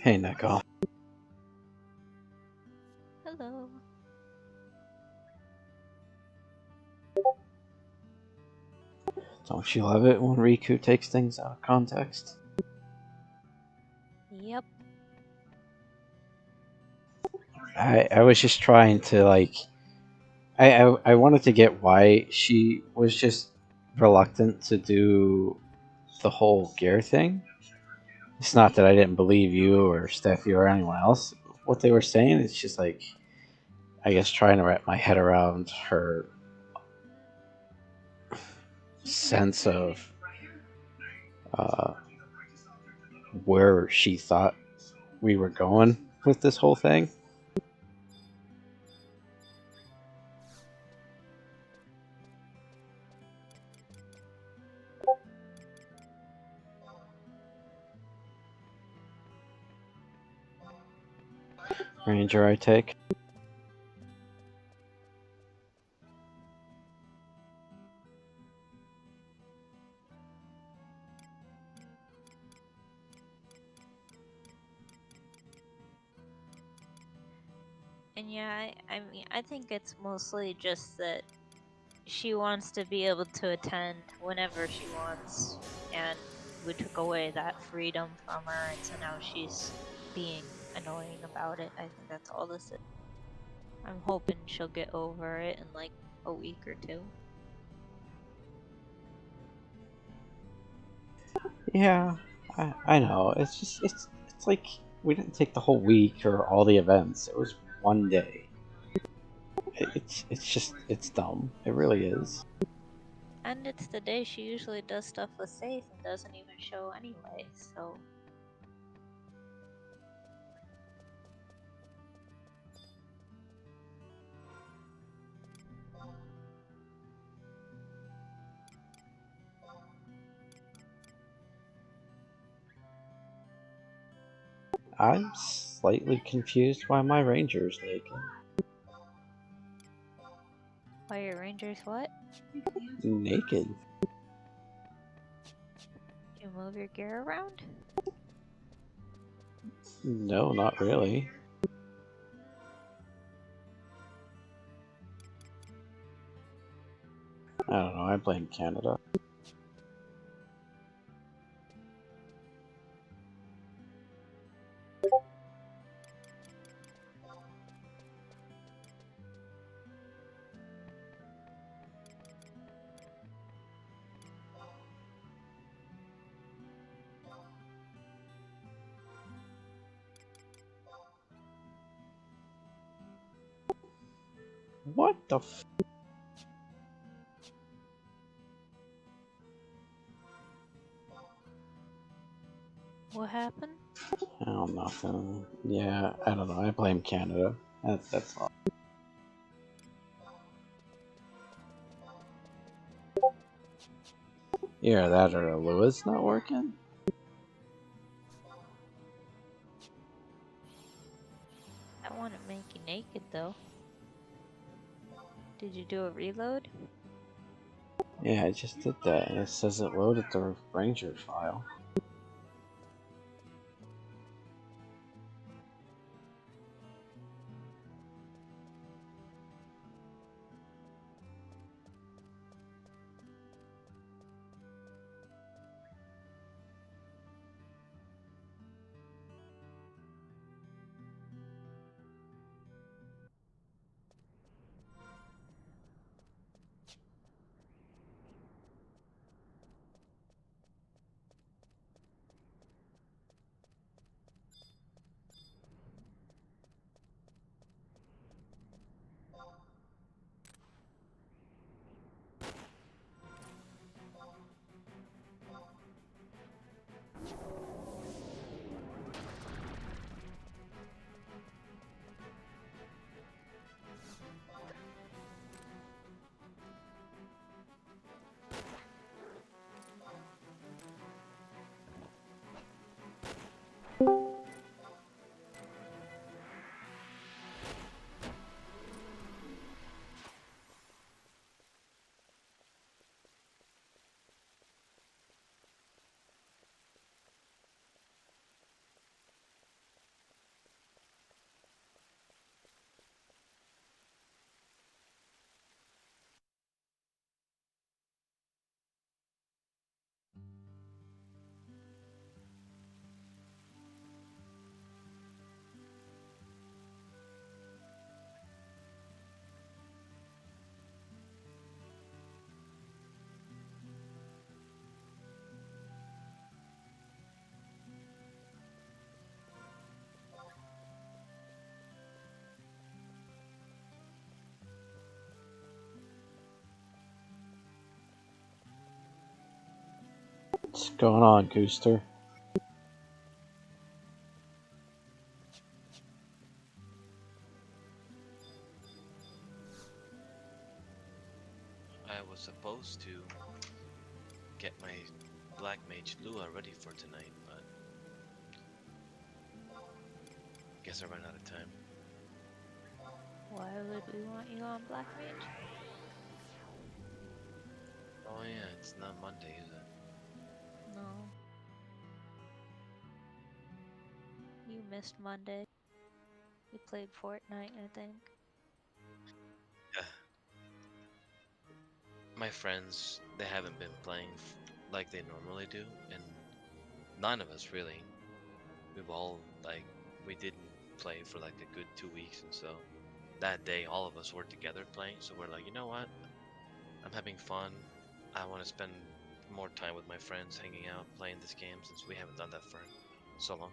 Hey, Nicole. Hello. Don't you love it when Riku takes things out of context? Yep. I was just trying to, like... I wanted to get why she was just reluctant to do the whole gear thing. It's not that I didn't believe you or Steffi or anyone else. What they were saying, it's just like... I guess trying to wrap my head around her sense of uh, where she thought we were going with this whole thing. Ranger, I take. And yeah, I mean, I think it's mostly just that she wants to be able to attend whenever she wants, and we took away that freedom from her, and so now she's being annoying about it. I think that's all this is. I'm hoping she'll get over it in like a week or two. Yeah, I know. It's just it's like we didn't take the whole week or all the events. It was one day. It's dumb. It really is. And it's the day she usually does stuff with Safe and doesn't even show anyway, so. I'm slightly confused why my ranger's naked. Why your Rangers what? Naked? You move your gear around? No, not really. I don't know. I blame Canada. What the f? What happened? Oh, nothing. Yeah, I don't know. I blame Canada. That's all. Yeah, that or Lewis not working? That wouldn't make you naked though. Did you do a reload? Yeah, I just did that, and it says it loaded the Ranger file. What's going on, Gooster? I was supposed to get my Black Mage Lua ready for tonight, but guess I ran out of time. Why would we want you on Black Mage? Oh yeah, it's not Monday, is it? No. You missed Monday. You played Fortnite, I think. Yeah. My friends, they haven't been playing like they normally do, and none of us really. We've all we didn't play for like a good 2 weeks, and so that day all of us were together playing. So we're like, you know what? I'm having fun. I want to spend more time with my friends, hanging out, playing this game since we haven't done that for so long.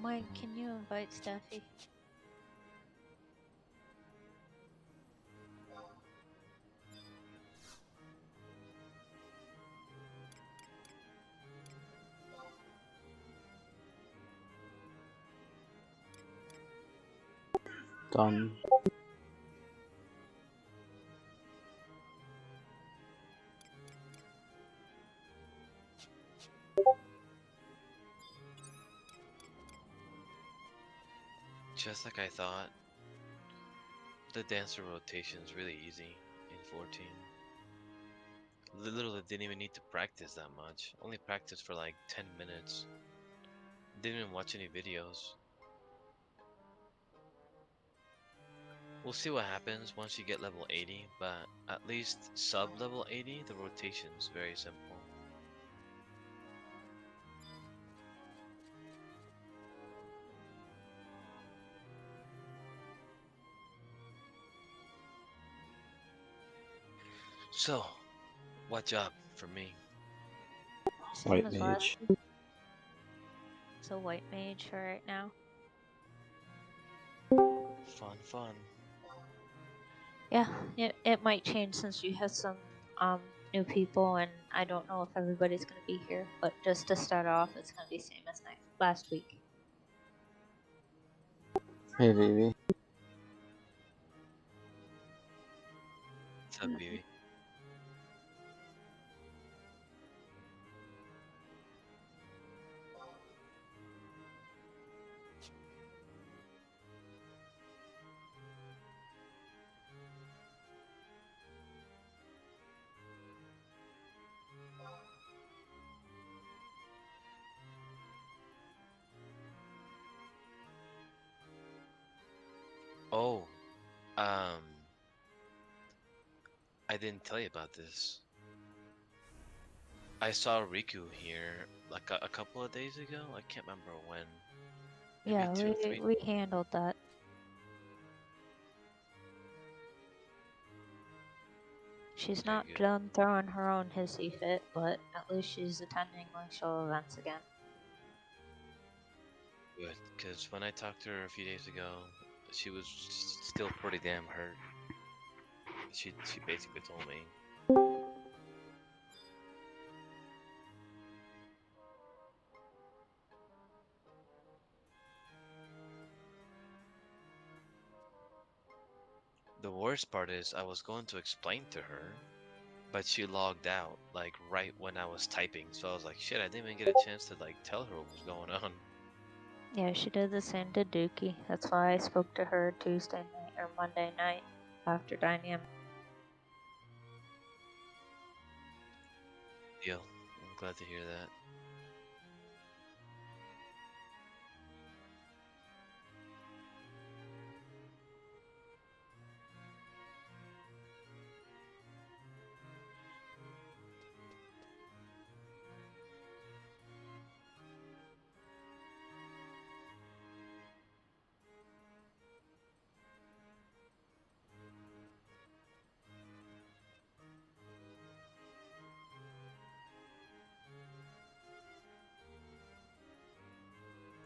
Mike, can you invite Steffi? Done. Just like I thought, the dancer rotation is really easy in 14. Literally didn't even need to practice that much. Only practiced for like 10 minutes. Didn't even watch any videos. We'll see what happens once you get level 80, but at least sub level 80, the rotation's very simple. So, what job for me? Same White as last mage. week. So White Mage for right now. Fun, fun. Yeah, it might change since you have some new people, and I don't know if everybody's gonna be here. But just to start off, it's gonna be same as last week. Hey, Vivi. What's up, BB? Oh, um, I didn't tell you about this. I saw Riku here like a couple of days ago. I can't remember when. Maybe Yeah, two, we three. we handled that. She's Okay, not good. done throwing her own hissy fit, but at least she's attending like show events again. Good. Because when I talked to her a few days ago, she was still pretty damn hurt. She basically told me. The worst part is I was going to explain to her, but she logged out like right when I was typing. So I was like, shit, I didn't even get a chance to like tell her what was going on. Yeah, she did the same to Dookie. That's why I spoke to her Tuesday night or Monday night after Dynamic. Deal. I'm glad to hear that.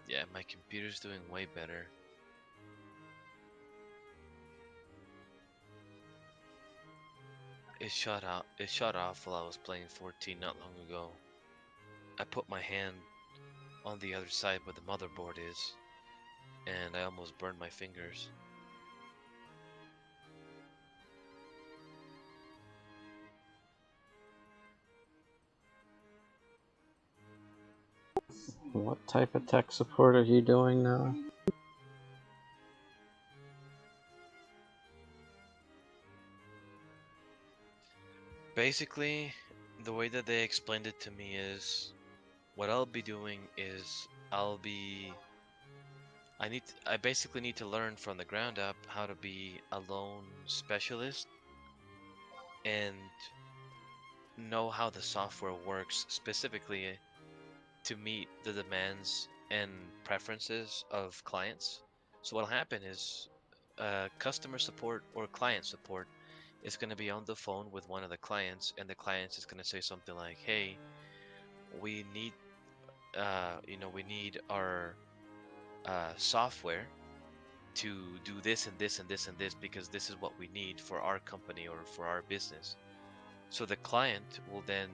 Yeah, my computer's doing way better. It shut out. It shut off while I was playing 14 not long ago. I put my hand on the other side where the motherboard is, and I almost burned my fingers. What type of tech support are you doing now? Basically, the way that they explained it to me is what I'll be doing is I basically need to learn from the ground up how to be a lone specialist and know how the software works specifically to meet the demands and preferences of clients. So what'll happen is customer support or client support is going to be on the phone with one of the clients, and the client is going to say something like, "Hey, we need, we need our software to do this and this and this and this because this is what we need for our company or for our business." So the client will then,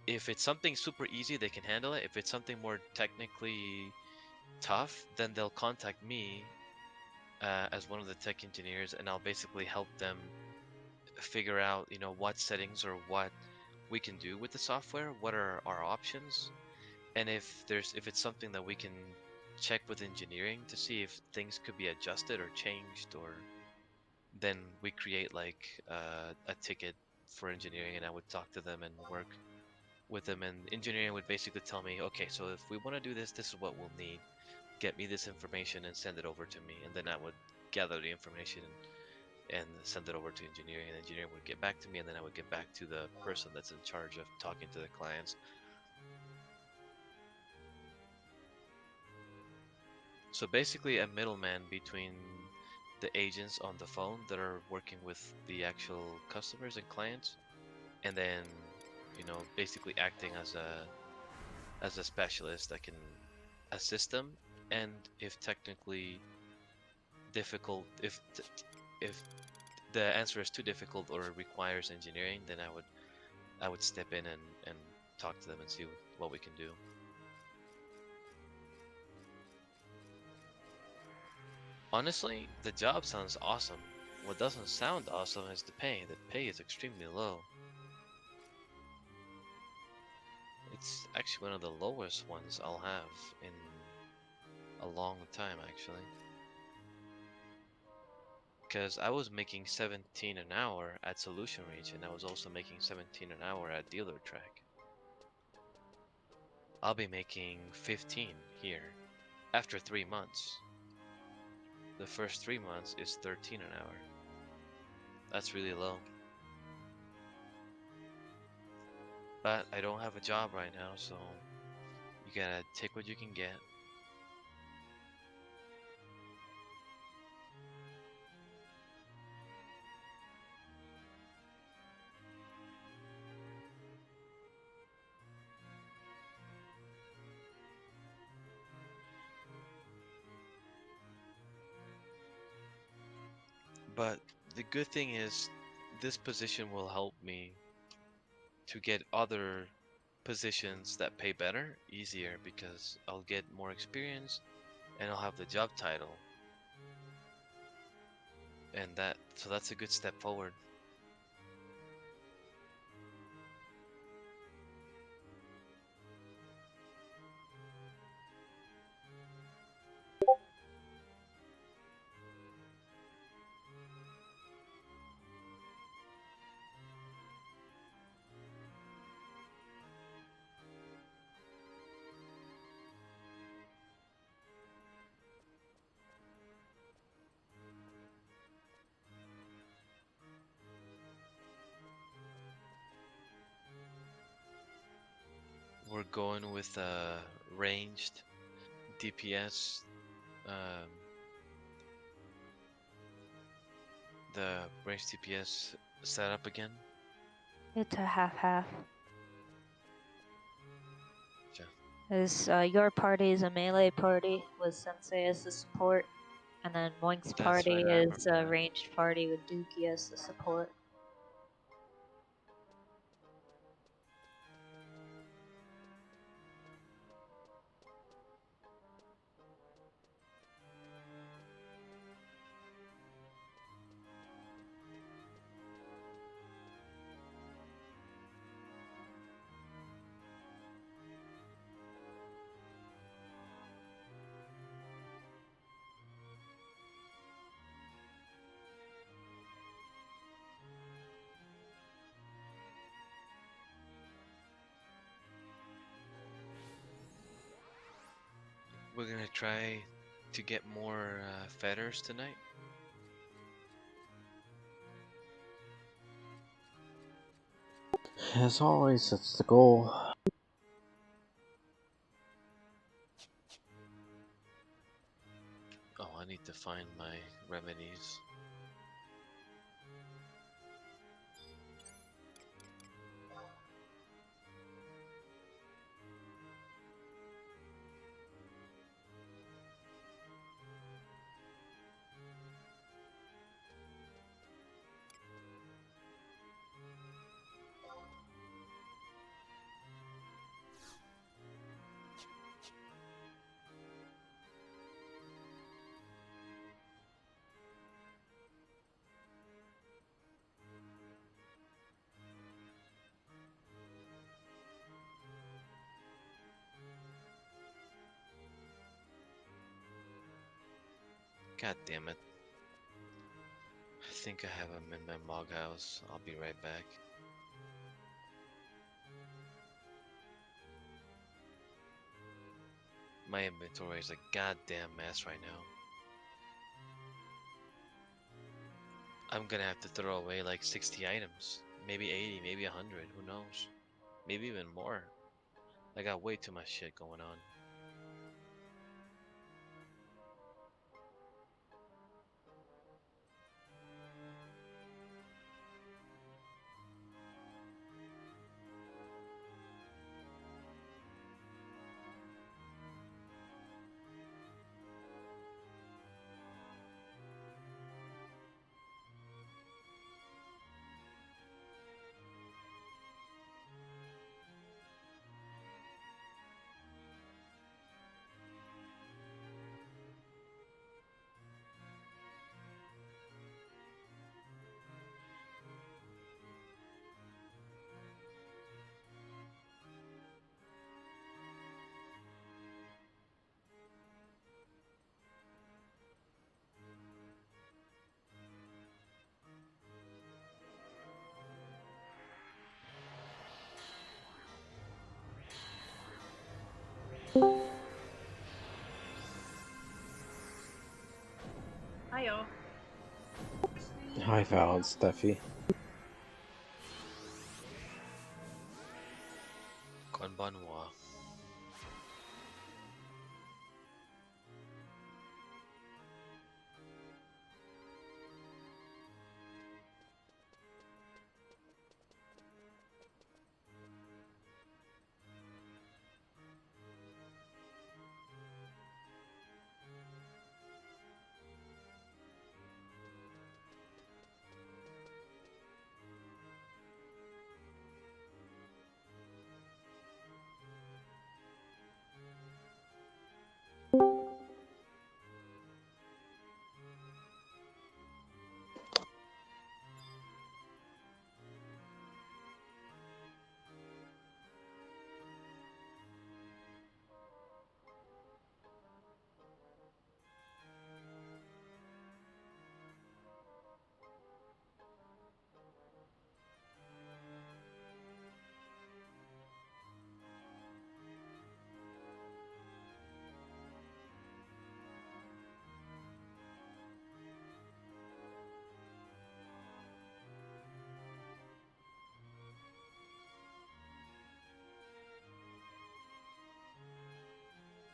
if it's something super easy, they can handle it. If it's something more technically tough, then they'll contact me as one of the tech engineers, and I'll basically help them figure out, what settings or what we can do with the software, what are our options, and if it's something that we can check with engineering to see if things could be adjusted or changed, or then we create like a ticket for engineering, and I would talk to them and work with them, and engineering would basically tell me, okay, so if we want to do this, this is what we'll need. Get me this information and send it over to me, and then I would gather the information and send it over to engineering, and engineering would get back to me, and then I would get back to the person that's in charge of talking to the clients. So basically a middleman between the agents on the phone that are working with the actual customers and clients, and then basically acting as a specialist that can assist them, and if technically difficult, if the answer is too difficult or requires engineering, then I would step in and talk to them and see what we can do. Honestly, the job sounds awesome. What doesn't sound awesome is the pay. The pay is extremely low. It's actually one of the lowest ones I'll have in a long time, actually. Because I was making 17 an hour at Solution Reach, and I was also making 17 an hour at Dealer Track. I'll be making 15 here after 3 months. The first 3 months is 13 an hour. That's really low. But I don't have a job right now, so you gotta take what you can get. But the good thing is, this position will help me to get other positions that pay better easier because I'll get more experience and I'll have the job title. And so that's a good step forward. We're going with ranged DPS. Um, the ranged DPS setup again. It's a half-half. Gotcha. Is your party is a melee party with Sensei as the support, and then Moink's That's party right, I remember is a that. ranged party with Dookie as the support. We're gonna try to get more feathers tonight. As always, that's the goal. Oh, I need to find my remedies. God damn it. I think I have them in my mog house. I'll be right back. My inventory is a goddamn mess right now. I'm gonna have to throw away like 60 items. Maybe 80, maybe 100, who knows? Maybe even more. I got way too much shit going on. Hiyo. Hi, Val and Steffi. Konbanwa.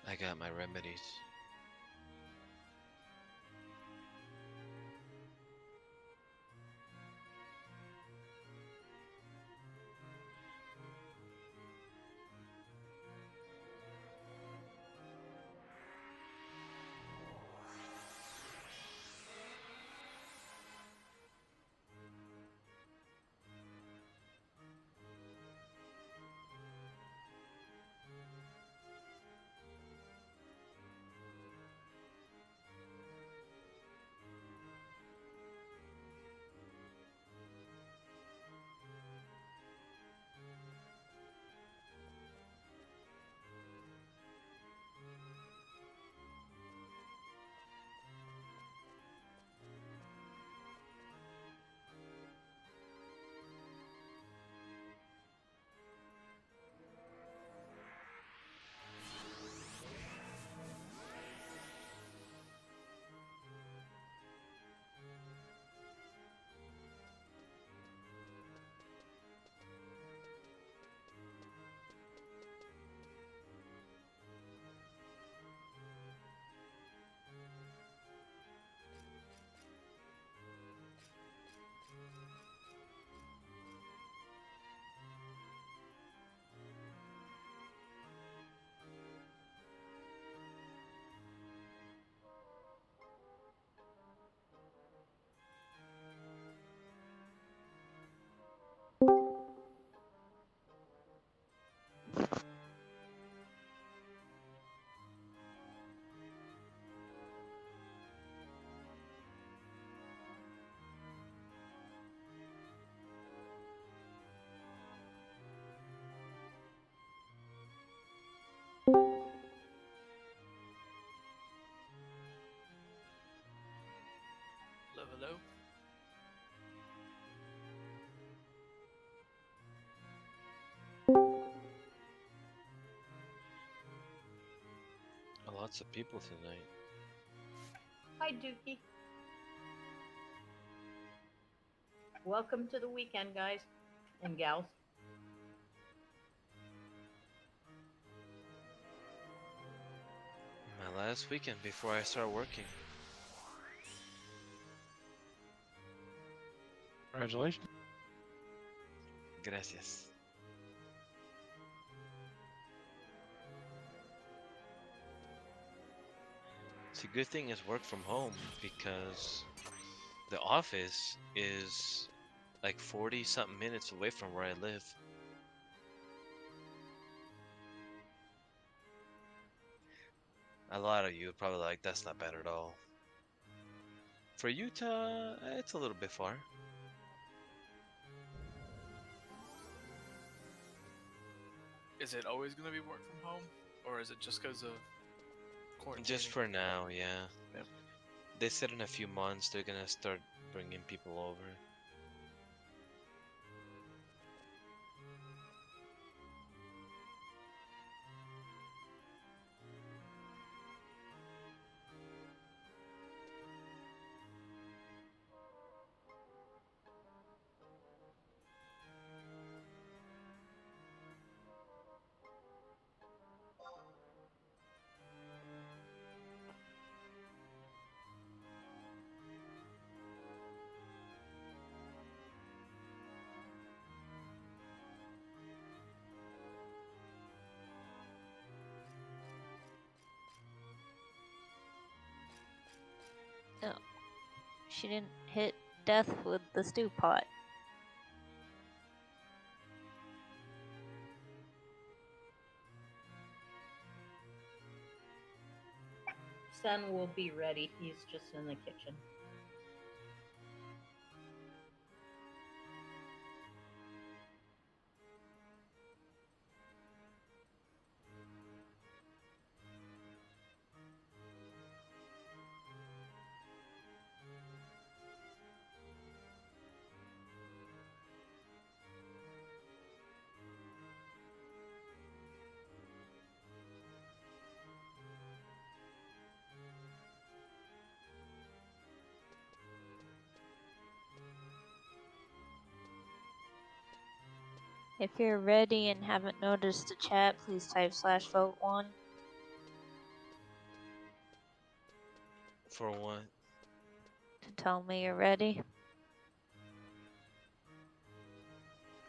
I got my remedies. Hello? Lots of people tonight. Hi, Dookie. Welcome to the weekend, guys and gals. My last weekend before I start working. Congratulations. Gracias. It's a good thing is work from home because the office is like 40 something minutes away from where I live. A lot of you are probably like, that's not bad at all. For Utah, it's a little bit far. Is it always going to be work from home? Or is it just because of quarantine? Just for now, yeah. Yep. They said in a few months they're gonna start bringing people over. No, she didn't hit death with the stew pot. Son will be ready. He's just in the kitchen. If you're ready and haven't noticed the chat, please type /vote1. For what? To tell me you're ready.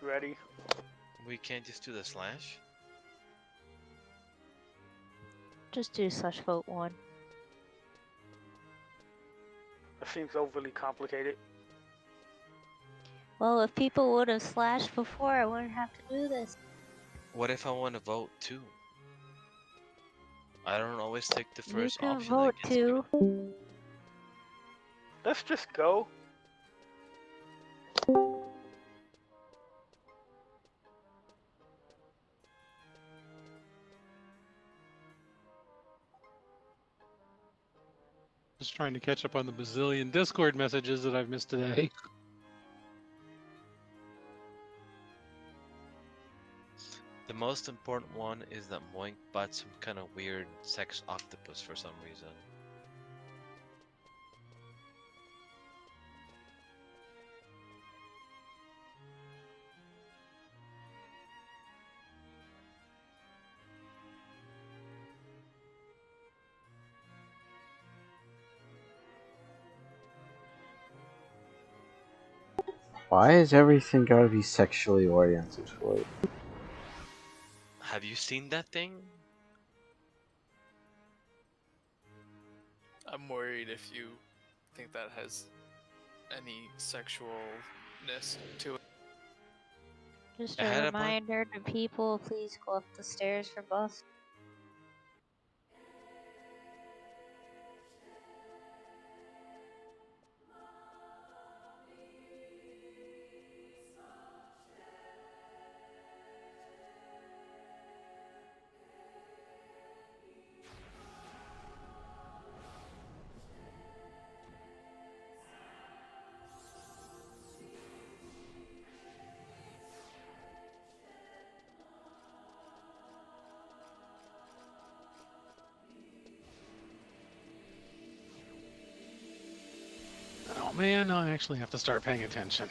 Ready? We can't just do the slash? Just do /vote1. That seems overly complicated. Well, if people would have slashed before, I wouldn't have to do this. What if I want to vote too? I don't always take the You first can option vote that gets given. too. Let's just go. Just trying to catch up on the bazillion Discord messages that I've missed today. The most important one is that Moink bought some kind of weird sex octopus for some reason. Why is everything gotta be sexually oriented for you? Have you seen that thing? I'm worried if you think that has any sexualness to it. Just I a had a bunch. reminder to people, please go up the stairs for buff. man, I actually have to start paying attention.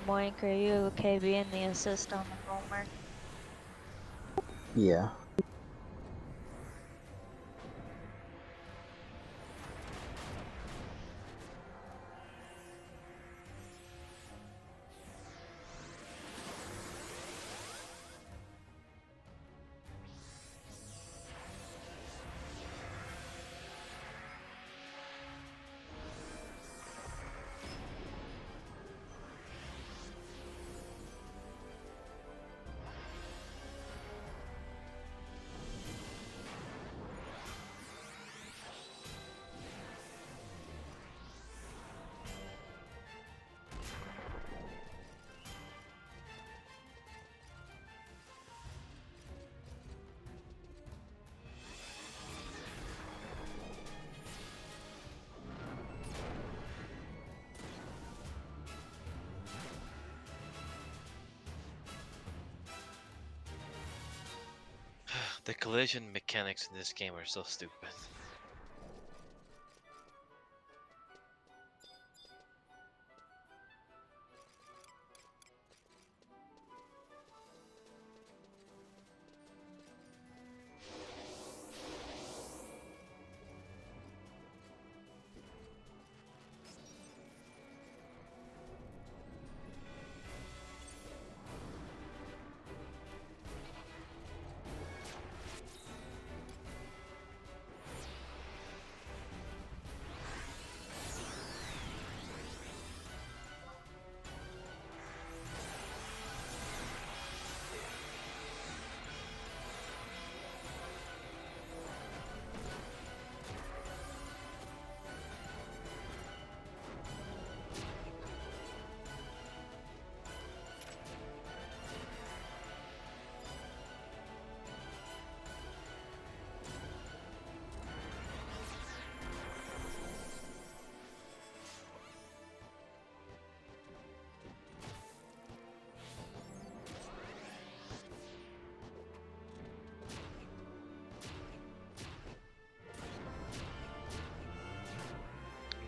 Moink, are you okay being the assist on the homer? Yeah. The collision mechanics in this game are so stupid.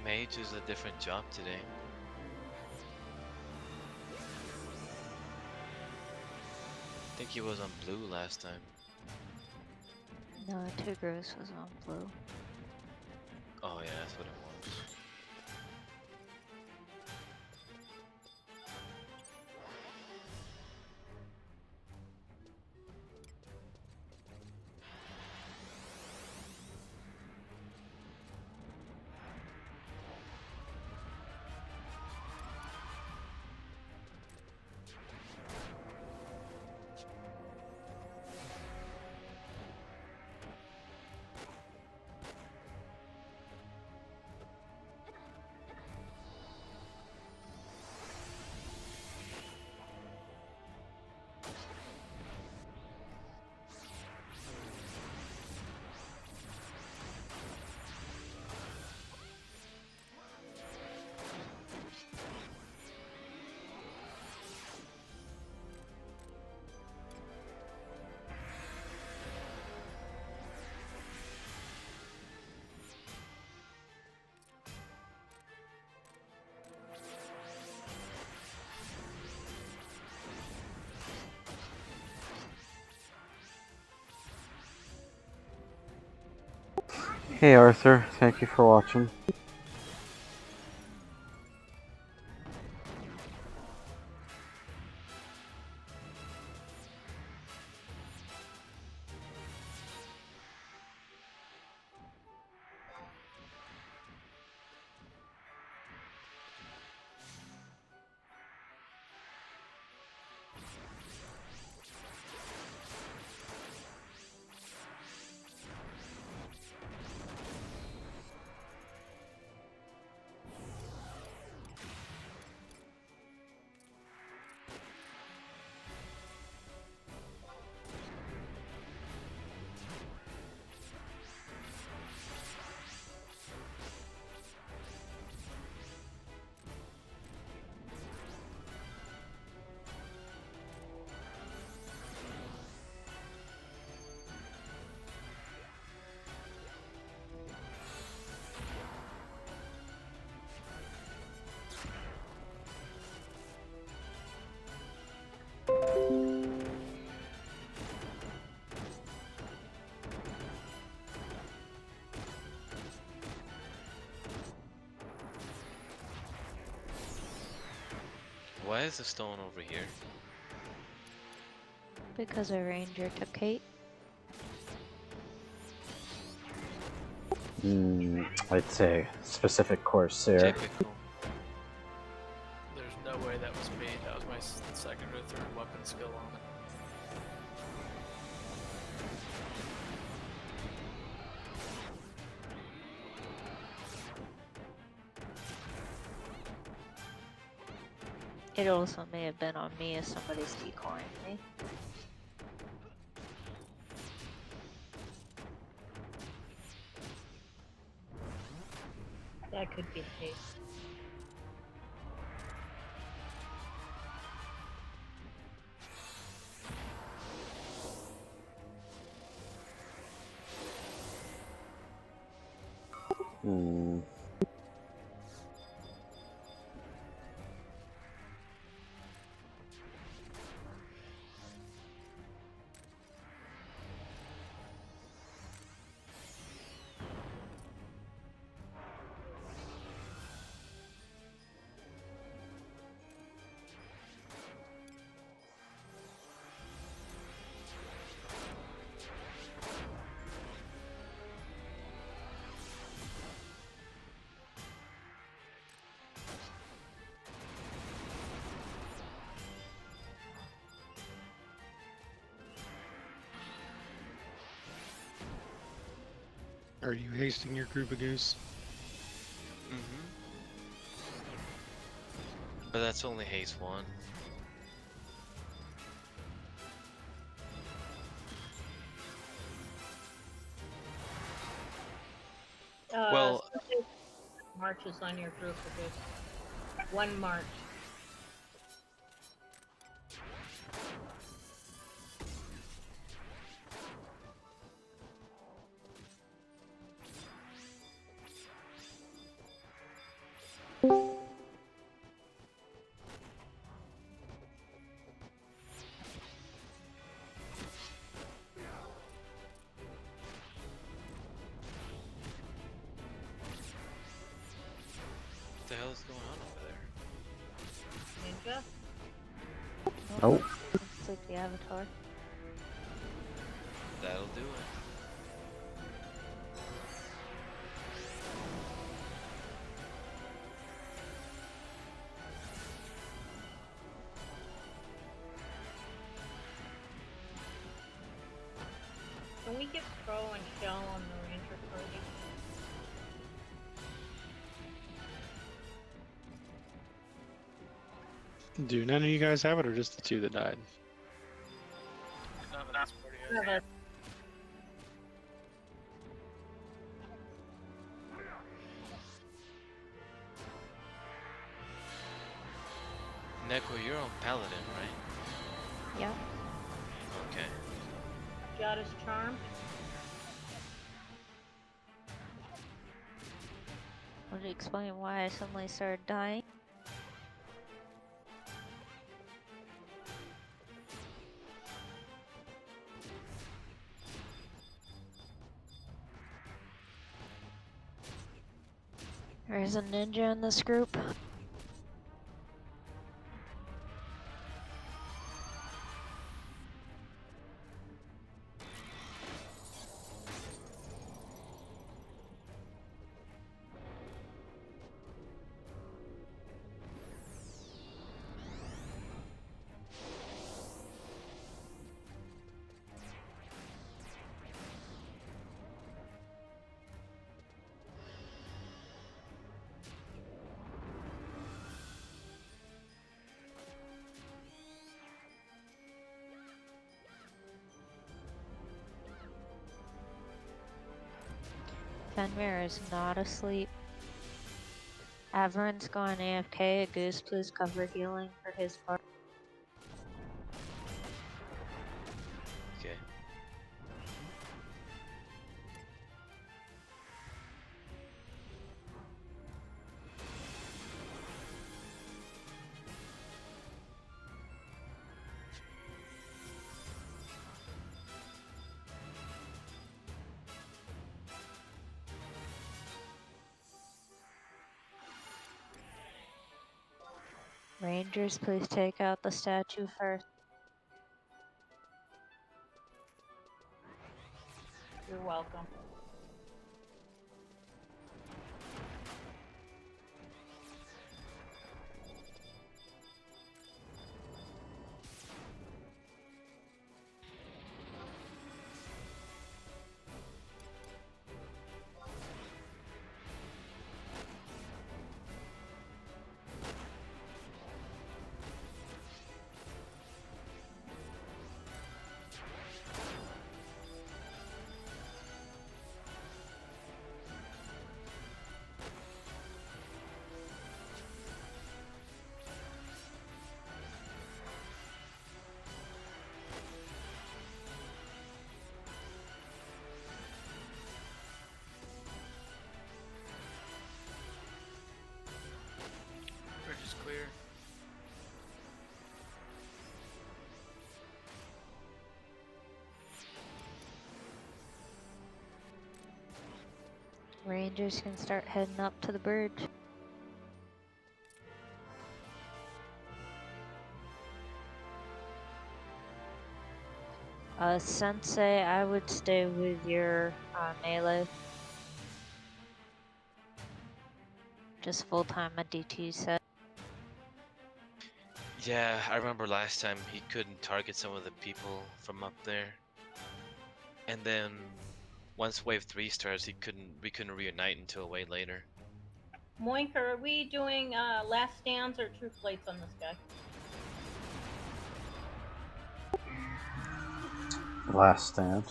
Mage is a different job today. I think he was on blue last time. No, Tigris was on blue. Oh yeah, that's what it was. Hey Arthur, thank you for watching. is the stone over here? Because a ranger took Kate. I'd say specific corsair. Typical. There's no way that was me. That was my second or third weapon skill on it. It also may have been on me if somebody's decoying me. That could be the case. Hmm. Are you hasting your group of goose? Mm-hmm. But that's only haste 1. Well, Marches on your group of good. 1 march. what the hell is going on over there? Ninja. Oh, It's like the avatar. That'll do it. Can we get Pro and Shell on the Ranger party? Do none of you guys have it, or just the 2 that died? None of this party has None of us. Neko, you're on Paladin, right? Yeah. Okay. Jada's charmed. Would you explain why I suddenly started dying? There's a ninja in this group. Fenrir is not asleep. Averin's gone AFK. A goose, please cover healing for his part. Okay. Rangers, please take out the statue first. You're welcome. Bridge is clear. Rangers can start heading up to the bridge. Sensei, I would stay with your melee. Just full time a DT set. Yeah, I remember last time he couldn't target some of the people from up there. And then once wave 3 starts, we couldn't reunite until way later. Moink, are we doing last stands or true plates on this guy? Last stand.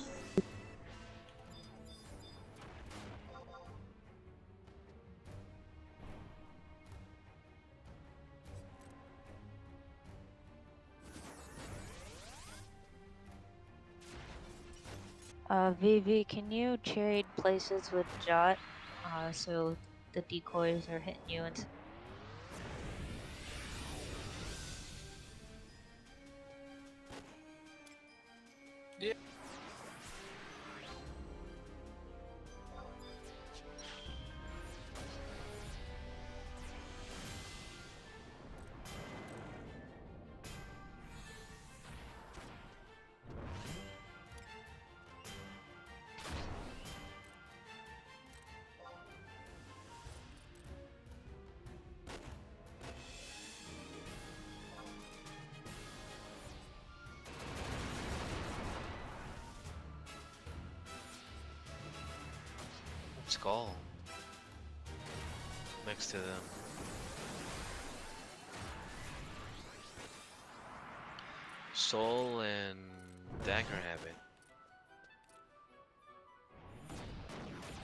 VV, can you trade places with Jot? So the decoys are hitting you and Yeah. Skull. Next to them. Soul and Dagger Habit.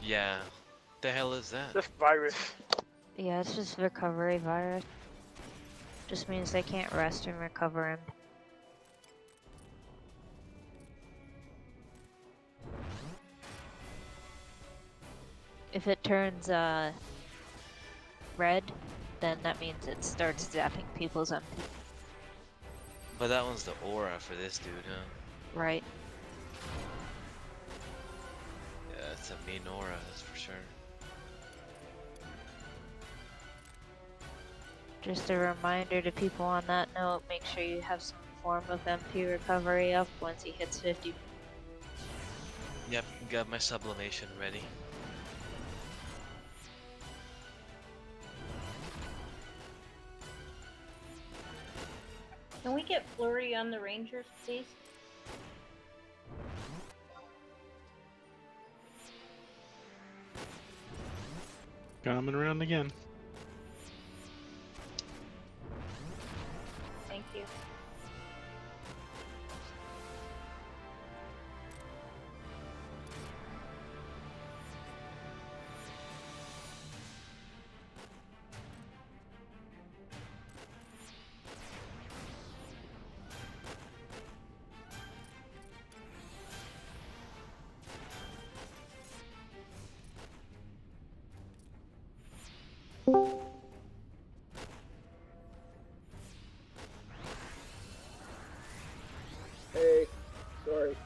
Yeah. The hell is that? This virus. yeah, it's just recovery virus. Just means they can't rest and recover him. If it turns red, then that means it starts zapping people's MP. But that one's the aura for this dude, huh? Right. Yeah, it's a mean aura, that's for sure. Just a reminder to people on that note, make sure you have some form of MP recovery up once he hits 50. Yep, got my sublimation ready. Can we get Flurry on the Rangers, please? Coming around again. Thank you. Hey, sorry.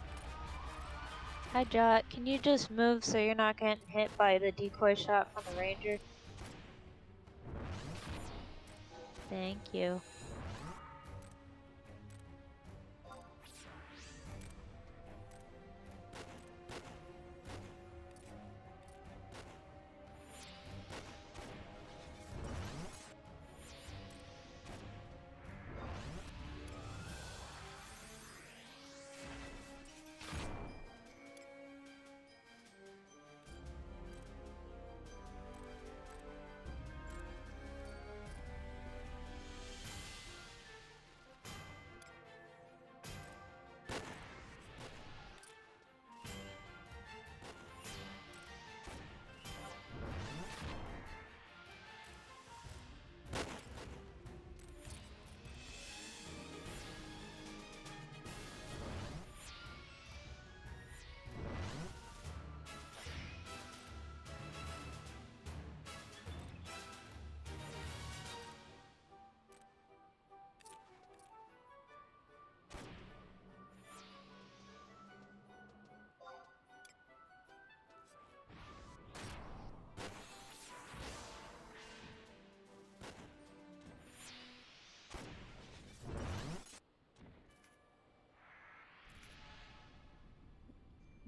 Hi Jot, can you just move so you're not getting hit by the decoy shot from the ranger? Thank you.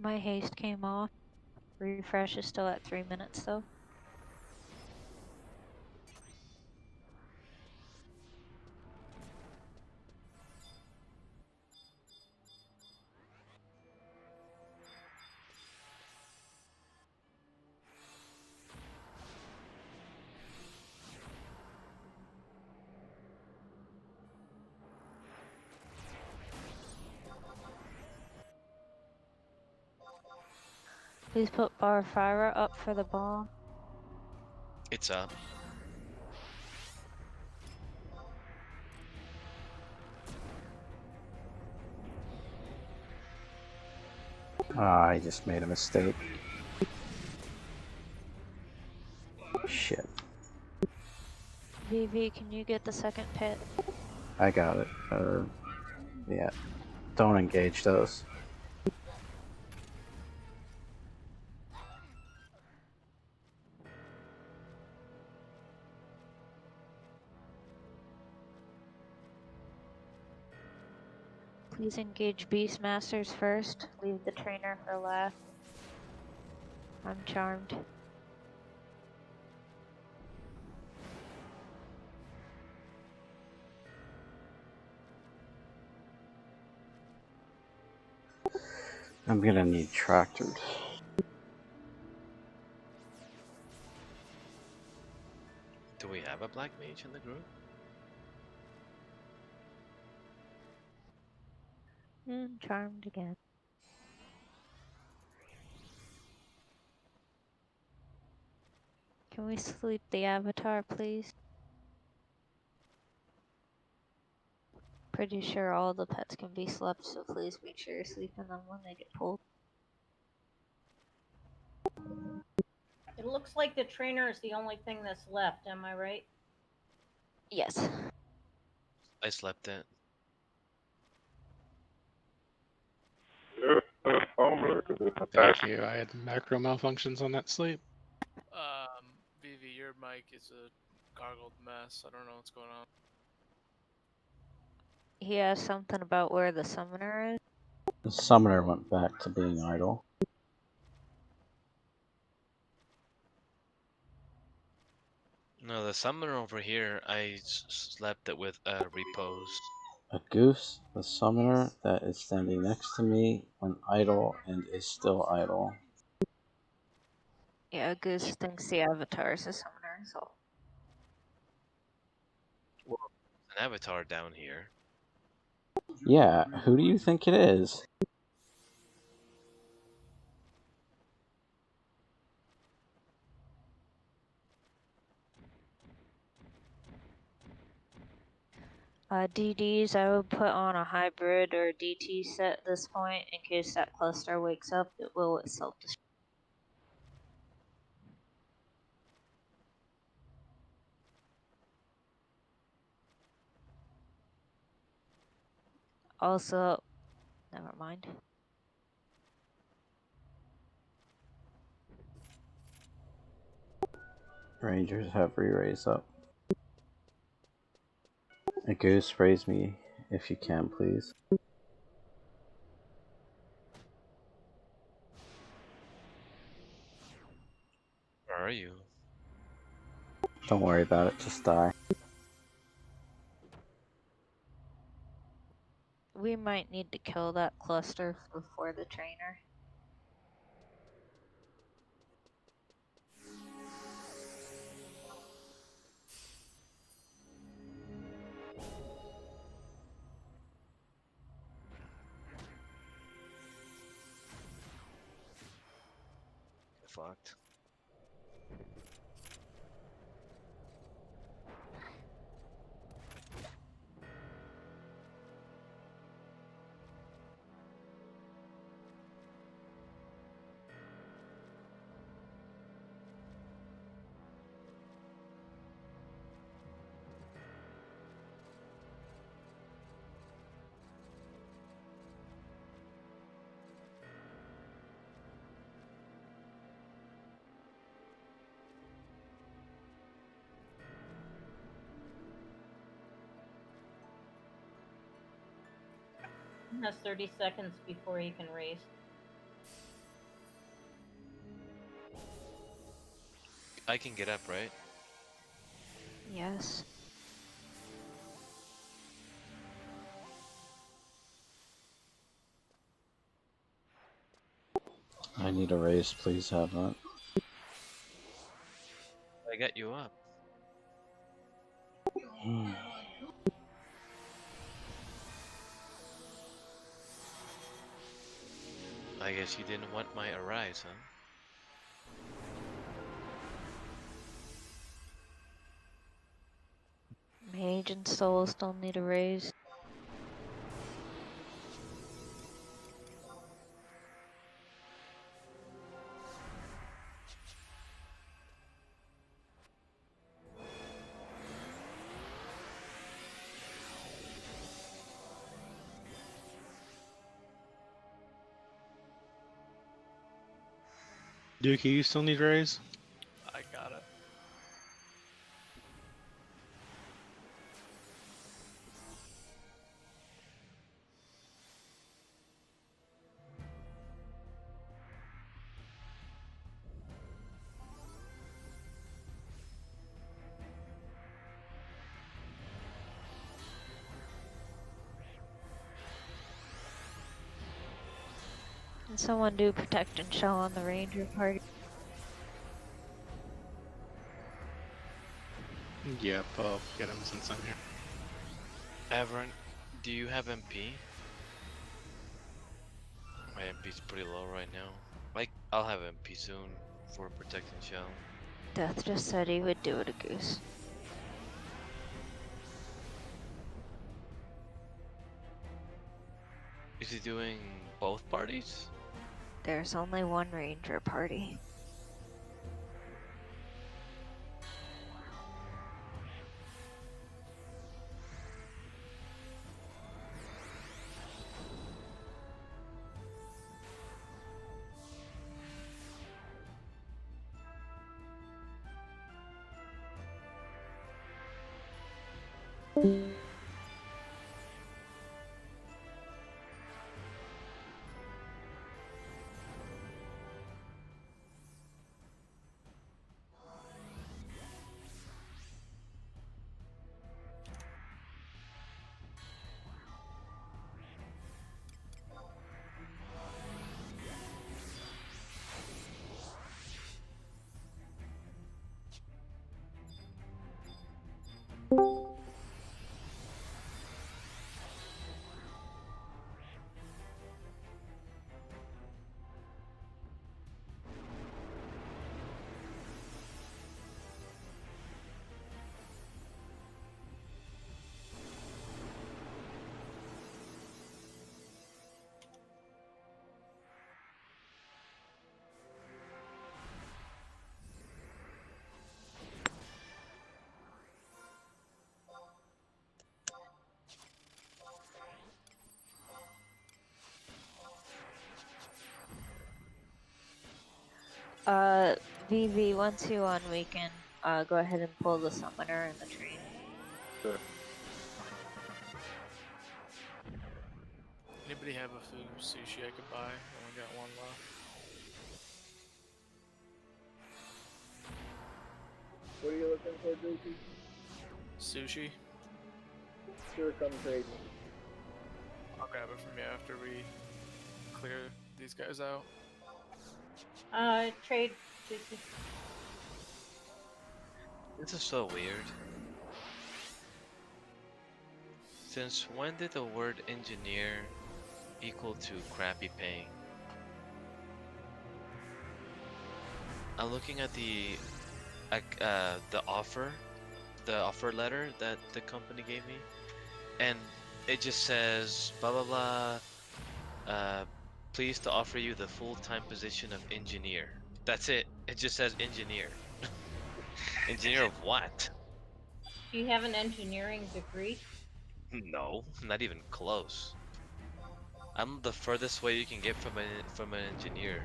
My haste came off. Refresh is still at 3 minutes though. Please put bar fire up for the bomb. It's up. I just made a mistake. Shit. VV, can you get the second pit? I got it. Yeah. Don't engage those. Please engage Beastmasters first. Leave the trainer for last. I'm charmed. I'm gonna need tractors. Do we have a black mage in the group? Charmed again. Can we sleep the avatar, please? Pretty sure all the pets can be slept, so please make sure you're sleeping them when they get pulled. It looks like the trainer is the only thing that's left, am I right? Yes. I slept it. Thank you. I had macro malfunctions on that sleep. Vivi, your mic is a gargled mess. I don't know what's going on. He has something about where the summoner is. The summoner went back to being idle. No, the summoner over here, I slept it with repose. A goose, the summoner that is standing next to me, went idle and is still idle. Yeah, Goose thinks the avatar is a summoner, so. Well, there's an avatar down here. Yeah, who do you think it is? DDs, I would put on a hybrid or DT set at this point in case that cluster wakes up. It will itself destruct. Also, never mind. Rangers have re-raise up. A goose, raise me if you can, please. Where are you? Don't worry about it, just die. We might need to kill that cluster before the trainer. Fucked. He has 30 seconds before he can raise. I can get up, right? Yes. I need a raise, please have that. I got you up. I guess you didn't want my arise, huh? Mage and Soul still need a raise. Dookie, you still need raise? I got it. Can someone do protect and shell on the ranger party? Yep, I'll get him since I'm here. Avern, do you have MP? My MP's pretty low right now. Like, I'll have MP soon for protecting shell. Death just said he would do it a goose. Is he doing both parties? There's only one ranger party. VV, once you on weekend, go ahead and pull the summoner and the train. Sure. Anybody have a food sushi I could buy? I only got one left. What are you looking for, Dookie? Sushi? Sure, come trade me. I'll grab it from you after we clear these guys out. Trade. Sushi. This is so weird. Since when did the word engineer equal to crappy paying? I'm looking at the offer letter that the company gave me, and it just says blah blah blah. Pleased to offer you the full-time position of engineer. That's it. It just says engineer. Engineer of what? Do you have an engineering degree? No, not even close. I'm the furthest way you can get from an engineer.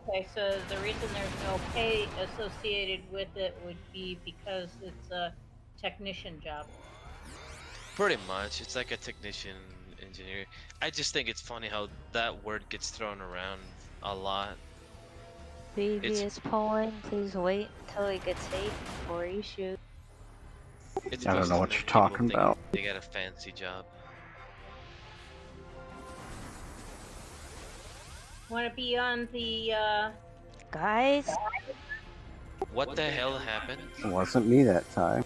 Okay, so the reason there's no pay associated with it would be because it's a technician job. Pretty much, it's like a technician engineer. I just think it's funny how that word gets thrown around a lot. Previous polling, please wait until he gets 8 before you shoot. It's I don't supposed know to what make you're people talking think about. they got a fancy job. Want to be on the, Guys, What the hell happened? It wasn't me that time.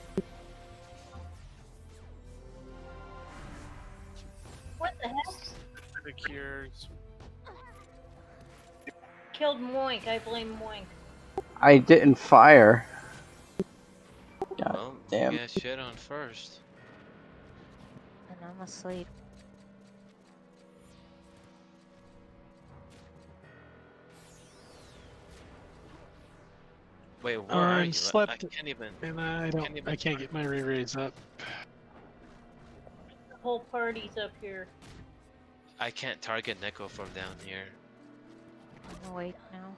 what the heck? The cures. Killed Moink. I blame Moink. I didn't fire. God Well, damn. you got shit on first. and I'm asleep. Wait, where are I'm you? slept, I can't even. and I can't get my re-raise up. The whole party's up here. I can't target Neko from down here. I'm awake now.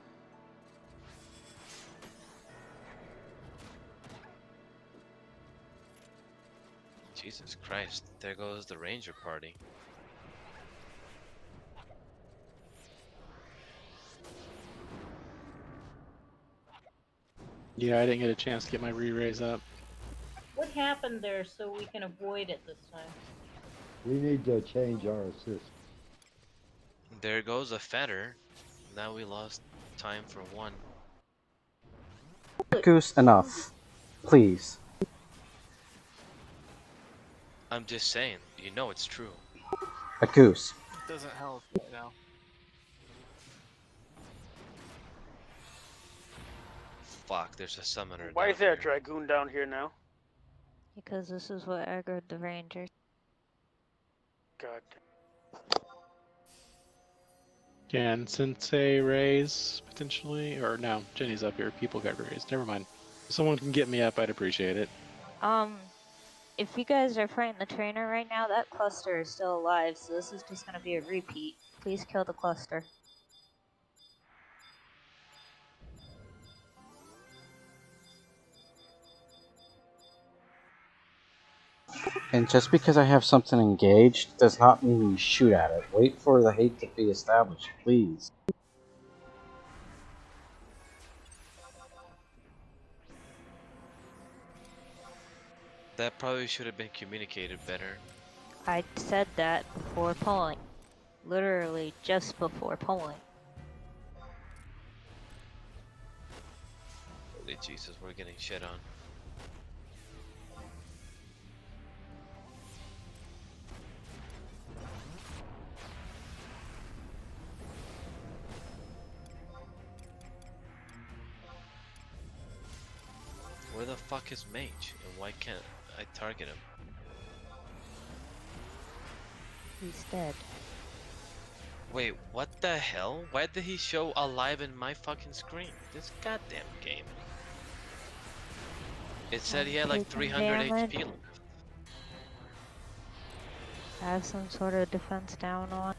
Jesus Christ, there goes the ranger party. Yeah, I didn't get a chance to get my re-raise up. What happened there so we can avoid it this time? We need to change our assist. There goes a fetter. Now we lost time for one. Goose, enough. Please. I'm just saying, you know it's true. A goose. It doesn't help right now. Fuck, there's a summoner. Why down is there a here. dragoon down here now? Because this is what aggroed the Rangers. God. Can Sensei raise potentially? Or no, Jenny's up here. People got raised. Never mind. If someone can get me up, I'd appreciate it. If you guys are fighting the trainer right now, that cluster is still alive, so this is just gonna be a repeat. Please kill the cluster. And just because I have something engaged does not mean you shoot at it. Wait for the hate to be established, please. That probably should have been communicated better. I said that before polling. Literally just before polling. Holy Jesus, we're getting shit on. Where the fuck is Mage? And why can't I target him? He's dead. Wait, what the hell? Why did he show alive in my fucking screen? This goddamn game. It said he had like Taking 300 damage. HP left. Have some sort of defense down on.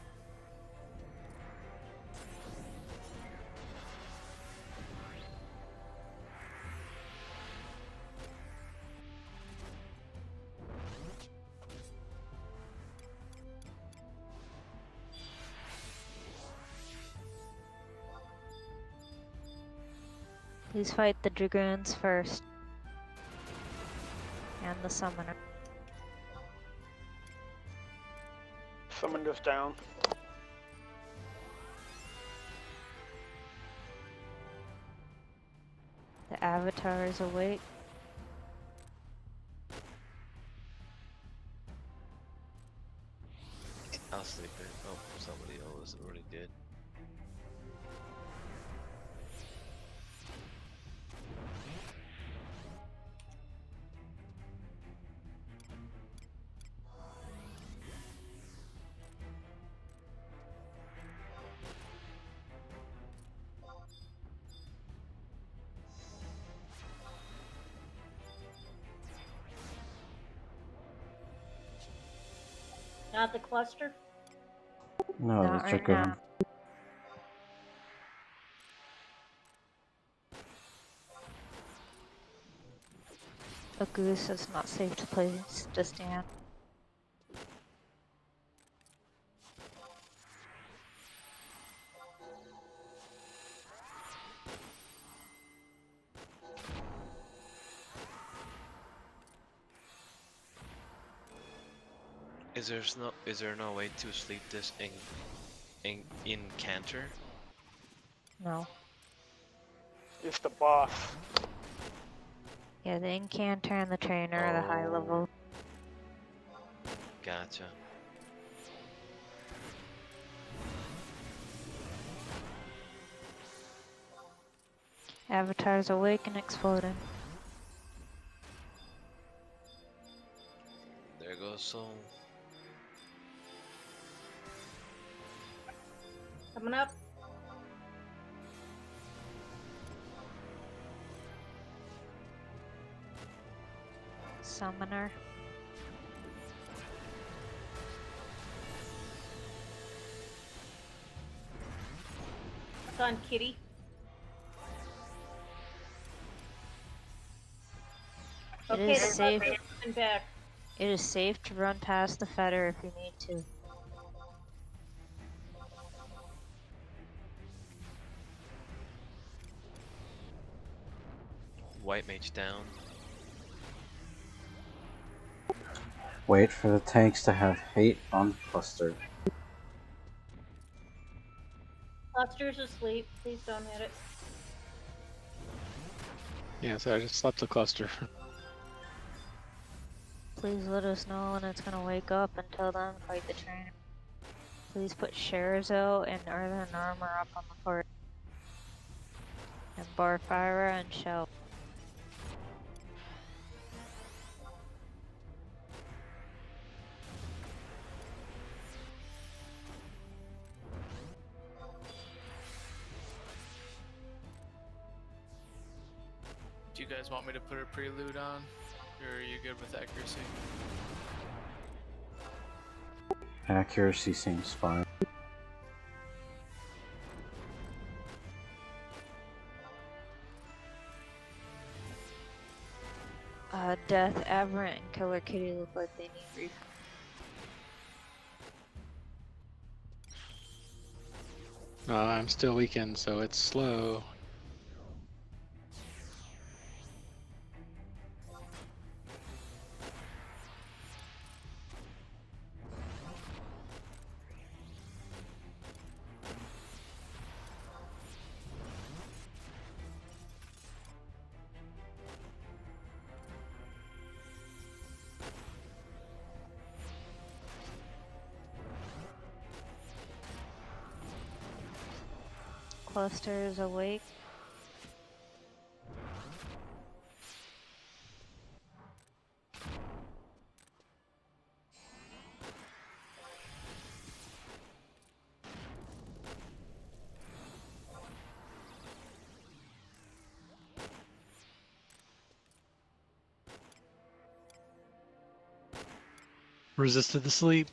Please fight the dragoons first. And the summoner. Someone goes down. The avatar is awake. I'll sleep it. Oh, somebody else already did. Not the cluster? No, Not the right Dragoon. now. A goose is not safe to place to stand. Is there no way to sleep this in canter? No. It's the boss. Yeah, the incanter and the trainer are the high level. Gotcha. Avatar's awake and exploding. There goes Soul. Coming up. Summoner. It's on Kitty. It Okay, is the safe. cluster's coming back. It is safe to run past the fetter if you need to. White mage down. Wait for the tanks to have hate on cluster. Cluster's asleep. Please don't hit it. Yeah, so I just slept the cluster. Please let us know when it's gonna wake up. Until then, fight the trainer. Please put Scherzo and Earthen Armor up on the fort. And Barfira and Shell. Do you guys want me to put a prelude on? Or are you good with accuracy? Accuracy seems fine. Death, Aberrant, and Killer Kitty look like they need refund. I'm still weakened, so it's slow. Cluster is awake. Resisted the sleep.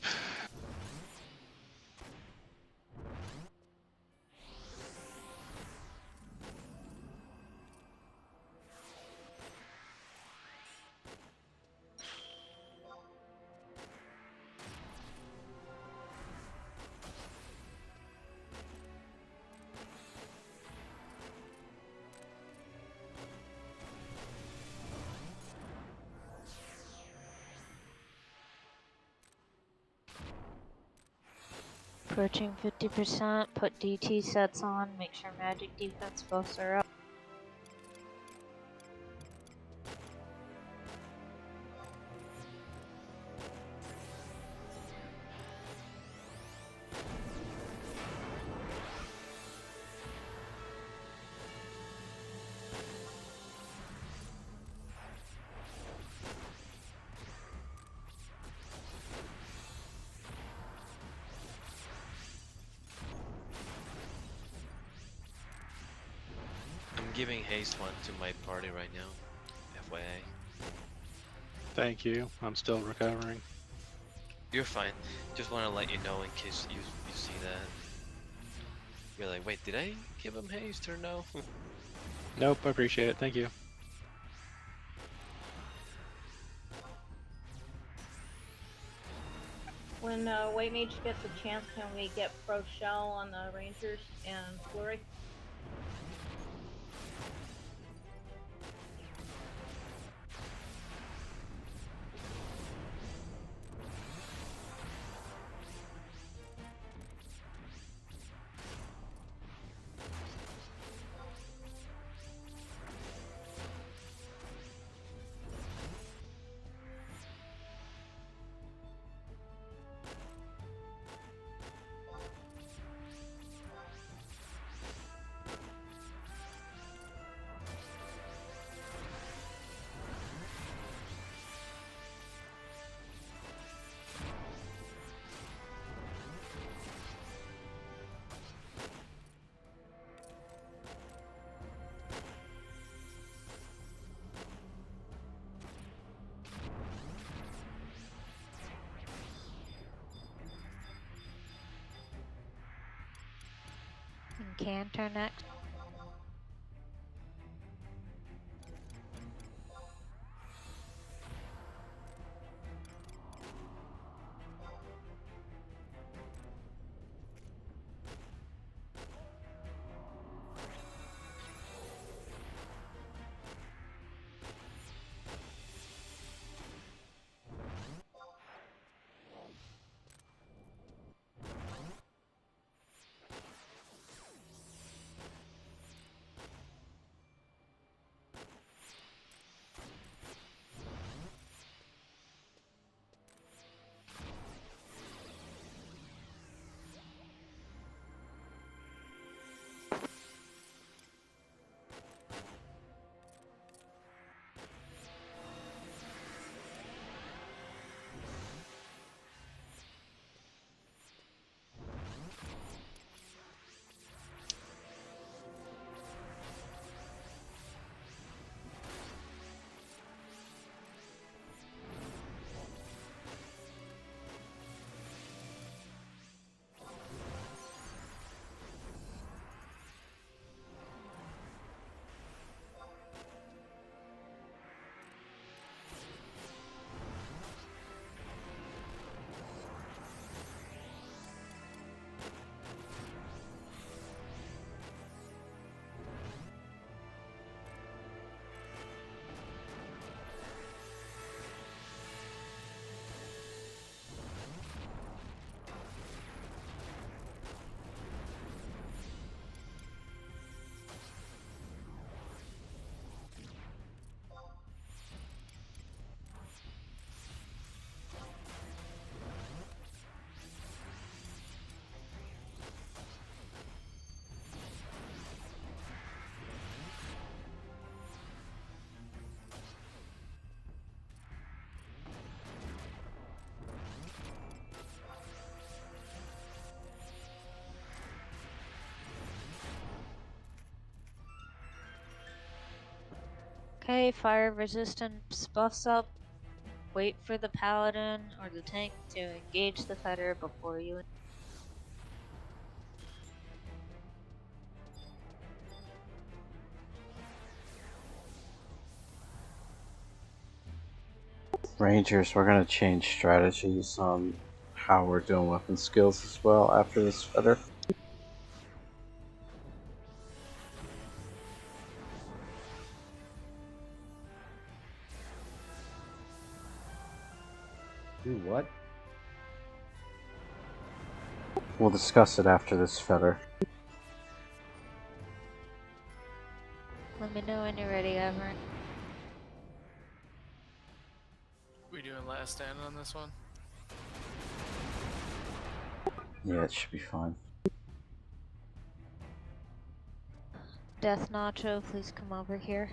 Approaching 50%. Put DT sets on. Make sure magic defense buffs are up. I'm giving haste one to my party right now. FYI. Thank you. I'm still recovering. You're fine. Just want to let you know in case you see that. You're like, wait, did I give him haste or no? Nope, I appreciate it. Thank you. When White Mage gets a chance, can we get Pro Shell on the Rangers and Flurry? Canter next. Okay, fire resistance buffs up. Wait for the paladin or the tank to engage the fetter before you. Rangers, we're gonna change strategies on how we're doing weapon skills as well after this fetter. Do what? We'll discuss it after this feather. Let me know when you're ready, Everett. We doing last stand on this one? Yeah, it should be fine. Death Nacho, please come over here.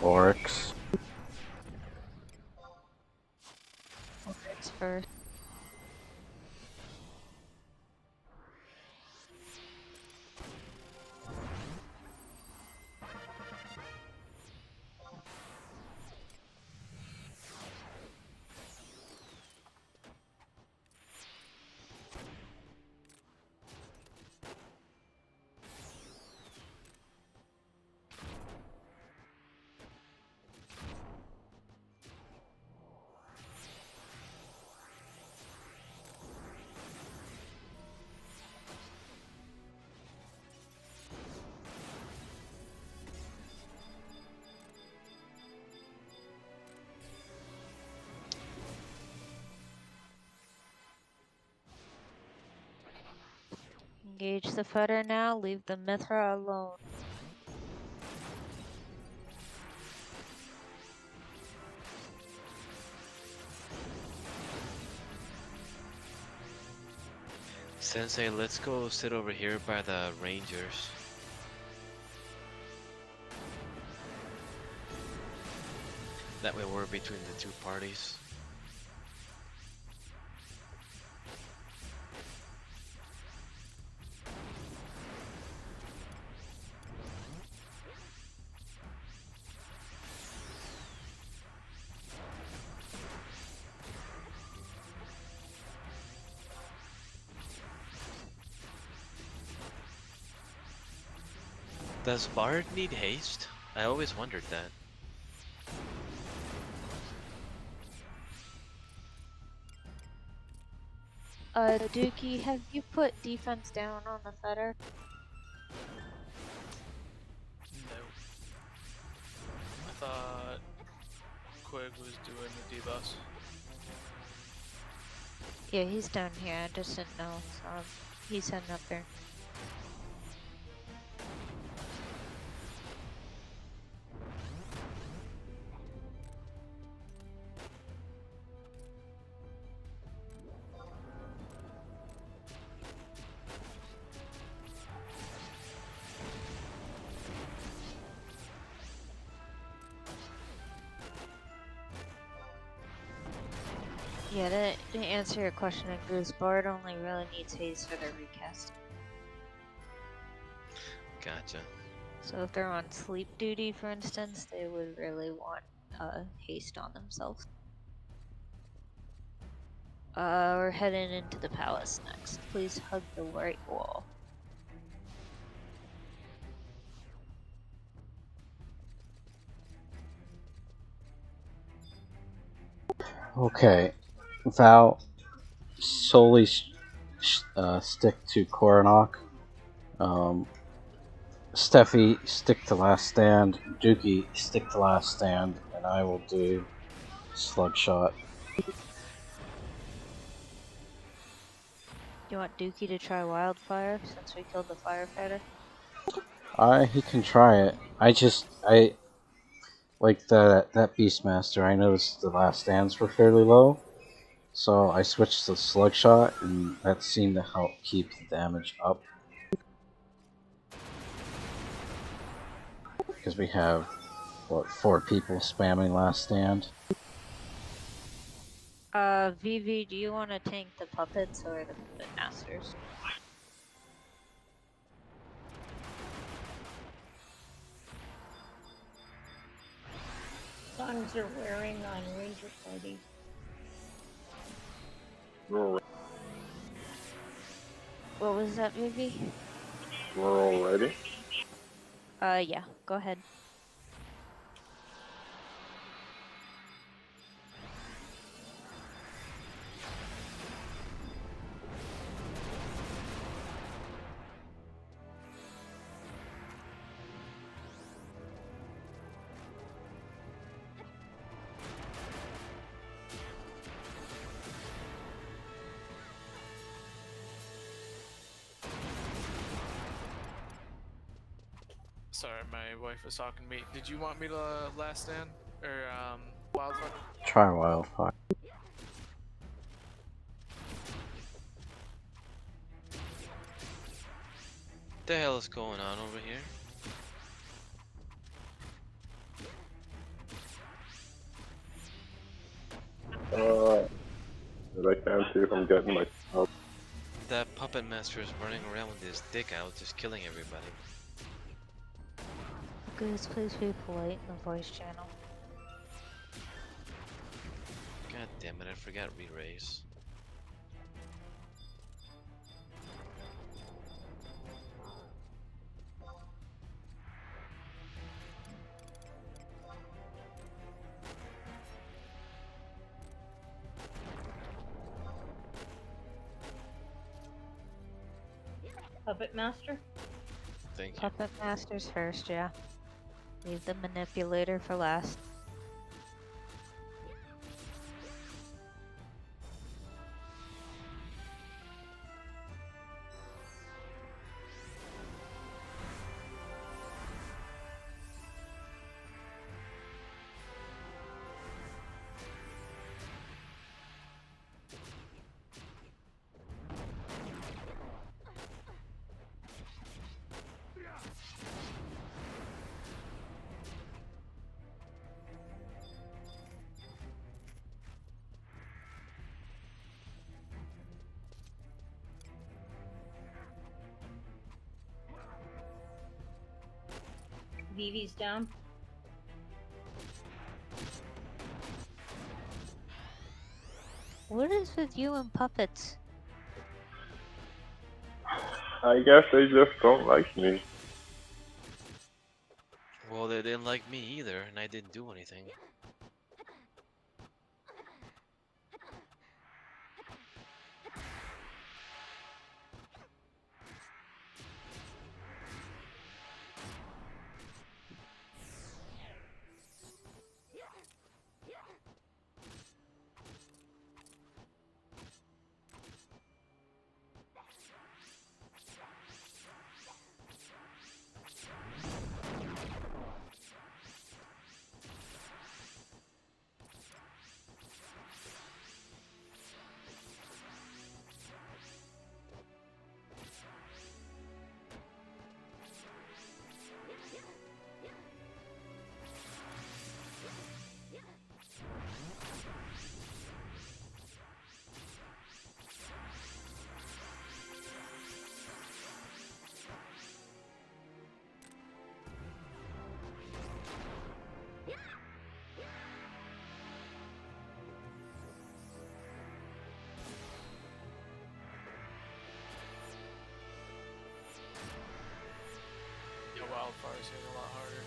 Oryx. Oryx first. Engage the fetter now, leave the Mithra alone. Sensei, let's go sit over here by the Rangers. That way we're between the two parties. Does Bard need haste? I always wondered that. Dookie, have you put defense down on the fetter? No. I thought Quig was doing the debuffs. Yeah, he's down here. I just didn't know. So he's heading up there. Yeah, to answer your question, Goose, Bard only really needs haste for their recast. Gotcha. So if they're on sleep duty, for instance, they would really want haste on themselves. We're heading into the palace next. Please hug the right wall. Okay. Val, solely stick to Koronok. Steffi, stick to last stand. Dookie, stick to last stand. And I will do slug shot. You want Dookie to try wildfire since we killed the firefighter? He can try it. I like that Beastmaster. I noticed the last stands were fairly low, so I switched to slug shot, and that seemed to help keep the damage up. Because we have what, 4 people spamming last stand. Vivi, do you want to tank the puppets or the puppet masters? Songs are wearing on Ranger Party. We're What was that, Vivi? all ready. Yeah, go ahead. Sorry, my wife was talking to me. Did you want me to last stand or wildfire? Try wildfire. The hell is going on over here? I can't see if I'm getting my. That puppet master is running around with his dick out, just killing everybody. Goose, please be polite in the voice channel. God damn it, I forgot re-raise. Puppet Master? Thank you. Puppet Masters first, yeah. Leave the manipulator for last. Vivi's down. What is with you and puppets? I guess they just don't like me. Well, they didn't like me either, and I didn't do anything. Yeah, wildfire's hitting a lot harder.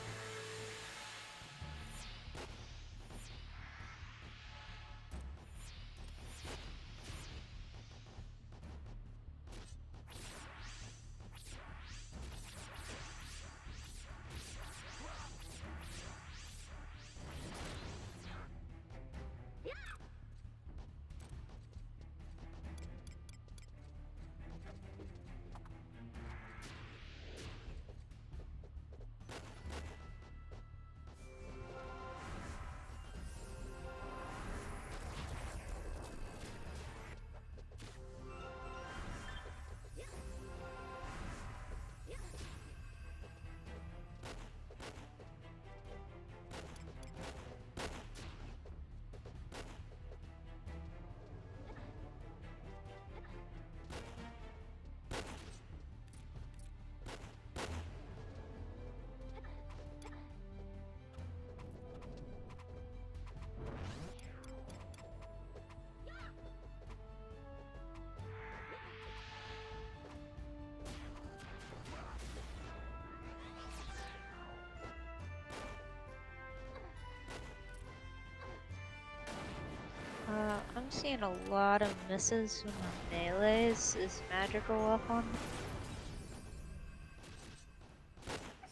I'm seeing a lot of misses with my melees. Is magical up on?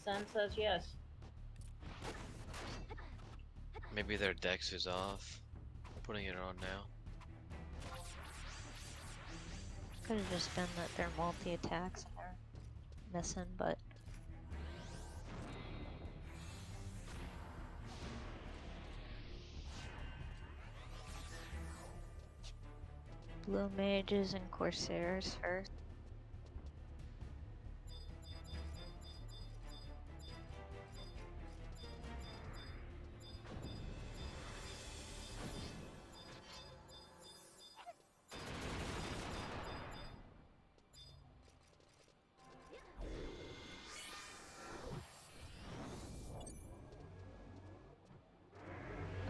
Sun says yes. Maybe their dex is off. Putting it on now. Could have just been that they're multi-attacks and they're missing, but Blue mages and corsairs first.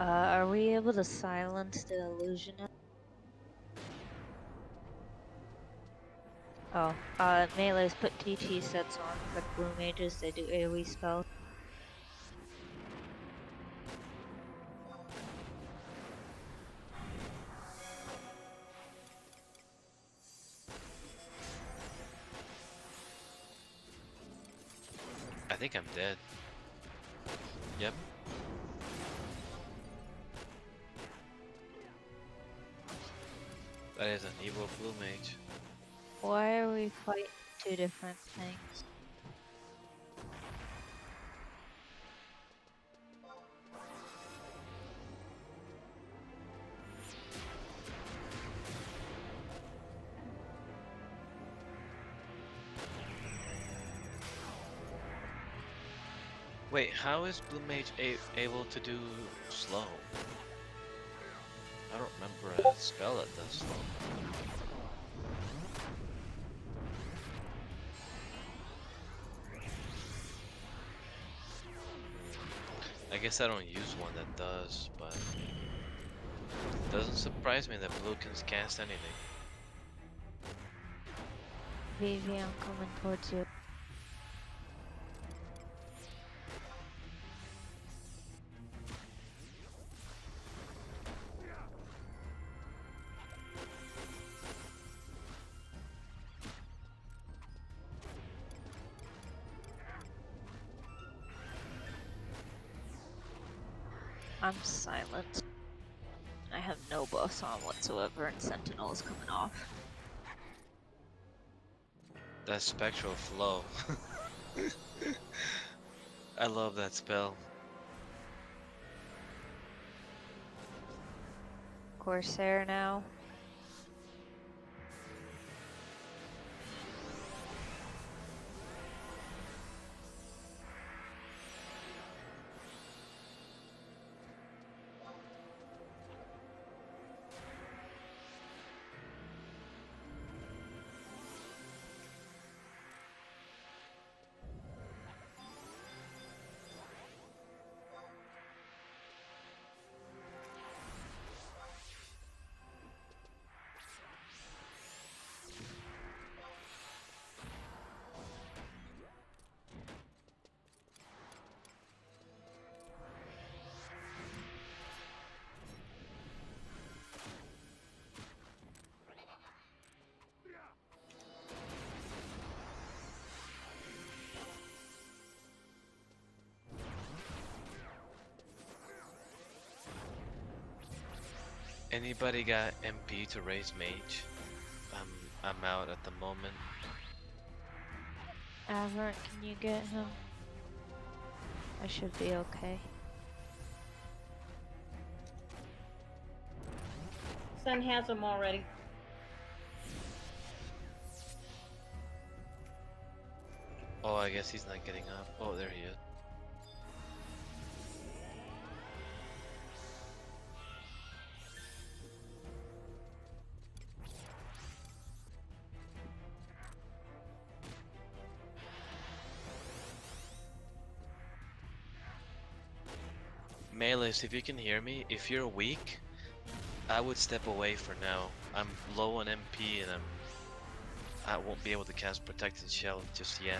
Are we able to silence the illusionist? Oh, melees put TT sets on for blue mages, they do AoE spells. I think I'm dead. Yep. That is an evil blue mage. Why are we fighting two different things? Wait, how is blue mage able to do slow? I don't remember a spell that does slow. I guess I don't use one that does, but it doesn't surprise me that blue can cast anything. Vivi, I'm coming towards you. I'm silent. I have no buffs on whatsoever, and Sentinel is coming off. That spectral flow. I love that spell. Corsair now. Anybody got MP to raise mage? I'm out at the moment. Aberrant, can you get him? I should be okay. Sun has them already. Oh, I guess he's not getting up. Oh, there he is. Melees, if you can hear me, if you're weak, I would step away for now. I'm low on MP and I won't be able to cast Protected Shell just yet.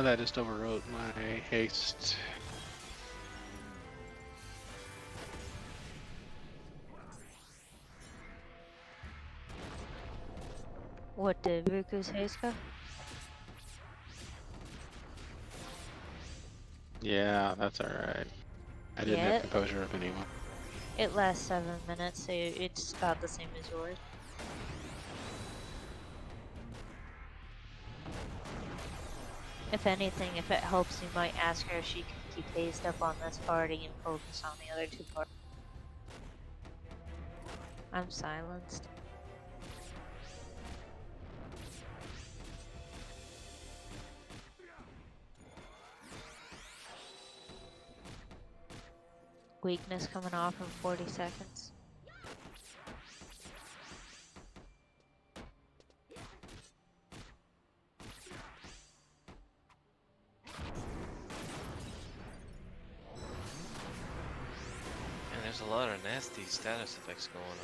That just overwrote my haste. What did Riku's haste go? Yeah, that's alright. I didn't Yeah. have composure of anyone. It lasts 7 minutes, so it's about the same as yours. If anything, if it helps, you might ask her if she can keep hazed up on this party and focus on the other two parties. I'm silenced. Weakness coming off in 40 seconds. And there's a lot of nasty status effects going on.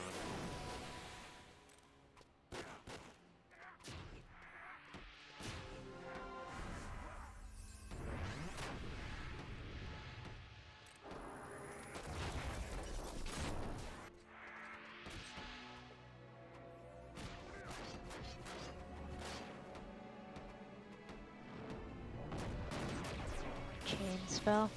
Chain spell.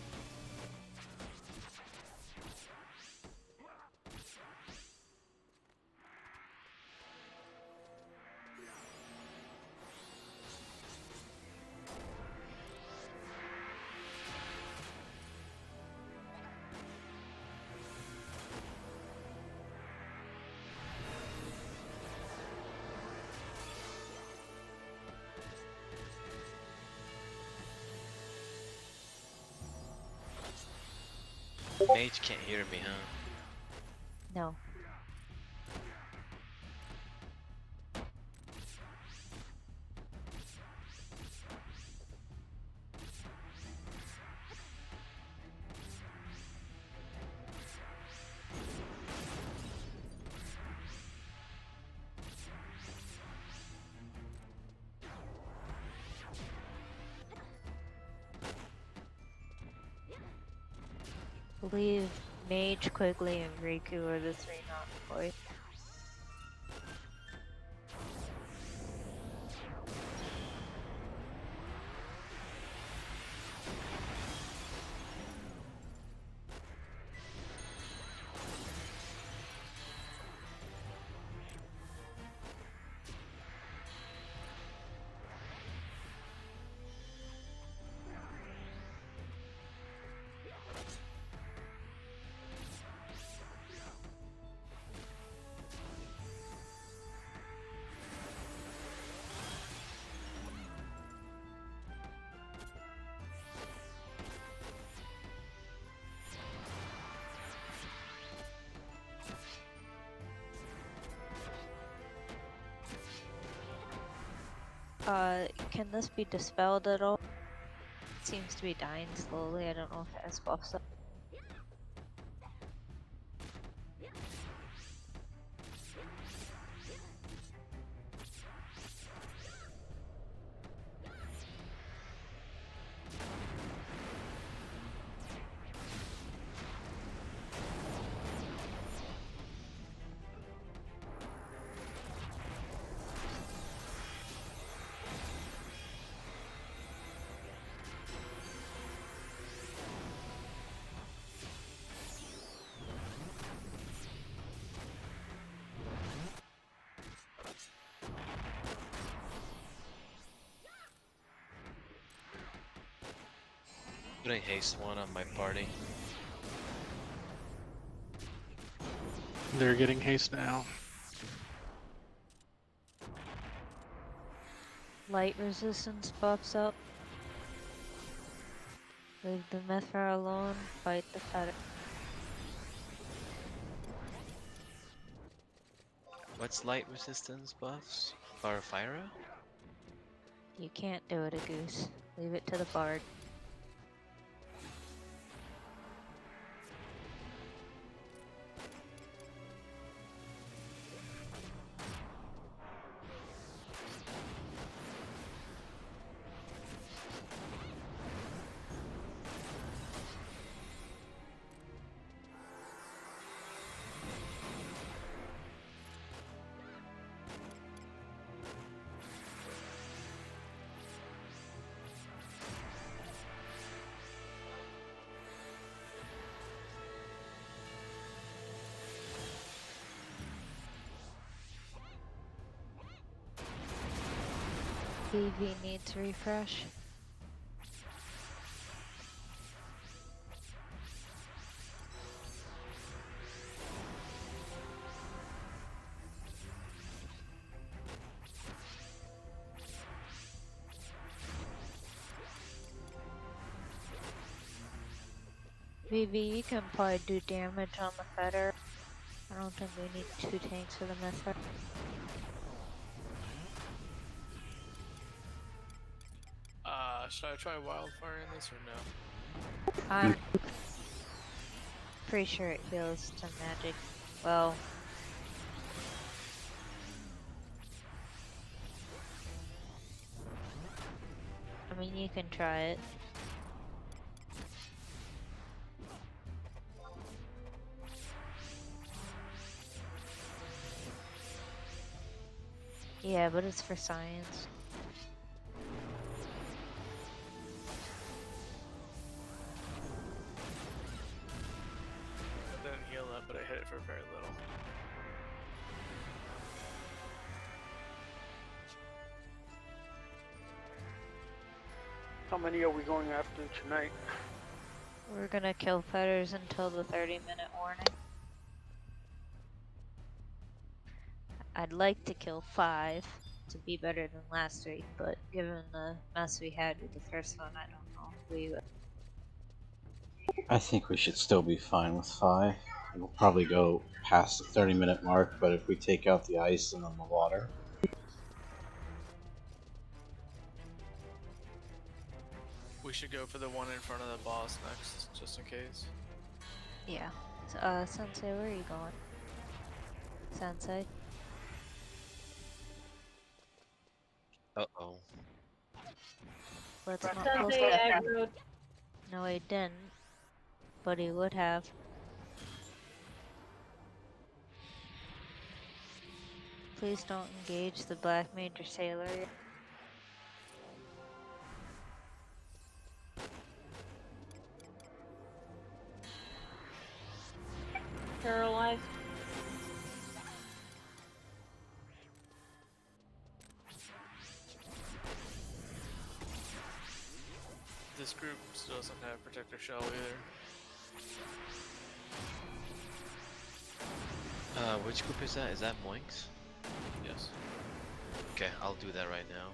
Mage can't hear me, huh? No. Believe Mage, Quigley, and Riku are the three not employed. Can this be dispelled at all? It seems to be dying slowly. I don't know if it has buffs up. Putting haste one on my party. They're getting haste now. Light resistance buffs up. Leave the Mithra alone. Fight the Fetish. What's light resistance buffs? Barfira? You can't do it, a goose. Leave it to the bard. VV needs refresh. VV, you can probably do damage on the fetter. I don't think we need 2 tanks for the myth. Should I try wildfire in this or no? I'm pretty sure it heals to magic. Well, I mean, you can try it. Yeah, but it's for science. I didn't heal that, but I hit it for very little. How many are we going after tonight? We're gonna kill fetters until the 30-minute warning. I'd like to kill 5 to be better than last week, but given the mess we had with the first one, I don't know if we would. I think we should still be fine with 5. We'll probably go past the 30-minute mark, but if we take out the ice and then the water. We should go for the one in front of the boss next, just in case. Yeah. Sensei, where are you going? Sensei? Uh-oh. Let's not Sensei close that. aggroed. No, he didn't. But he would have. Please don't engage the Black Mage or Sailor. Paralyzed. This group still doesn't have Protector Shell either. Which group is that? Is that Moinks? Yes. Okay, I'll do that right now.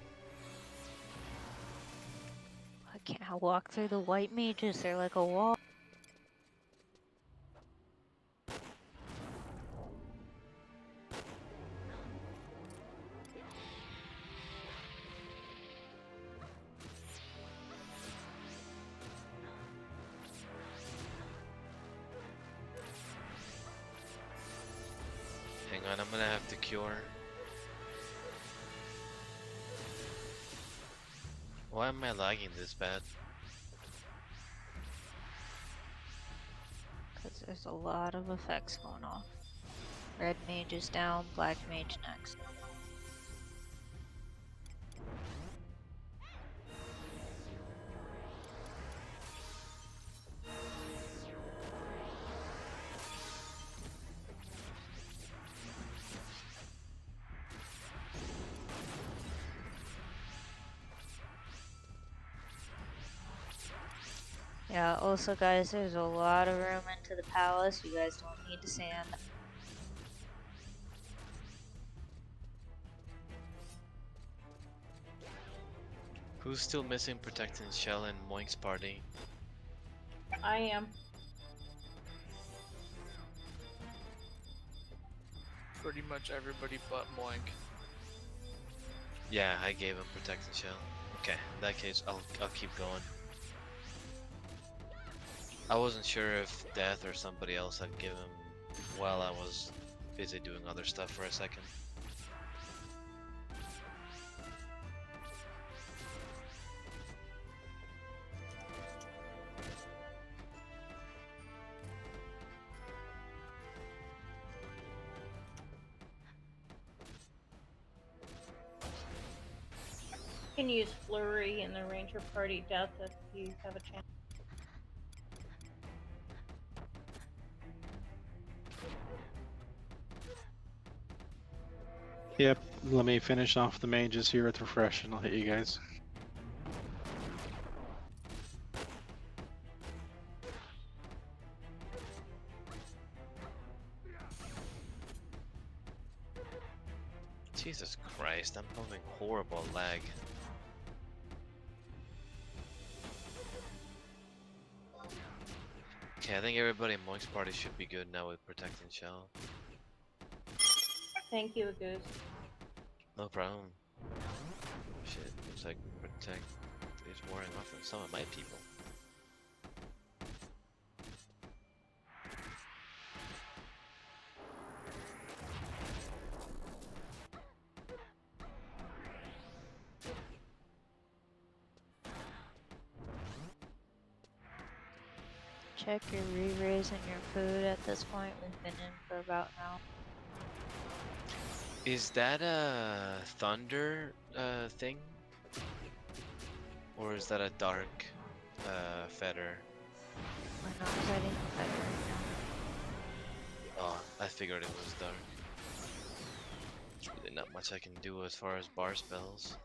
I can't walk through the white mages, they're like a wall. Hang on, I'm gonna have to cure. Why am I lagging this bad? Because there's a lot of effects going on. Red mage is down, black mage next. Yeah, also guys, there's a lot of room into the palace. You guys don't need to sand. Who's still missing Protecting Shell in Moink's party? I am. Pretty much everybody but Moink. Yeah, I gave him Protecting Shell. Okay, in that case, I'll keep going. I wasn't sure if Death or somebody else had given him while I was busy doing other stuff for a second. You can use Flurry in the Ranger Party Death if you have a chance. Yep. Let me finish off the mages here with refresh, and I'll hit you guys. Jesus Christ, I'm having horrible lag. Okay, I think everybody in Monk's party should be good now with Protect and Shell. Thank you, Goose. No problem. Shit, looks like Protect is wearing off on some of my people. Check your re-raise and your food at this point. We've been in for about an hour. Is that a thunder thing? Or is that a dark feather? We're not fighting the fight right now. Oh, I figured it was dark. There's really not much I can do as far as bar spells.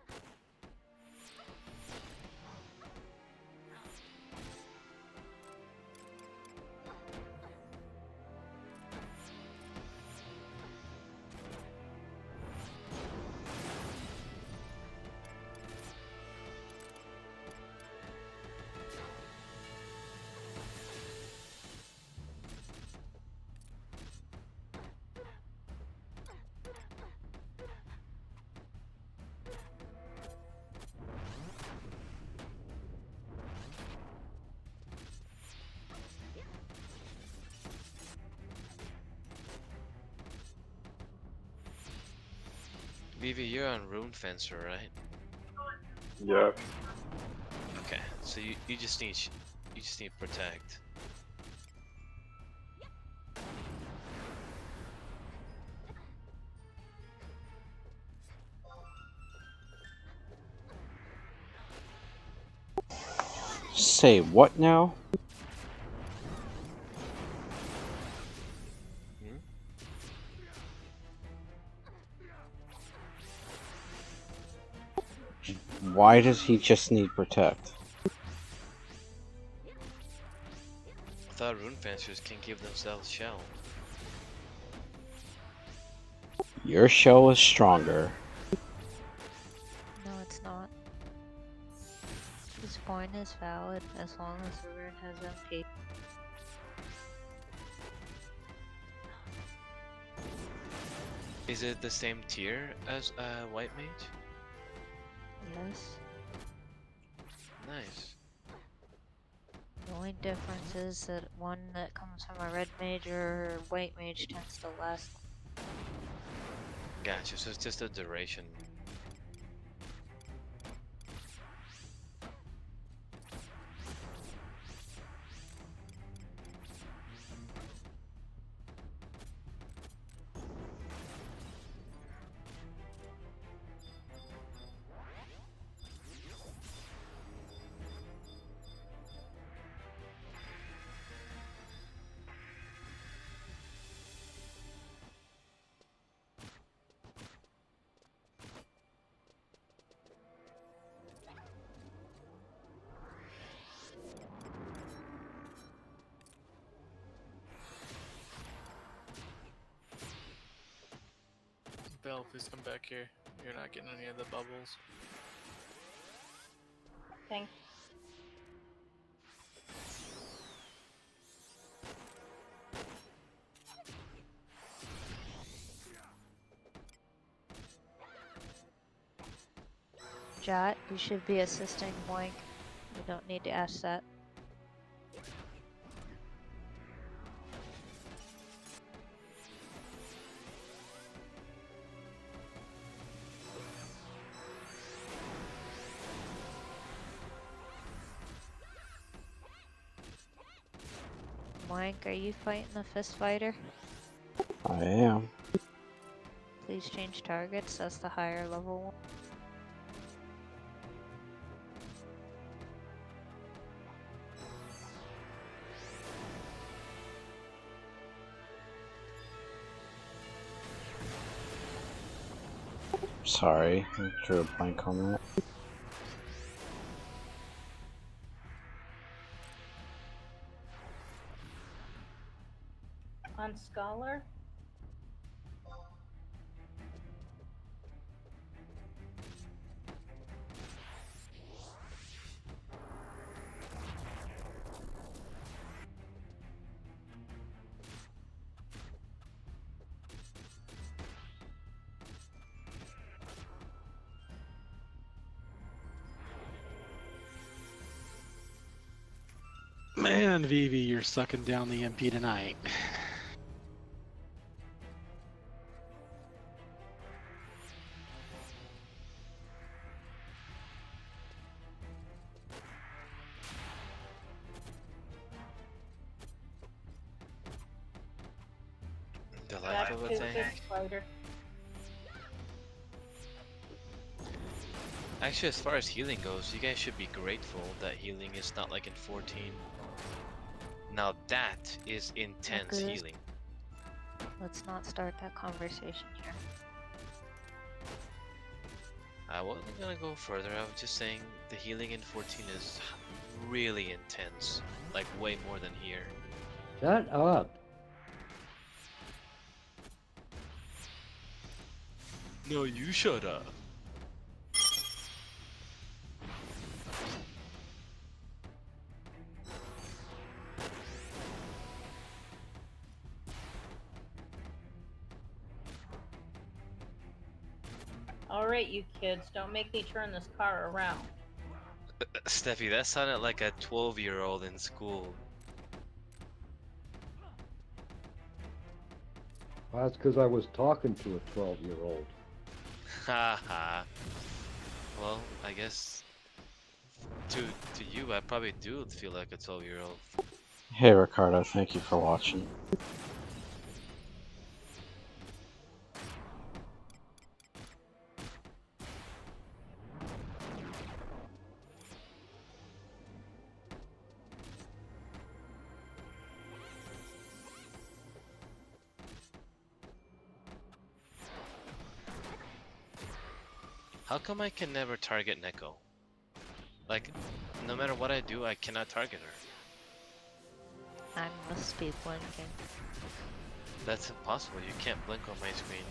Vivi, you're on Rune Fencer, right? Yeah. Okay, so you just need Protect. Say what now? Hmm? Why does he just need protect? I thought Rune Fencers can give themselves shell. Your shell is stronger. No, it's not. His point is valid as long as the rune has MP. Is it the same tier as White Mage? Yes. Nice. The only difference is that one that comes from a red mage or white mage tends to last. Gotcha, so it's just a duration. Belle, please come back here. You're not getting any of the bubbles. Thanks. Jot, you should be assisting Moink. You don't need to ask that. Moink, are you fighting the fist fighter? I am. Please change targets, that's the higher level one. Sorry, I drew a blank on that. On Scholar? Man, Vivi, you're sucking down the MP tonight. The life of a thing. Spider. Actually, as far as healing goes, you guys should be grateful that healing is not like in 14. Now that is intense Agreed. healing. Let's not start that conversation here. I wasn't gonna go further, I was just saying the healing in 14 is really intense. Like way more than here. Shut up. No, you shut up. Alright, you kids, don't make me turn this car around. Steffi, that sounded like a 12-year-old in school. Well, that's because I was talking to a 12-year-old. Haha. Well, I guess to you, I probably do feel like a 12-year-old. Hey Ricardo, thank you for watching. How come I can never target Neko? Like, no matter what I do, I cannot target her. I must be blinking. That's impossible. You can't blink on my screen.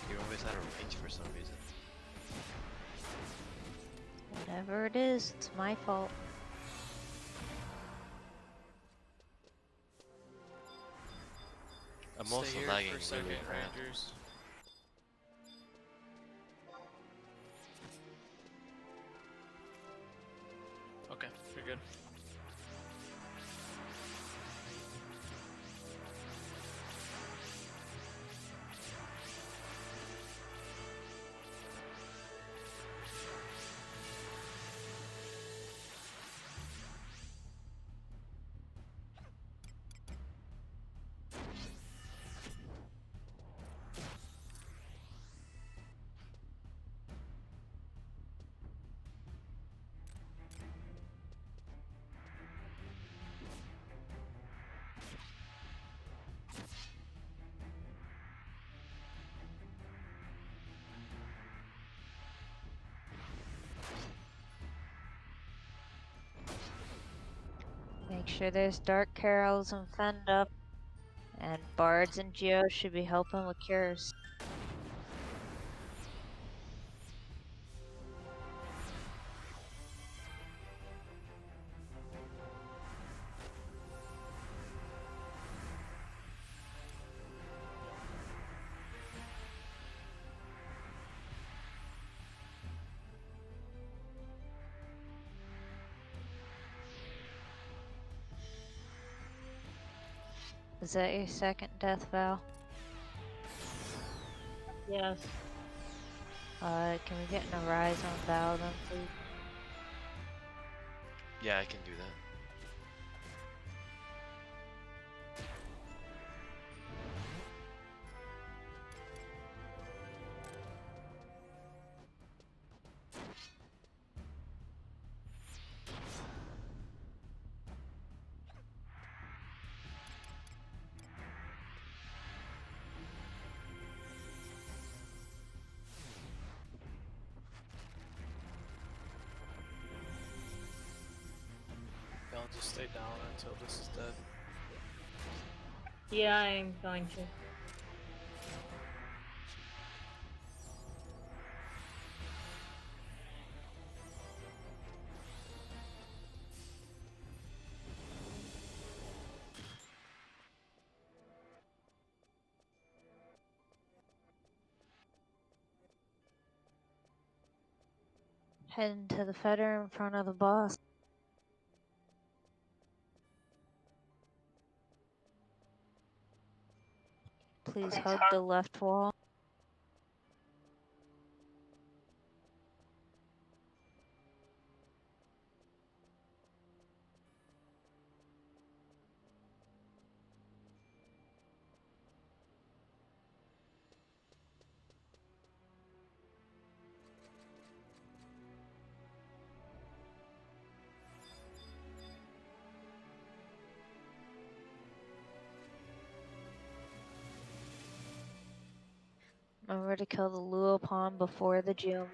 You're always out of range for some reason. Whatever it is, it's my fault. I'm Stay also here lagging for a second, really bad. Rangers. Okay, you're good. Make sure there's dark carols and fend up. And bards and Geo should be helping with cures. Is that your second death, Val? Yes. Can we get in a rise on Val then, please? Yeah, I can do that. I'll just stay down until this is dead. Yeah, I'm going to. Heading to the fetter in front of the boss. Please hug the left wall. Remember to kill the Luopan before the Geoman.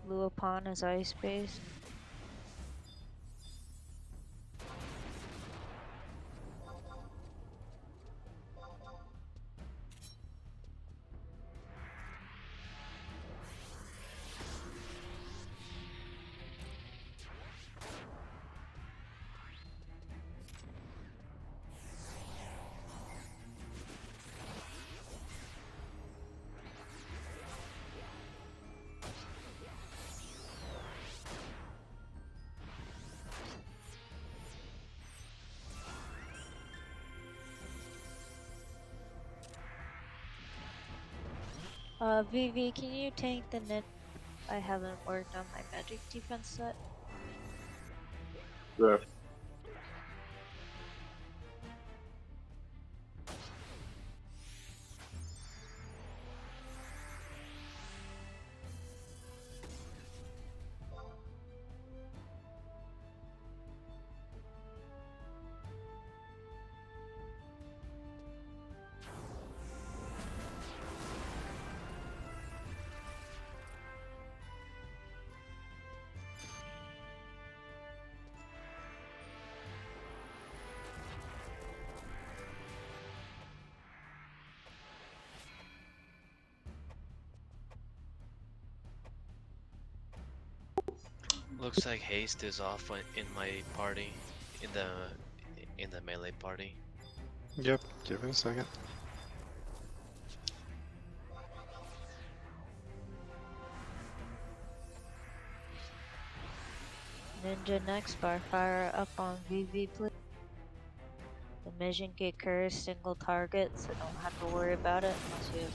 Luopan is ice-based. VV, can you tank the ninja? I haven't worked on my magic defense set. Yeah. Looks like haste is off in my party, in the melee party. Yep, give it a second. Ninja next bar, fire up on VV, please. The mission get cursed, single target, so don't have to worry about it unless you have.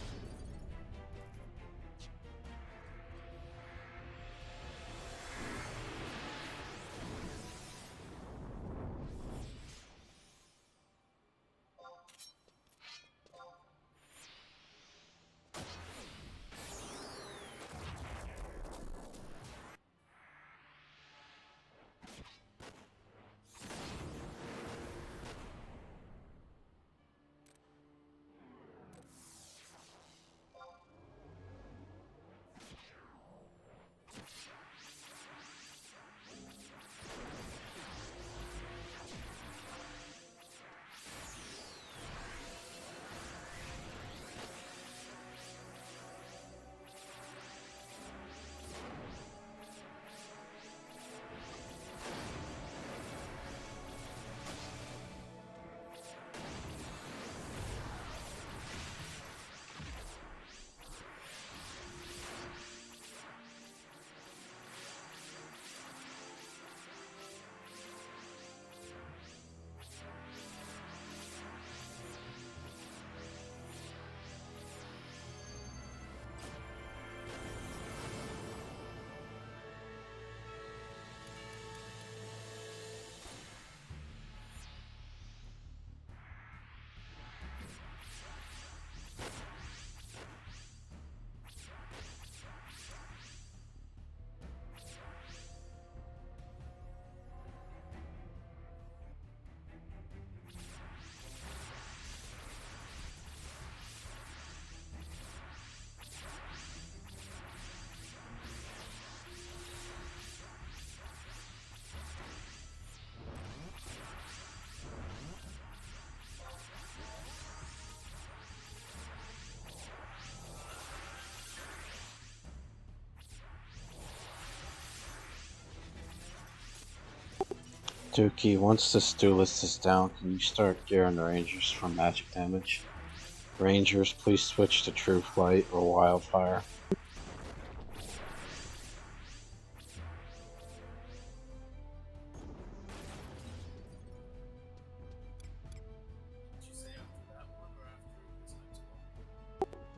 Dookie, once this duelist is down, can you start gearing the Rangers for magic damage? Rangers, please switch to True Flight or Wildfire.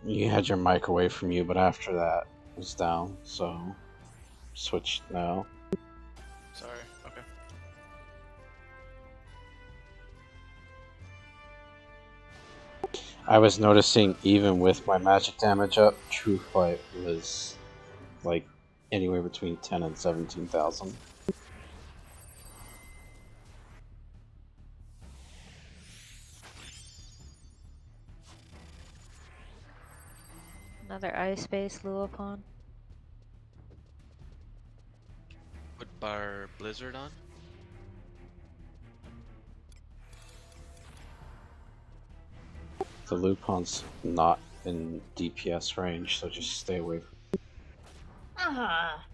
You had your mic away from you, but after that it was down, so switch now. Sorry. Okay. I was noticing even with my magic damage up, True Flight was like anywhere between 10 and 17,000. Another ice-based Luopon. Put Bar Blizzard on. The Lupon's not in DPS range, so just stay away from it. Ah,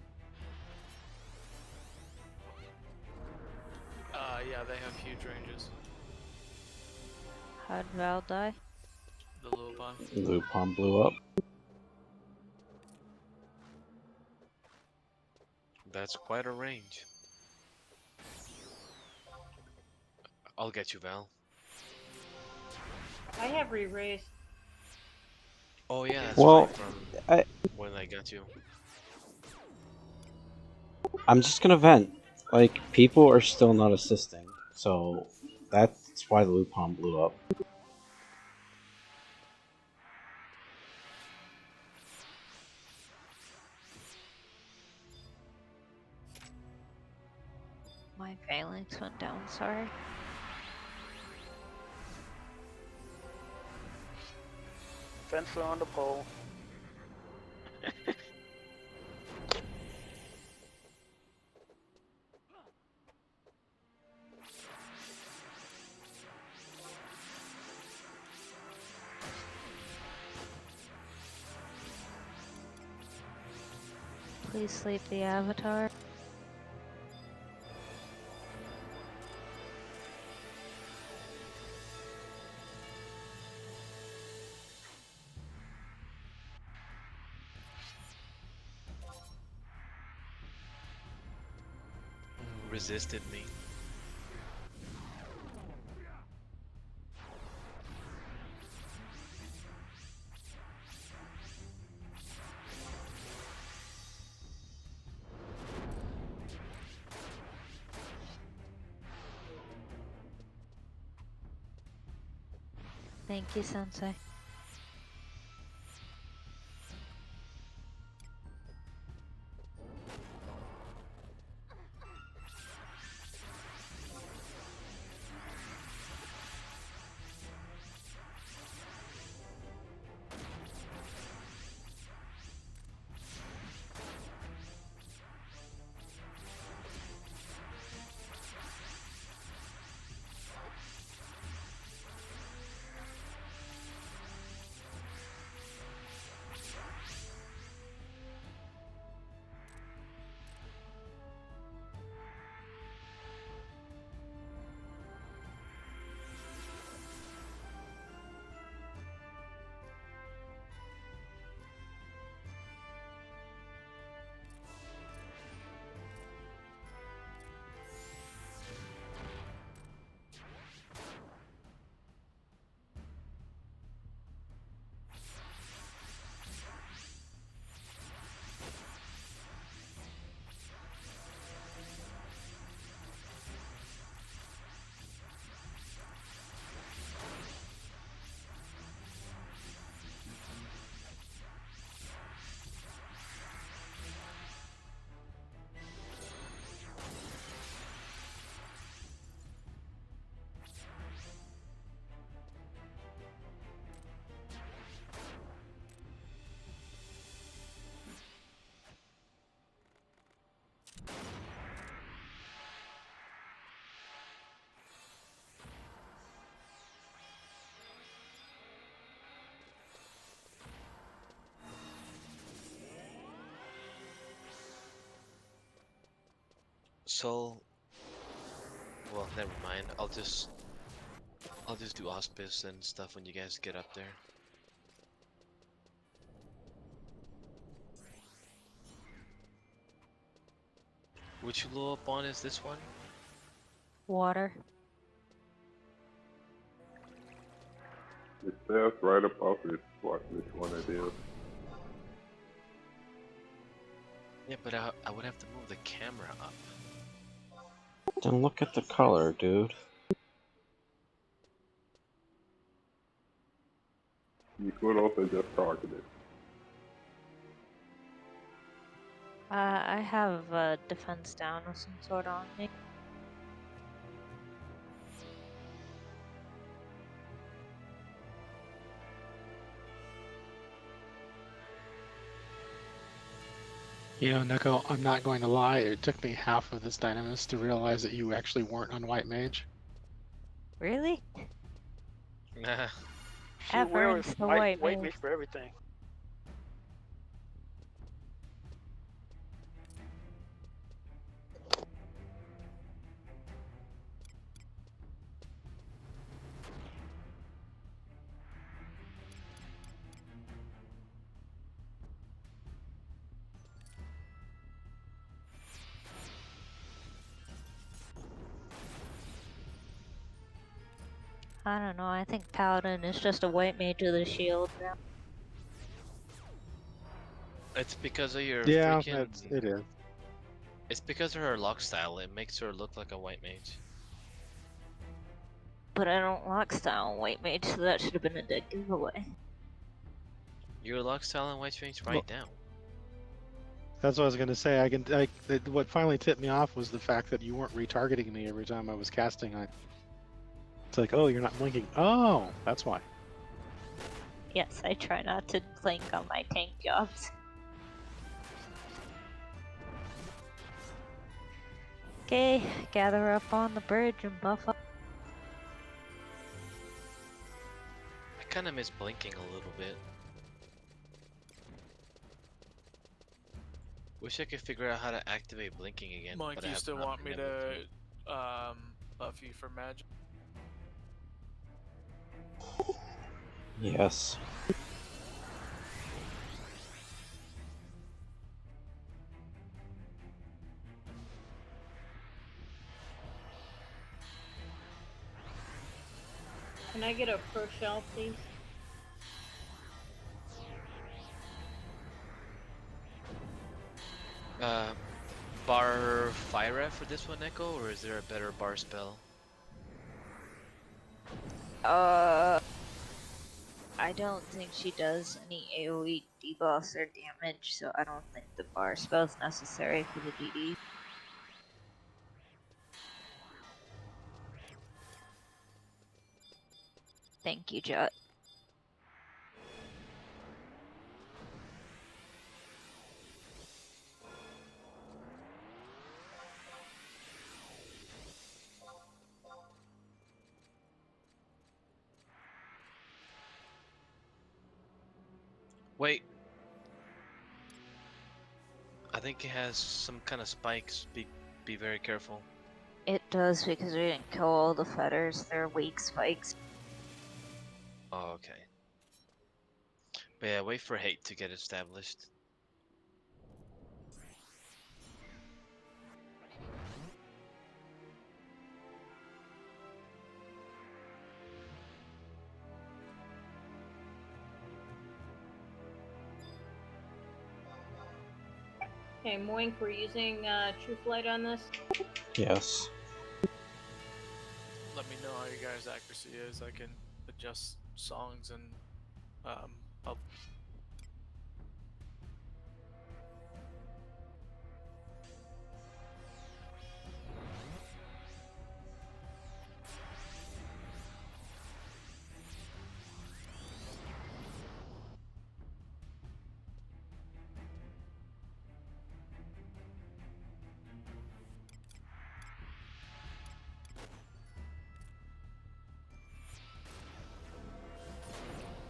Yeah, they have huge ranges. How'd Val die? The Lupon. Lupon blew up. That's quite a range. I'll get you, Val. I have re-raised. Oh yeah, that's Well, right from when I got you. I'm just gonna vent. Like, people are still not assisting, so that's why the Lupon blew up. My phalanx went down, sorry. Fencer on the pole. Please sleep the avatar. Resisted me. Thank you, Sensei. So Well, never mind. I'll just do auspice and stuff when you guys get up there. Which low up on is this one? Water. It says right above it what which one it is. Yeah, but I would have to move the camera up. Then look at the color, dude. You could also just target it. I have defense down of some sort on me. You know, Neko, I'm not going to lie. It took me half of this Dynamis to realize that you actually weren't on White Mage. Really? Nah. She wears The white white mage. mage for everything. I don't know. I think Paladin is just a white mage with a shield now. It's because of your Yeah, freaking. it is. It's because of her lock style. It makes her look like a white mage. But I don't lock style white mage, so that should have been a dead giveaway. Your lock style and white mage right now. That's what I was going to say. What finally tipped me off was the fact that you weren't retargeting me every time I was casting on. It's like, oh, you're not blinking. Oh, that's why. Yes, I try not to blink on my tank jobs. Okay, gather up on the bridge and buff up. I kind of miss blinking a little bit. Wish I could figure out how to activate blinking again. Mike, but I you have still not want me been able to buff you for magic? Yes. Can I get a pro shell, please? Bar fire for this one, Echo, or is there a better bar spell? I don't think she does any AoE debuffs or damage, so I don't think the bar spell's necessary for the DD. Thank you, Jut. Wait. I think it has some kind of spikes. Be very careful. It does because we didn't kill all the fetters. They're weak spikes. Oh, okay. But yeah, wait for hate to get established. Okay, Moink, we're using True Flight on this. Yes. Let me know how your guys' accuracy is. I can adjust songs and help.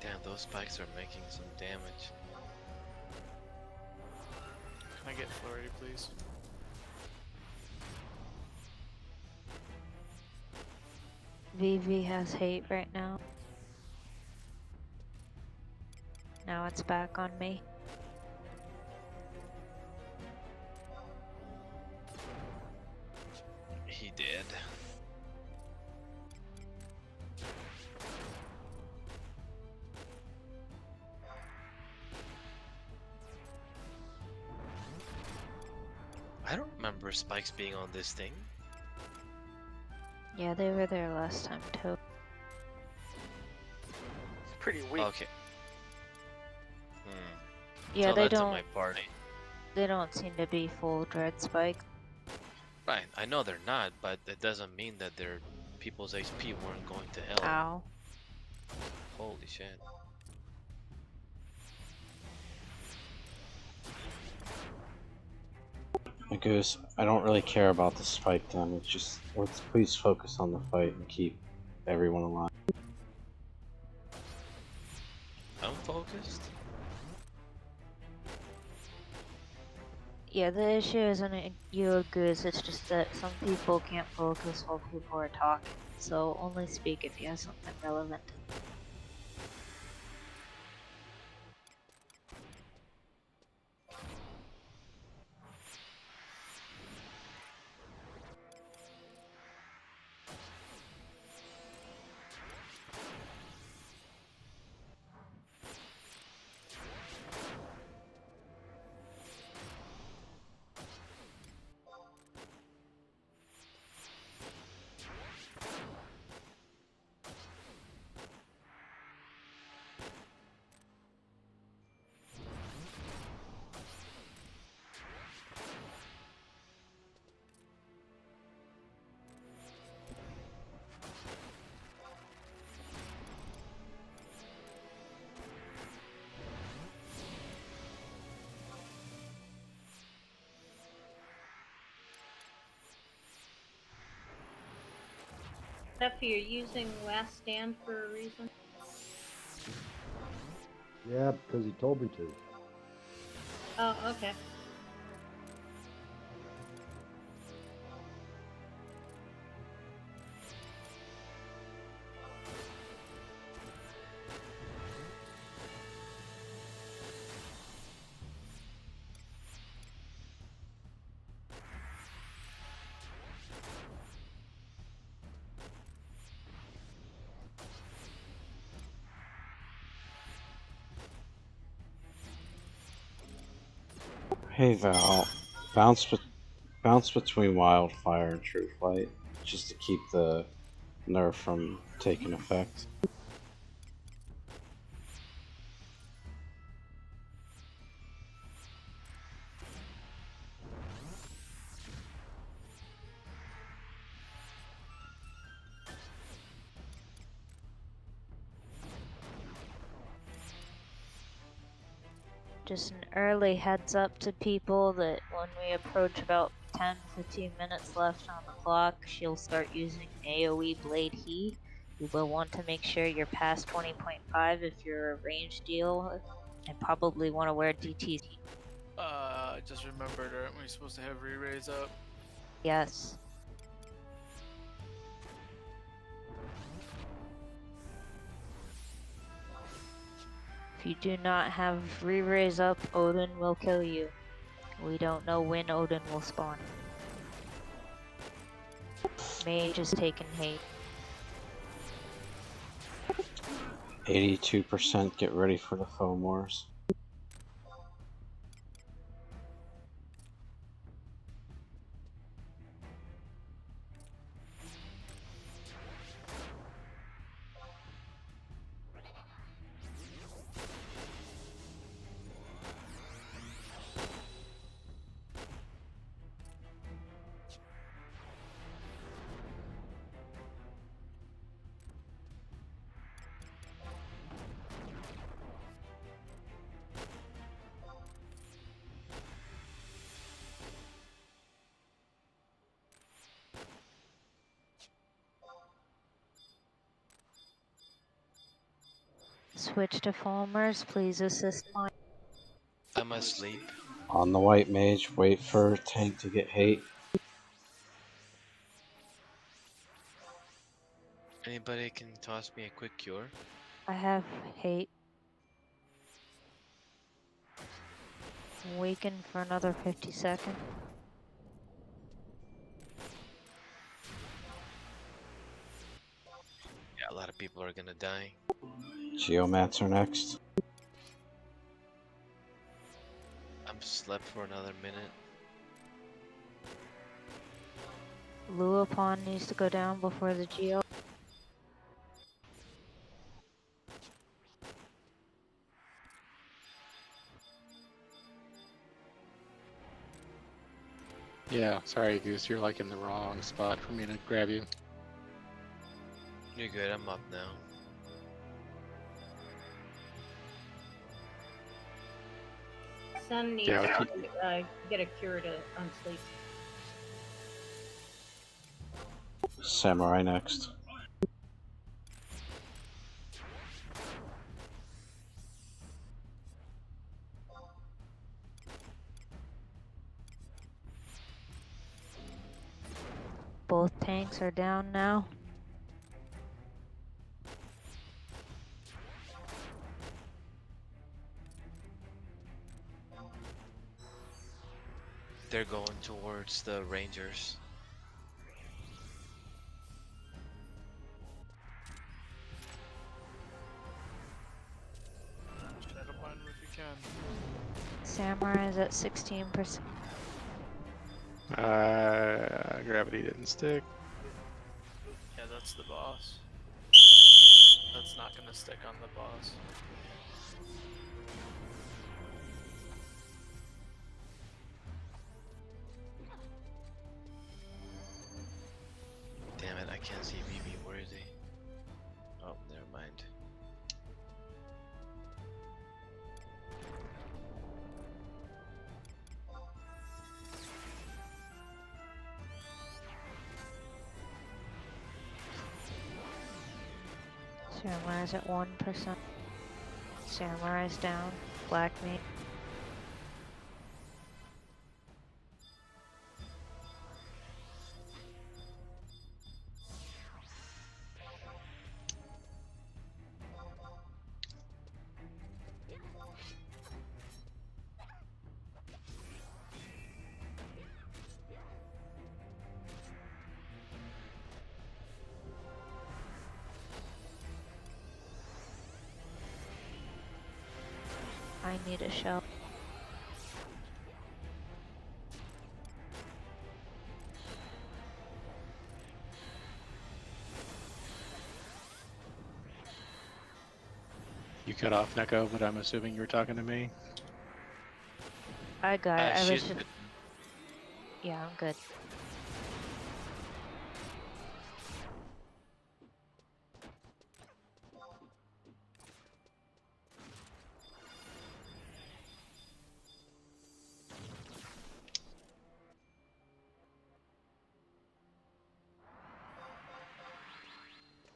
Damn, those spikes are making some damage. Can I get flurry, please? VV has hate right now. Now it's back on me. He did. I don't remember spikes being on this thing. Yeah, they were there last time too. It's pretty weak. Okay. Yeah, Tell they that to don't. my party. They don't seem to be full dread spikes. Right, I know they're not, but that doesn't mean that their people's HP weren't going to hell. Ow. Holy shit. Goose, I don't really care about the spike damage. Just let's please focus on the fight and keep everyone alive. I'm focused? Yeah, the issue isn't you or Goose, it's just that some people can't focus while people are talking. So only speak if you have something relevant. Steffi, you're using Last Stand for a reason? Yeah, because he told me to. Oh, okay. Hey Val, bounce between Wildfire and True Flight, just to keep the nerf from taking effect. Just an early heads up to people that when we approach about 10-15 minutes left on the clock, she'll start using AoE Blade Heat. You will want to make sure you're past 20.5 if you're a ranged deal, and probably want to wear DTs. I just remembered, aren't we supposed to have re-raise up? Yes. If you do not have re-raise up, Odin will kill you. We don't know when Odin will spawn. Mage is taking hate. 82%, get ready for the foam wars. Switch to foamers, please assist mine. I'm asleep. On the white mage, wait for tank to get hate. Any Anybody can toss me a quick cure? I have hate. Weaken for another 50 seconds. Yeah, a lot of people are gonna die. Geomats are next. I'm slept for another minute. Luopon needs to go down before the Geo. Yeah, sorry, Goose. You're like in the wrong spot for me to grab you. You're good, I'm up now. Sun needs Yeah, to get a cure to unsleep. Samurai next. Both tanks are down now. They're going towards the Rangers. Shadowbind if you can. Samurai is at 16%. Gravity didn't stick. Yeah, that's the boss. That's not gonna stick on the boss. Damn it, I can't see BB. Where is he? Oh, never mind. Samurai's at 1%. Samurai's down. Black meat. I need a shell. You cut off Neko, but I'm assuming you were talking to me. I got it. I was She's just... good. Yeah, I'm good.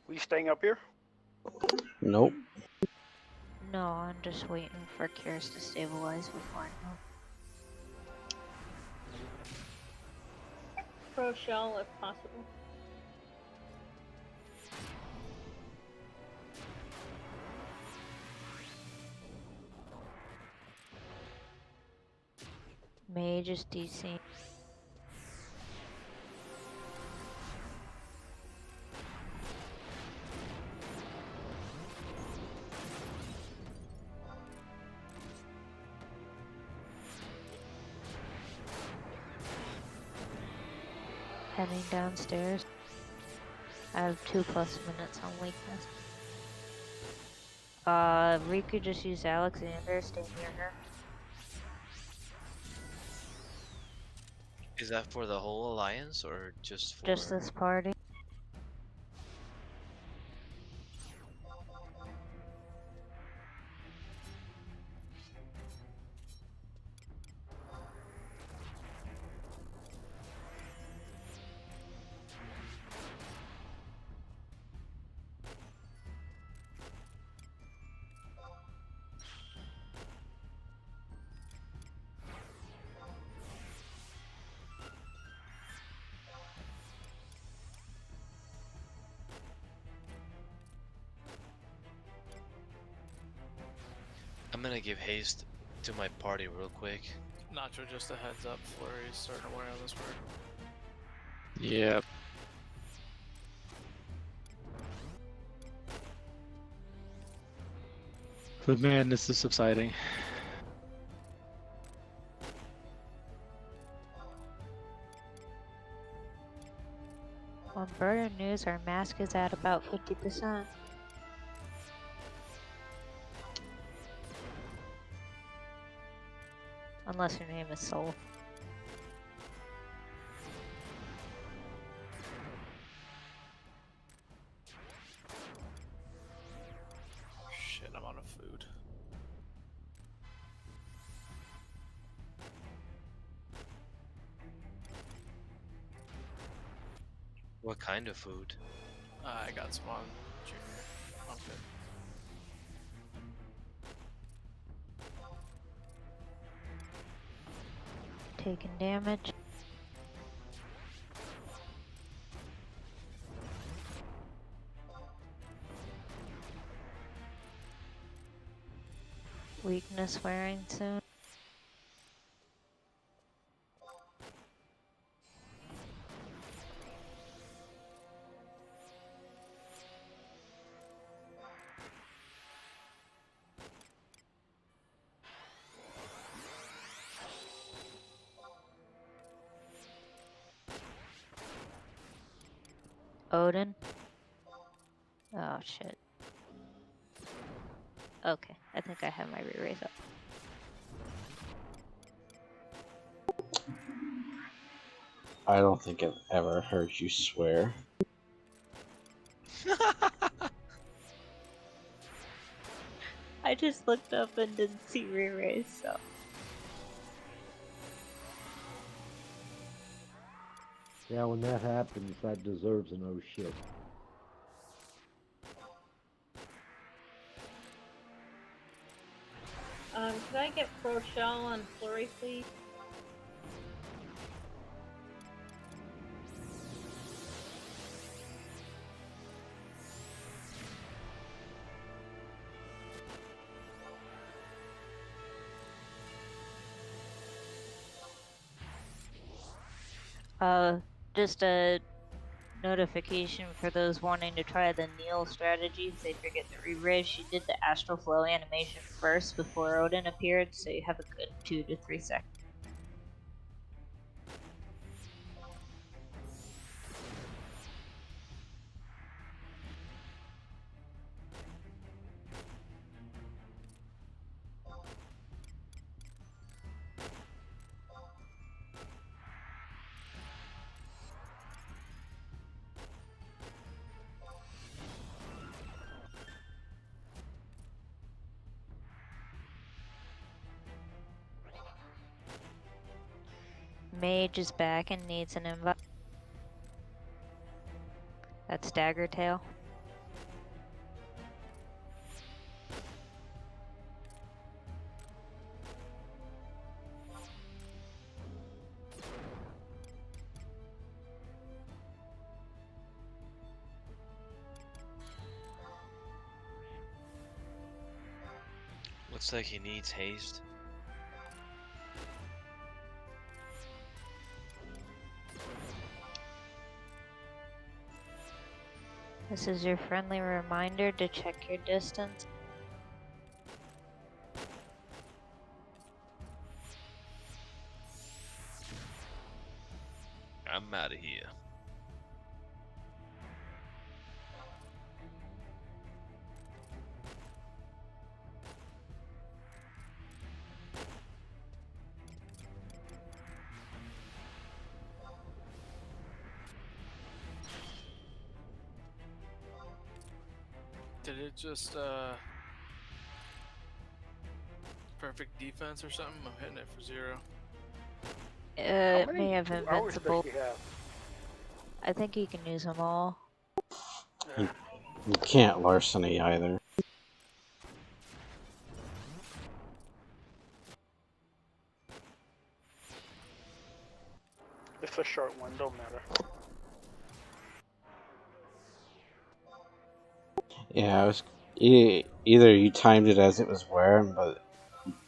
We staying up here? Nope. No, I'm just waiting for cures to stabilize before I go. Pro shell if possible. Mage is DC. Heading downstairs. I have 2+ minutes on weakness. Riku just used Alexander, stay near her. Is that for the whole alliance or just for? Just this party. gonna give haste to my party real quick. Nacho, just a heads up, Flurry's starting to wear on this word. Yep. The madness is subsiding. On Burner News, our mask is at about 50%. Unless your name is Soul. Shit, I'm out of food. What kind of food? I got some on Junior. I'm good. Taking damage. Weakness wearing soon. Odin. Oh shit. Okay, I think I have my re-raise up. I don't think I've ever heard you swear. I just looked up and didn't see re-raise, so. Yeah, when that happens, that deserves a no shit. Could I get Pro Shell on Flurry, please? Just a notification for those wanting to try the Neil strategy if they forget the re-raise. She did the Astral Flow animation first before Odin appeared, so you have a good 2 to 3 seconds. Mage is back and needs an invite. That's Dagger Tail. Looks like he needs haste. This is your friendly reminder to check your distance. I'm out of here. Did it just, perfect defense or something? I'm hitting it for 0. It many may have hours does invincible. he have? I think you can use them all. You can't larceny either. It's a short one, don't matter. Yeah, I was either you timed it as it was wearing, but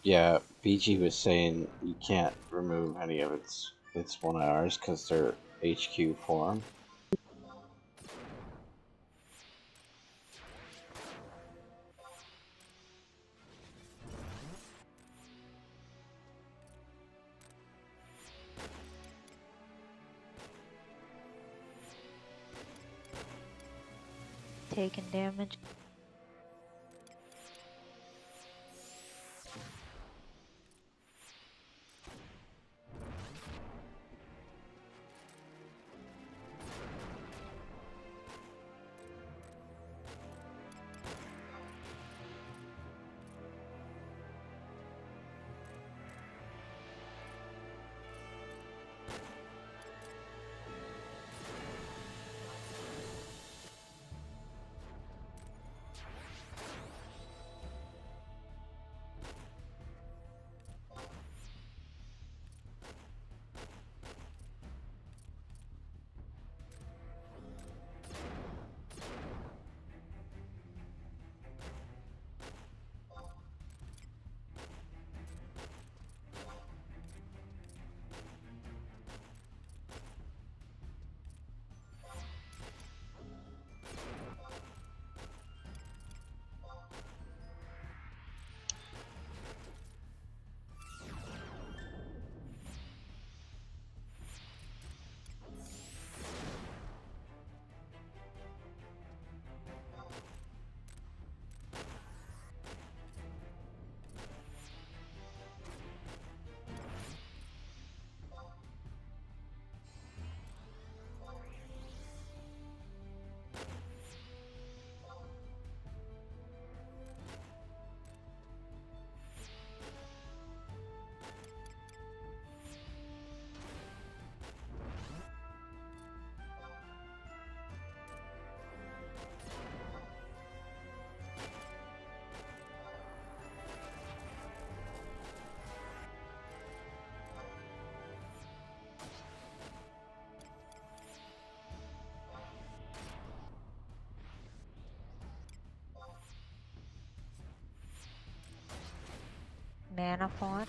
Yeah, BG was saying you can't remove any of its 1Rs because they're HQ form. Taking damage. Mana font.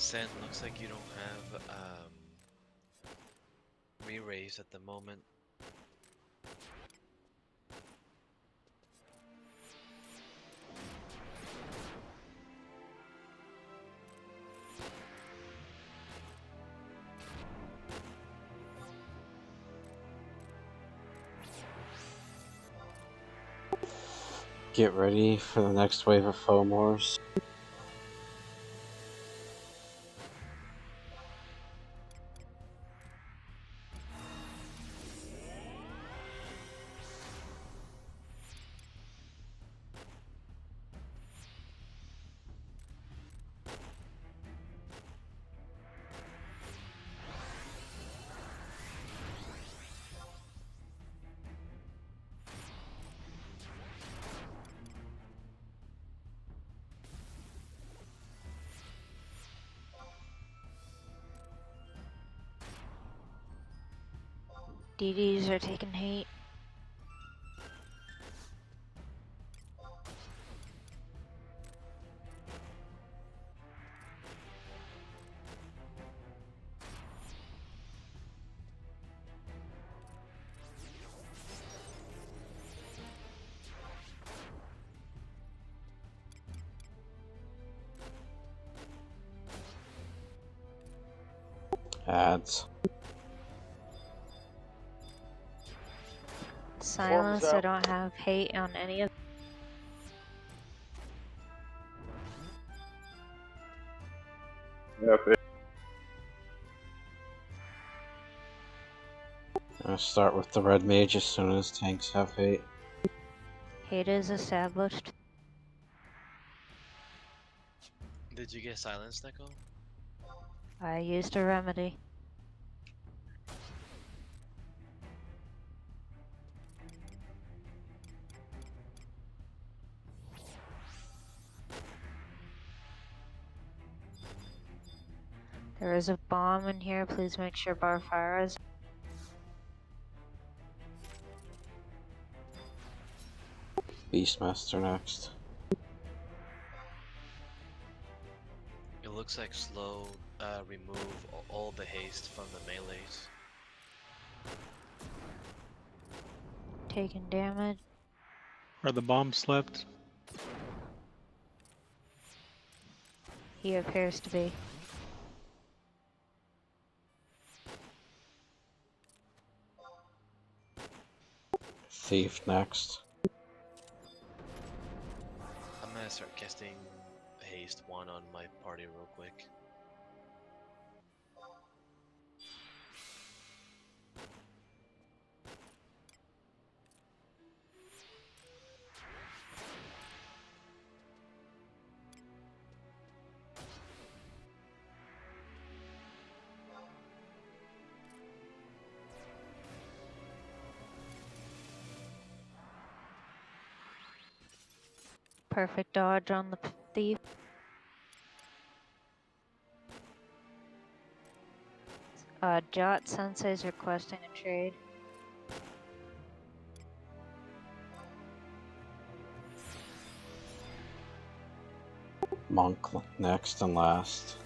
Sen, looks like you don't have re-raise at the moment. Get ready for the next wave of Fomors. DDs are taking hate. Ads. Silence. I out. don't have hate on any of. FF. I'll start with the red mage as soon as tanks have hate. Hate is established. Did you get silenced, Neko? I used a remedy. There is a bomb in here. Please make sure bar fire is. Beastmaster next. It looks like slow. Remove all the haste from the melees. Taking damage. Are the bombs slept? He appears to be. Thief next. I'm gonna start casting haste 1 on my party real quick. Perfect dodge on the thief. Jot Sensei's requesting a trade. Monk next and last.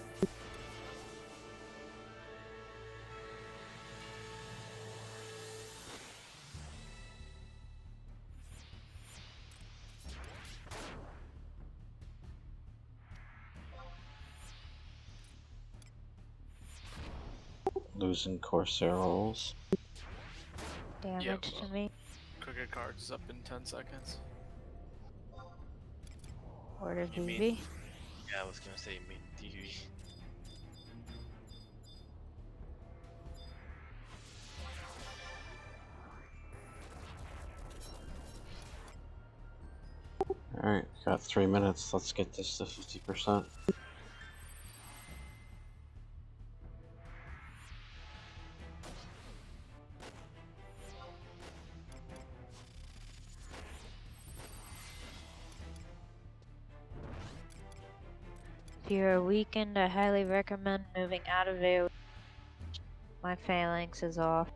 Losing Corsair rolls. Damage Yep. to me. Cricket cards is up in 10 seconds. Order You mean- BB. Yeah, I was gonna say mean TV. Alright, got 3 minutes. Let's get this to 50%. If you're weakened, I highly recommend moving out of AoE. My phalanx is off.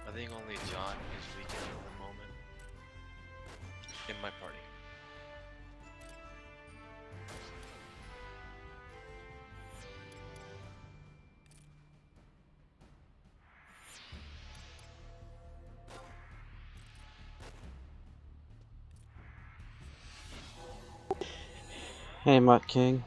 I think only John is weekend at the moment. In my party. Hey, Mutt King.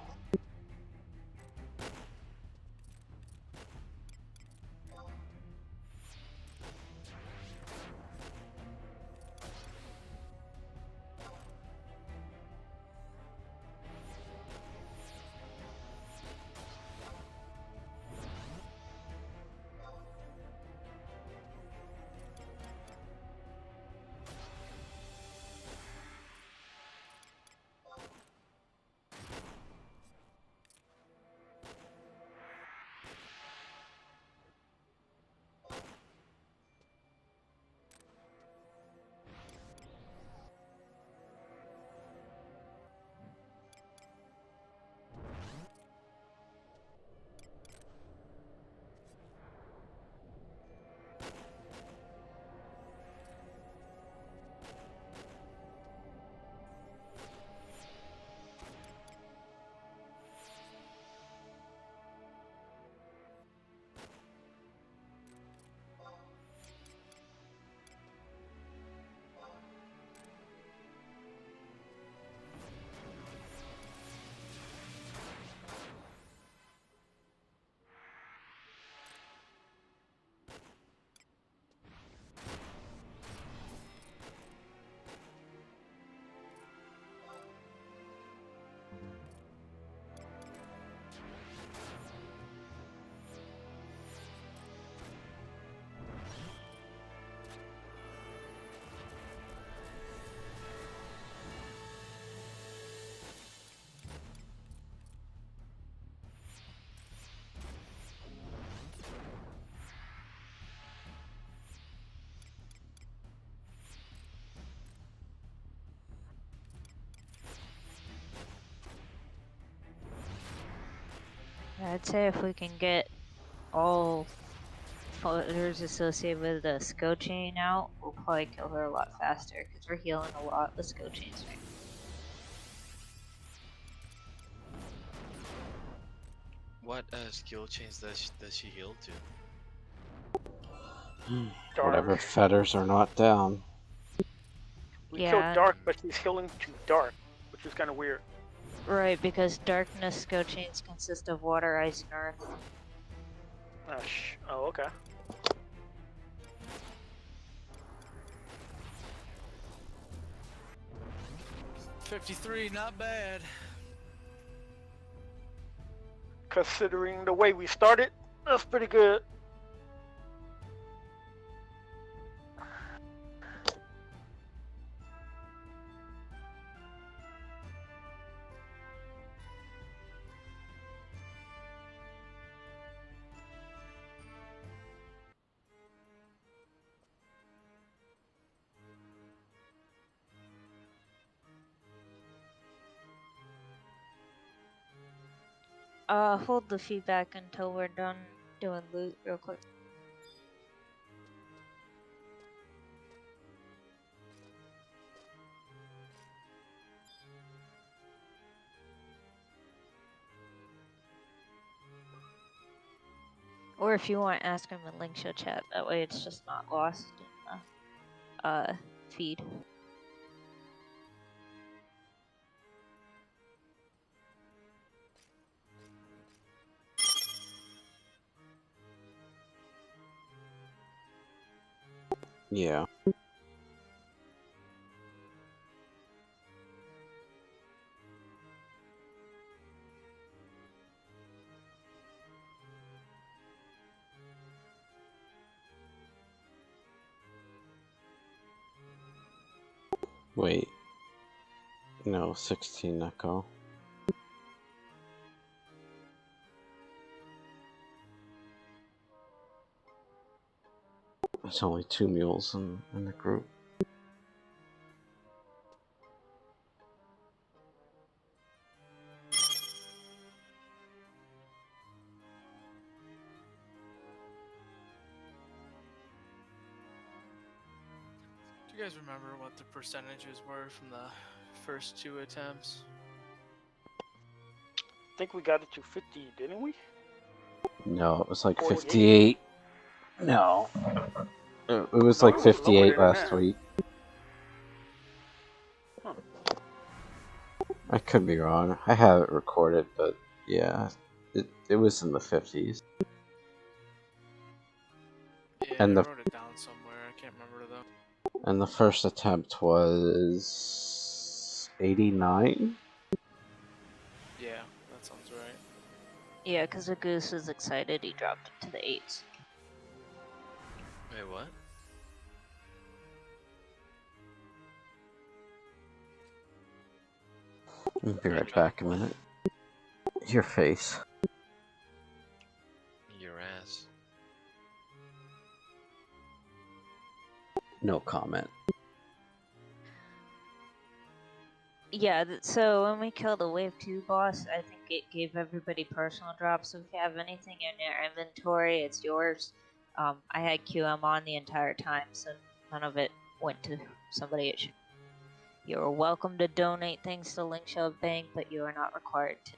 I'd say if we can get all folders associated with the skill chain out, we'll probably kill her a lot faster because we're healing a lot with skill chains right What skill chains does she heal to? Whatever fetters are not down. We Yeah. killed Dark, but he's healing to Dark, which is kind of weird. Right, because darkness skill chains consist of water, ice, and earth. Oh, okay. $53, not bad. Considering the way we started, that's pretty good. Hold the feedback until we're done doing loot real quick. Or if you want, ask him in link show chat. That way it's just not lost in the feed. Yeah. Wait. No, 16 Echo. There's only 2 mules in the group. Do you guys remember what the percentages were from the first 2 attempts? I think we got it to 50, didn't we? No, it was like 48? 58. No. It was No, like it was lower 58 than last that. week. Huh. I could be wrong. I have it recorded, but yeah, it was in the 50s. Yeah, And I the wrote it down somewhere. I can't remember though. and the first attempt was 89. Yeah, that sounds right. Yeah, because the goose was excited, he dropped it to the 8s. Wait, what? I'll be right back a minute. Your face. Your ass. No comment. Yeah, so when we killed the Wave 2 boss, I think it gave everybody personal drops. So if you have anything in your inventory, it's yours. I had QM on the entire time, so none of it went to somebody it should. You are welcome to donate things to Link Shove Bank, but you are not required to.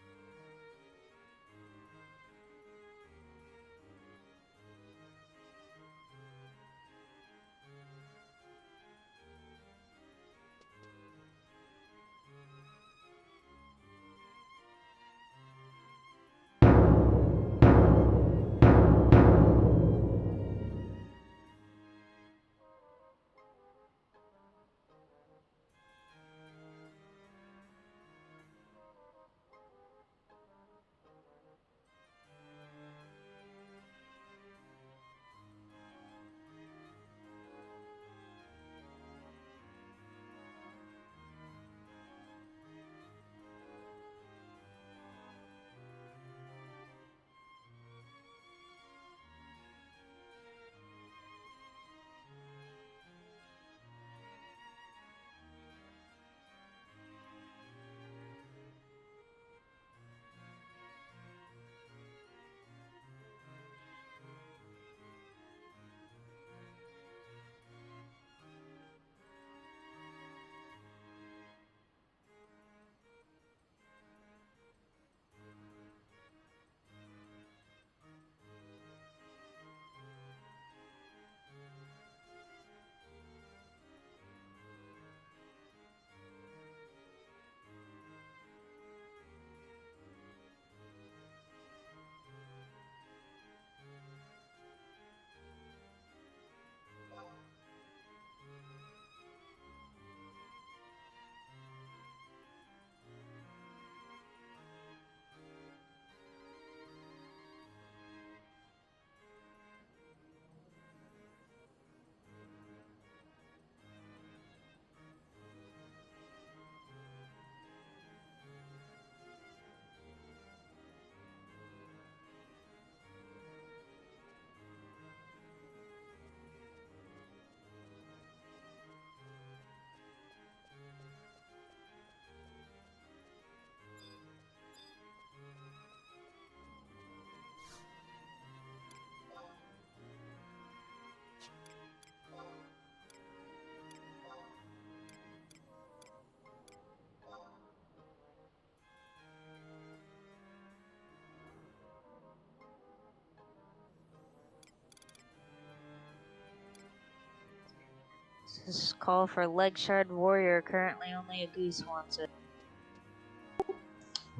Just call for Leg Shard Warrior. Currently, only a goose wants it.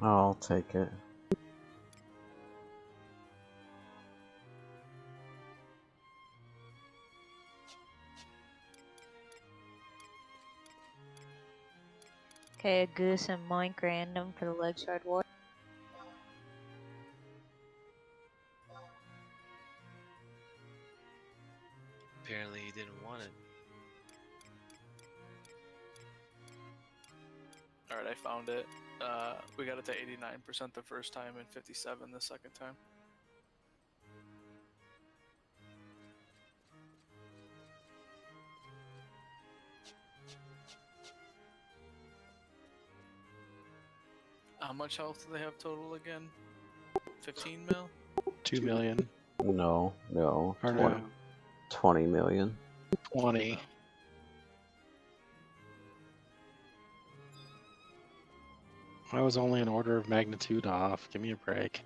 I'll take it. Okay, a goose and Moink random for the Leg Shard Warrior. Apparently he didn't want it. Alright, I found it. We got it to 89% the first time and 57 the second time. How much health do they have total again? 15 mil? 2 million. No, Or 20, no, 20 million. 20. I was only an order of magnitude off. Give me a break.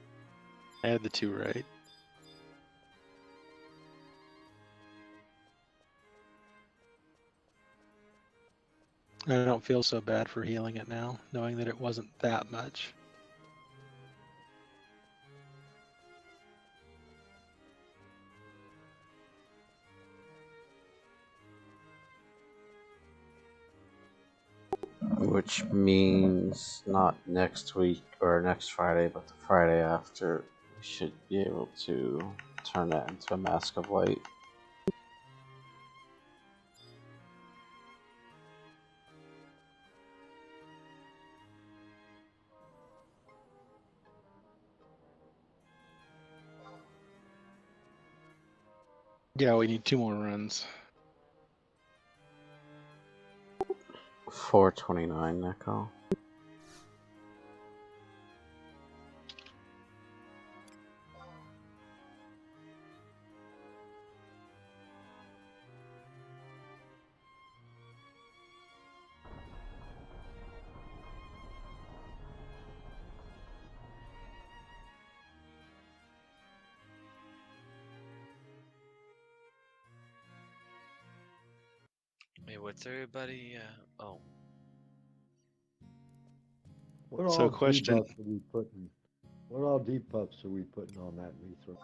I had the 2 right. I don't feel so bad for healing it now, knowing that it wasn't that much. Which means not next week or next Friday, but the Friday after, we should be able to turn that into a Mask of Light. Yeah, we need 2 more runs. 429 Neko. Hey, what's everybody? Oh, What So all question- debuffs are we putting? What all debuffs are we putting on that Mithra?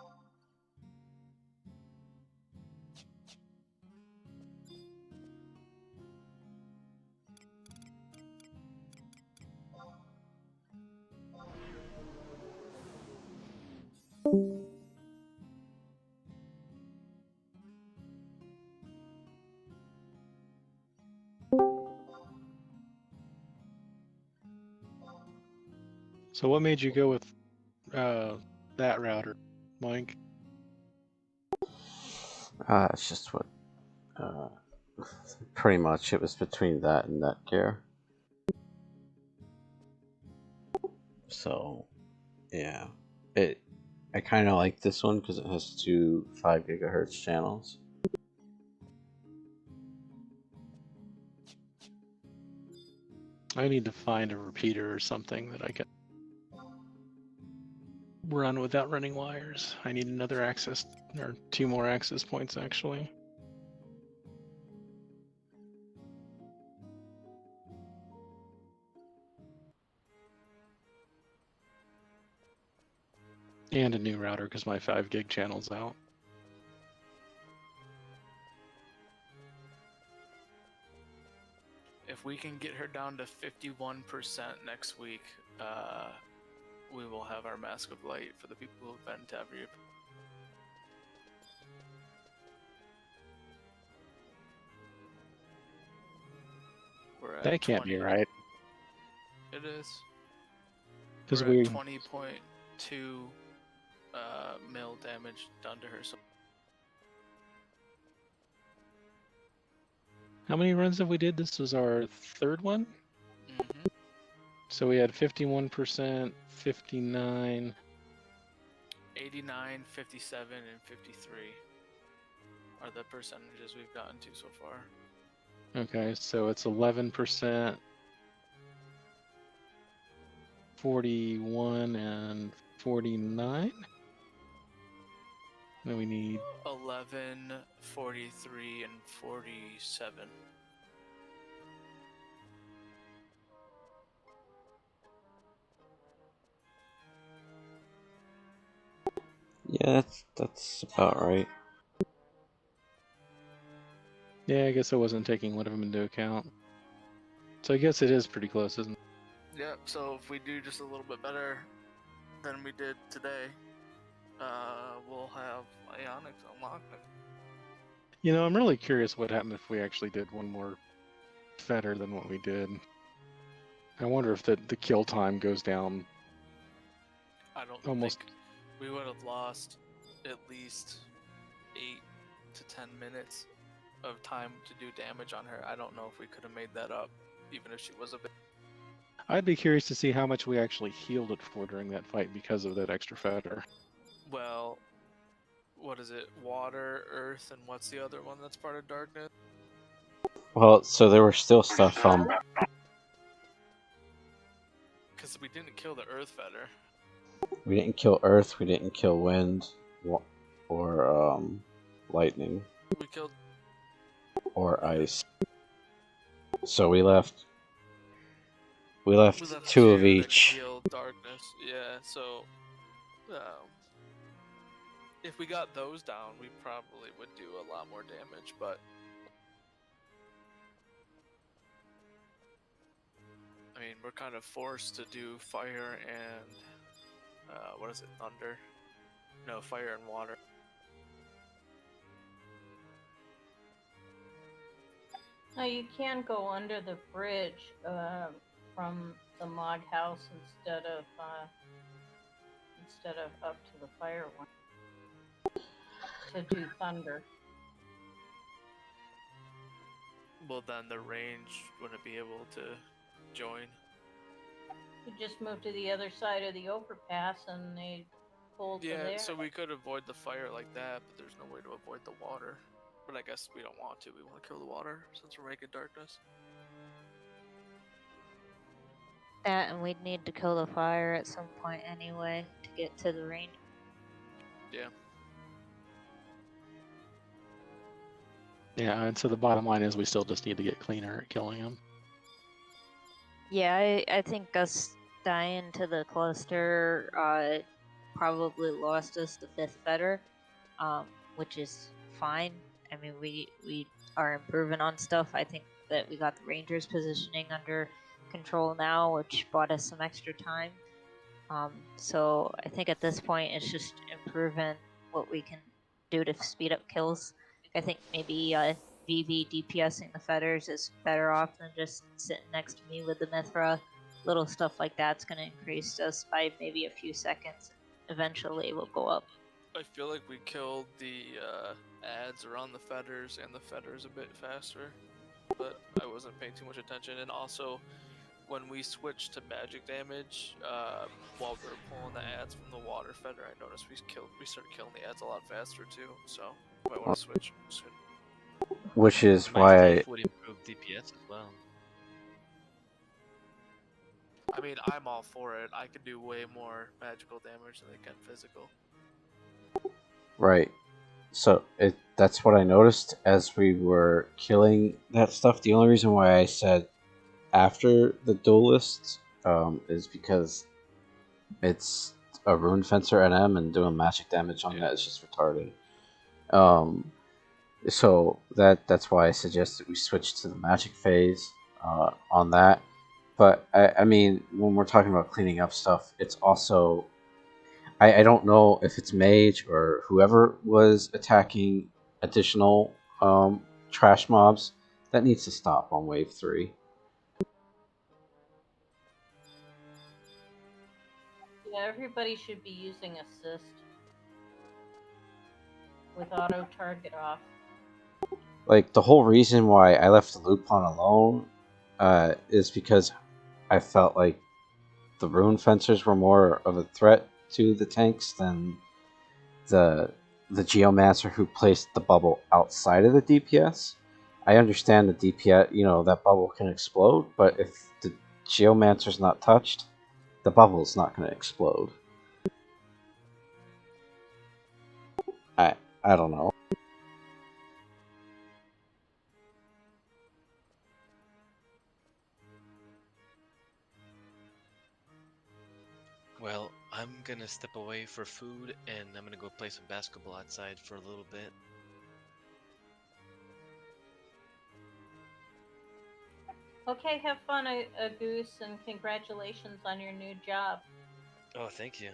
So what made you go with that router, Mike? It's just what, pretty much it was between that and Netgear. So, yeah, I kind of like this one because it has 2 5 gigahertz channels. I need to find a repeater or something that I can run without running wires. I need another access, or 2 more access points actually. And a new router because my 5 gig channel's out. If we can get her down to 51% next week, we will have our Mask of Light for the people who have been to every. We're at That can't 20. be right. It is. Because We're we at 20.2 mil damage done to her. So How many runs have we did? This was our 3rd one? So we had 51%, 59. 89, 57, and 53 are the percentages we've gotten to so far. Okay, so it's 11%, 41, and 49? Then we need 11, 43, and 47. Yeah, that's about right. Yeah, I guess I wasn't taking one of them into account. So I guess it is pretty close, isn't it? Yep, so if we do just a little bit better than we did today, we'll have Ionics unlocked. You know, I'm really curious what happened if we actually did one more better than what we did. I wonder if the kill time goes down. I don't Almost. think we would have lost at least 8 to 10 minutes of time to do damage on her. I don't know if we could have made that up, even if she was a bit. I'd be curious to see how much we actually healed it for during that fight because of that extra fetter. Well, what is it? Water, earth, and what's the other one that's part of darkness? Well, so there were still stuff Because we didn't kill the earth fetter. we didn't kill earth, we didn't kill wind, or lightning, We killed. or ice. So we left two of that could each. heal darkness. Yeah, so if we got those down, we probably would do a lot more damage, but I mean, we're kind of forced to do fire and what is it, thunder? No, fire and water. Now you can go under the bridge from the mod house instead of up to the fire one to do thunder. Well, then the range wouldn't be able to join. You just move to the other side of the overpass and they pull to there. Yeah, so we could avoid the fire like that, but there's no way to avoid the water. But I guess we don't want to. We want to kill the water since we're making darkness. That, and we'd need to kill the fire at some point anyway to get to the range. Yeah. Yeah, and so the bottom line is we still just need to get cleaner at killing them. Yeah, I think us dying to the cluster probably lost us the 5th fetter, which is fine. I mean, we are improving on stuff. I think that we got the Rangers positioning under control now, which bought us some extra time. So I think at this point it's just improving what we can do to speed up kills. I think maybe VV DPSing the fetters is better off than just sitting next to me with the Mithra. Little stuff like that's going to increase us by maybe a few seconds. Eventually we'll go up. I feel like we killed the ads around the fetters and the fetters a bit faster, but I wasn't paying too much attention. And also, when we switched to magic damage, while we were pulling the ads from the water fetter, I noticed we started killing the ads a lot faster too. So I might want to switch soon. Which is why I would improve DPS as well. I mean, I'm all for it. I can do way more magical damage than I can physical. right. So that's what I noticed as we were killing that stuff. The only reason why I said after the duelist is because it's a rune fencer NM and doing magic damage on that is just retarded. So that's why I suggested we switch to the magic phase on that. But I mean, when we're talking about cleaning up stuff, it's also I don't know if it's mage or whoever was attacking additional trash mobs. That needs to stop on wave 3. Yeah, everybody should be using assist with auto target off. Like, the whole reason why I left the Lupin alone is because I felt like the rune fencers were more of a threat to the tanks than the Geomancer who placed the bubble outside of the DPS. I understand the DPS, that bubble can explode, but if the Geomancer's not touched, the bubble's not going to explode. I don't know. Well, I'm gonna step away for food, and I'm gonna go play some basketball outside for a little bit. Okay, have fun, a Goose, and congratulations on your new job. Oh, thank you.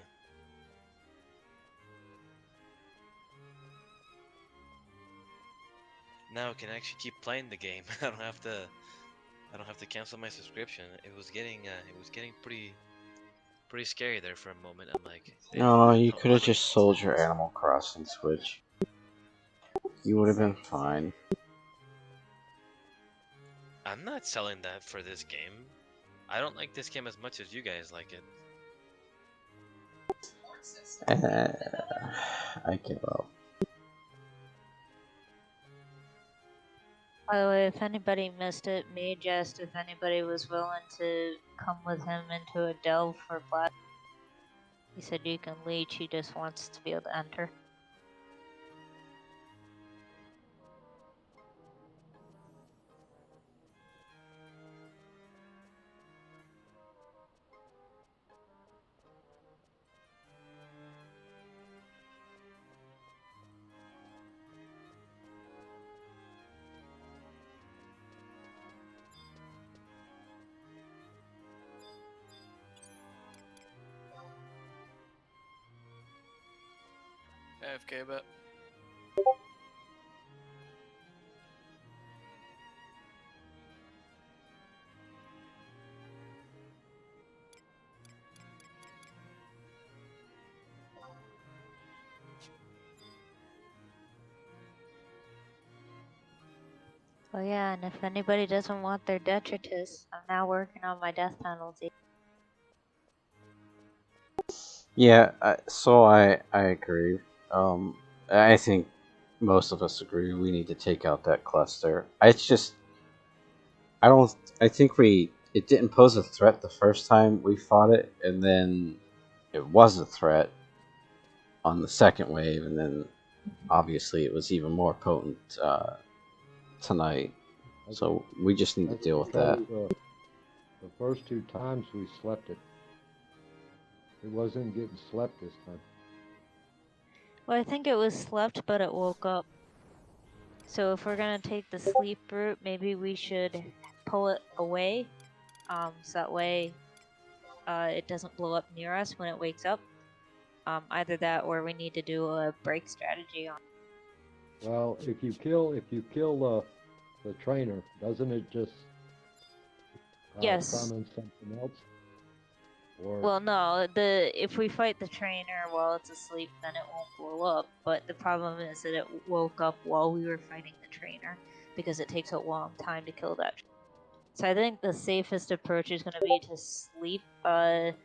Now I can actually keep playing the game. I don't have to cancel my subscription. It was getting pretty scary there for a moment. I'm like, damn, No, you how could have do I... just sold your Animal Crossing Switch. You would have been fine. I'm not selling that for this game. I don't like this game as much as you guys like it. I give up. By the way, if anybody missed it, Mage asked if anybody was willing to come with him into a delve for Black. He said you can leech, he just wants to be able to enter. AFK bet. Oh yeah, and if anybody doesn't want their detritus, I'm now working on my death penalty. Yeah, so I agree. I think most of us agree we need to take out that cluster. It's just I think it didn't pose a threat the first time we fought it, and then it was a threat on the second wave, and then obviously it was even more potent tonight. So we just need to deal with that. The first 2 times we slept it. It wasn't getting slept this time. Well, I think it was slept, but it woke up. So if we're gonna take the sleep route, maybe we should pull it away, so that way it doesn't blow up near us when it wakes up. Either that, or we need to do a break strategy on. Well, if you kill the trainer, doesn't it just Yes. summon something else? Or Well, no. If we fight the trainer while it's asleep, then it won't blow up. But the problem is that it woke up while we were fighting the trainer because it takes a long time to kill that. So I think the safest approach is going to be to sleep the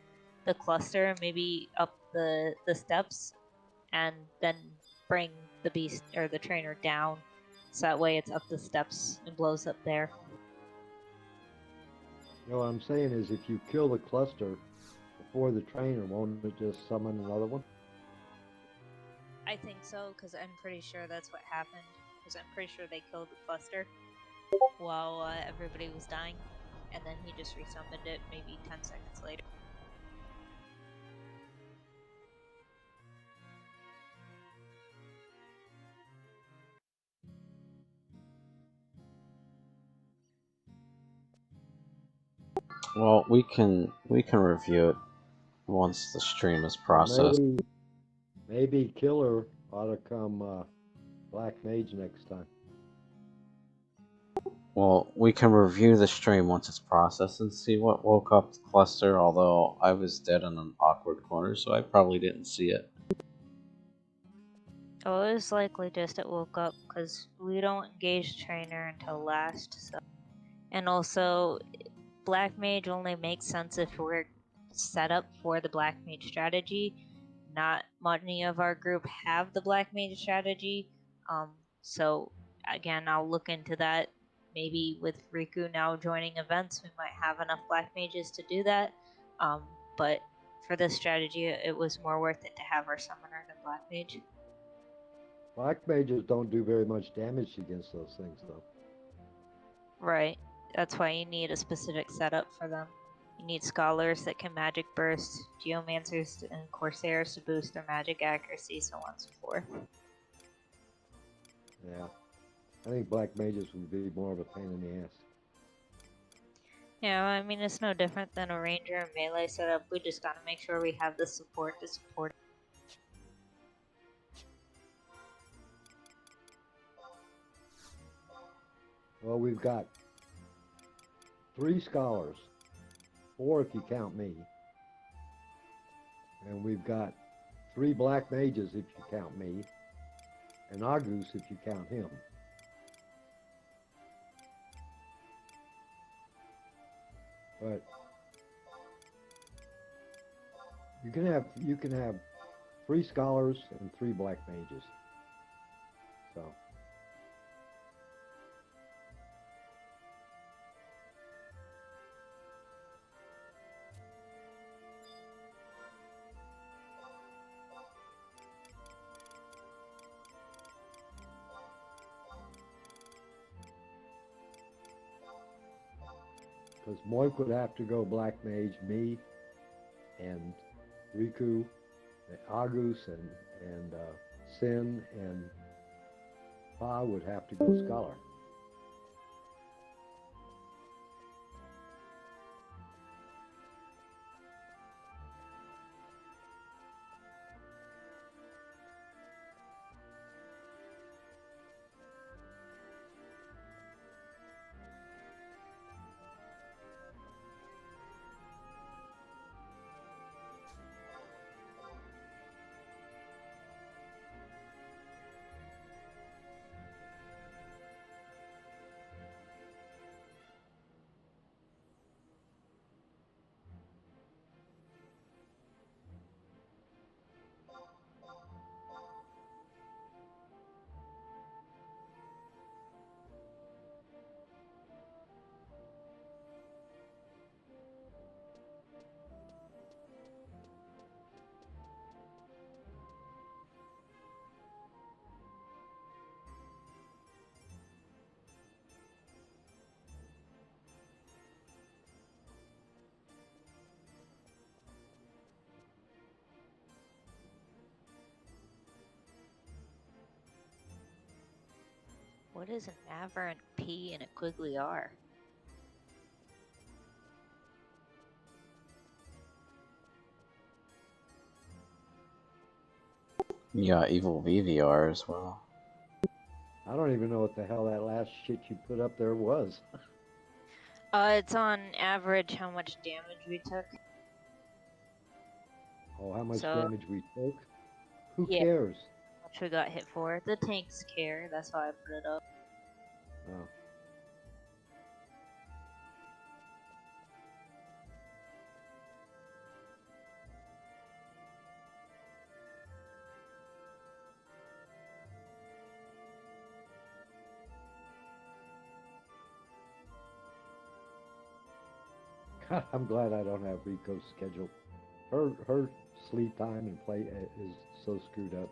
cluster, maybe up the steps, and then bring the beast or the trainer down. So that way it's up the steps and blows up there. you know what I'm saying is if you kill the cluster before the trainer, won't it just summon another one? I think so, because I'm pretty sure that's what happened. Because I'm pretty sure they killed the cluster while everybody was dying, and then he just resummoned it maybe 10 seconds later. Well, we can review it once the stream is processed. Maybe Killer ought to come Black Mage next time. Well, we can review the stream once it's processed and see what woke up the cluster, although I was dead in an awkward corner, so I probably didn't see it. Oh, it was likely just it woke up, because we don't engage trainer until last, so. And also, Black Mage only makes sense if we're set up for the Black Mage strategy. Not many of our group have the Black Mage strategy, so again, I'll look into that. Maybe with Riku now joining events, we might have enough Black Mages to do that. But for this strategy, it was more worth it to have our summoner than Black Mage. Black mages don't do very much damage against those things, though. Right. That's why you need a specific setup for them. You need scholars that can magic burst, geomancers and corsairs to boost their magic accuracy, so on and so forth. Yeah. I think black mages would be more of a pain in the ass. Yeah, I mean, it's no different than a ranger and melee setup. We just gotta make sure we have the support to support it. Well, we've got 3 scholars, 4 if you count me, and we've got 3 black mages if you count me, and Argus if you count him. But you can have 3 scholars and 3 black mages. So because Moik would have to go black mage, me, and Riku, Argus, and Sin, and Pa would have to go scholar. What is an aberrant P and a quiggly R? You got evil VVR as well. I don't even know what the hell that last shit you put up there was. It's on average how much damage we took. Oh, how much So- damage we took? Who Yeah. cares? How much we got hit for. The tanks care, that's why I put it up. Oh. God, I'm glad I don't have Rico's schedule. Her sleep time and play is so screwed up.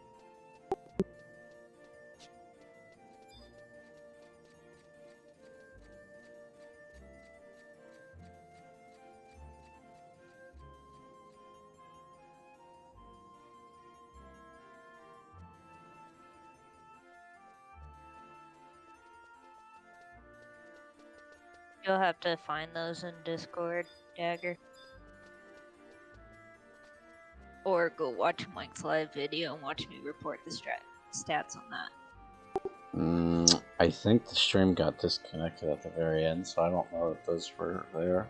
You'll have to find those in Discord, Dagger. Or go watch Mike's live video and watch me report the stats on that. I think the stream got disconnected at the very end, so I don't know if those were there.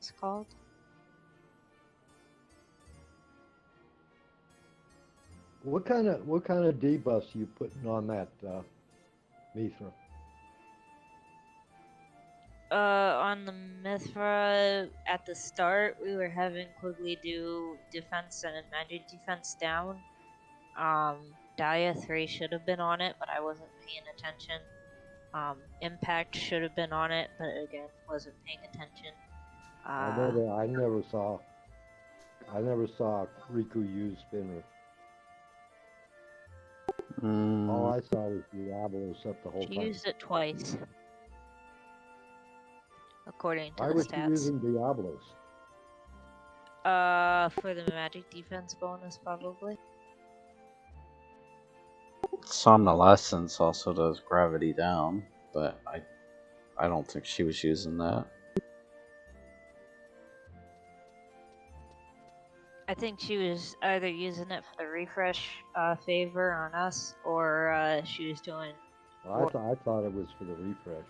it's called. What kind of debuffs you putting on that Mithra? On the Mithra, at the start, we were having Quigley do defense and magic defense down. Dia 3 should have been on it, but I wasn't paying attention. Impact should have been on it, but again, wasn't paying attention. I never saw Riku use Spinner. All I saw was Diablos up the whole She time. used it twice, according to Why the was she stats. using Diablos? For the magic defense bonus, probably. Somnolescence also does gravity down, but I don't think she was using that. I think she was either using it for the refresh favor on us, or she was doing. Well, I thought it was for the refresh.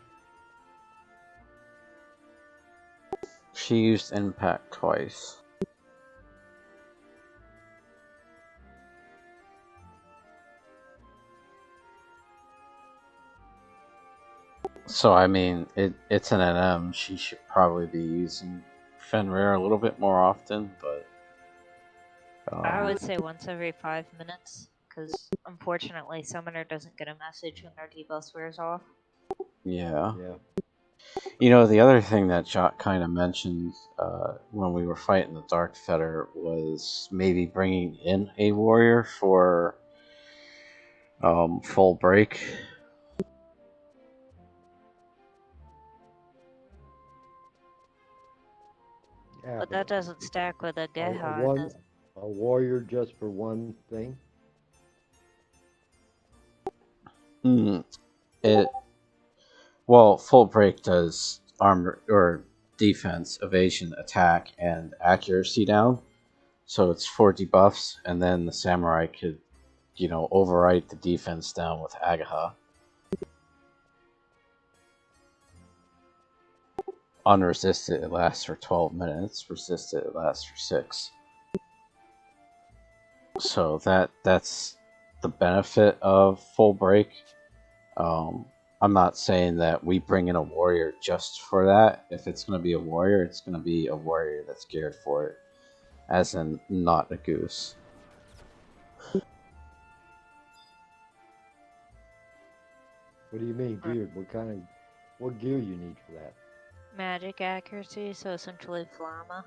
She used impact twice. So I mean, it's an NM. She should probably be using Fenrir a little bit more often, but I would say once every 5 minutes, because unfortunately, Summoner doesn't get a message when their debuff wears off. yeah. Yeah. You know, the other thing that Jock kind of mentioned when we were fighting the Dark Fetter was maybe bringing in a warrior for full break. Yeah, But that doesn't stack with a Geha, does it? a warrior just for one thing. Well, full break does armor or defense, evasion, attack, and accuracy down. So it's 4 debuffs, and then the samurai could, overwrite the defense down with Agaha. Unresisted, it lasts for 12 minutes. Resisted, it lasts for 6. So that's the benefit of full break. I'm not saying that we bring in a warrior just for that. If it's going to be a warrior, it's going to be a warrior that's geared for it, as in not a goose. What do you mean geared? What gear you need for that? Magic accuracy, so essentially Flamma.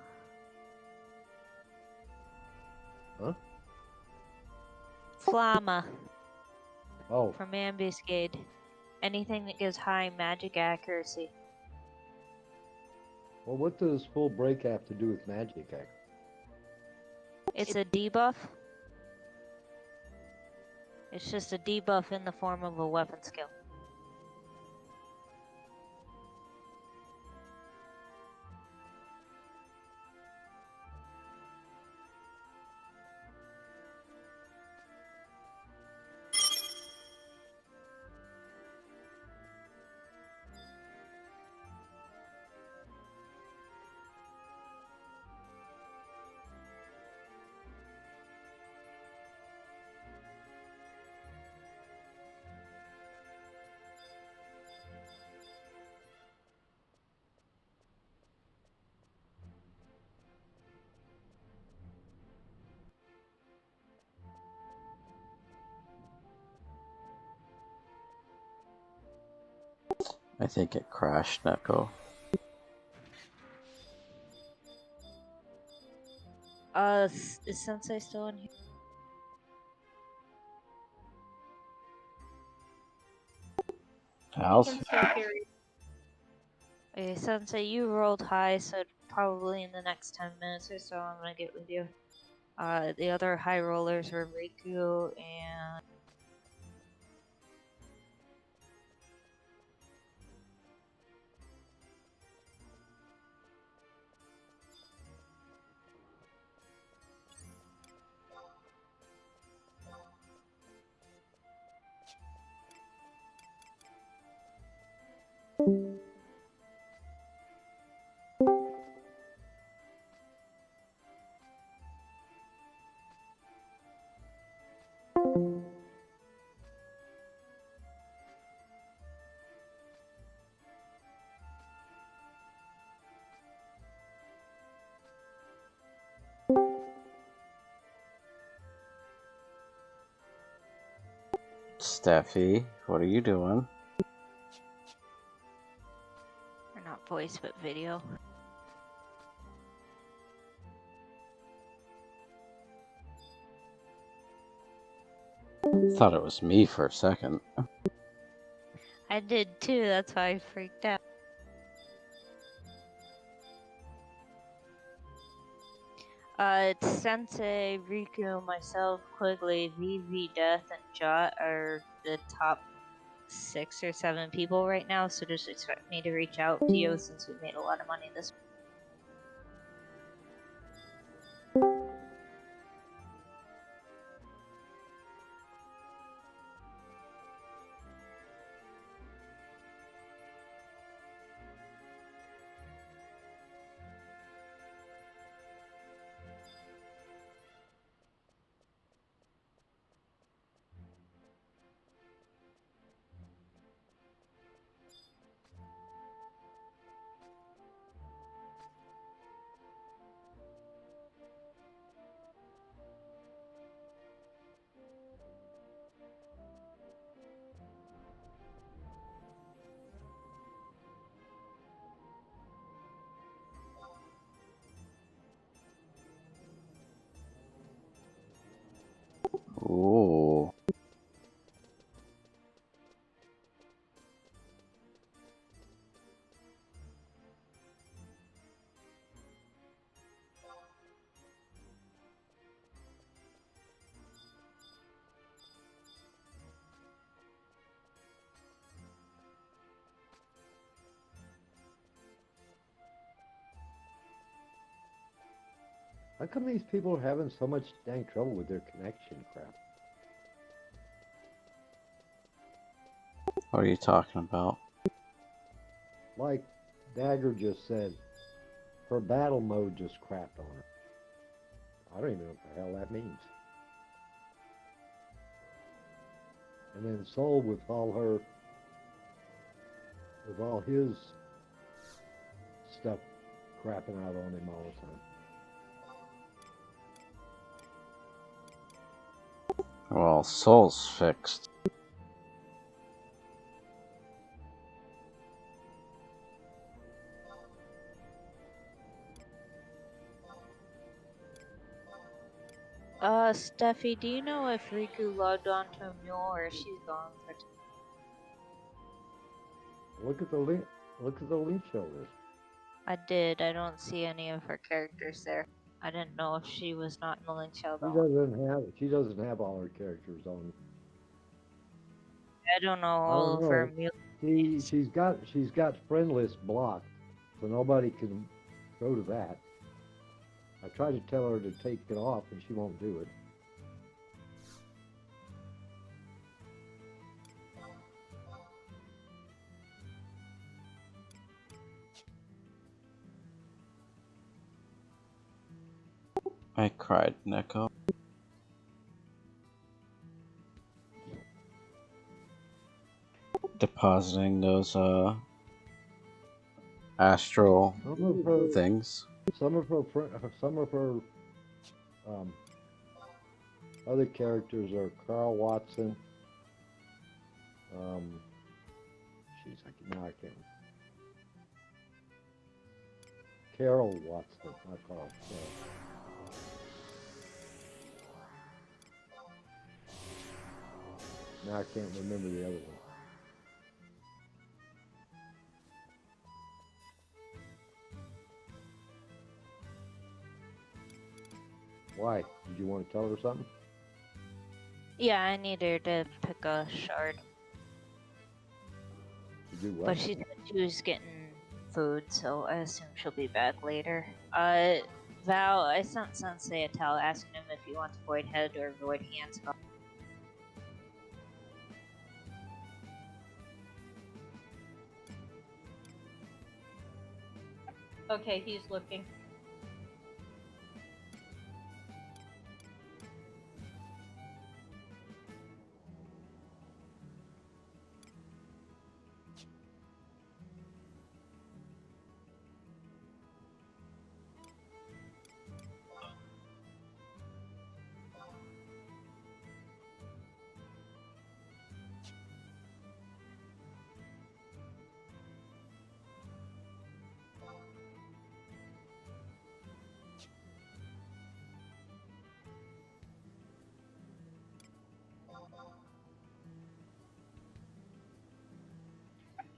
Huh? Flamma. Oh. From Ambuscade. Anything that gives high magic accuracy. Well, what does full break have to do with magic accuracy? It's a debuff. It's just a debuff in the form of a weapon skill. I think it crashed, Neko. Is Sensei still in here? House? Okay, Sensei, you rolled high, so probably in the next 10 minutes or so I'm gonna get with you. The other high rollers were Riku and... Steffi, what are you doing? Or not voice, but video. Thought it was me for a second. I did too, that's why I freaked out. It's Sensei, Riku, myself, Quigley, Vivi, Death, and Jot are the top 6 or 7 people right now, so just expect me to reach out to you since we made a lot of money this week. Ooh. How come these people are having so much dang trouble with their connection crap? What are you talking about? Like Dagger just said, her battle mode just crapped on her. I don't even know what the hell that means. And then Soul with all his stuff crapping out on him all the time. Well, Soul's fixed. Steffi, do you know if Riku logged on to a mule or if she's gone for Look at the link. Look at the link show list. I did. I don't see any of her characters there. I didn't know if she was not in the link show She though. doesn't have all her characters on. I don't know I all don't of her know. mule. She's got friend list blocked, so nobody can go to that. I tried to tell her to take it off, and she won't do it. I cried, Neko. Depositing those astral things. Some of her other characters are Carl Watson. Now I can't. Carol Watson, not Carl. Now I can't remember the other one. Why? Did you want to tell her something? Yeah, I need her to pick a shard. To do what? But she said she was getting food, so I assume she'll be back later. Val, I sent Sensei a tell asking him if he wants Void Head or Void Hands. Okay, he's looking.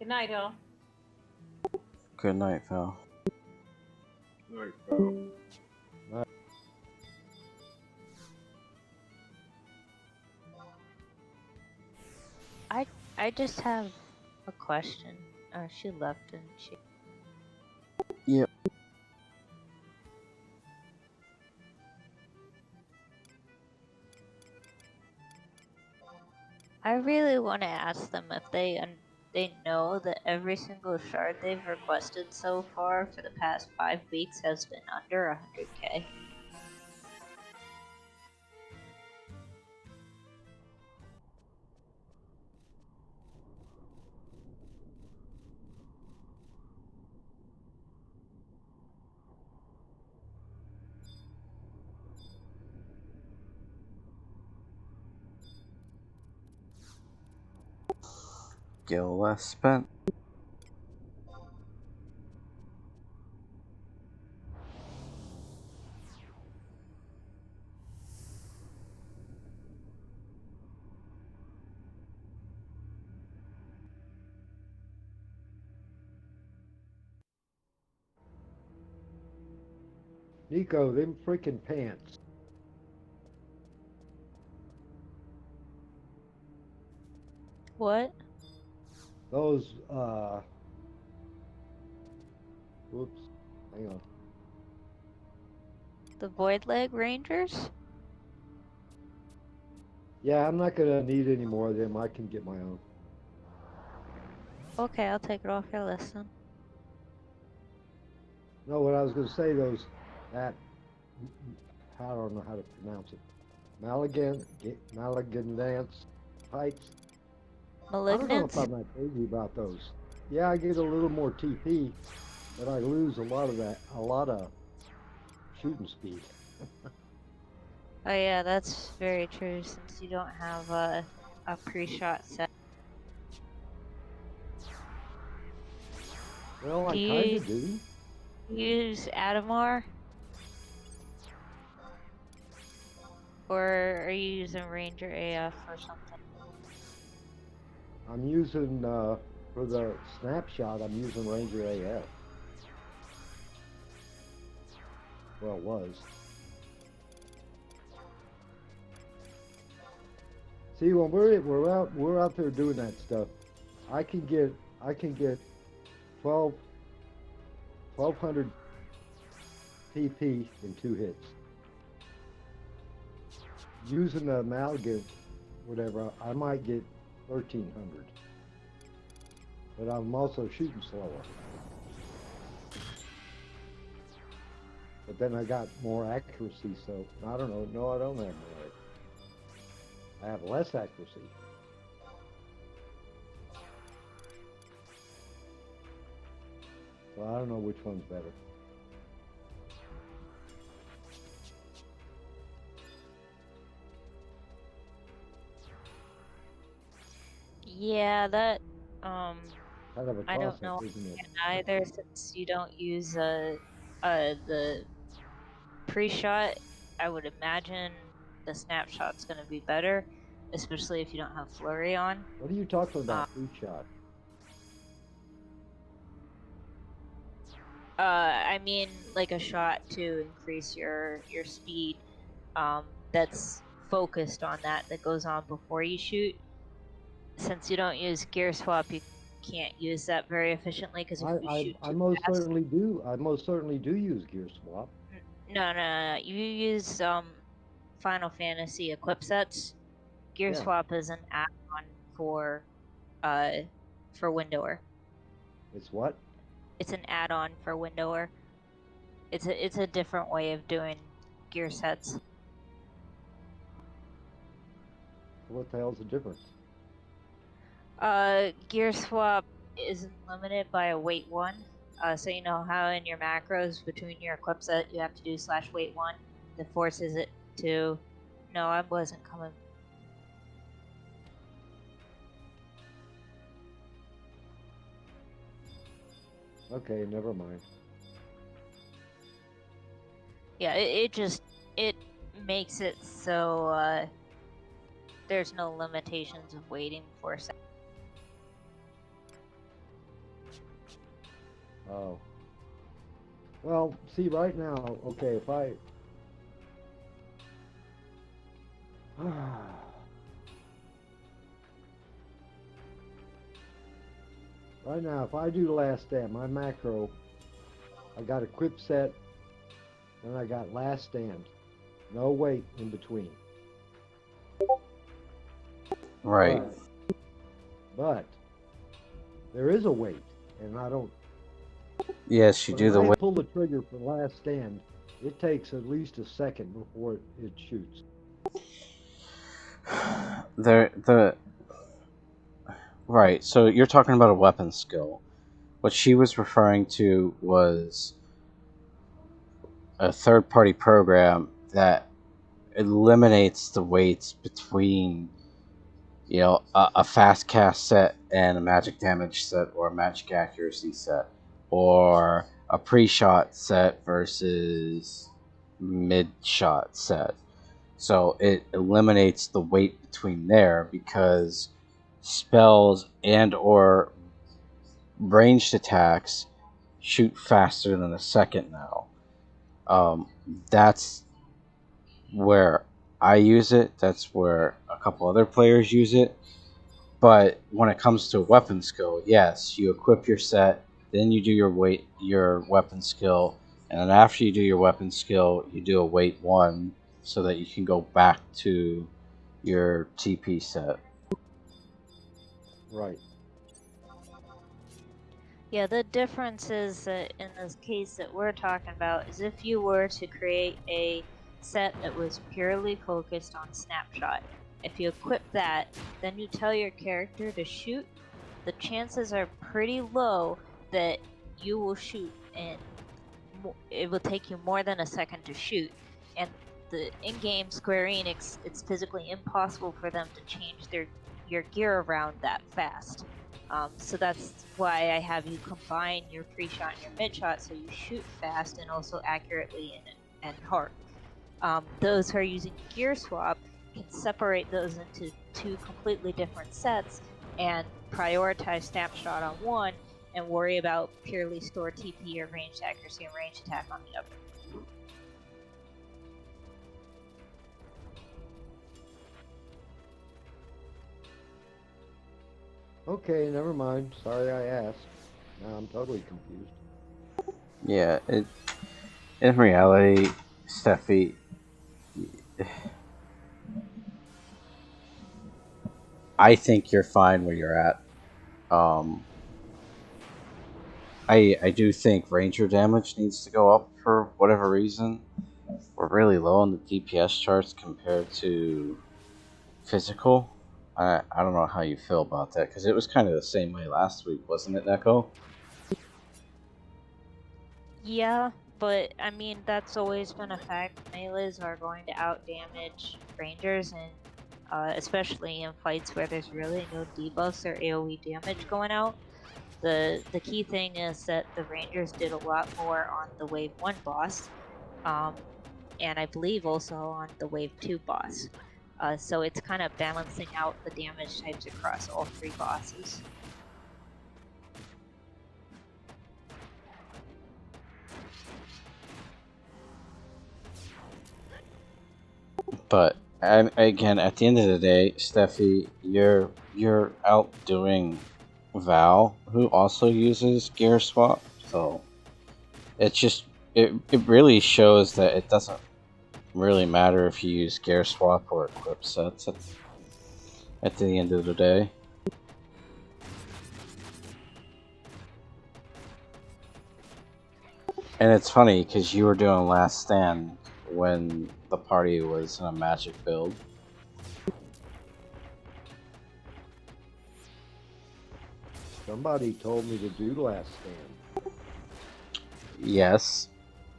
Good night, all. Good night, Phil. Like, I just have a question. She left, didn't she? Yep. I really want to ask them if they know that every single shard they've requested so far for the past 5 weeks has been under 100k. Gil less spent. Nico, them freaking pants. What? Those, whoops, hang on. The Void Leg Rangers? Yeah, I'm not gonna need any more of them. I can get my own. Okay, I'll take it off your list then. No, what I was gonna say, I don't know how to pronounce it. Maligan dance pipes. I don't know if Malignants? I'm not crazy about those. Yeah, I get a little more TP, but I lose a lot of shooting speed. Oh yeah, that's very true since you don't have a pre-shot set. Well, I Do kinda you do. use Adamar? Or are you using Ranger AF or something? I'm using, for the snapshot, I'm using Ranger AF. Well, it was. See, when we're out there doing that stuff, I can get 1200 PP in 2 hits. Using the amalgam, whatever, I might get 1300. But I'm also shooting slower. But then I got more accuracy, so I don't know. No, I don't have more. I have less accuracy. So I don't know which one's better. Yeah, that Kind of a I don't toss-up, know isn't it? either since you don't use the pre-shot. I would imagine the snapshot's gonna be better, especially if you don't have flurry on. What are you talking about, pre-shot? I mean like a shot to increase your speed. That's focused on that goes on before you shoot. Since you don't use gear swap, you can't use that very efficiently because if you shoot I too most fast, certainly do. I most certainly do use gear swap. no. You use Final Fantasy equip sets. Gear Yeah. swap is an add-on for Windower. It's what? It's an add-on for Windower. It's a different way of doing gear sets. What the hell's the difference? Gear swap isn't limited by a weight 1. So you know how in your macros between your equip set you have to do /weight 1 that forces it to. No, I wasn't coming. Okay, never mind. Yeah, it makes it so there's no limitations of waiting for a second. Well, see, right now, okay, if I right now, if I do the last stand, my macro, I got equip set, and I got last stand. No wait in between. Right. But there is a wait, and I don't. Yes, you do When the I way. pull the trigger for last stand, it takes at least a second before it shoots. The right. So you're talking about a weapon skill. What she was referring to was a third-party program that eliminates the waits between, a fast cast set and a magic damage set, or a magic accuracy set, or a pre-shot set versus mid-shot set. So it eliminates the wait between there, because spells and or ranged attacks shoot faster than a second now. That's where I use it. That's where a couple other players use it. But when it comes to weapon skill, yes, you equip your set, then you do your weapon skill, and then after you do your weapon skill, you do a wait 1 so that you can go back to your TP set. Right. Yeah, the difference is that in this case that we're talking about is if you were to create a set that was purely focused on snapshot. If you equip that, then you tell your character to shoot, the chances are pretty low that you will shoot, and it will take you more than a second to shoot. And the in-game Square Enix, it's physically impossible for them to change your gear around that fast. So that's why I have you combine your pre-shot and your mid-shot, so you shoot fast and also accurately and hard. Those who are using gear swap can separate those into 2 completely different sets and prioritize snapshot on one and worry about purely store TP or ranged accuracy and ranged attack on the other. Okay, never mind. Sorry I asked. Now I'm totally confused. Yeah, in reality, Steffi, I think you're fine where you're at. I do think ranger damage needs to go up for whatever reason. We're really low on the DPS charts compared to physical. I don't know how you feel about that, because it was kind of the same way last week, wasn't it, Neko? Yeah, but I mean, that's always been a fact. Melees are going to outdamage rangers, and especially in fights where there's really no debuffs or AoE damage going out. The key thing is that the rangers did a lot more on the wave 1 boss, and I believe also on the wave 2 boss. So it's kind of balancing out the damage types across all 3 bosses. But again, at the end of the day, Steffi, you're outdoing Val, who also uses gear swap. So it's just it really shows that it doesn't really matter if you use gear swap or equip sets at the end of the day. And it's funny because you were doing last stand when the party was in a magic build. Somebody told me to do last stand. Yes,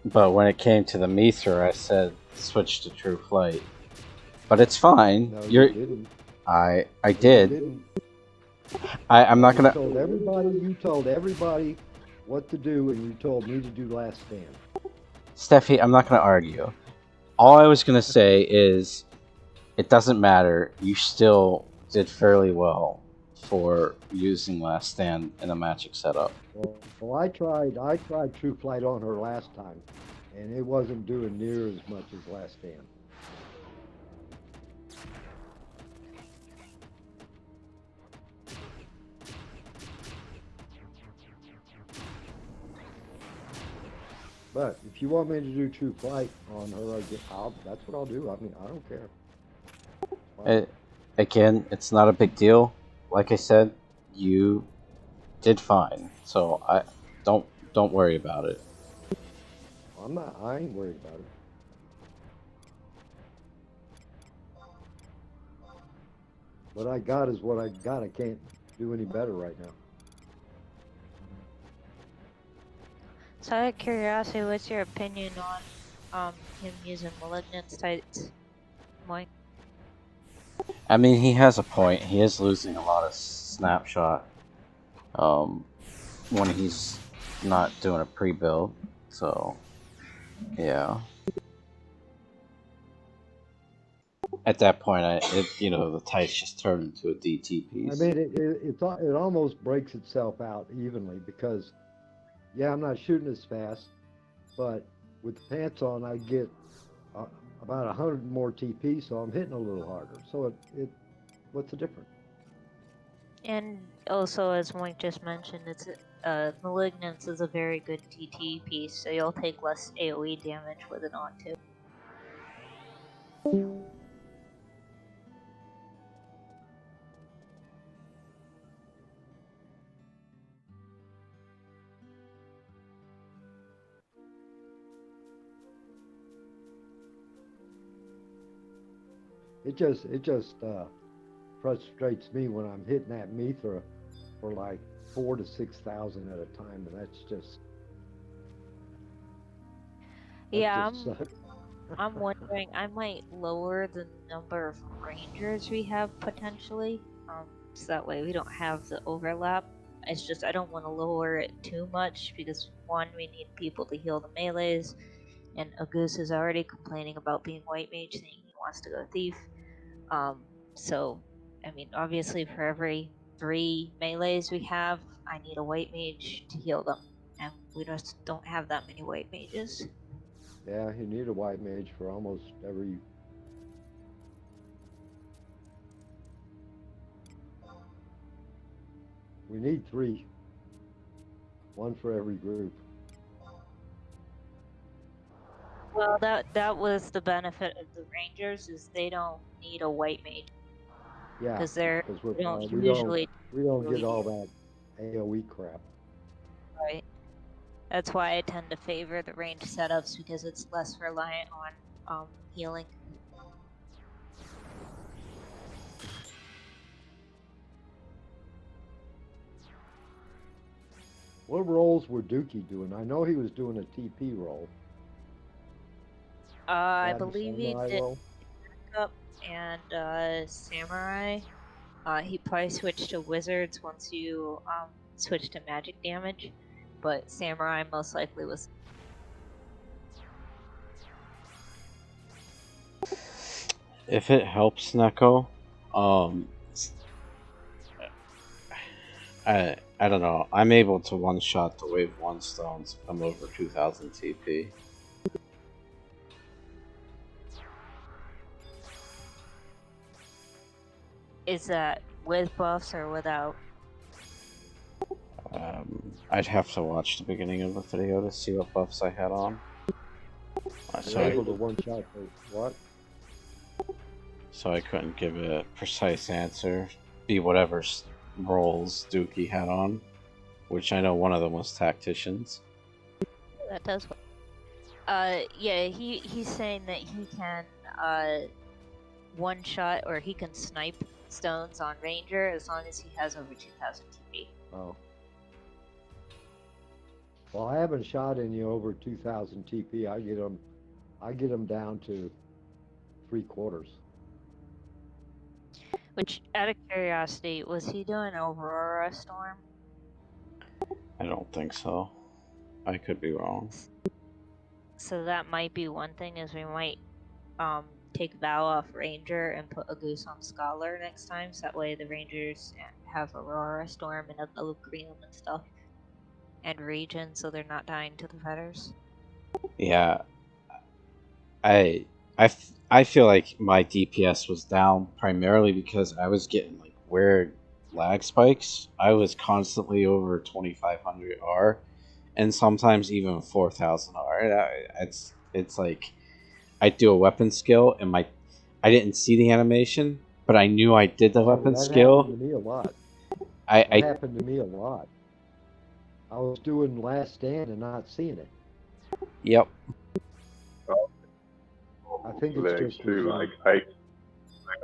but when it came to the Meether, I said switch to True Flight. But it's fine. No, you didn't. I You did. didn't. I'm not gonna. You told everybody what to do, and you told me to do last stand. Steffi, I'm not gonna argue. All I was gonna say is, it doesn't matter. You still did fairly well for using Last Stand in a Magic setup. Well, I tried True Flight on her last time, and it wasn't doing near as much as Last Stand. But if you want me to do True Flight on her, that's what I'll do. I mean, I don't care. Again, it's not a big deal. Like I said, you did fine, so I don't worry about it. I ain't worried about it. What I got is what I got. I can't do any better right now. So out of curiosity, what's your opinion on him using Malignance tights? Mike? I mean, he has a point. He is losing a lot of snapshot when he's not doing a pre-build. So, yeah. At that point, the tights just turned into a DT piece. I mean, it almost breaks itself out evenly because, yeah, I'm not shooting as fast, but with the pants on, I get about 100 more TP, so I'm hitting a little harder. So what's the difference? And also, as Mike just mentioned, it's Malignance is a very good TT piece, so you'll take less AoE damage with it on too. It just frustrates me when I'm hitting that Mithra for like 4,000 to 6,000 at a time, and that's just Yeah, sucks. I'm wondering, I might lower the number of Rangers we have potentially, so that way we don't have the overlap. It's just I don't want to lower it too much because one, we need people to heal the melees, and Agus is already complaining about being white mage, saying he wants to go thief. So I mean, obviously for every 3 melees we have, I need a white mage to heal them, and we just don't have that many white mages. Yeah, you need a white mage for almost every. We need 3. 1 for every group. Well, that was the benefit of the Rangers, is they don't need a white mage. Yeah, because we don't get all that AoE crap. Right. That's why I tend to favor the range setups, because it's less reliant on healing. What roles were Dookie doing? I know he was doing a TP role. I believe he did role? backup and samurai. He probably switched to wizards once you switch to magic damage, but samurai most likely was. If it helps Neko, I don't know. I'm able to one-shot the wave 1 stones if I'm over 2,000 TP. Is that with buffs or without? I'd have to watch the beginning of the video to see what buffs I had on. Able to one-shot for what? So I couldn't give a precise answer. Be whatever roles Dookie had on, which I know one of them was tacticians. That does. Yeah, he's saying that he can one shot, or he can snipe stones on Ranger as long as he has over 2,000 TP. Oh. Well, I haven't shot any over 2,000 TP. I get them down to 3/4. Which, out of curiosity, was he doing Aurora Storm? I don't think so. I could be wrong. So that might be one thing, is we might take Val off Ranger and put a Goose on Scholar next time, so that way the Rangers have Aurora Storm and Equilibrium and stuff, and Regen, so they're not dying to the fetters. Yeah, I feel like my DPS was down primarily because I was getting like weird lag spikes. I was constantly over 2500 R, and sometimes even 4000 R. It's like I do a weapon skill and I didn't see the animation, but I knew I did the weapon That skill. happened to me a lot. That happened to me a lot. I was doing Last Stand and not seeing it. Yep. I think it's Legs just too. the Like I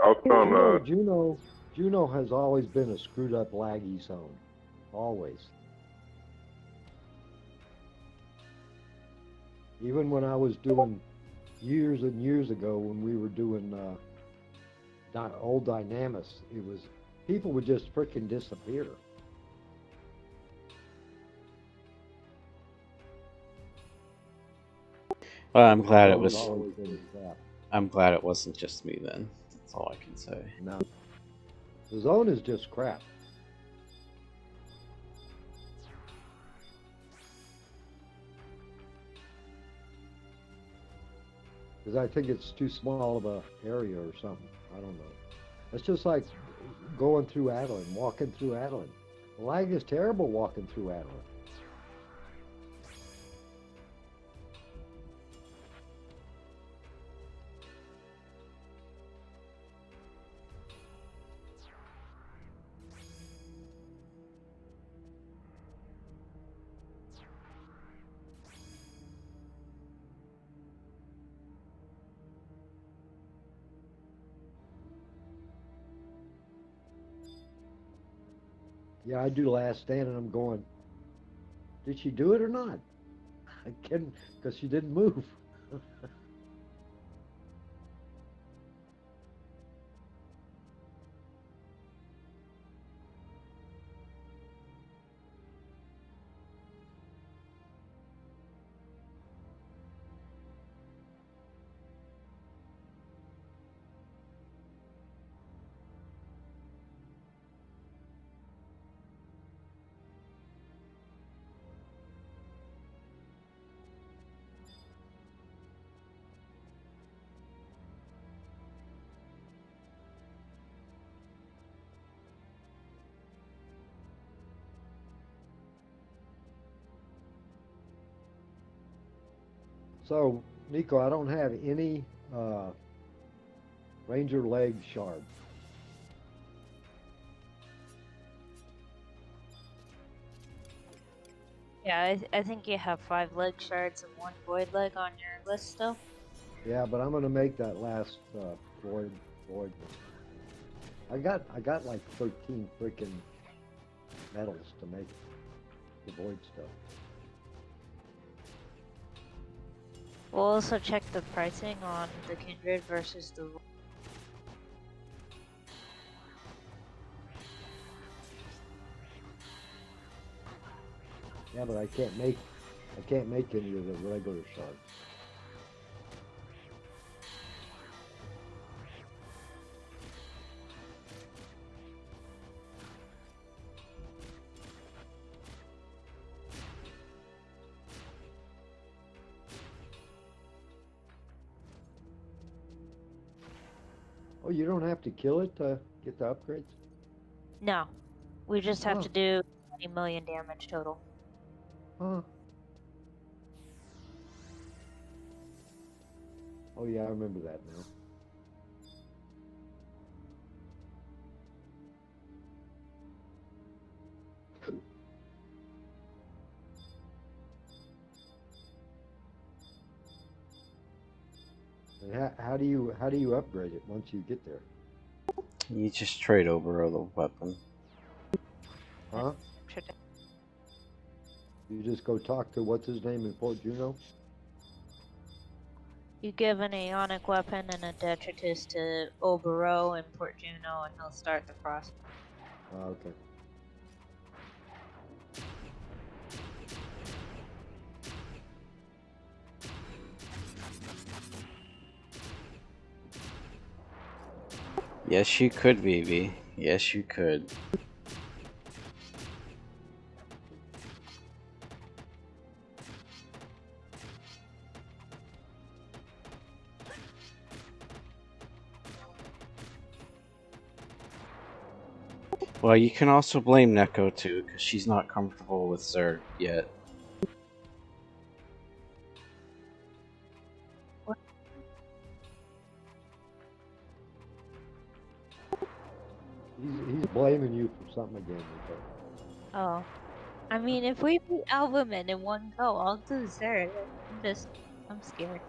was on Juno has always been a screwed up laggy zone. Always. Even when I was doing years and years ago when we were doing old Dynamis, it was people would just freaking disappear. Well, I'm glad it It's was. always been crap. I'm glad it wasn't just me then. That's all I can say. No. The zone is just crap. Because I think it's too small of a area or something. I don't know. It's just like going through Adeline, walking through Adeline. The lag is terrible walking through Adeline. Yeah, I do Last Stand, and I'm going, did she do it or not? I can't, because she didn't move. So, Nico, I don't have any Ranger leg shard. Yeah, I think you have 5 leg shards and 1 void leg on your list still. Yeah, but I'm gonna make that last void one. I got like 13 freaking medals to make the void stuff. We'll also check the pricing on the Kindred versus the. Yeah, but I can't make any of the regular shards. Oh, you don't have to kill it to get the upgrades? No, we just have Oh. to do 20 million damage total. Huh. Oh yeah, I remember that now. And how do you upgrade it once you get there? You just trade over the weapon. Huh? You just go talk to what's his name in Port Juno? You give an Aeonic weapon and a Detritus to Obero in Port Juno, and he'll start the process. Oh, okay. Yes, you could, Vivi. Yes, you could. Well, you can also blame Neko too, because she's not comfortable with Zerg yet. He's blaming you for something again, Nico. Oh. I mean, if we beat Albumin in one go, I'll do Zerg. I'm scared.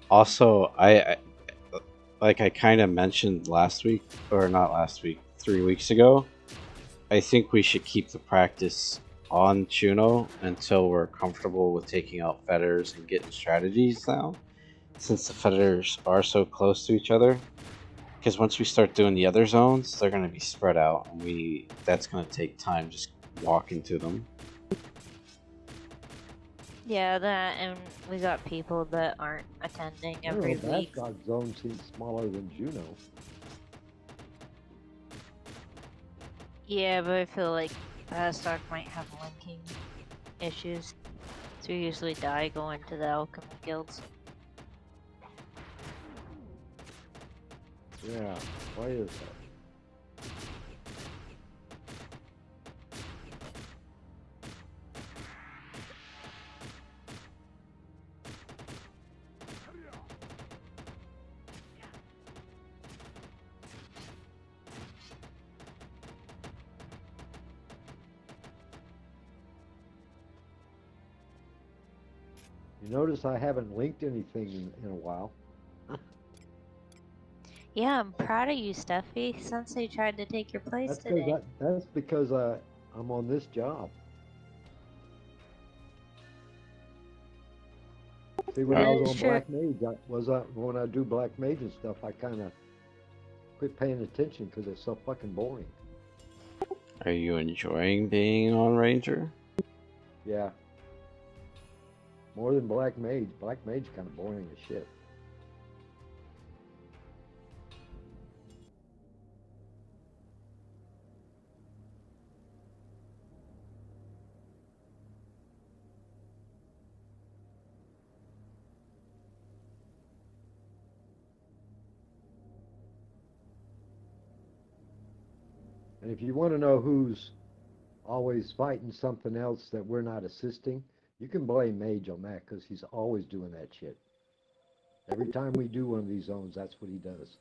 Also, I kind of mentioned last week, or not last week, 3 weeks ago. I think we should keep the practice on Jueno until we're comfortable with taking out fetters and getting strategies down, since the fetters are so close to each other. Because once we start doing the other zones, they're going to be spread out, and that's going to take time just walking to them. Yeah, that, and we got people that aren't attending every week. That zone seems smaller than Juno. Yeah, but I feel like Stock might have linking issues. So we usually die going to the alchemy guilds. Yeah, why is that? You notice I haven't linked anything in a while. Yeah, I'm proud of you, Steffi. Sensei tried to take your place today. That's because I'm on this job. See, when I was on Black Mage, when I do Black Mage and stuff, I kind of quit paying attention because it's so fucking boring. Are you enjoying being on Ranger? Yeah. More than Black Mage. Black Mage kind of boring as shit. And if you want to know who's always fighting something else that we're not assisting, you can blame Mage on that because he's always doing that shit. Every time we do one of these zones, that's what he does.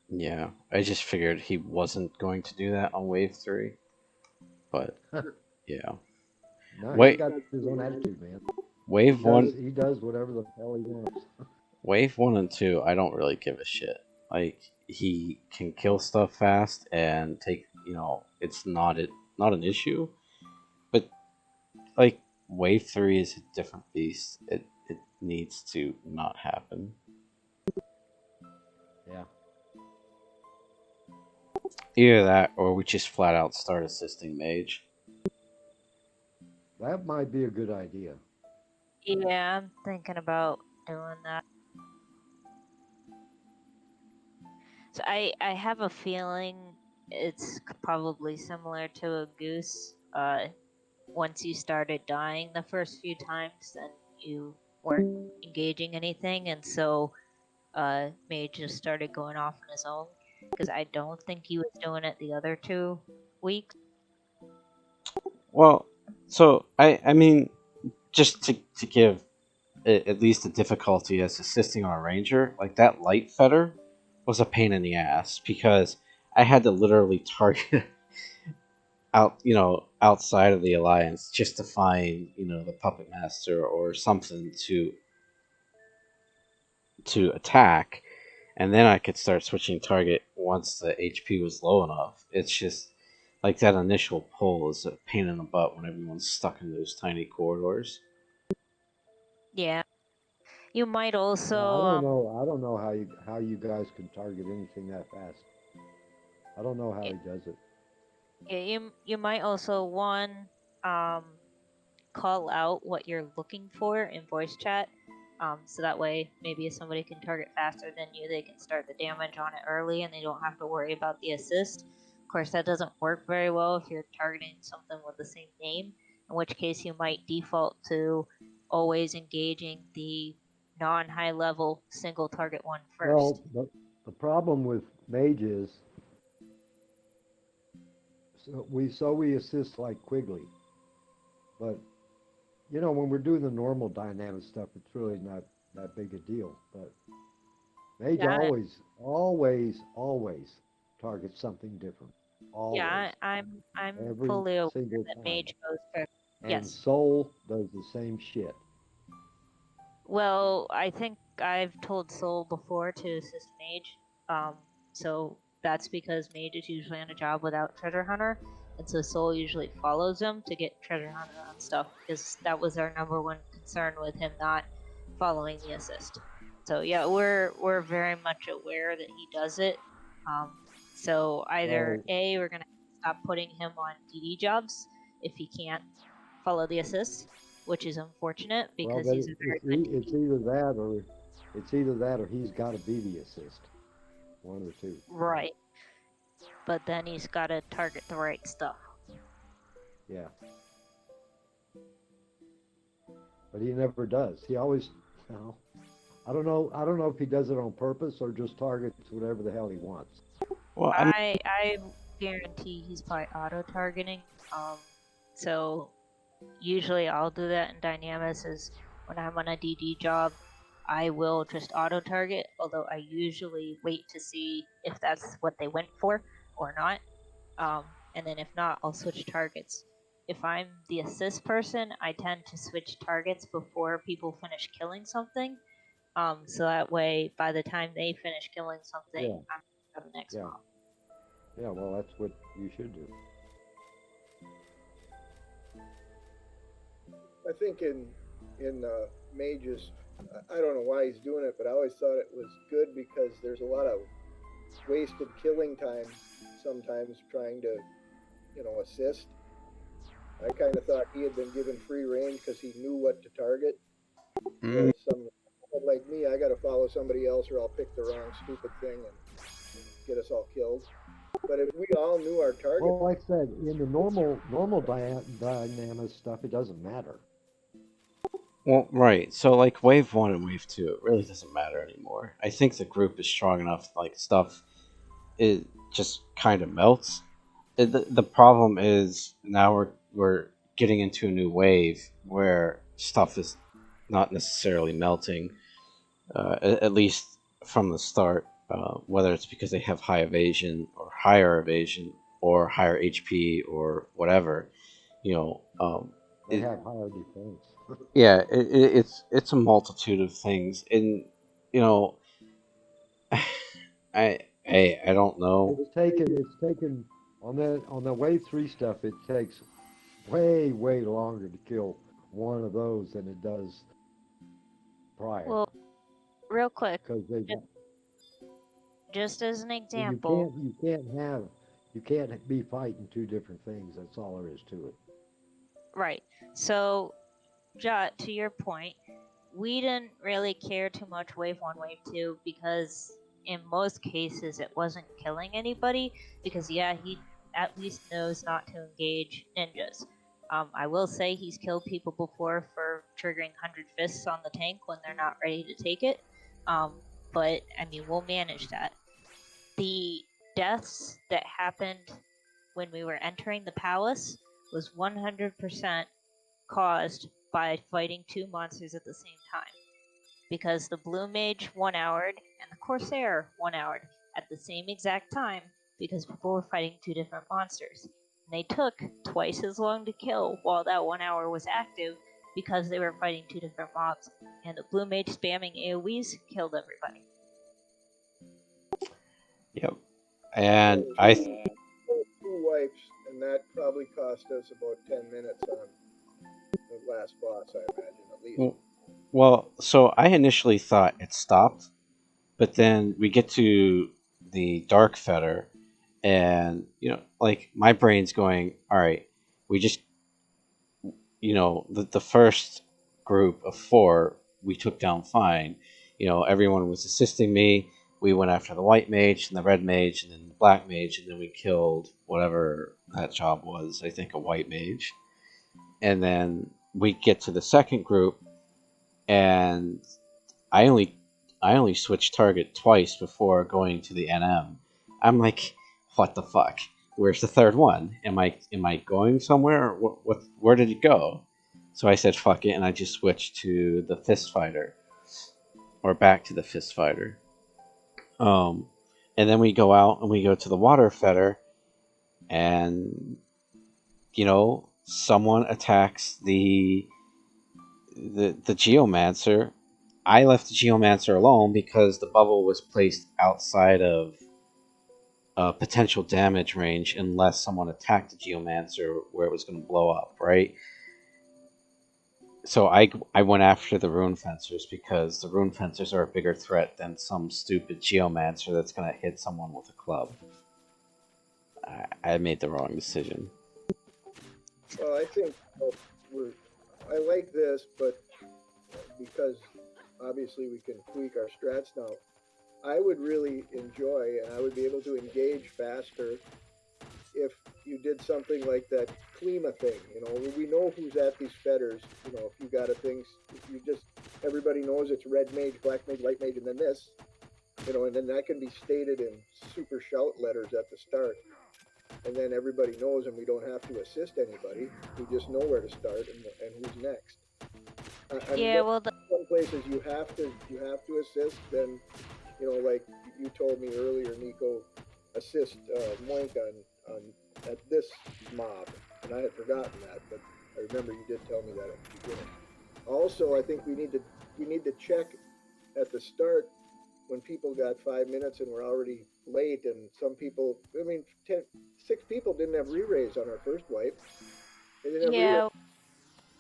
Yeah, I just figured he wasn't going to do that on Wave 3. But, yeah. No, he's got his own attitude, man. Wave 1... He does whatever the hell he wants. Wave 1 and 2, I don't really give a shit. Like, he can kill stuff fast and take, it's not an issue. But, like, Wave 3 is a different beast. It needs to not happen. Yeah. Either that, or we just flat out start assisting Mage. That might be a good idea. Yeah, I'm thinking about doing that. So I have a feeling it's probably similar to a goose. Once you started dying the first few times, then you weren't engaging anything, and so Mage just started going off on his own. Because I don't think he was doing it the other 2 weeks. Well, so I mean, just to give at least a difficulty as assisting on a ranger, like that light fetter was a pain in the ass because I had to literally target outside of the alliance just to find the puppet master or something to attack, and then I could start switching target once the HP was low enough. It's just like that initial pull is a pain in the butt when everyone's stuck in those tiny corridors. Yeah. You might also. I don't know how you guys can target anything that fast. I don't know how he does it. Yeah, you might also call out what you're looking for in voice chat, So that way, maybe if somebody can target faster than you, they can start the damage on it early and they don't have to worry about the assist. Of course, that doesn't work very well if you're targeting something with the same name, in which case you might default to always engaging the non-high level single target one first. Well, the problem with mage is we assist like Quigley, but you know when we're doing the normal dynamic stuff, it's really not that big a deal. But mage Yeah, always targets something different. Always. yeah, I'm Every fully aware single that time. mage goes first. And Yes. Soul does the same shit. Well, I think I've told Soul before to assist Mage. So that's because Mage is usually on a job without Treasure Hunter, and so Soul usually follows him to get Treasure Hunter on stuff, because that was our number one concern with him not following the assist. So yeah, we're very much aware that he does it. So either A, we're gonna stop putting him on DD jobs if he can't follow the assist, which is unfortunate because Well, he's a very good DD. it's either that or he's got to be the assist. One of the two. Right. But then he's got to target the right stuff. Yeah. But he never does. He always, no. I don't know if he does it on purpose or just targets whatever the hell he wants. Well, I guarantee he's probably auto targeting. So usually I'll do that in Dynamis is when I'm on a DD job, I will just auto target, although I usually wait to see if that's what they went for or not. And then if not, I'll switch targets. If I'm the assist person, I tend to switch targets before people finish killing something. So that way, by the time they finish killing something, Yeah. I'm on the next mob. Yeah, well, that's what you should do. I think in mages, I don't know why he's doing it, but I always thought it was good because there's a lot of wasted killing time sometimes trying to, assist. I kind of thought he had been given free range because he knew what to target. mm, Like me, I got to follow somebody else or I'll pick the wrong stupid thing and get us all killed. But if we all knew our target, Well, like I said, in the normal dynamic stuff, it doesn't matter. well, right. So, like Wave 1 and Wave 2, it really doesn't matter anymore. I think the group is strong enough, like, stuff, it just kind of melts. The problem is now we're getting into a new wave where stuff is not necessarily melting, at least from the start, whether it's because they have high evasion or higher evasion or higher HP or whatever, They have higher defense. yeah, it's a multitude of things, and I don't know. It's taken on the wave 3 stuff. It takes way longer to kill one of those than it does prior. Well, real quick, Because they got, just as an example, you can't be fighting two different things. That's all there is to it. right? So, Jot, to your point, we didn't really care too much Wave 1, Wave 2 because in most cases it wasn't killing anybody because, yeah, he at least knows not to engage ninjas. I will say he's killed people before for triggering 100 Fists on the tank when they're not ready to take it. But, I mean, we'll manage that. The deaths that happened when we were entering the palace was 100% caused by fighting two monsters at the same time. Because the Blue Mage 1-houred and the Corsair 1-houred at the same exact time because people were fighting two different monsters. And they took twice as long to kill while that 1 hour was active because they were fighting two different mobs. And the Blue Mage spamming AoEs killed everybody. Yep, and I. 2 wipes, and that probably cost us about 10 minutes on the last boss, I imagine, at least. Well, so I initially thought it stopped, but then we get to the Dark Fetter, and like my brain's going, all right, we just, the first group of 4 we took down fine. You know, everyone was assisting me. We went after the white mage and the red mage and then the black mage, and then we killed whatever that job was. I think a white mage. And then we get to the second group, and I only switched target twice before going to the NM. I'm like, what the fuck? Where's the third one? Am I going somewhere? Or where did it go? So I said fuck it, and I just switched to the fist fighter, or back to the fist fighter. And then we go out and we go to the water fetter, and you know, someone attacks the geomancer. I left the geomancer alone because the bubble was placed outside of potential damage range unless someone attacked the geomancer where it was going to blow up, right? So I went after the rune fencers because the rune fencers are a bigger threat than some stupid geomancer that's going to hit someone with a club. I made the wrong decision. Well, I think I like this, but because obviously we can tweak our strats now, I would really enjoy, and I would be able to engage faster if you did something like that Klima thing. You know, we know who's at these fetters. You know, if you got a thing, if you just, everybody knows it's red mage, black mage, white mage, and then this. You know, and then that can be stated in super shout letters at the start. And then everybody knows, and we don't have to assist anybody. We just know where to start and who's next. Yeah, well, some places you have to assist. Then, you know, like you told me earlier, Nico, assist Moink on at this mob, and I had forgotten that, but I remember you did tell me that at the beginning. Also, I think we need to check at the start when people got 5 minutes and we're already late, and some people, I mean, 6 people didn't have re-raise on our first wipe. They didn't have yeah.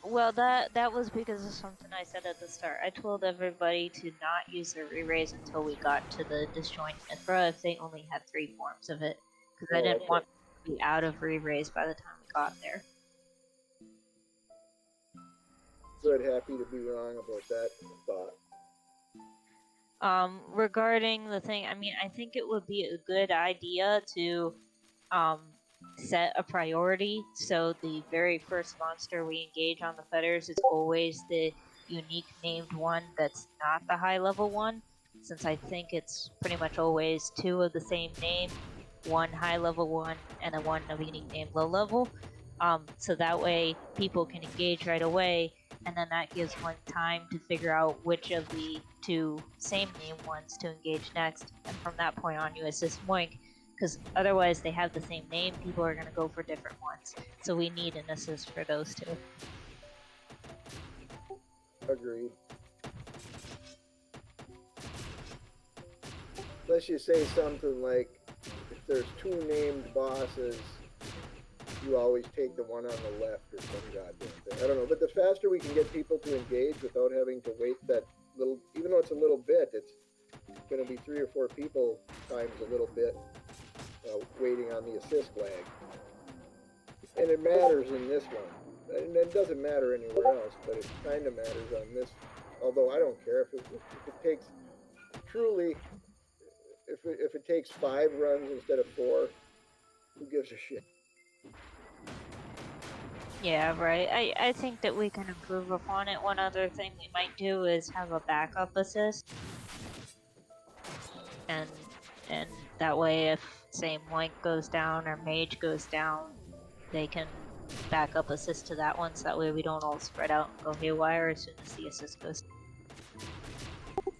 Well, that was because of something I said at the start. I told everybody to not use their re-raise until we got to the disjoint Mithra if they only had 3 forms of it, because I didn't want to be out of re-raise by the time we got there. Good, happy to be wrong about that thought. Regarding the thing, I mean, I think it would be a good idea to set a priority, so the very first monster we engage on the fetters is always the unique named one that's not the high level one, since I think it's pretty much always 2 of the same name, 1 high level one, and a 1 of unique name low level. So that way people can engage right away, and then that gives one time to figure out which of the 2 same name ones to engage next, and from that point on you assist Moink, because otherwise they have the same name, people are going to go for different ones. So we need an assist for those 2. Agreed. Unless you say something like, if there's 2 named bosses, you always take the one on the left or some goddamn thing. I don't know, but the faster we can get people to engage without having to wait that little, even though it's a little bit, it's going to be 3 or 4 people times a little bit waiting on the assist lag. And it matters in this one. And it doesn't matter anywhere else, but it kind of matters on this. Although I don't care if it takes, truly, if it takes 5 runs instead of 4, who gives a shit? Yeah, right. I think that we can improve upon it. One other thing we might do is have a backup assist. And that way if, say, Moink goes down or Mage goes down, they can back up assist to that one, so that way we don't all spread out and go haywire as soon as the assist goes down.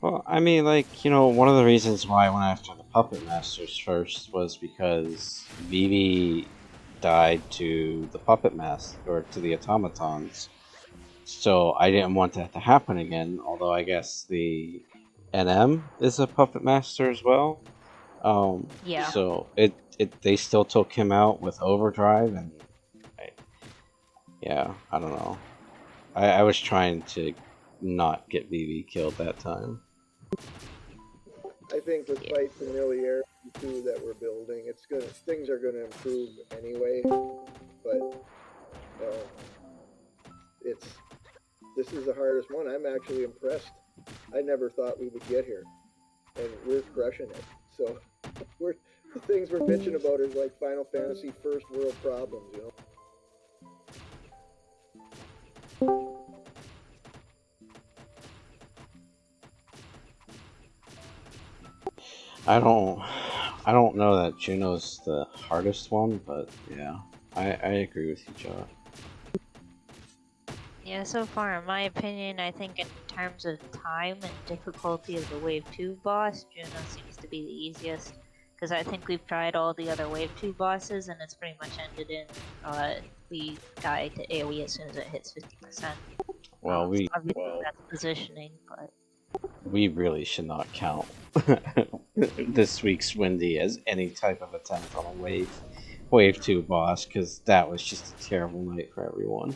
Well, I mean, like, you know, one of the reasons why I went after the Puppet Masters first was because Vivi died to the Puppet Master, or to the automatons. So I didn't want that to happen again, although I guess the NM is a Puppet Master as well. Yeah. So they still took him out with Overdrive, and I don't know. I was trying to not get Vivi killed that time. I think with fight familiarity too that we're building, things are gonna improve anyway. But it's this is the hardest one. I'm actually impressed. I never thought we would get here, and we're crushing it. So the things we're bitching about is like Final Fantasy first world problems, you know. I don't know that Juno's the hardest one, but yeah, I agree with you, Joe. Yeah, so far, in my opinion, I think in terms of time and difficulty of the Wave 2 boss, Juno seems to be the easiest. Because I think we've tried all the other Wave 2 bosses, and it's pretty much ended in we die to AoE as soon as it hits 50%. Well, obviously that's positioning, but we really should not count this week's Windy as any type of attempt on a Wave 2 boss, because that was just a terrible night for everyone.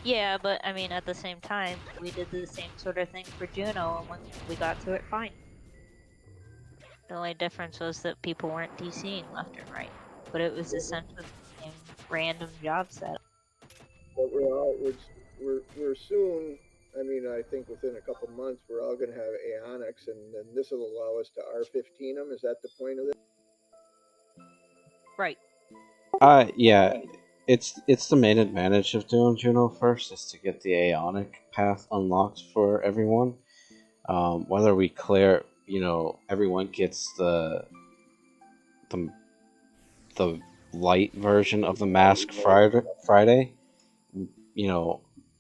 yeah, but I mean, at the same time, we did the same sort of thing for Juno, and we got through it fine. The only difference was that people weren't DCing left and right, but it was essentially the same random job set. But we're soon. I mean, I think within a couple months, we're all going to have Aeonics, and then this will allow us to R15 them. Is that the point of it? Right. Yeah. It's the main advantage of doing Juno first is to get the Aeonic path unlocked for everyone. Whether we clear, everyone gets the light version of the mask Friday.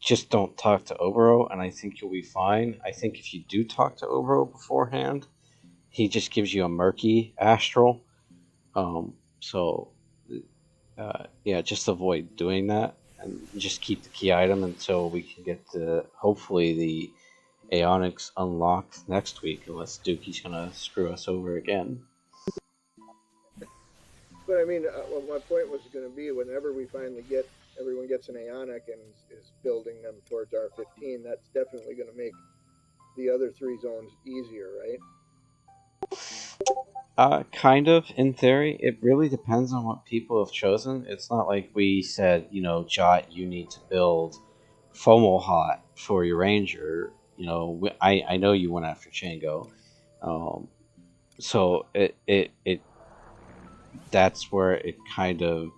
Just don't talk to Obero, and I think you'll be fine. I think if you do talk to Obero beforehand, he just gives you a murky astral. Yeah, just avoid doing that, and just keep the key item until we can get hopefully the Aeonics unlocked next week, unless Dookie's gonna screw us over again. But I mean, well, my point was going to be whenever we finally everyone gets an Aeonic and is building them towards R15, that's definitely going to make the other 3 zones easier, right? Kind of, in theory. It really depends on what people have chosen. It's not like we said, Jot, you need to build FOMO Hot for your Ranger. I know you went after Chango. So it that's where it kind of,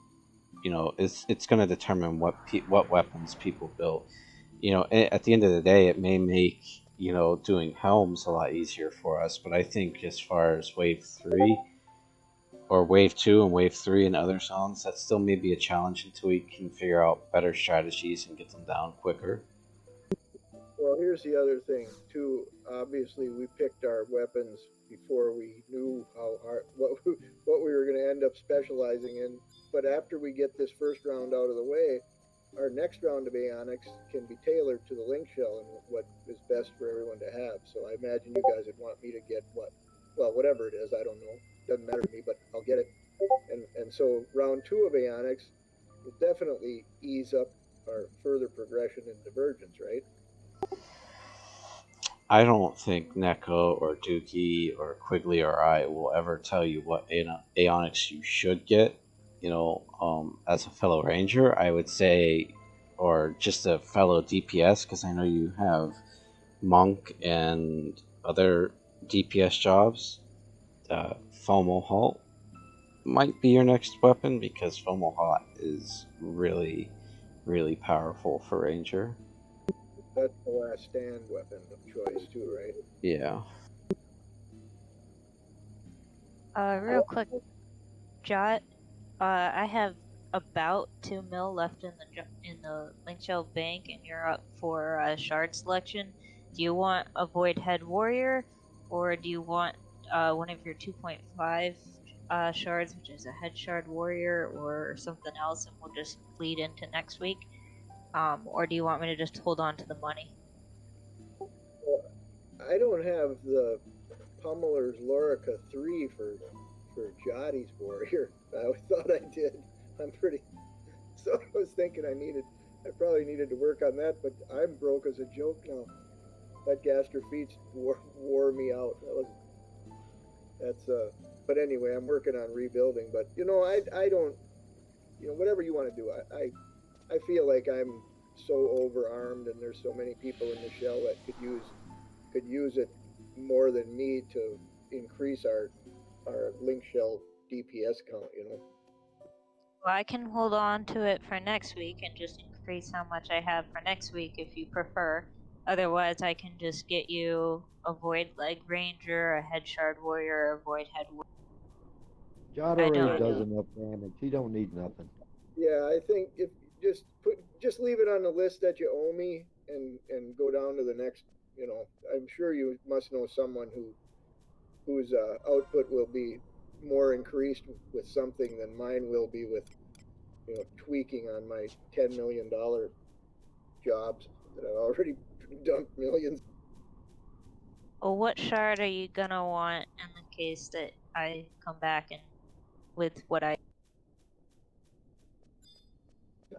it's going to determine what weapons people build. At the end of the day, it may make doing helms a lot easier for us, but I think as far as Wave 3 or Wave 2 and Wave 3 and other zones, that still may be a challenge until we can figure out better strategies and get them down quicker. Well, here's the other thing too. Obviously, we picked our weapons before we knew what we were going to end up specializing in. But after we get this first round out of the way, our next round of Aeonics can be tailored to the link shell and what is best for everyone to have. So I imagine you guys would want me to get whatever it is. I don't know. Doesn't matter to me, but I'll get it. And so round 2 of Aeonics will definitely ease up our further progression in Divergence, right? I don't think Neko or Dookie or Quigley or I will ever tell you what Aeonics you should get. As a fellow Ranger, I would say, or just a fellow DPS, because I know you have Monk and other DPS jobs. FOMO Halt might be your next weapon, because FOMO Halt is really, really powerful for Ranger. That's the last stand weapon of choice too, right? Yeah. Real quick, Jot. I have about 2 mil left in the link shell bank, and you're up for shard selection. Do you want a Void Head Warrior, or do you want one of your 2.5 shards, which is a Head Shard Warrior, or something else, and we'll just lead into next week? Or do you want me to just hold on to the money? Well, I don't have the Pummeler's Lorica 3 for Jotty's Warrior. I thought I did. So I was thinking I probably needed to work on that, but I'm broke as a joke now. That Gaster Feats wore me out. But anyway, I'm working on rebuilding. But I don't, whatever you want to do. I feel like I'm so overarmed, and there's so many people in the shell that could use it more than me to increase our link shell DPS count. You know. Well, I can hold on to it for next week and just increase how much I have for next week if you prefer. Otherwise, I can just get you a Void Leg Ranger, a Head Shard Warrior, or a Void Head Warrior. Jot I already don't. does enough damage. He don't need nothing. Yeah, I think if just leave it on the list that you owe me, and go down to the next. You know, I'm sure you must know someone whose output will be more increased with something than mine will be with, you know, tweaking on my $10 million jobs that I've already dumped millions. Well, what shard are you gonna want in the case that I come back and with what I?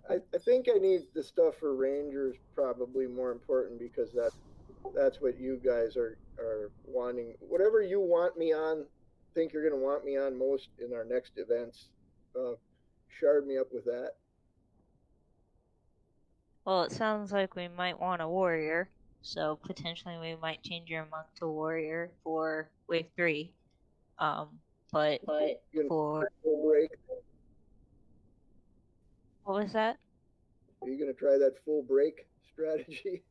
I think I need the stuff for Rangers probably more important because that's what you guys are wanting. Whatever you want me on, think you're going to want me on most in our next events. Shard me up with that. Well, it sounds like we might want a warrior, so potentially we might change your monk to warrior for wave 3. But for full break. What was that? Are you going to try that full break strategy?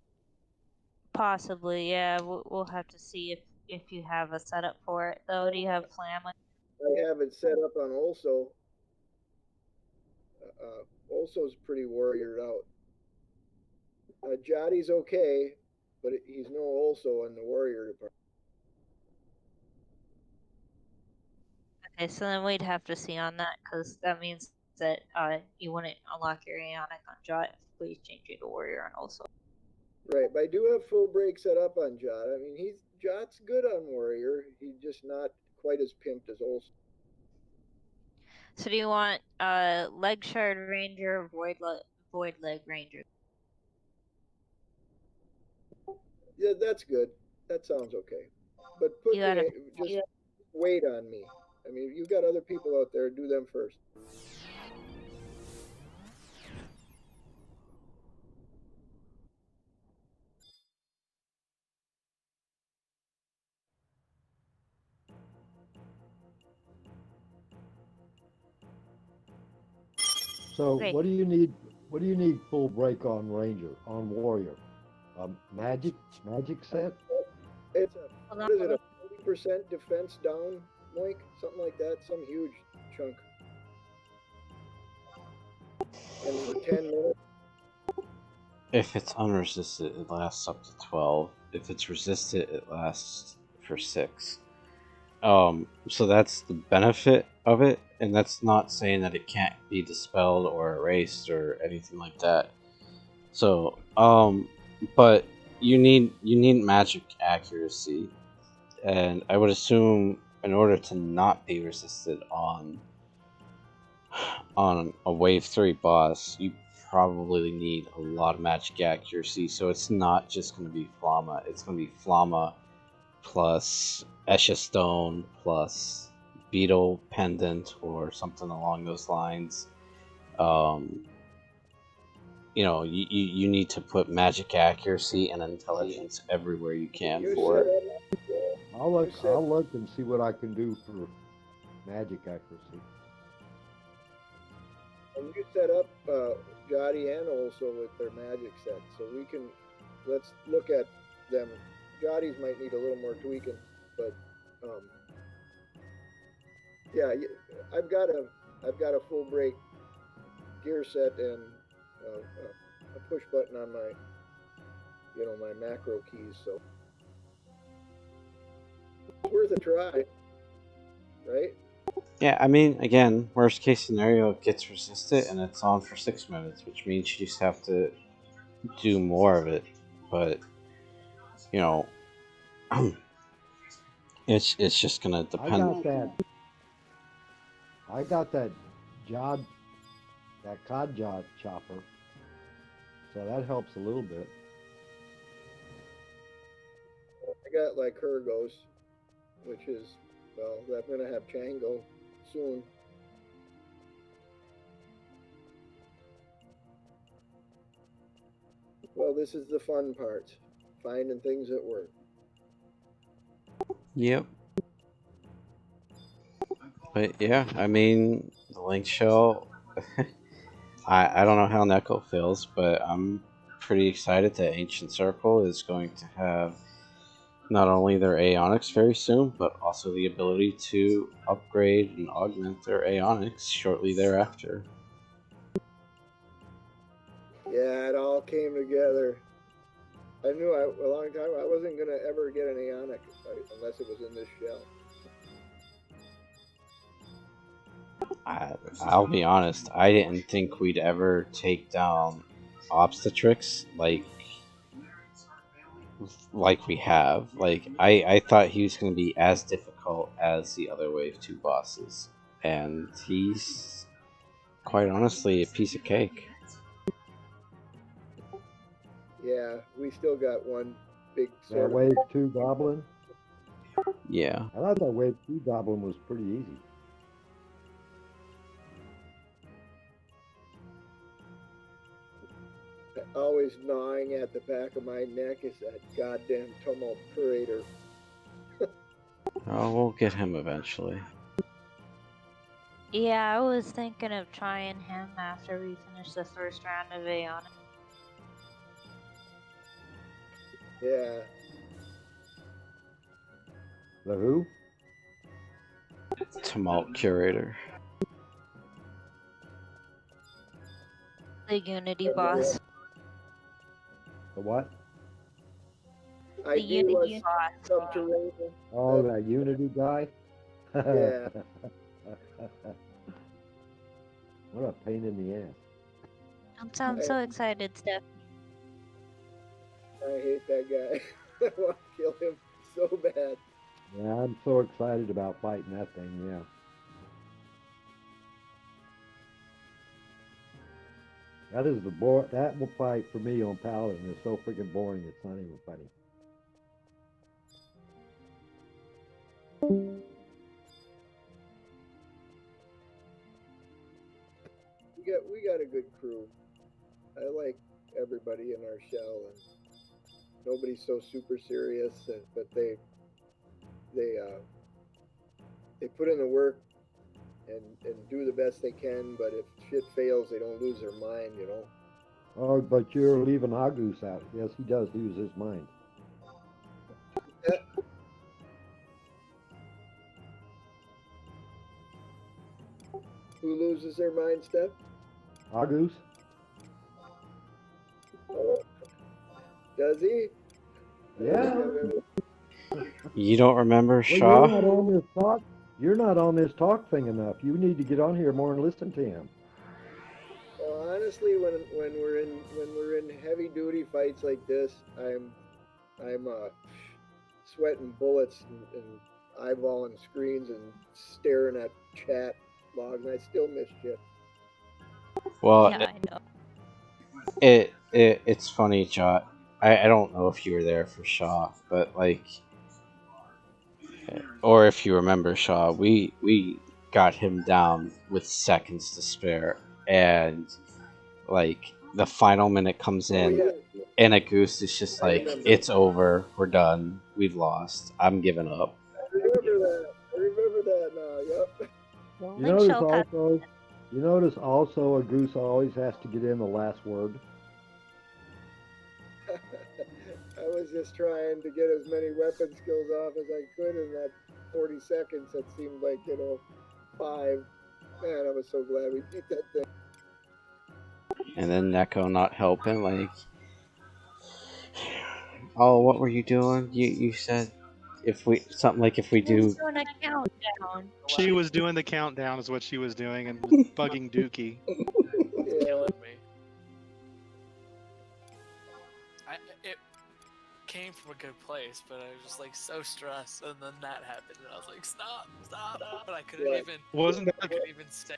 Possibly, yeah. We'll have to see if you have a setup for it. Though, do you have Flam? I have it set up on also. Also's pretty warriored out. Jotty's okay, but he's no also in the warrior department. Okay, so then we'd have to see on that because that means that you wouldn't unlock your Aeonic on Jot if we change you to warrior and also. Right, but I do have full break set up on Jot. I mean, Jot's good on warrior. He's just not quite as pimped as Olson. So do you want Leg Shard Ranger or Void Leg Ranger? Yeah, that's good. That sounds okay. But put me, just wait on me. I mean, you've got other people out there, do them first. So Great. what do you need? What do you need full break on Ranger, on Warrior? Magic set? It's what is it, a 40% defense down, Mike? Something like that, some huge chunk. And for 10 minutes. If it's unresisted, it lasts up to 12. If it's resisted, it lasts for 6. So that's the benefit of it, and that's not saying that it can't be dispelled or erased or anything like that. So, but you need magic accuracy, and I would assume in order to not be resisted on a wave 3 boss, you probably need a lot of magic accuracy. So it's not just going to be Flamma, it's going to be Flamma plus Esha Stone plus Beetle Pendant or something along those lines. You know, you need to put magic accuracy and intelligence everywhere you can for it. I'll look and see what I can do for magic accuracy. And you set up Jotty and also with their magic set, so let's look at them. Jotty's might need a little more tweaking, but yeah, I've got a full break gear set and a push button on my my macro keys, so it's worth a try, right? Yeah, I mean, again, worst case scenario, it gets resisted and it's on for 6 minutes, which means you just have to do more of it. But you know, it's just gonna depend. I got that cod jod chopper, so that helps a little bit. I got like Hergos, which is, well, I'm gonna have Chango soon. Well, this is the fun part. Finding things that work. Yep. But yeah, I mean, the link shell. I don't know how Neko feels, but I'm pretty excited that Ancient Circle is going to have not only their Aeonics very soon, but also the ability to upgrade and augment their Aeonics shortly thereafter. Yeah, it all came together. I knew a long time I wasn't gonna ever get an Aeonic unless it was in this shell. I'll be honest, I didn't think we'd ever take down Obstetrix like we have. Like I thought he was going to be as difficult as the other Wave 2 bosses, and he's quite honestly a piece of cake. Yeah, we still got one big That sort of. Wave 2 Goblin? Yeah. I thought that Wave 2 Goblin was pretty easy. Always gnawing at the back of my neck is that goddamn tumult curator. Oh, we'll get him eventually. Yeah, I was thinking of trying him after we finish the first round of Aeon. Yeah. The who? Tumult Curator. The Unity boss. The what? I The do Unity was boss. subterranean. Oh, that Unity guy? Yeah. What a pain in the ass. Don't sound so excited, Steph. I hate that guy. I want to kill him so bad. Yeah, I'm so excited about fighting that thing, yeah. That is that will fight for me on Paladin is so freaking boring it's not even funny. We got a good crew. I like everybody in our shell, and nobody's so super serious. But they put in the work and do the best they can. But if shit fails, they don't lose their mind, you know. Oh, but you're leaving Agus out. Yes, he does lose his mind. Who loses their mind, Steph? Agus? Oh, does he? Yeah. You don't remember Well, Shaw? you're not on this talk. You're not on this talk thing enough. You need to get on here more and listen to him. Well, honestly, when we're in heavy duty fights like this, I'm sweating bullets and eyeballing screens and staring at chat logs, and I still miss shit. Well, Yeah, I know. it's funny, Jot. I don't know if you were there for Shaw, but like, or if you remember Shaw, we got him down with seconds to spare, and like the final minute comes in, and a goose is just like, it's over, we're done, we've lost, I'm giving up. I remember that now. Yep. Well, You notice also a goose always has to get in the last word. I was just trying to get as many weapon skills off as I could in that 40 seconds. That seemed like 5. Man, I was so glad we beat that thing. And then Neko not helping, like, oh, what were you doing? You said if we do. Doing a countdown. She was doing the countdown, is what she was doing, and bugging Dookie. Killing me. It came from a good place, but I was just like so stressed, and then that happened, and I was like, stop, but I couldn't even. Wasn't I couldn't even stay.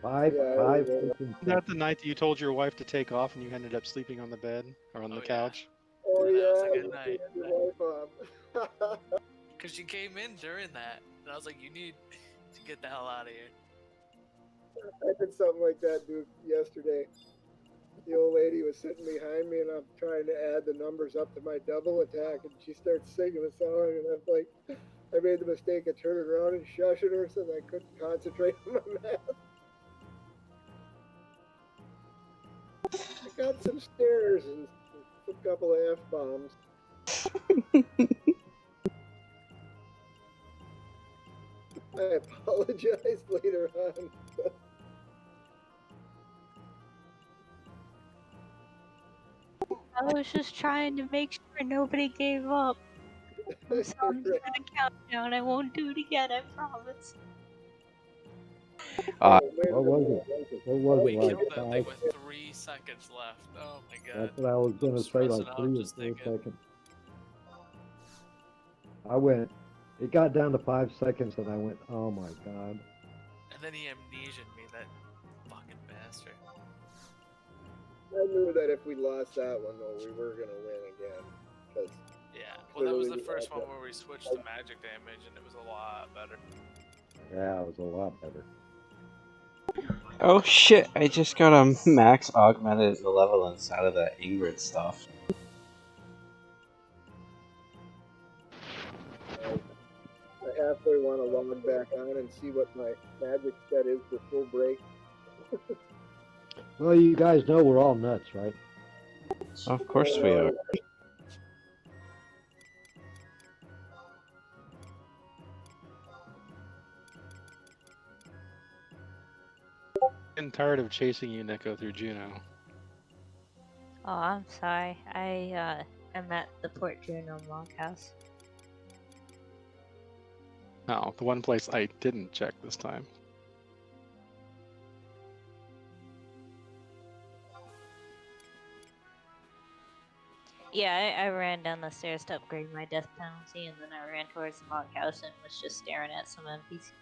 Five. Wasn't that the night that you told your wife to take off and you ended up sleeping on the bed or on the couch? Oh That was a yeah, good night. your wife up. Because she came in during that, and I was like, you need to get the hell out of here. I did something like that, dude, yesterday. The old lady was sitting behind me, and I'm trying to add the numbers up to my double attack, and she starts singing a song, and I'm like, I made the mistake of turning around and shushing her so that I couldn't concentrate on my math. I got some stairs and a couple of F-bombs. I apologize later on. I was just trying to make sure nobody gave up. I'm sorry for the countdown. I won't do it again, I promise. What was it? What was We it, like killed that thing 5? with 3 seconds left. Oh my god. That's what I was I'm gonna say, stressing like out 3 or just 4 thinking. seconds. I went, it got down to 5 seconds and I went, oh my god. And then he amnesia'd me, that fucking bastard. I knew that if we lost that one, though, we were going to win again. Cause Yeah, well, that was the clearly first one that- where we switched to magic damage, and it was a lot better. Yeah, it was a lot better. Oh shit, I just got a max augmented level inside of that Ingrid stuff. I halfway want to log back on and see what my magic set is for full break. Well, you guys know we're all nuts, right? Of course we are. I'm tired of chasing you, Nico, through Juno. Oh, I'm sorry. I'm at the Port Juno log house. No, the one place I didn't check this time. Yeah, I ran down the stairs to upgrade my death penalty, and then I ran towards the log house and was just staring at some NPCs.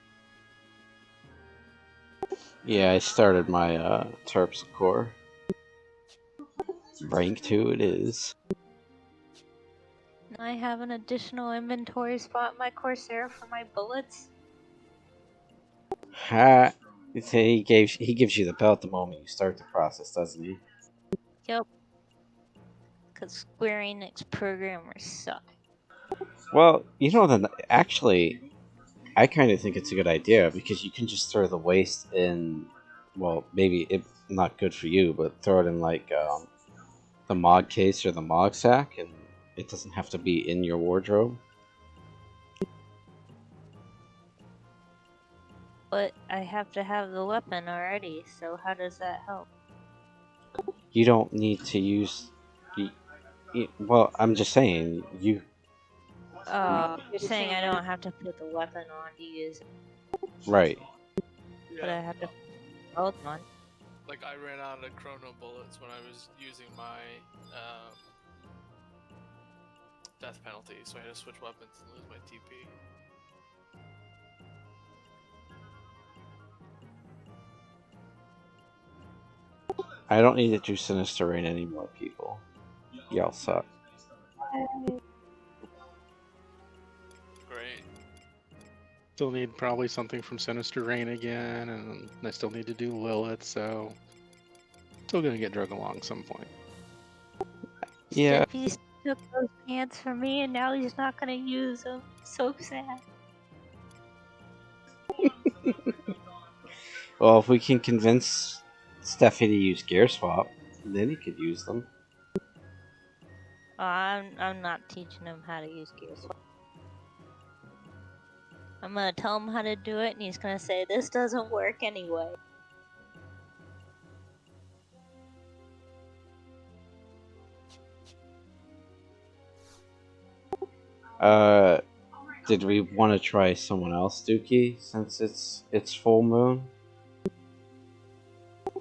Yeah, I started my Terps core. Rank 2 it is. I have an additional inventory spot in my Corsair for my bullets. Ha! He gives you the belt the moment you start the process, doesn't he? Yep. Because Square Enix programmers suck. Well, you know that actually, I kind of think it's a good idea because you can just throw the waste in. Well, maybe it's not good for you, but throw it in like the mod case or the mod sack, and it doesn't have to be in your wardrobe. But I have to have the weapon already, so how does that help? You don't need to use. Well, I'm just saying you. You're saying I don't have to put the weapon on to use it, Right. but I have to put both on. Like, I ran out of chrono bullets when I was using my death penalty, so I had to switch weapons and lose my TP. I don't need to do Sinister Rain anymore, people. Y'all suck. Great. Still need probably something from Sinister Rain again, and I still need to do Lilith, so still gonna get drug along some point. Yeah. He took those pants from me, and now he's not gonna use them. So sad. Well, if we can convince Steffi to use Gear Swap, then he could use them. Oh, I'm not teaching him how to use Gear Swap. I'm gonna tell him how to do it, and he's gonna say, this doesn't work anyway. Did we want to try someone else, Dookie, since it's full moon?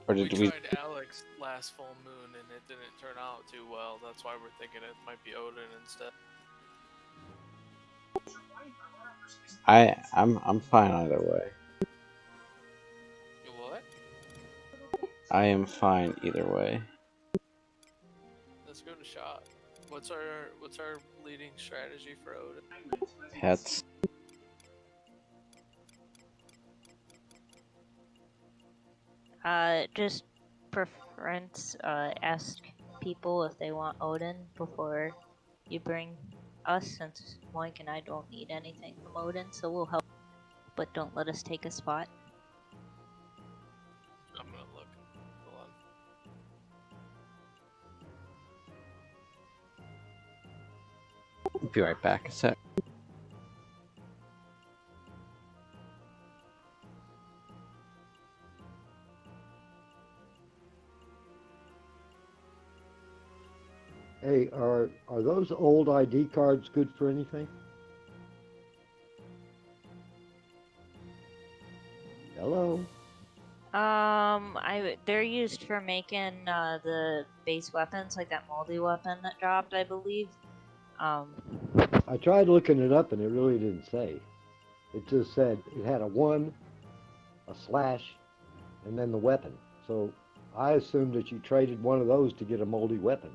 Or did we? tried Alex last full moon, and it didn't turn out too well. That's why we're thinking it might be Odin instead. I'm fine either way. You what? I am fine either way. Let's go to shot. What's our leading strategy for Odin? Pets. Just Rent, ask people if they want Odin before you bring us, since Moink and I don't need anything from Odin, so we'll help, but don't let us take a spot. I'm gonna look. Hold on. Be right back a sec. Hey, are those old ID cards good for anything? Hello? They're used for making the base weapons, like that moldy weapon that dropped, I believe. I tried looking it up and it really didn't say. It just said it had a 1, a slash, and then the weapon. So I assumed that you traded one of those to get a moldy weapon.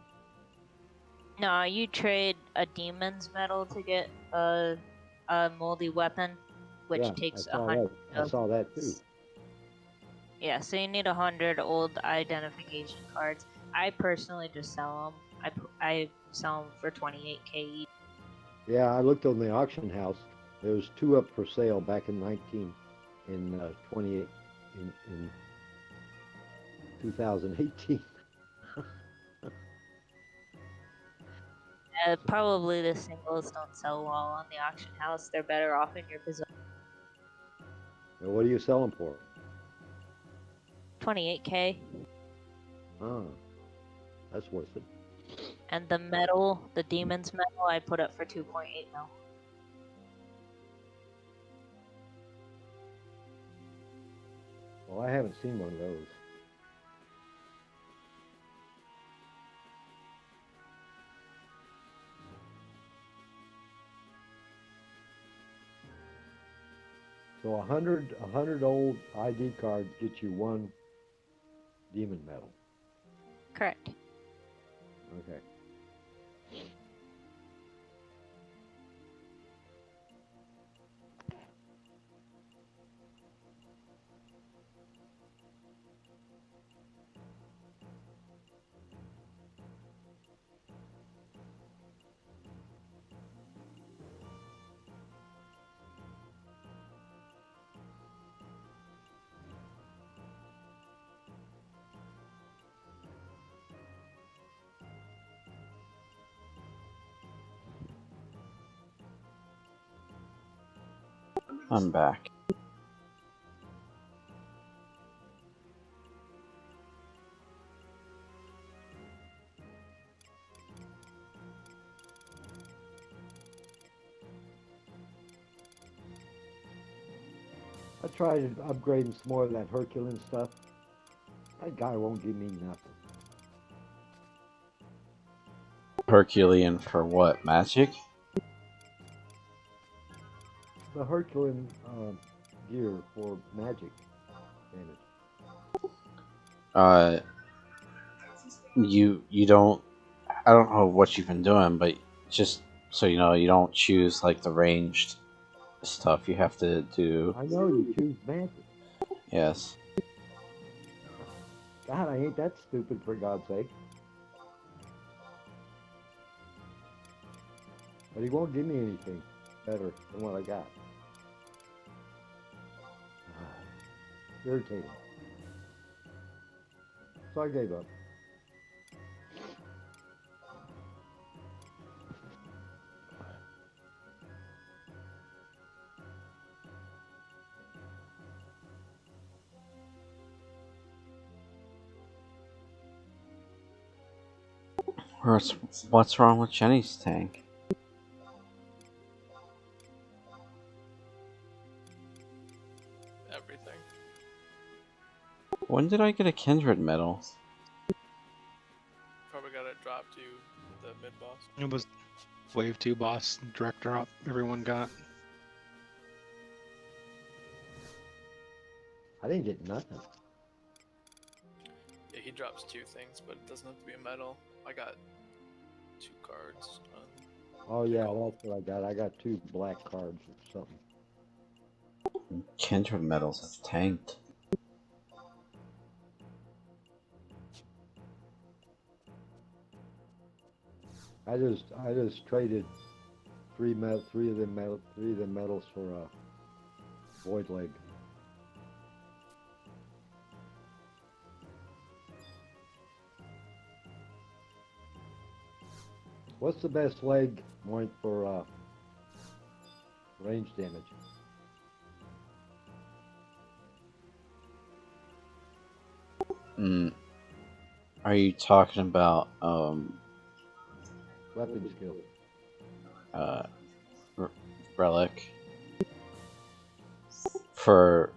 No, you trade a demon's metal to get a moldy weapon, which Yeah, takes I saw 100. that. I saw that too. Yeah, so you need 100 old identification cards. I personally just sell them. I sell them for 28k each. Yeah, I looked on the auction house. There was 2 up for sale back in 2018. Probably the singles don't sell well on the auction house. They're better off in your possession. Now, what do you sell them for? 28k. Ah, that's worth it. And the metal, the demon's metal, I put up for 2.8 mil. Well, I haven't seen one of those. So 100 old ID cards get you 1 demon medal. Correct. Okay. I'm back. I tried upgrading some more of that Herculean stuff. That guy won't give me nothing. Herculean for what? Magic? The Herculean gear for magic damage. You don't. I don't know what you've been doing, but just so you know, you don't choose like the ranged stuff. You have to do. I know you choose magic. Yes. God, I ain't that stupid, for God's sake. But he won't give me anything better than what I got. Irritating. So I gave up. What's wrong with Jenny's tank? Everything. When did I get a kindred medal? Probably got it dropped to the mid boss. It was Wave 2 boss, direct drop, everyone got. I didn't get nothing. Yeah, he drops 2 things, but it doesn't have to be a medal. I got 2 cards. Oh yeah, that's what I got. I got 2 black cards or something. Kindred medals have tanked. I just traded three of them medals for a void leg. What's the best leg point for range damage? Are you talking about Weapon skill. uh, relic? For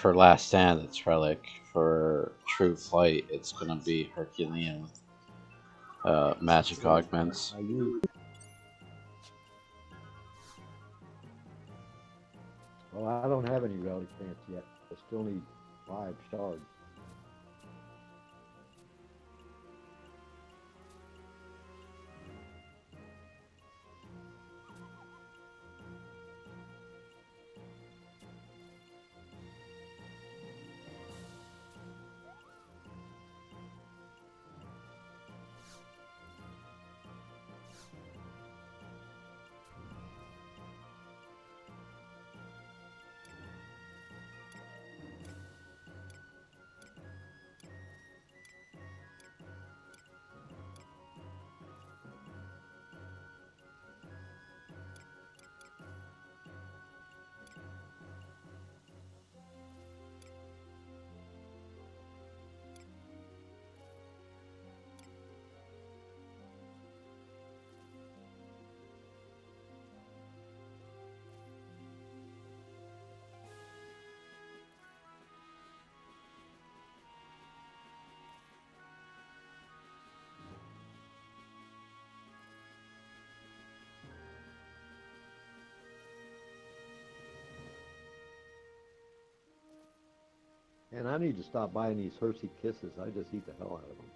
last stand, it's relic. For true flight, it's gonna be Herculean with magic augments. Well, I don't have any relic pants yet. I still need 5 shards. And I need to stop buying these Hershey Kisses. I just eat the hell out of them.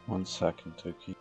One second, Toki.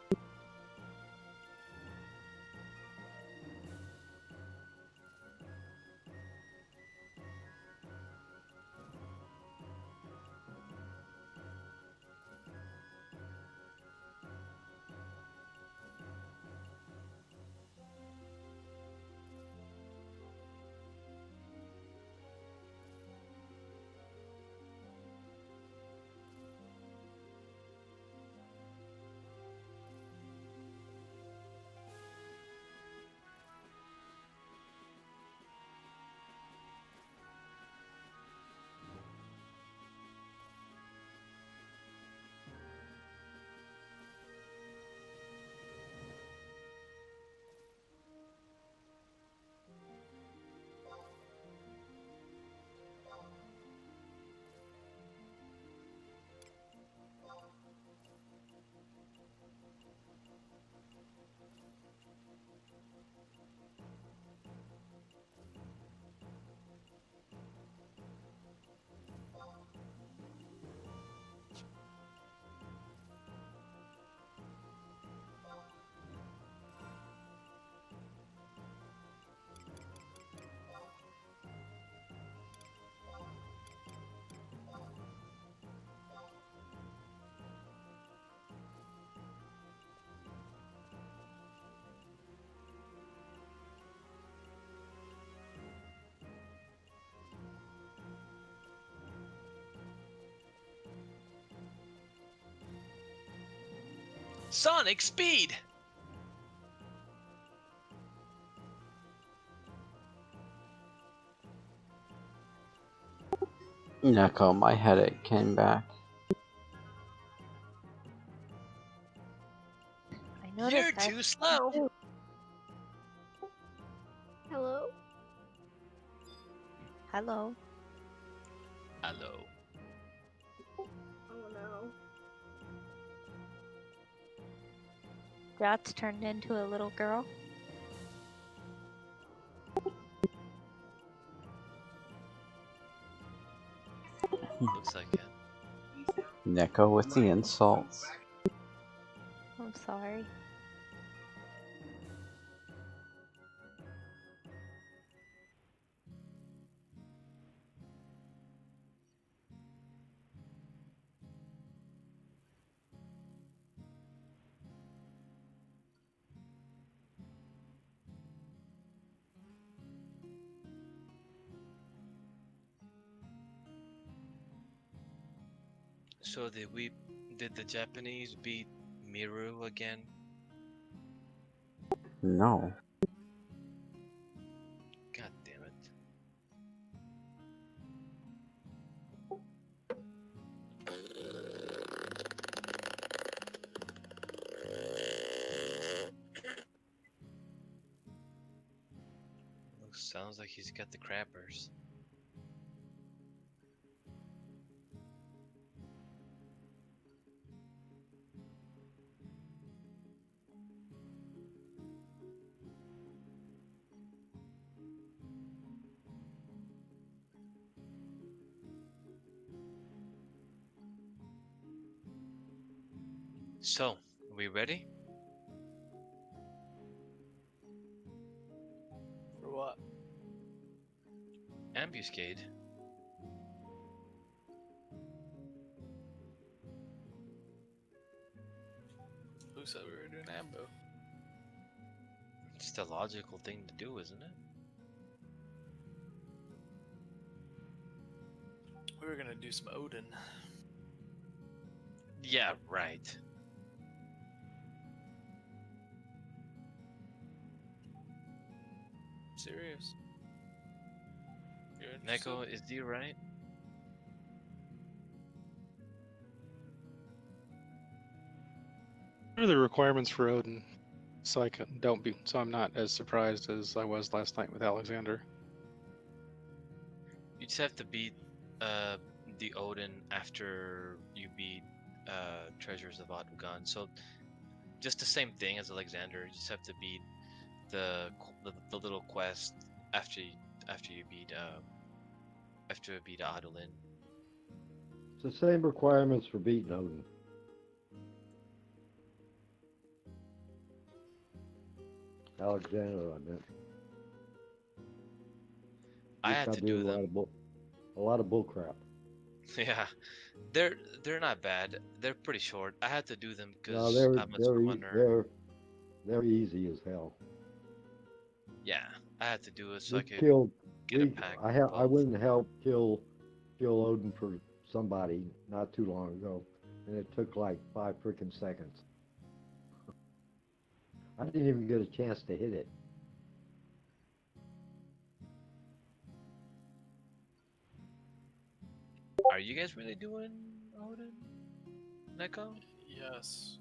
Sonic speed! Neko, my headache came back. I noticed. You're too slow. Hello? Hello. Hello. Oh no. Dot's turned into a little girl. Looks like it. Neko with the insults. I'm sorry. So did the Japanese beat Miru again? No. God damn it. Sounds like he's got the crappers. So, are we ready? For what? Ambuscade. Who said we were doing ambo? It's the logical thing to do, isn't it? We were gonna do some Odin. Yeah, right. Serious? You're interested? Neko, is D right? What are the requirements for Odin? So I'm not as surprised as I was last night with Alexander. You just have to beat the Odin after you beat Treasures of Ottogan. So just the same thing as Alexander. You just have to beat the little quest after you beat Adolin. It's the same requirements for beating Odin. Alexander, I meant. I had to do them. A lot of bull crap. Yeah, they're not bad. They're pretty short. I had to do them No, because I'm a summoner. they're easy as hell. Yeah, I had to do it so We I could killed. get a pack. I went and helped kill Odin for somebody not too long ago, and it took like 5 freaking seconds. I didn't even get a chance to hit it. Are you guys really doing Odin, Neko? Yes.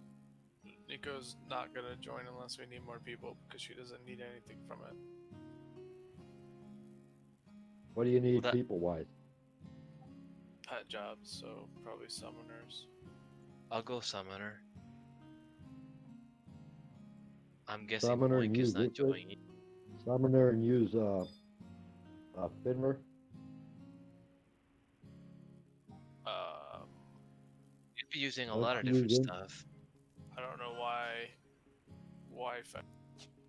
Nico's not gonna join unless we need more people because she doesn't need anything from it. What do you need Well, people-wise? Pet jobs, so probably summoners. I'll go summoner. I'm guessing Summoner and Boink is use not joining. Summoner and use Finmer. You'd be using a Let's lot of use different him. stuff. I don't know why.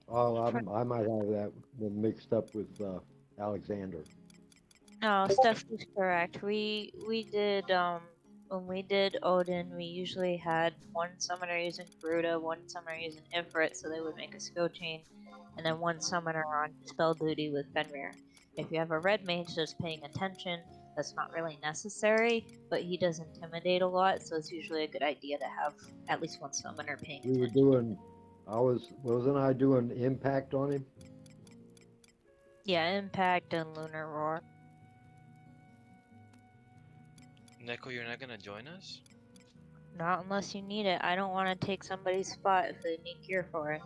Oh, I might have that one mixed up with Alexander. No, Stephanie's correct. We did when we did Odin, we usually had one summoner using Garuda, one summoner using Ifrit, so they would make a skill chain, and then one summoner on spell duty with Fenrir. If you have a red mage that's paying attention, that's not really necessary, but he does intimidate a lot, so it's usually a good idea to have at least one summoner paying We were attention. doing, wasn't I doing impact on him? Yeah, Impact and Lunar Roar. Neko, you're not gonna join us? Not unless you need it. I don't want to take somebody's spot if they need gear for it.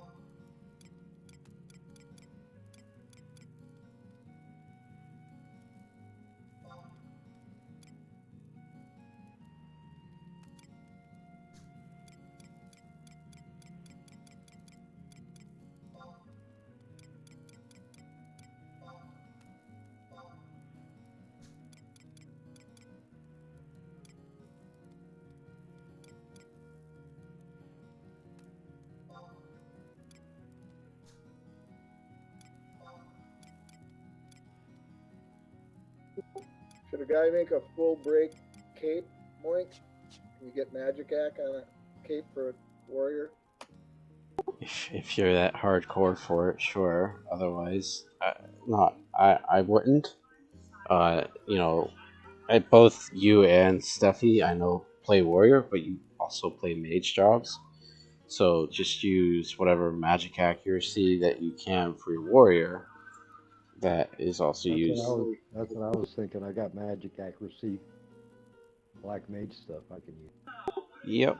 Should a guy make a full break cape, Moink? Can you get Magic Act on a cape for a warrior? If you're that hardcore for it, sure. Otherwise, not. I wouldn't. You know, both you and Steffi, I know, play warrior, but you also play mage jobs. So just use whatever magic accuracy that you can for your warrior. That is also used. That's what I was thinking. I got magic accuracy, black mage stuff I can use. Yep.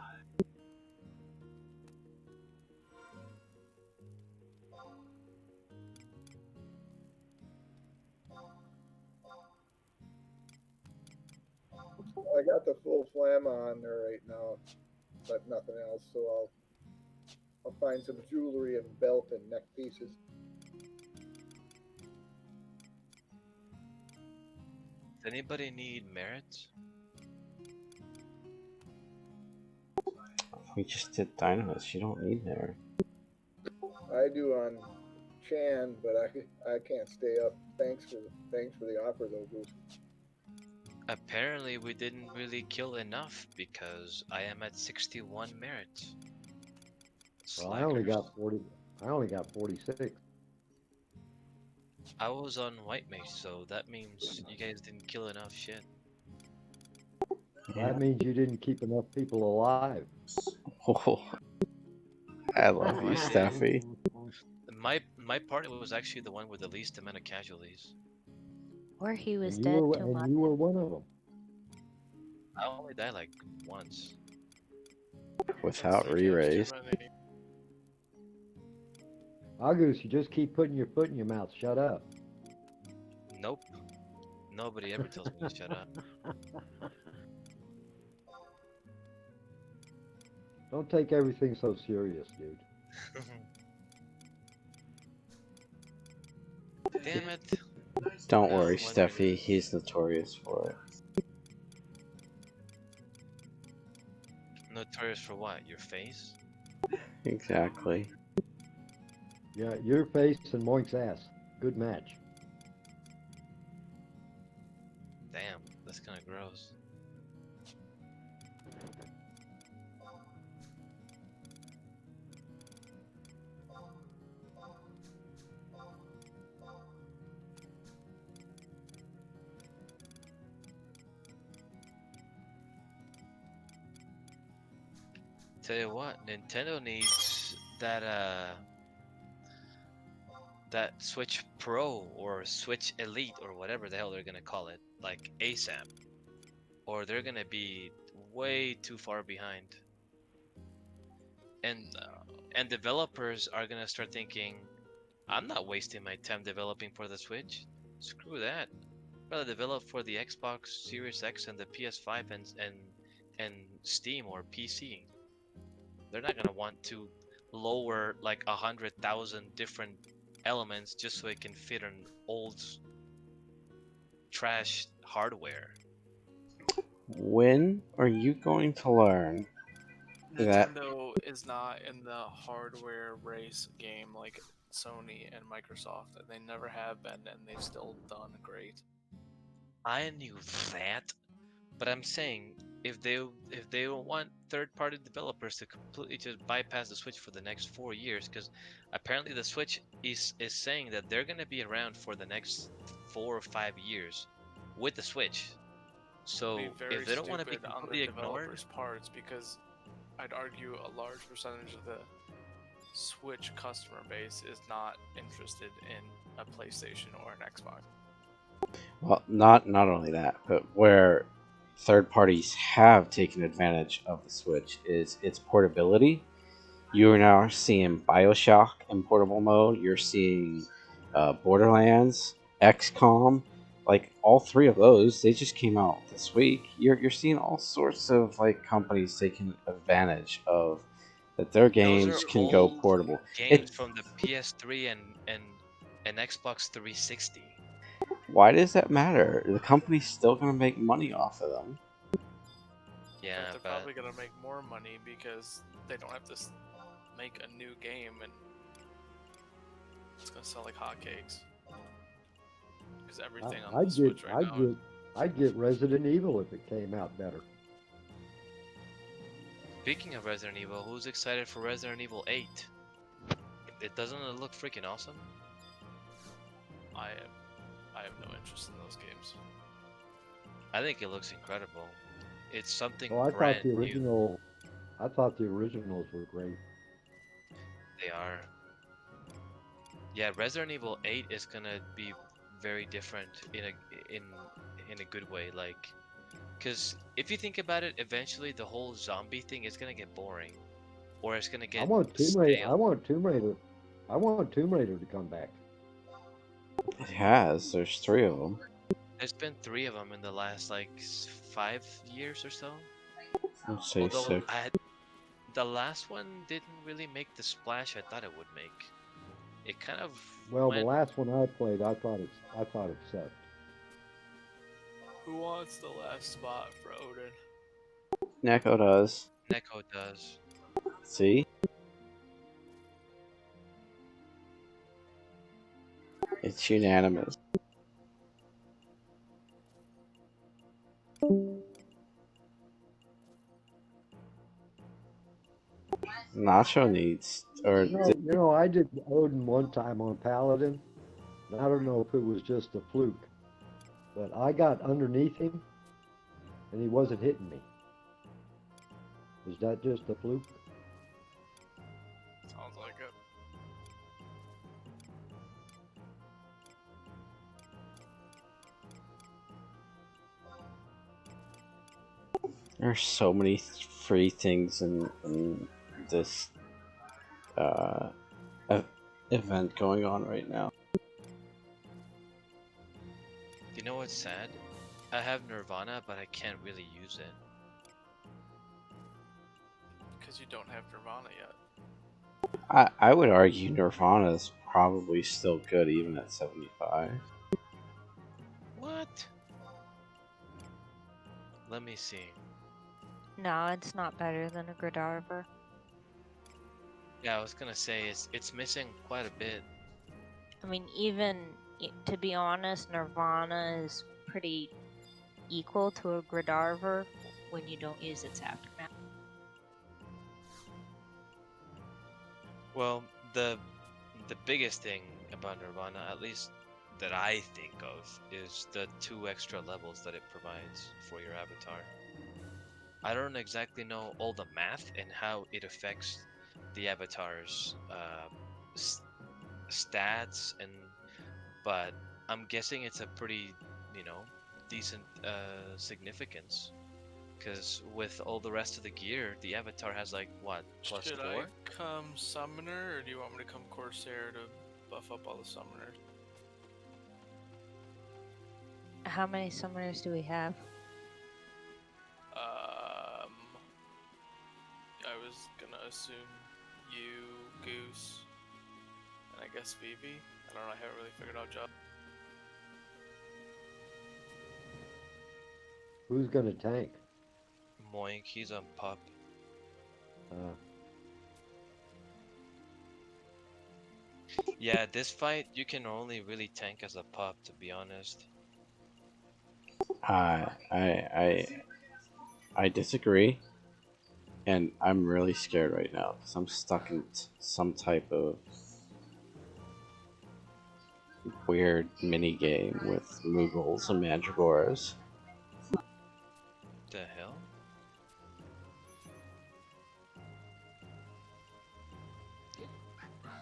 I got the full flamma on there right now, but nothing else. So I'll find some jewelry and belt and neck pieces. Does anybody need merits? We just did Dynamis. You don't need there. I do on Chan, but I can't stay up. Thanks for the offer though, Bruce. Apparently we didn't really kill enough because I am at 61 merits. Well, I only got 40. I only got 46. I was on white mage, so that means you guys didn't kill enough shit. That means you didn't keep enough people alive. Oh, I love Oh, you, I Steffi. My party was actually the one with the least amount of casualties. Or he was And dead you were, too and much. you were one of them. I only died like once. Without That's too re-raise. many. August, you just keep putting your foot in your mouth. Shut up. Nope. Nobody ever tells me to shut up. Don't take everything so serious, dude. Damn it. Don't Well, worry, whatever. Steffi. He's notorious for it. Notorious for what? Your face? Exactly. Yeah, your face and Moink's ass. Good match. Damn, that's kind of gross. Tell you what, Nintendo needs that Switch Pro or Switch Elite or whatever the hell they're gonna call it, like ASAP, or they're gonna be way too far behind. And developers are gonna start thinking, I'm not wasting my time developing for the Switch. Screw that. I'd rather develop for the Xbox Series X and the PS5 and Steam or PC. They're not gonna want to lower like 100,000 different elements just so it can fit on old trash hardware. When are you going to learn that? Nintendo is not in the hardware race game like Sony and Microsoft. They never have been, and they've still done great. I knew that, but I'm saying if they want third-party developers to completely just bypass the Switch for the next 4 years, because apparently the Switch is saying that they're gonna be around for the next 4 or 5 years, with the Switch. So It'd be very if they don't want to be stupid on completely the ignored, developers' parts because I'd argue a large percentage of the Switch customer base is not interested in a PlayStation or an Xbox. Well, not only that, but where third parties have taken advantage of the Switch is its portability. You are now seeing Bioshock in portable mode. You're seeing Borderlands, XCOM, like all three of those. They just came out this week. You're seeing all sorts of like companies taking advantage of that their those games are can go old portable. games It, from the PS3 and Xbox 360. why does that matter? The company's still gonna make money off of them. Yeah, But they're but probably gonna make more money because they don't have to make a new game and it's gonna sell like hotcakes. Because everything on the Switch right now. I'd get Resident Evil if it came out better. speaking of Resident Evil, who's excited for Resident Evil 8? Doesn't it look freaking awesome? I have no interest in those games. I think it looks incredible. It's something Oh, I brand thought the new. original. I thought the originals were great. They are. Yeah, Resident Evil 8 is gonna be very different in a good way, like, because if you think about it, eventually the whole zombie thing is gonna get boring, or it's gonna I get want Tomb Raider. stale. I want Tomb Raider. I want Tomb Raider to come back. It has. There's three of them. There's been 3 of them in the last like 5 years or so. I'd say Although six. the last one didn't really make the splash I thought it would make. It kind of Well, went. the last one I played, I thought it sucked. Who wants the last spot for Odin? Neko does. Neko does. See? It's unanimous. Nacho needs, or I did Odin one time on Paladin, and I don't know if it was just a fluke, but I got underneath him, and he wasn't hitting me. Is that just a fluke? Sounds like it. there's so many free things in this event going on right now. You know what's sad? I have Nirvana, but I can't really use it. Because you don't have Nirvana yet. I would argue Nirvana is probably still good even at 75. What? Let me see. No, it's not better than a Godiva. Yeah, I was gonna say it's missing quite a bit. I mean, even to be honest, Nirvana is pretty equal to a Godiva when you don't use its aftermath. Well, the biggest thing about Nirvana, at least that I think of, is the 2 extra levels that it provides for your avatar. I don't exactly know all the math and how it affects the avatar's stats, but I'm guessing it's a pretty, decent significance. Because with all the rest of the gear, the avatar has like what, plus Should 4? I come Summoner, or do you want me to come Corsair to buff up all the Summoners? How many summoners do we have? I was gonna assume you, Goose, and I guess Vivi. I don't know, I haven't really figured out job. Who's gonna tank? Moink, he's on pup. Yeah, this fight you can only really tank as a pup, to be honest. I disagree, and I'm really scared right now because I'm stuck in some type of weird mini game with Moogles and Mandragoras. The hell?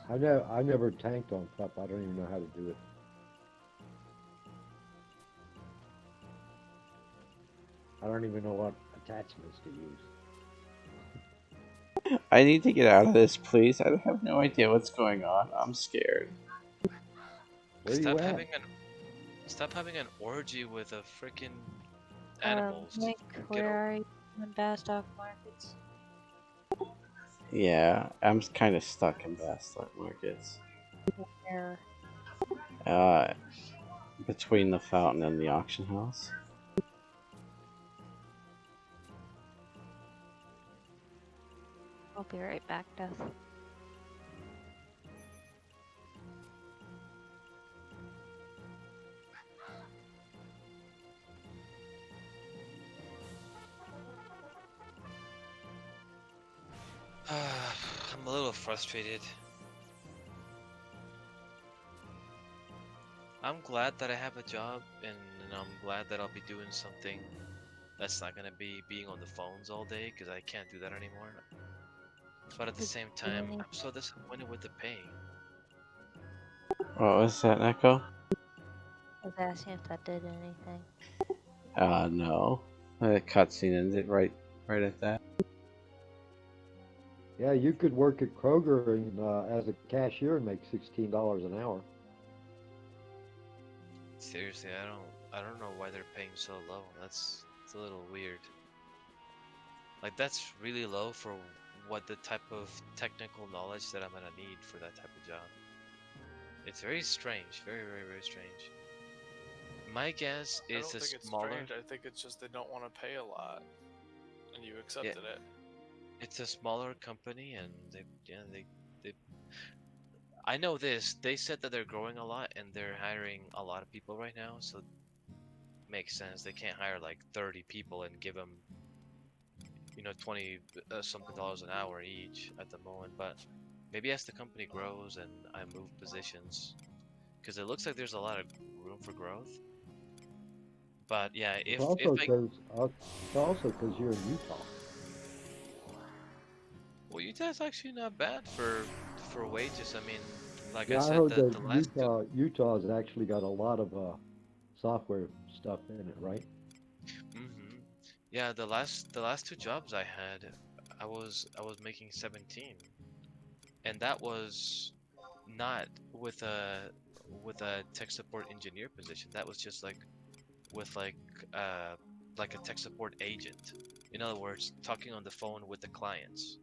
I never tanked on pup. I don't even know how to do it. I don't even know what attachments to use. I need to get out of this, please. I have no idea what's going on. I'm scared. Where you Stop at? having an orgy with a freaking animals. Nick, Get where over- are you in Bastock Markets? Yeah, I'm kind of stuck in Bastock Markets. Where? Between the fountain and the auction house. I'll be right back, Death. I'm a little frustrated. I'm glad that I have a job, and I'm glad that I'll be doing something that's not gonna be being on the phones all day, because I can't do that anymore. But at the same time, I'm so disappointed with the pay. What was that, Neko? I was asking if that did anything. No. The cutscene ended right at that. Yeah, you could work at Kroger and as a cashier and make $16 an hour. Seriously, I don't know why they're paying so low. It's a little weird. Like, that's really low for what the type of technical knowledge that I'm gonna need for that type of job. It's very strange, very, very, very strange. My guess I is don't a think it's smaller. strange. I think it's just they don't want to pay a lot, and you accepted it. It's a smaller company, and they. I know this. They said that they're growing a lot, and they're hiring a lot of people right now. So makes sense. They can't hire like 30 people and give them, 20 something dollars an hour each at the moment. But maybe as the company grows and I move positions, because it looks like there's a lot of room for growth. But yeah, It's if also I because you're in Utah. well, Utah's actually not bad for wages. I mean, like I Yeah, I said, heard the that last Utah's actually got a lot of software stuff in it, right? Yeah, the last two jobs I had, I was making 17, and that was not with a tech support engineer position. That was just with like a tech support agent. In other words, talking on the phone with the clients,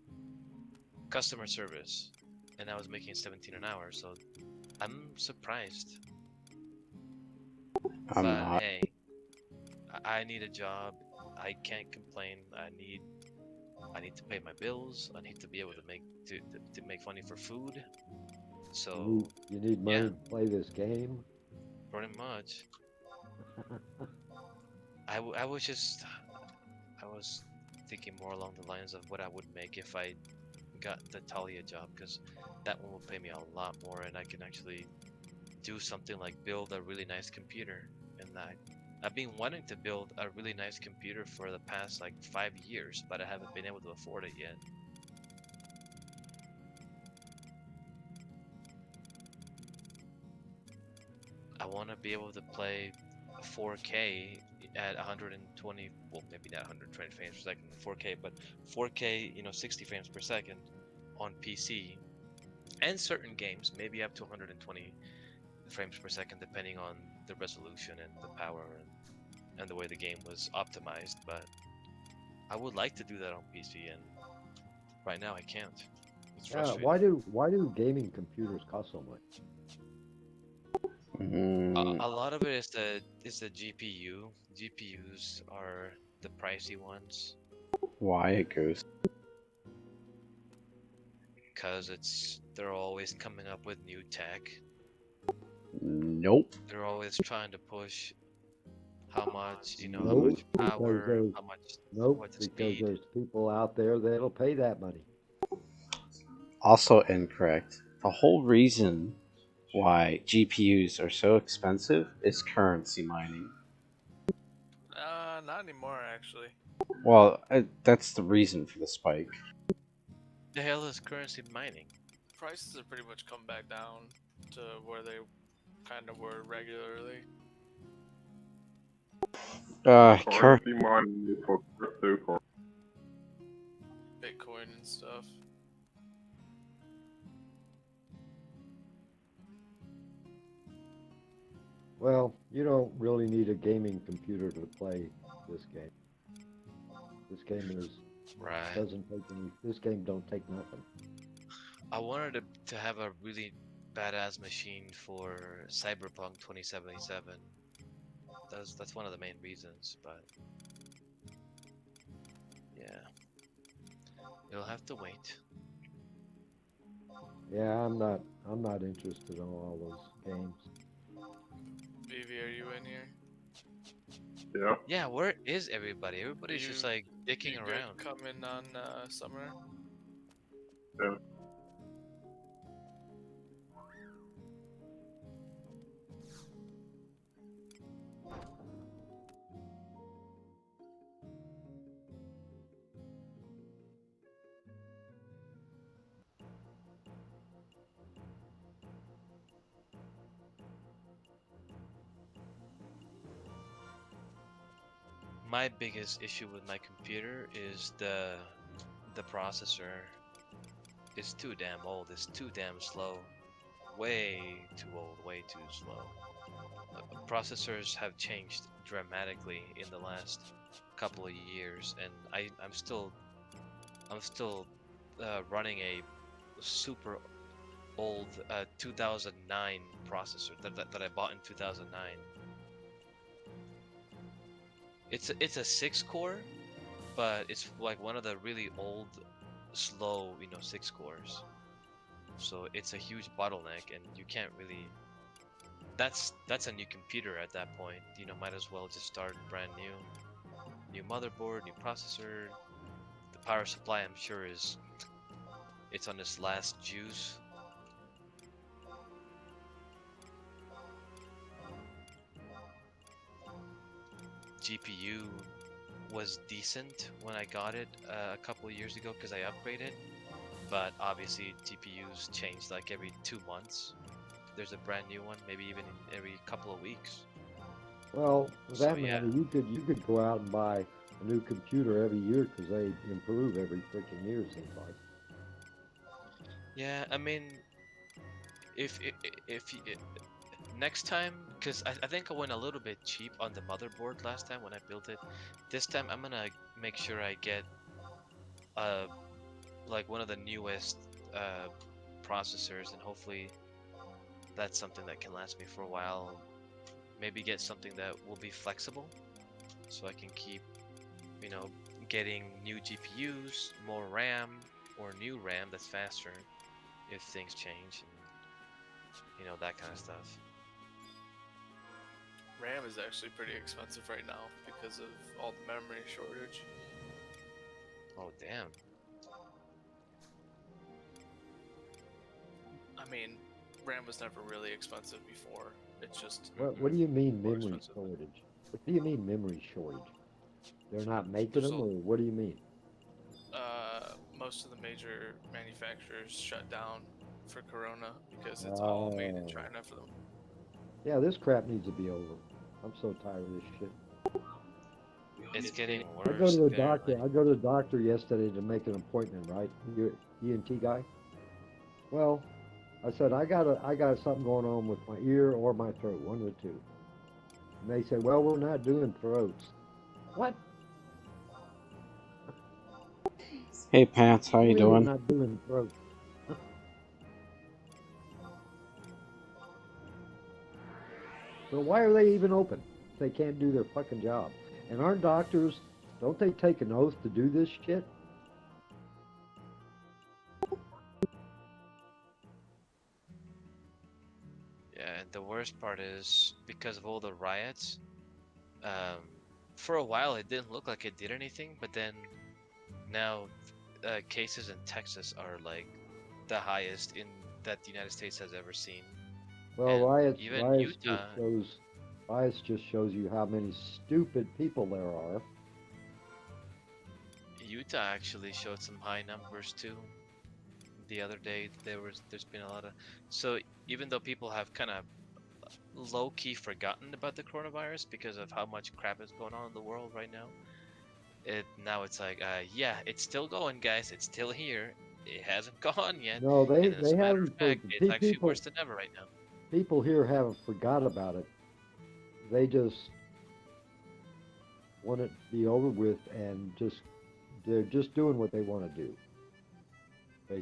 customer service, and I was making 17 an hour. So I'm surprised. I'm But not. hey, I need a job. I can't complain. I need to pay my bills. I need to be able to make money for food. So You need money to play this game. pretty much. I was thinking more along the lines of what I would make if I got the Talia job, because that one will pay me a lot more, and I can actually do something like build a really nice computer. And I've been wanting to build a really nice computer for the past like 5 years, but I haven't been able to afford it yet. I want to be able to play 4K at 120, well, maybe not 120 frames per second, 4K, but 4K, 60 frames per second on PC, and certain games, maybe up to 120 frames per second, depending on the resolution and the power and the way the game was optimized. But I would like to do that on PC, and right now I can't. It's frustrating. Why do gaming computers cost so much? A lot of it is the GPU. GPUs are the pricey ones. Why, Goose? Because they're always coming up with new tech. Nope. They're always trying to push how much, how Nope, much power, how much because speed. there's people out there that'll pay that money. Also incorrect. The whole reason why GPUs are so expensive is currency mining. Not anymore actually. Well, that's the reason for the spike. The hell is currency mining? Prices have pretty much come back down to where they kind of were regularly. Currency mining is for cryptocurrency. Bitcoin and stuff. Well, you don't really need a gaming computer to play this game. This game Right. doesn't take any. This game don't take nothing. I wanted to have a really badass machine for Cyberpunk 2077. That's one of the main reasons, but yeah, it'll have to wait. Yeah, I'm not interested in all those games. Vivi, are you in here? Yeah. Yeah, where is everybody? Everybody's just You- like dicking You around. good coming on summer? Yeah. My biggest issue with my computer is the processor. It's too damn old. It's too damn slow. Way too old. Way too slow. Processors have changed dramatically in the last couple of years, and I'm still running a super old 2009 processor that I bought in 2009. It's a 6-core, but it's like one of the really old, slow, 6 cores. So it's a huge bottleneck, and you can't really. That's a new computer at that point. Might as well just start brand new motherboard, new processor. The power supply, I'm sure, it's on its last juice. GPU was decent when I got it a couple of years ago because I upgraded, but obviously GPUs change like every 2 months. There's a brand new one, maybe even every couple of weeks. Well, for So, that yeah. matter, you could go out and buy a new computer every year because they improve every freaking year. Seems like. Yeah, I mean, if next time, because I think I went a little bit cheap on the motherboard last time when I built it. This time I'm gonna make sure I get like one of the newest processors, and hopefully that's something that can last me for a while. Maybe get something that will be flexible, so I can keep, getting new GPUs, more RAM, or new RAM that's faster if things change, and that kind of stuff. RAM is actually pretty expensive right now because of all the memory shortage. Oh damn. I mean, RAM was never really expensive before. It's just What do you mean more memory expensive. shortage? What do you mean memory shortage? They're not making There's them, a- or what do you mean? Most of the major manufacturers shut down for Corona because it's all made in China for them. Yeah, this crap needs to be over. I'm so tired of this shit. It's getting I worse. go to the apparently. doctor. I go to the doctor yesterday to make an appointment, right? You ENT guy. Well, I said I got something going on with my ear or my throat, one of the two. And they said, well, we're not doing throats. What? Hey Pants, how you Really, we're doing? not doing throats. So why are they even open if they can't do their fucking job? And aren't doctors, don't they take an oath to do this shit? Yeah, and the worst part is because of all the riots. For a while it didn't look like it did anything, but then now cases in Texas are like the highest in that the United States has ever seen. Well, And riots, even riots Utah, just shows, riots just shows you how many stupid people there are. Utah actually showed some high numbers too. The other day there's been a lot of, so even though people have kind of low key forgotten about the coronavirus because of how much crap is going on in the world right now, now it's like yeah, it's still going, guys, it's still here, it hasn't gone yet. No, And as they a matter of haven't. fact, it's actually People worse than ever right now. people here haven't forgot about it. They just want it to be over with and they're just doing what they want to do.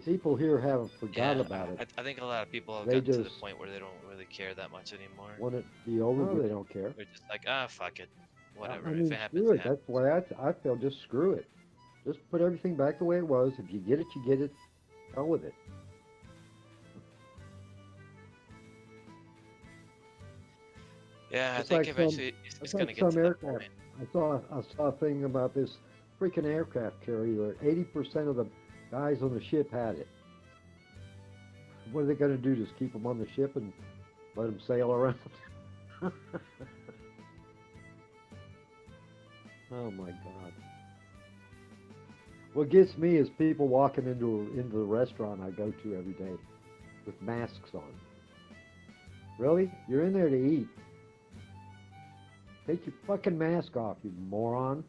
People here haven't forgot Yeah, about it. I think a lot of people have They gotten to the just point where they don't really care that much anymore. want it to be over with. They don't care. They're just like, fuck it, whatever. I If mean, it happens, screw it it. That's happens. why I feel just screw it. Just put everything back the way it was. If you get it, you get it. Hell with it. Yeah, I It's think like eventually it's it's gonna like get to some that aircraft. point. I saw a thing about this freaking aircraft carrier. 80% of the guys on the ship had it. What are they going to do? Just keep them on the ship and let them sail around? Oh my God. What gets me is people walking into the restaurant I go to every day with masks on. Really? You're in there to eat. Take your fucking mask off, you moron.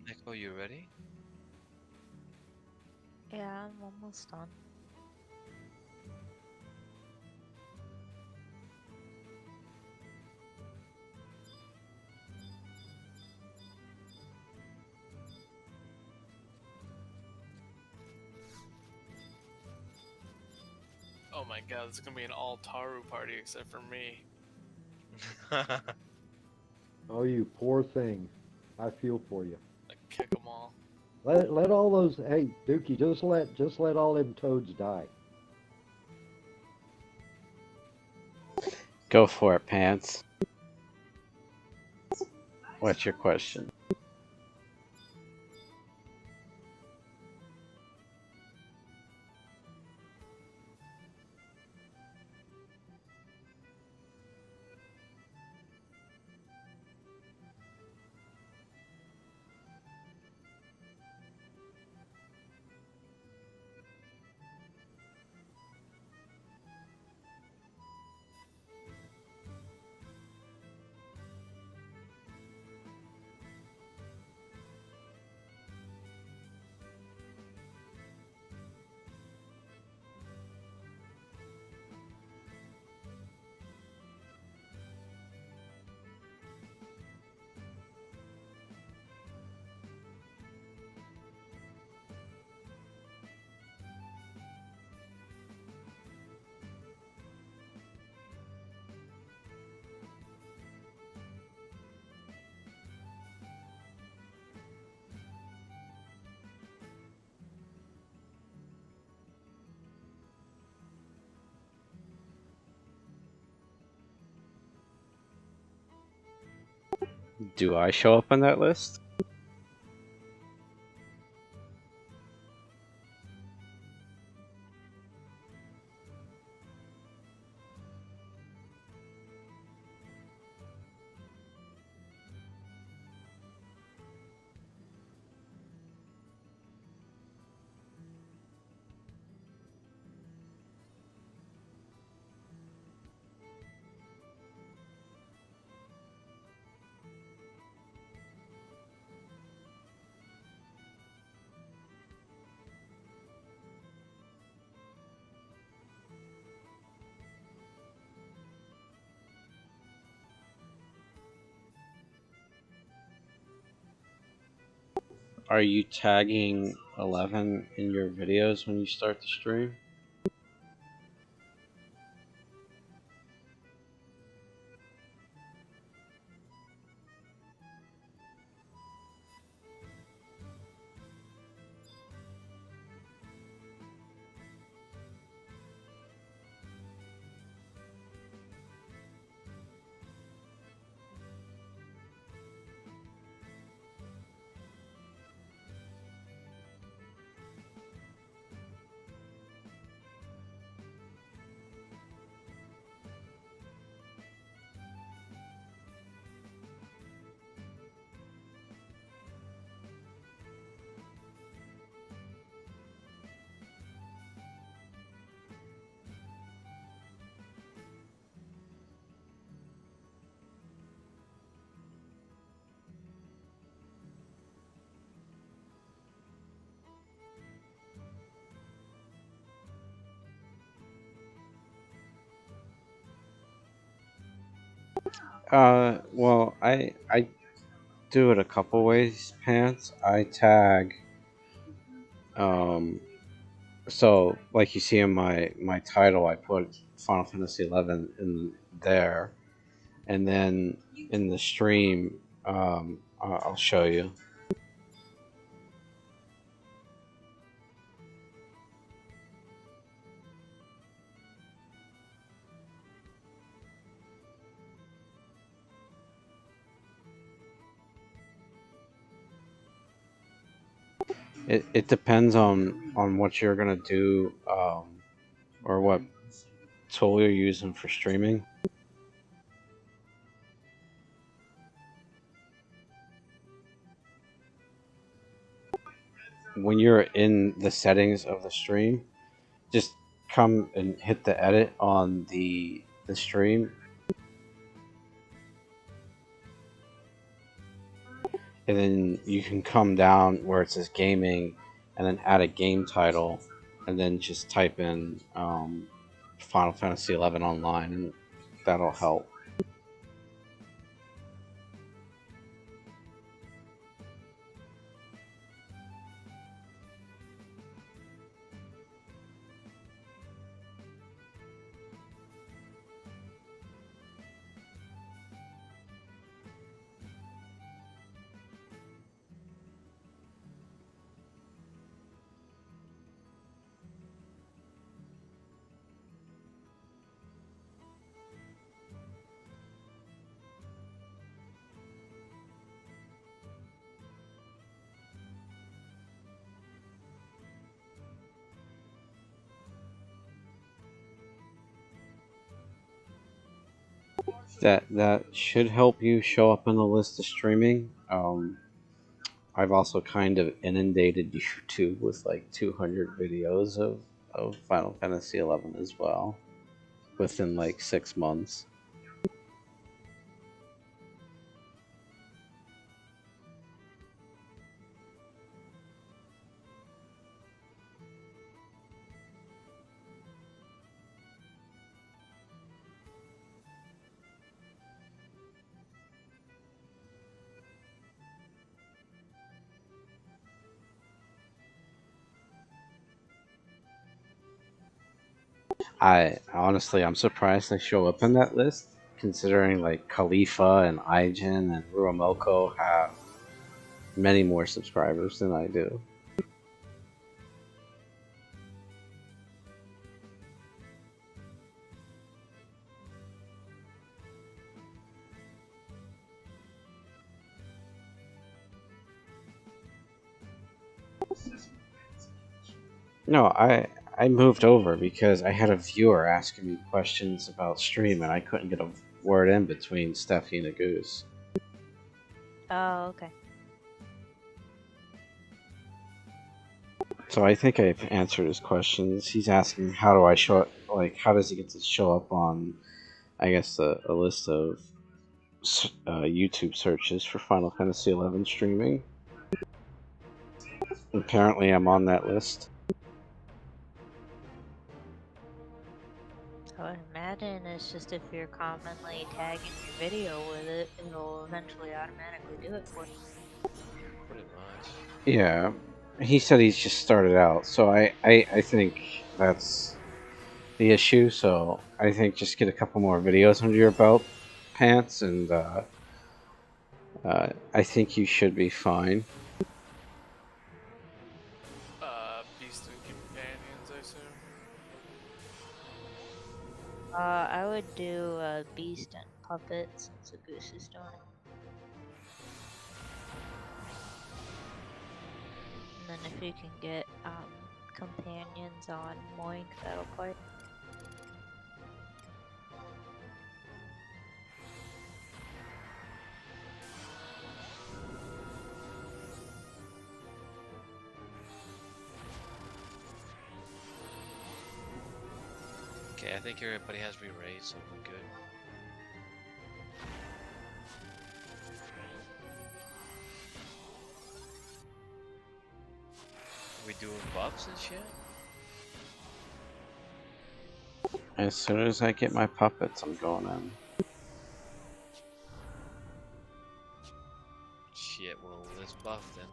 Nico, you ready? Yeah, I'm almost done. Oh my god, this is gonna be an all Taru party except for me. Oh, you poor thing. I feel for you. Like, kick them all. Let all those. Hey, Dookie, just let all them toads die. Go for it, Pants. What's your question? Do I show up on that list? Are you tagging 11 in your videos when you start the stream? Well, I do it a couple ways, Pants. I tag, um, so like you see in my title, I put Final Fantasy 11 in there, and then in the stream, I'll show you. It depends on what you're gonna do, or what tool you're using for streaming. When you're in the settings of the stream, just come and hit the edit on the stream, and then you can come down where it says gaming, and then add a game title, and then just type in Final Fantasy 11 online, and that'll help. That should help you show up in the list of streaming. I've also kind of inundated YouTube with like 200 videos of Final Fantasy 11 as well, within like 6 months. I'm surprised they show up in that list, considering like Khalifa and Aijin and Ruamoko have many more subscribers than I do. No, I moved over because I had a viewer asking me questions about stream, and I couldn't get a word in between Steffi and the Goose. Oh, okay. So I think I've answered his questions. He's asking how do I show up, like how does he get to show up on, I guess, a list of YouTube searches for Final Fantasy 11 streaming. Apparently, I'm on that list. I would imagine it's just if you're commonly tagging your video with it, it'll eventually automatically do it for you. Pretty much. Yeah, he said he's just started out, so I think that's the issue. So I think just get a couple more videos under your belt, Pants, and I think you should be fine. Beast and companions, I assume. I would do Beast and Puppet since the Goose is doing it. And then if you can get companions on Moink, that'll play. Okay, I think everybody has re-raised, so we're good. We doing buffs and shit? As soon as I get my puppets, I'm going in. buff then.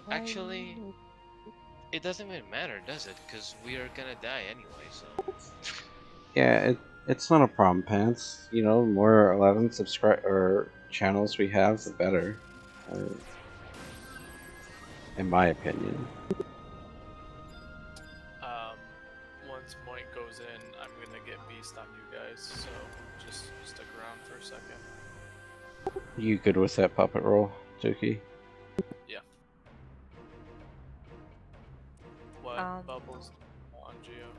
Actually, it doesn't even matter, does it? Because we are gonna die anyway, so. Yeah, it's not a problem, Pants. You know, the more 11 subscribe or channels we have, the better. In my opinion. Once Moink goes in, I'm gonna get beast on you guys, so just stick around for a second. You good with that puppet roll, Dookie? Yeah. What bubbles on Geo?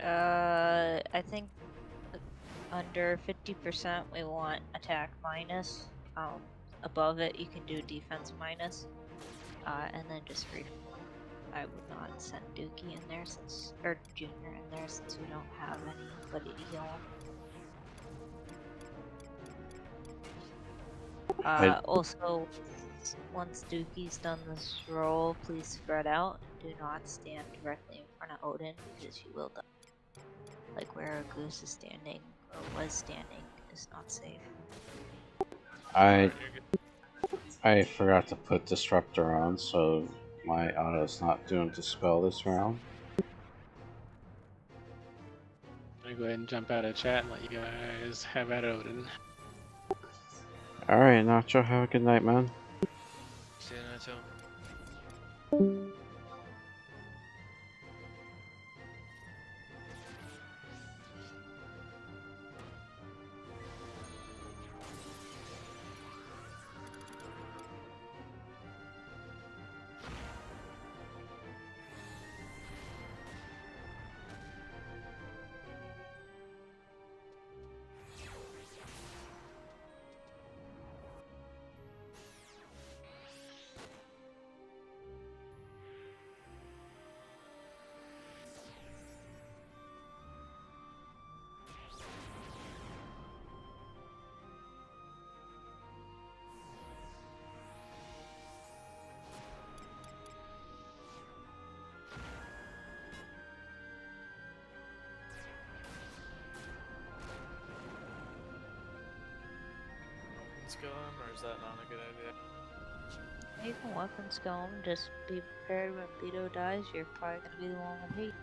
I think under 50% we want attack minus. Above it you can do defense minus. And then just free. I would not send Dookie in there or Junior in there since we don't have anybody to heal him. Also, once Dookie's done this roll, please spread out and do not stand directly in front of Odin because you will die. Like where a goose is standing or was standing is not safe. I forgot to put Disruptor on, so my auto's not doing Dispel this round. I'm gonna go ahead and jump out of chat and let you guys have at Odin. Alright, Nacho, have a good night, man. See you, Nacho. Kill him, or is that not a good idea? You can weapons kill him, just be prepared when Beto dies, you're probably gonna be the one with hate.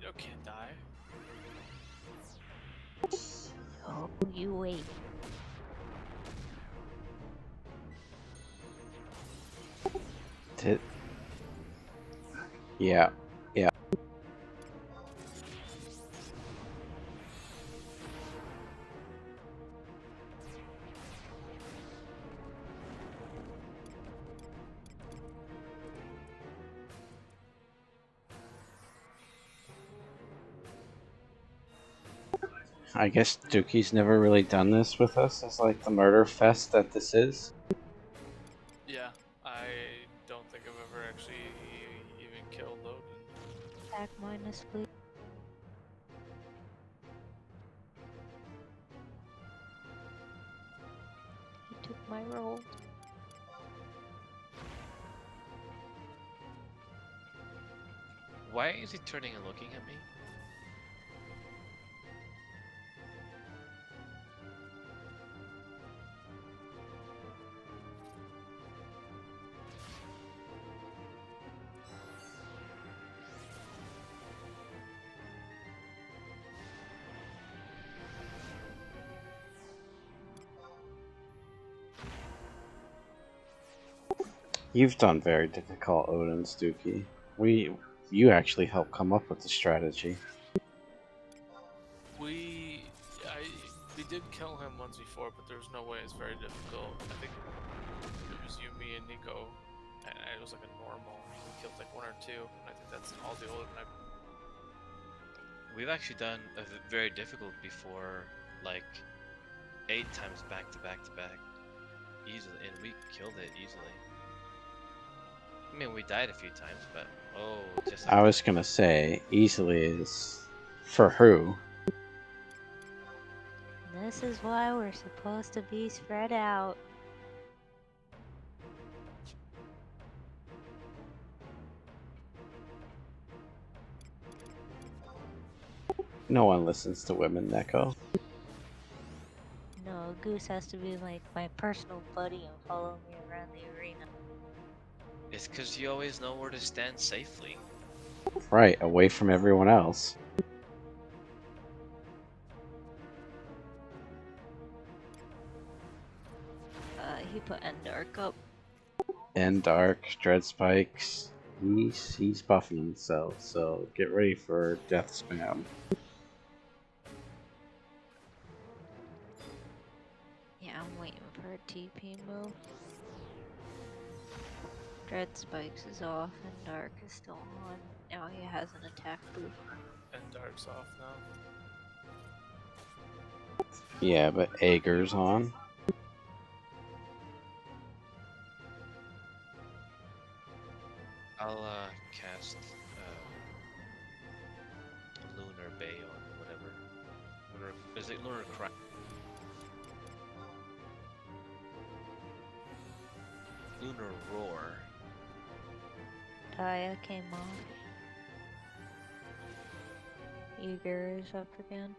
You can't die. Oh, you wait. Yeah. I guess Dookie's never really done this with us as like the murder fest that this is. Yeah, I don't think I've ever actually even killed Odin. Attack minus, please. He took my roll. Why is he turning and looking at me? You've done very difficult Odins, Dookie. You actually helped come up with the strategy. We did kill him once before, but there's no way it's very difficult. I think it was you, me, and Nico, and it was like a normal. We killed like 1 or 2, and I think that's all the Odin I've. We've actually done a very difficult before, like 8 times back to back to back, easily, and we killed it easily. I mean, we died a few times, but just. Like I was gonna say easily is for who? This is why we're supposed to be spread out. No one listens to women, Neko. No, Goose has to be like my personal buddy and follow me around the arena. It's because you always know where to stand safely. Right, away from everyone else. He put Endark up. And Dark, Dread Spikes. He's buffing himself, so get ready for death spam. Yeah, I'm waiting for a TP move. Dread Spikes is off and Dark is still on. Now he has an attack boost. And Dark's off now. Yeah, but Ager's on. I'll cast Lunar Bay or whatever. Is it Lunar Crack? Lunar Roar. Taya came off. Eager is up again.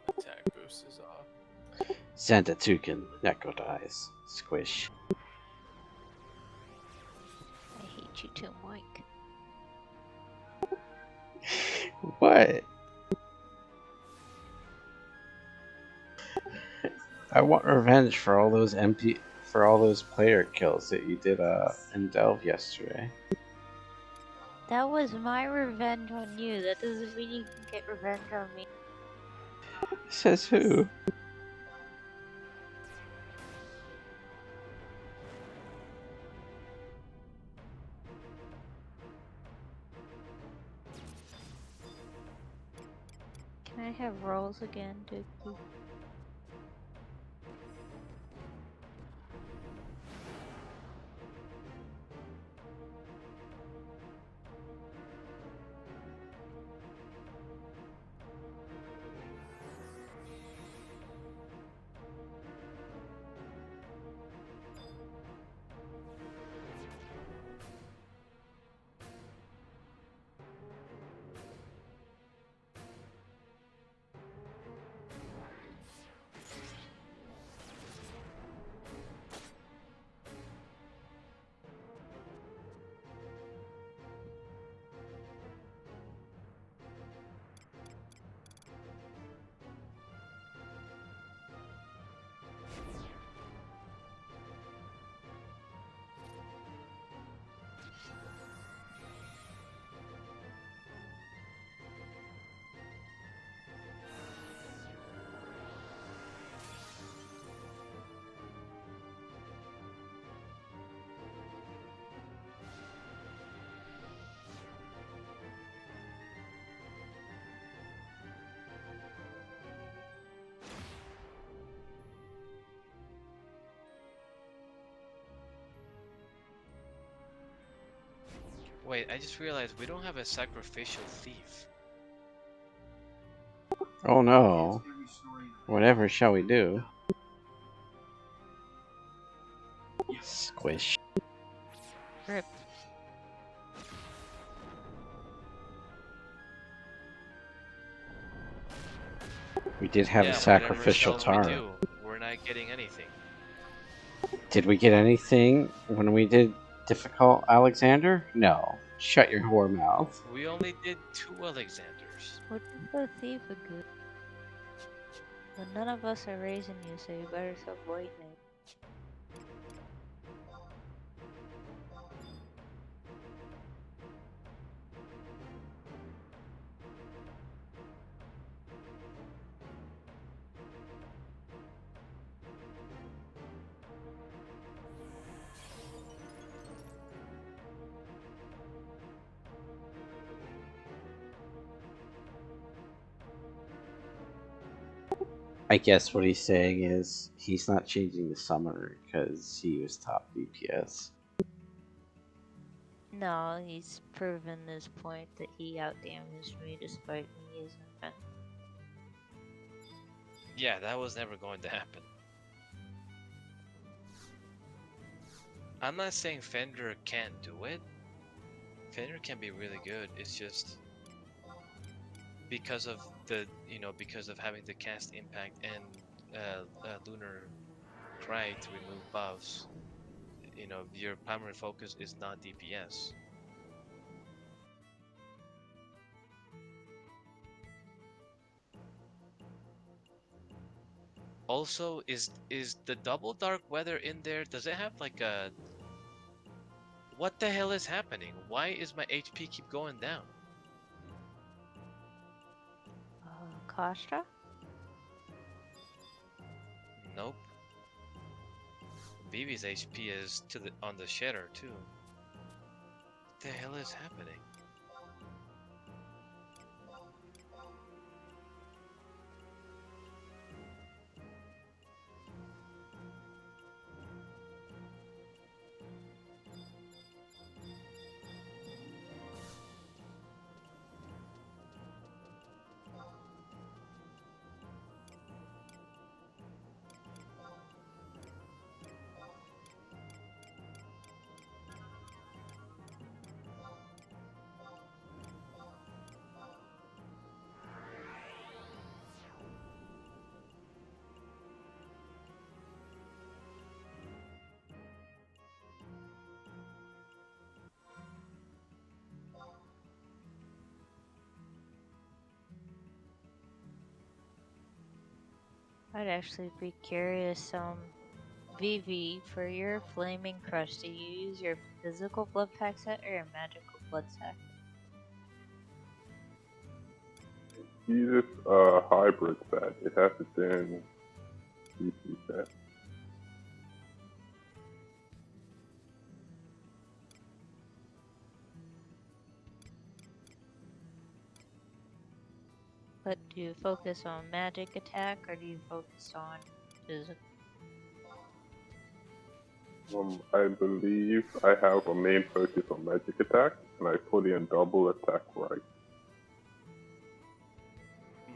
Attack boost is off. Santa Tukin, Neko dies. Squish. I hate you too, Mike. What? I want revenge for all those player kills that you did in Delve yesterday. That was my revenge on you. That doesn't mean you can get revenge on me. Says who? Can I have rolls again, Dookie? Wait, I just realized we don't have a sacrificial thief. Oh no. Whatever shall we do? Squish. Rip. We did have Yeah, a whatever sacrificial shall we tar. do? We're not getting anything. Did we get anything when we did difficult Alexander? No. Shut your whore mouth. We only did 2 Alexanders. What is the thief a good? Well, none of us are raising you, so you better stop waiting. I guess what he's saying is he's not changing the summoner because he was top DPS. No, he's proven this point that he outdamaged me despite me using pen. Yeah, that was never going to happen. I'm not saying Fender can't do it. Fender can be really good. It's just because of because of having to cast impact and lunar cry to remove buffs. Your primary focus is not DPS. Also, is the double dark weather in there? Does it have like a... What the hell is happening? Why is my HP keep going down? Kastra? Nope. Vivi's HP is on the shedder too. What the hell is happening? I'd actually be curious, Vivi, for your Flaming Crush, do you use your physical blood pack set or your magical blood set? Use a hybrid set. It has its own DC set. But do you focus on magic attack or do you focus on physical? I believe I have a main focus on magic attack, and I put in double attack right.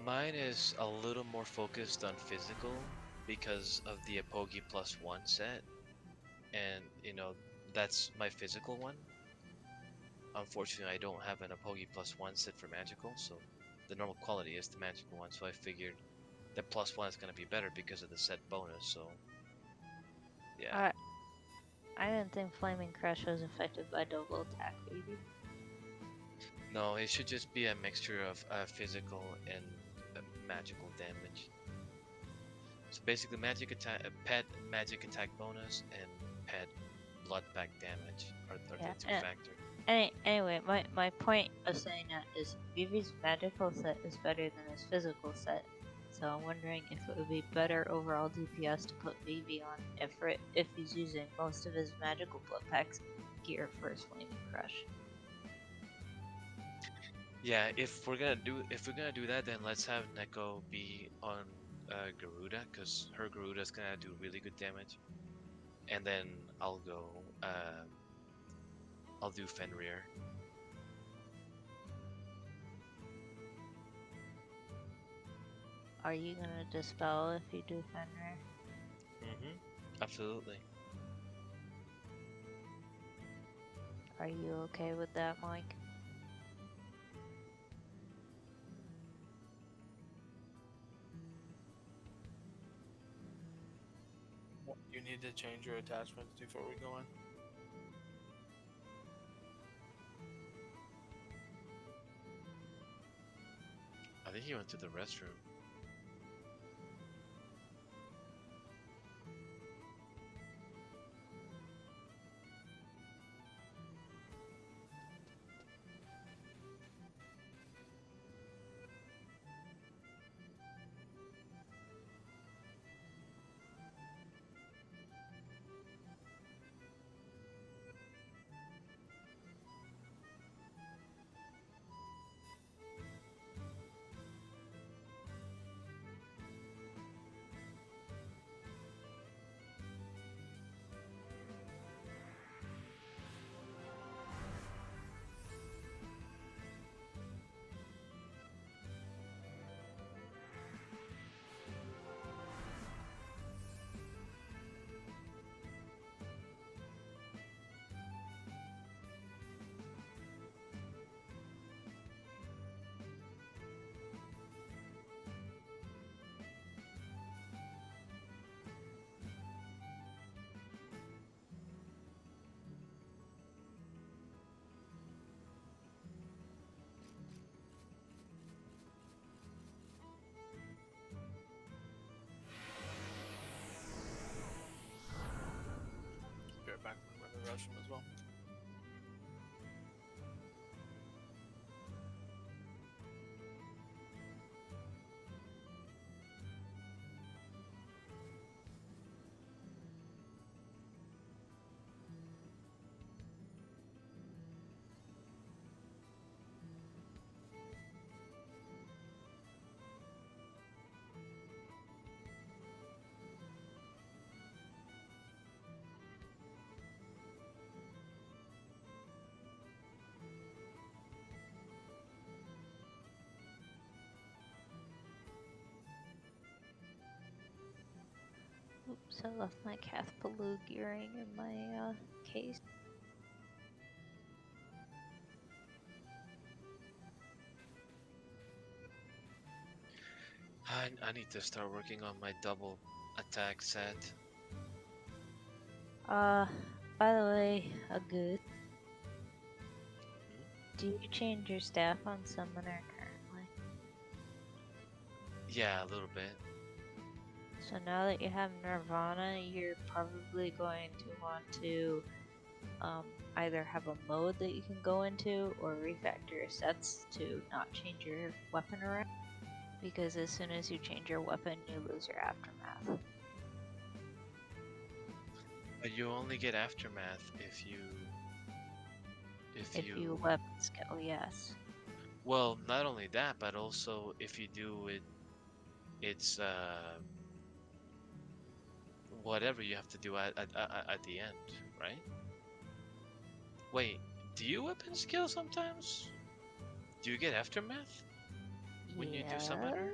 Mine is a little more focused on physical because of the Apogi +1 set, and that's my physical one. Unfortunately, I don't have an Apogi +1 set for magical, so the normal quality is the magical one. So I figured the +1 is gonna be better because of the set bonus. So yeah. I didn't think Flaming Crush was affected by double attack, baby. No, it should just be a mixture of physical and magical damage. So basically, magic attack, pet magic attack bonus, and pet blood pack damage are the two factors. Anyway, my point of saying that is Vivi's magical set is better than his physical set. So I'm wondering if it would be better overall DPS to put Vivi on if he's using most of his magical blood packs gear for his Flaming Crush. Yeah, if we're gonna do that, then let's have Neko be on Garuda, because her Garuda is gonna do really good damage, and then I'll do Fenrir. Are you gonna dispel if you do Fenrir? Absolutely. Are you okay with that, Mike? You need to change your attachments before we go in. I think he went to the restroom. I left my Cathpaloo gearing in my case. I need to start working on my double attack set. By the way, a good. Do you change your staff on Summoner currently? Yeah, a little bit. So now that you have Nirvana, you're probably going to want to either have a mode that you can go into or refactor your sets to not change your weapon around. Because as soon as you change your weapon, you lose your aftermath. But you only get aftermath if you weapon skill, yes. Well, not only that, but also if you do it, it's whatever you have to do at the end, right? Wait, do you weapon skill sometimes? Do you get aftermath when you do summoner?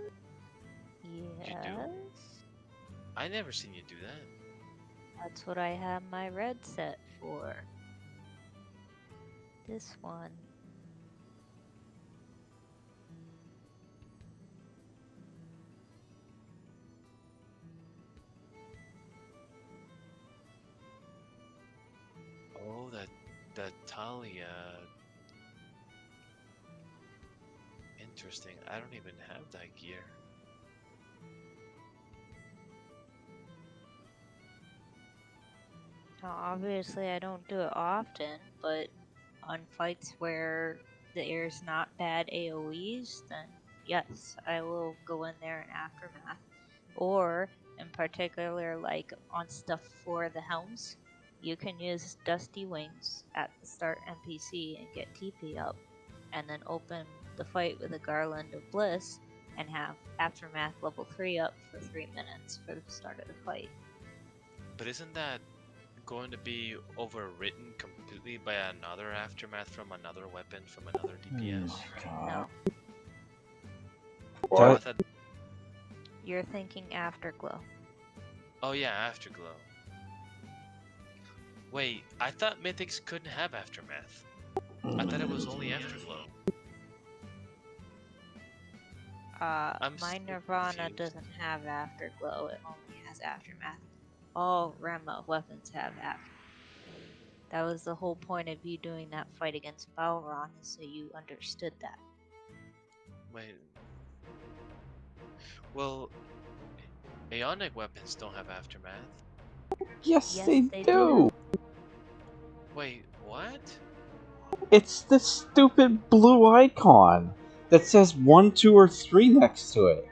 Yes. You do? I never seen you do that. That's what I have my red set for. This one. Oh, that Talia. Interesting. I don't even have that gear. Now, obviously, I don't do it often, but on fights where there's not bad AoEs, then yes, I will go in there in Aftermath. Or, in particular, like on stuff for the helms, you can use Dusty Wings at the start NPC and get TP up, and then open the fight with a Garland of Bliss and have Aftermath level 3 up for 3 minutes for the start of the fight. But isn't that going to be overwritten completely by another aftermath from another weapon from another DPS? No. What? You're thinking Afterglow. Oh yeah, Afterglow. Wait, I thought Mythics couldn't have Aftermath. I thought it was only Afterglow. My Nirvana doesn't have Afterglow, it only has Aftermath. All Rema weapons have Aftermath. That was the whole point of you doing that fight against Balron, is so you understood that. Wait. Well, Aeonic weapons don't have Aftermath. Yes, they do. Wait, what? It's the stupid blue icon that says 1, 2, or 3 next to it.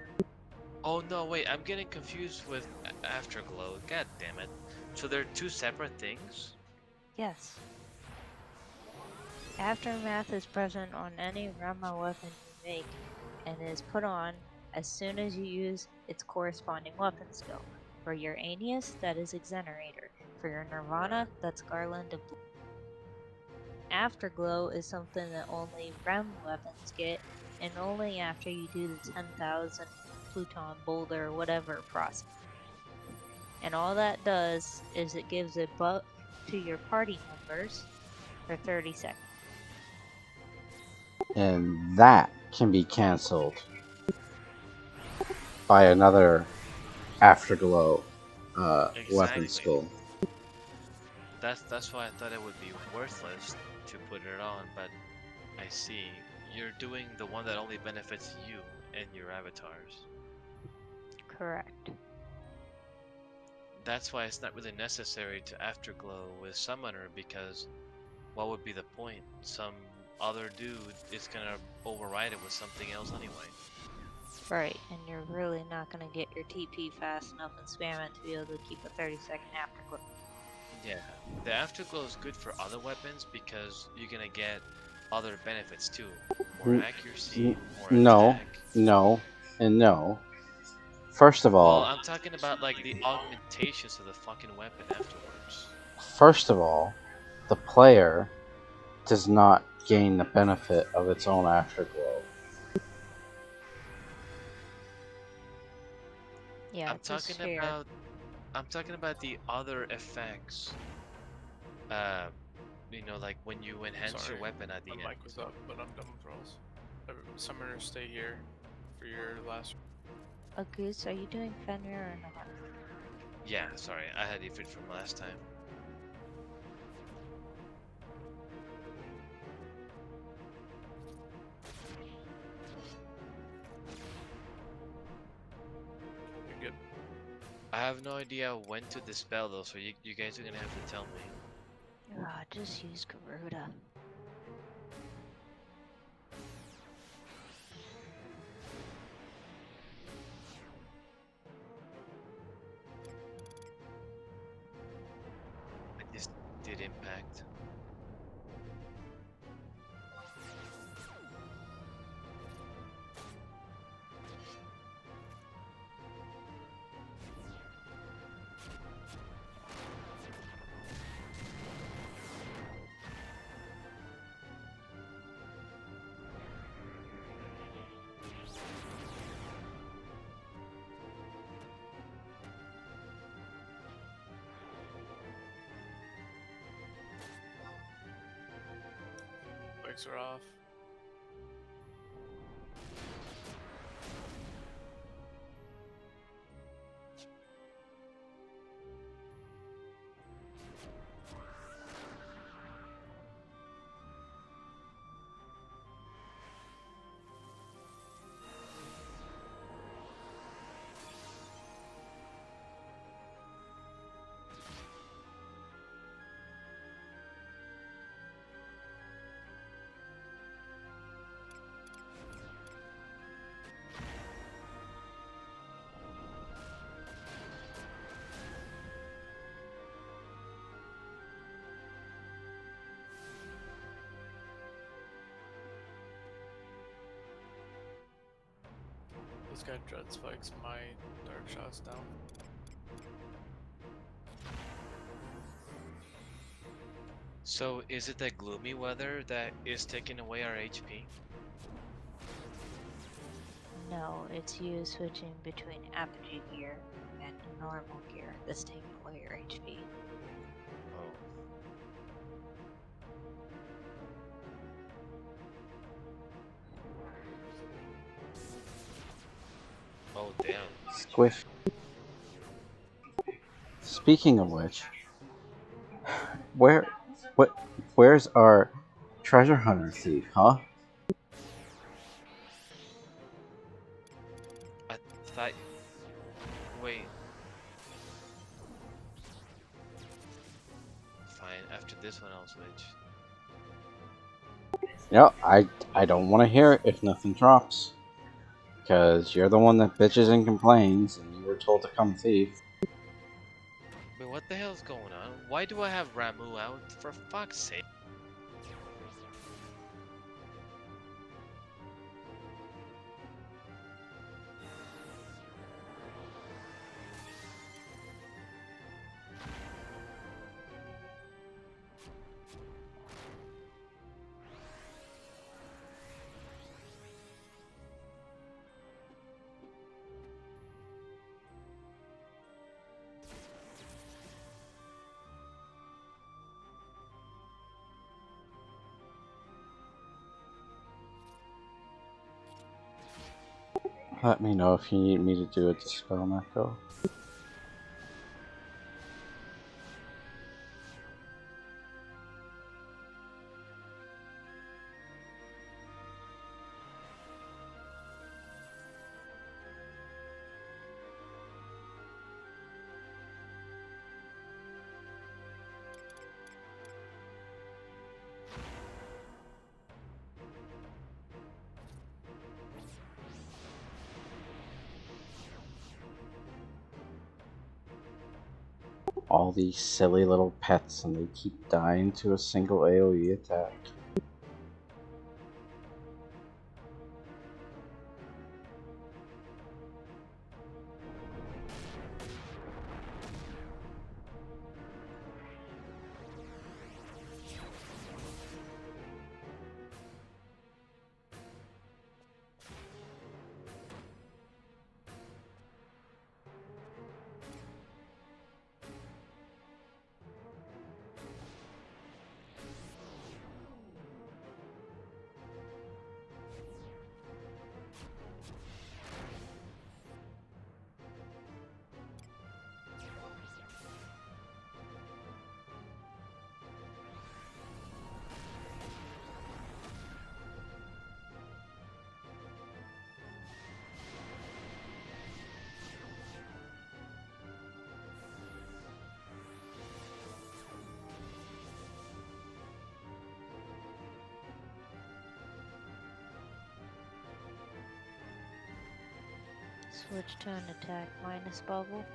Oh no, wait, I'm getting confused with Afterglow. God damn it. So they're two separate things? Yes. Aftermath is present on any Rema weapon you make, and is put on as soon as you use its corresponding weapon skill. For your Aeneas, that is Exenerator. For your Nirvana, that's Garland of Blue. Afterglow is something that only Rem weapons get, and only after you do the 10,000 Pluton Boulder or whatever process. And all that does is it gives a buff to your party members for 30 seconds. And that can be cancelled by another Afterglow weapon skill. That's why I thought it would be worthless to put it on, but I see. You're doing the one that only benefits you and your avatars. Correct. That's why it's not really necessary to Afterglow with Summoner, because what would be the point? Some other dude is gonna override it with something else anyway. Right, and you're really not going to get your TP fast enough and spam it to be able to keep a 30-second Afterglow. Yeah, the Afterglow is good for other weapons because you're gonna get other benefits too. More accuracy, more attack. No, and no. First of all... Well, I'm talking about like the augmentations of the fucking weapon afterwards. First of all, the player does not gain the benefit of its own Afterglow. Yeah, I'm talking about I'm talking about the other effects. You know, like when you enhance your Sorry, weapon at the my end. mic was up, but I'm done with rolls. Summoners, stay here for your last. A Goose, are you doing Fenrir or not? Yeah, sorry, I had Ifrit from last time. You're good. I have no idea when to dispel though, so you guys are gonna have to tell me. Ah, just use Garuda. I just did impact. Mics are off. This guy dread spikes my dark shots down. So is it the gloomy weather that is taking away our HP? No, it's you switching between apogee gear and normal gear that's taking away your HP. Oh. Oh damn. Squish. Speaking of which, where, what, where's our treasure hunter thief, huh? I thought. Wait. Fine. After this one, I'll switch. No, I don't want to hear it if nothing drops. Because you're the one that bitches and complains, and you were told to come thief. Wait, what the hell's going on? Why do I have Ramu out? For fuck's sake. Let me know if you need me to do a dispel, Mako. All these silly little pets, and they keep dying to a single AoE attack. Switch to an attack minus bubble.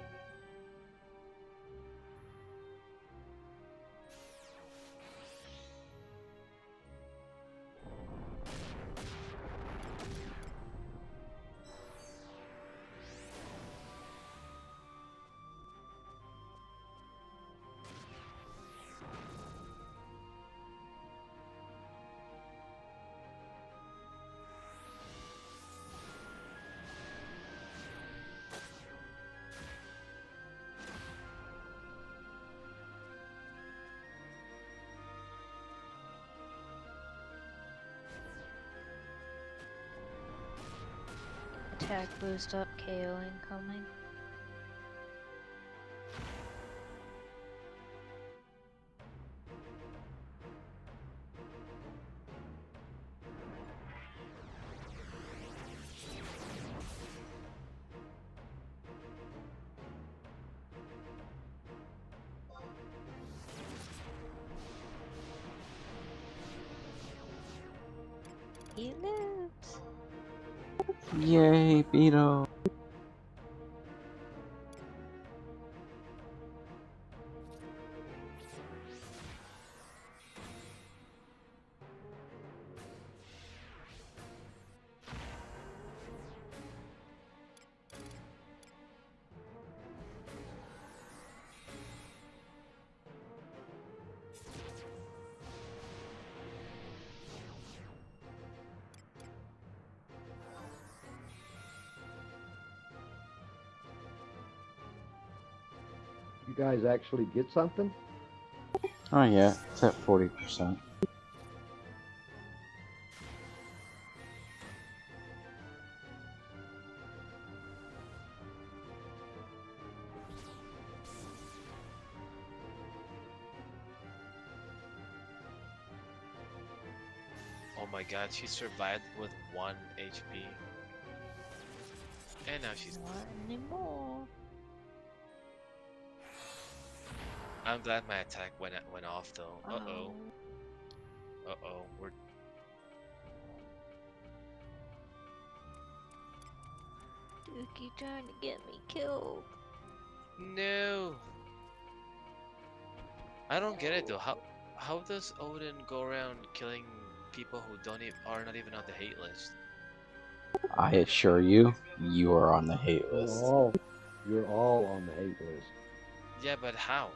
Attack boost up, KO incoming. He lives. Yay, Beto. You guys actually get something? Oh yeah, it's at 40%. Oh my god, she survived with 1 HP. And now she's... Not anymore. I'm glad my attack went off though. Uh-oh. Uh-oh, we're... Dookie trying to get me killed. No! I don't get it though. How does Odin go around killing people who are not even on the hate list? I assure you, you are on the hate You're list. all on the hate list. Yeah, but how?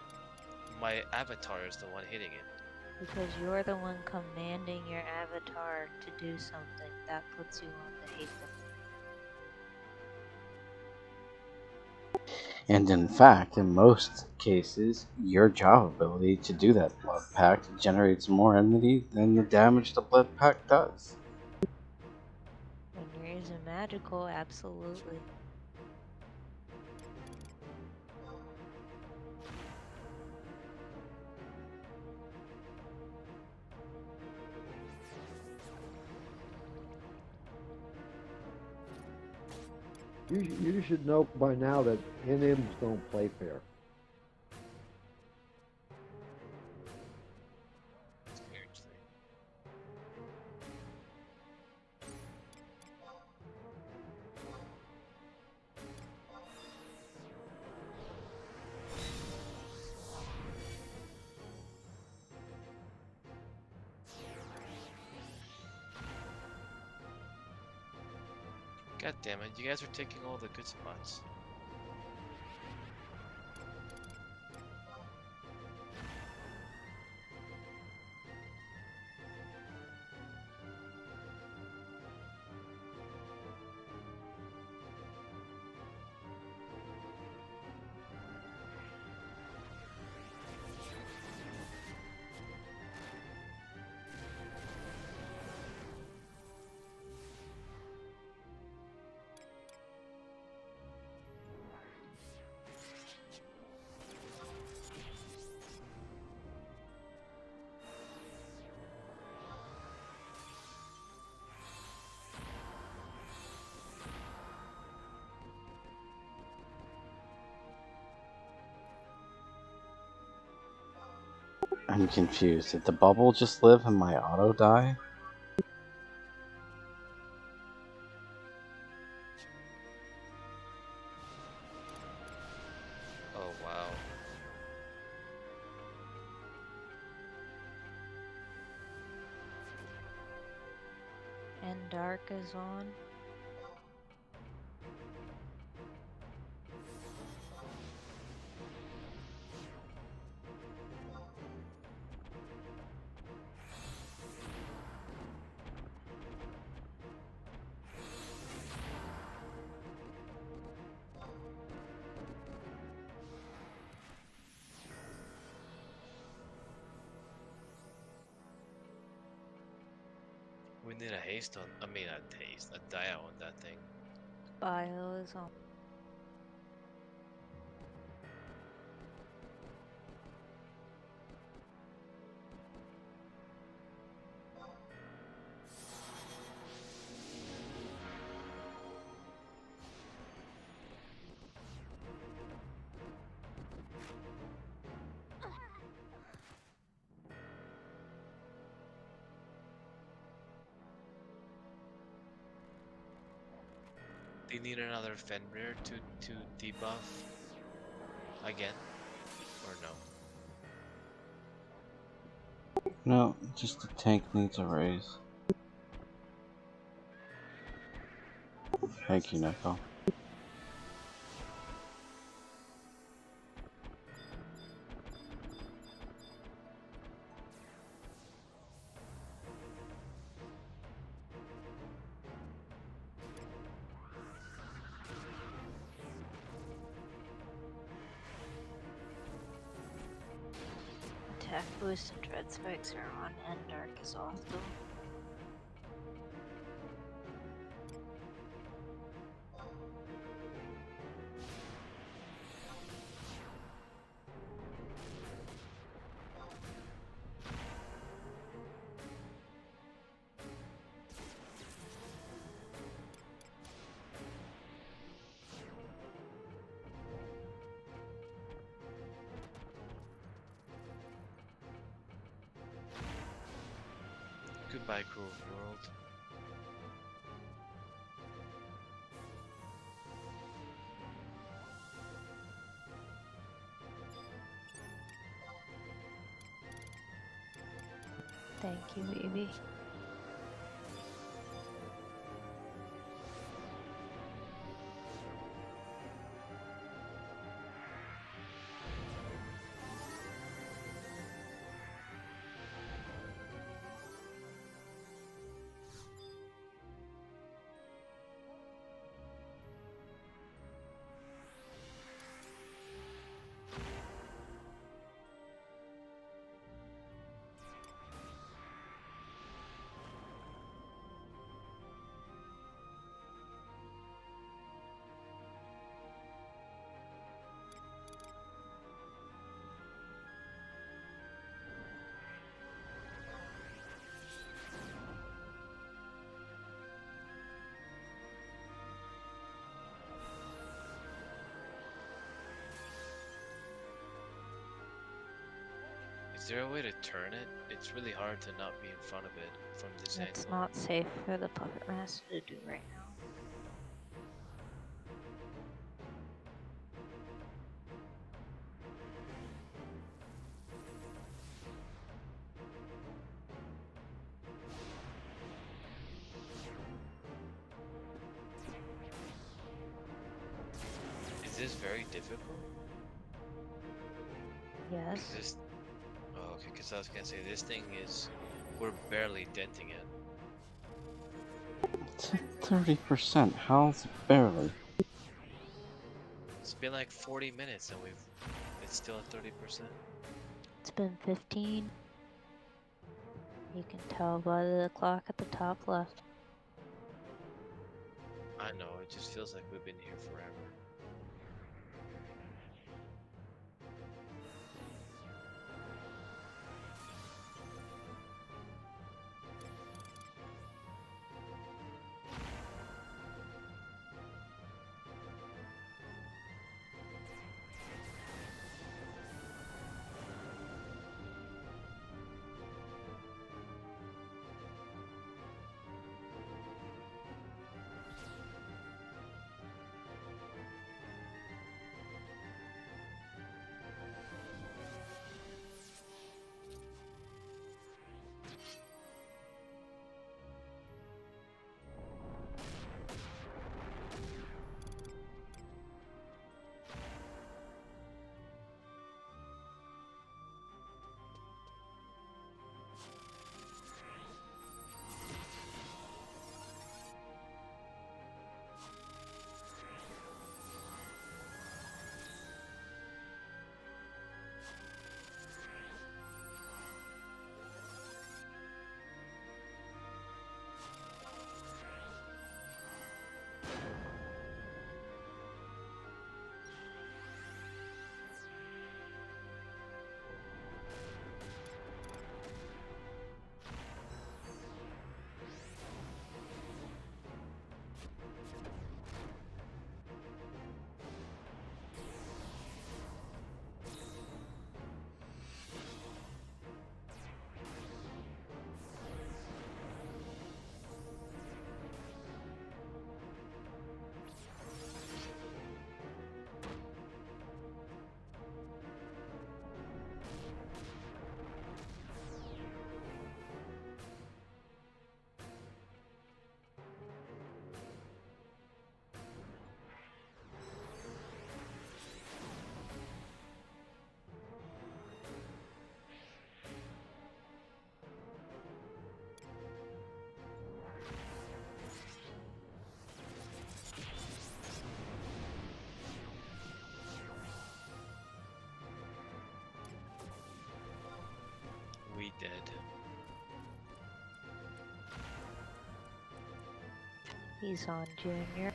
My avatar is the one hitting it. Because you're the one commanding your avatar to do something. That puts you on the hate list. And in fact, in most cases, your job ability to do that blood pact generates more enmity than the damage the blood pact does. When you're using magical, absolutely. You should know by now that NMs don't play fair. Seriously. God damn it, you guys are taking all the good spots. I'm confused. Did the bubble just live and my auto die? And dark is on. We need a haste on. I mean, a dia on that thing. Bio is on. Do you need another Fenrir to debuff again, or no? No, just the tank needs a raise. Thank you, Neko. Attack boost and dread spikes are on, and dark is off though. Goodbye, cruel world. Thank you, baby. Is there a way to turn it? It's really hard to not be in front of it from this It's angle. not safe for the puppet master to do right now. Is this very difficult? Yes. Is this... Oh, okay, because I was gonna say this thing is... We're barely denting it. It's at 30%. How's it barely? It's been like 40 minutes and it's still at 30%. It's been 15. You can tell by the clock at the top left. I know, it just feels like we've been here forever. He's on Junior.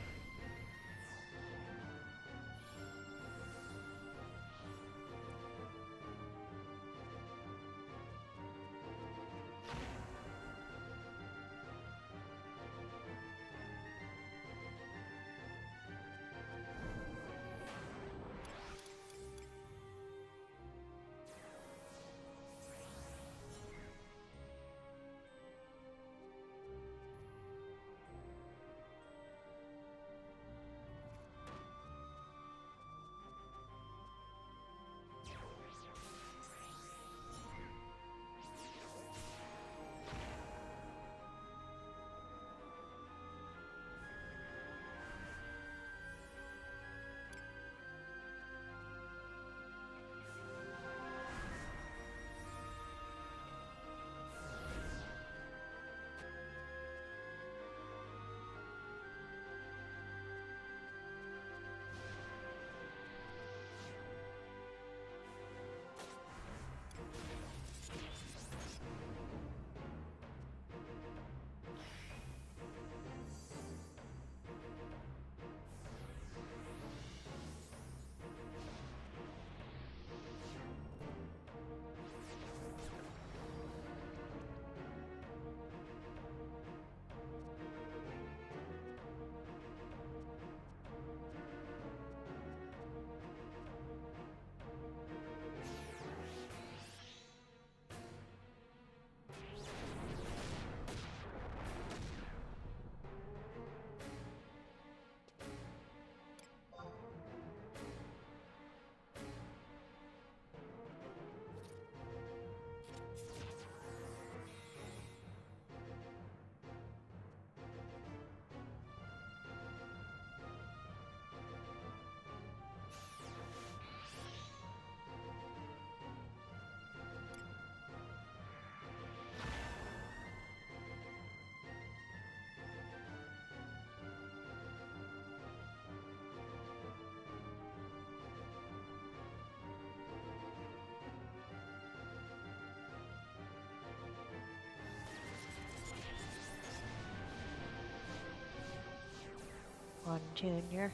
On Junior.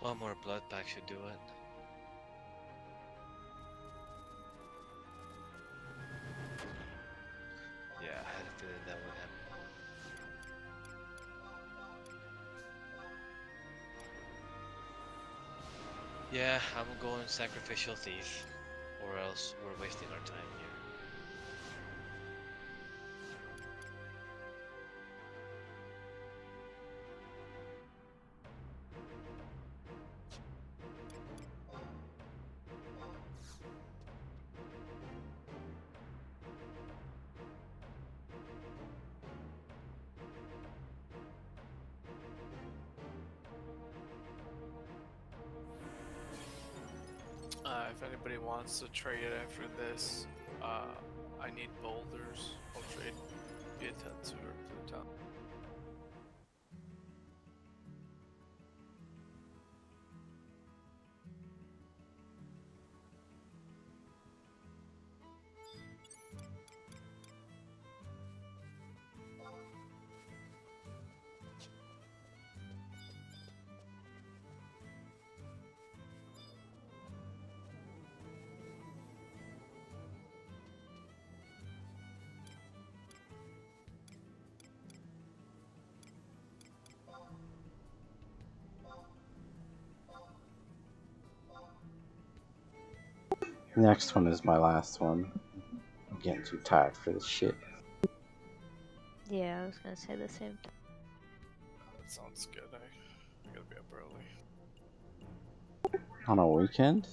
One more blood pack should do it. Yeah, I had a feeling that would happen. Yeah, I'm going Sacrificial Thief, or else we're wasting our time here. If anybody wants to trade it after this, I need boulders. I'll trade via Tetsu or Pluton. Next one is my last one. I'm getting too tired for this shit. Yeah, I was gonna say the same thing. That sounds good. I gotta be up early. On a weekend?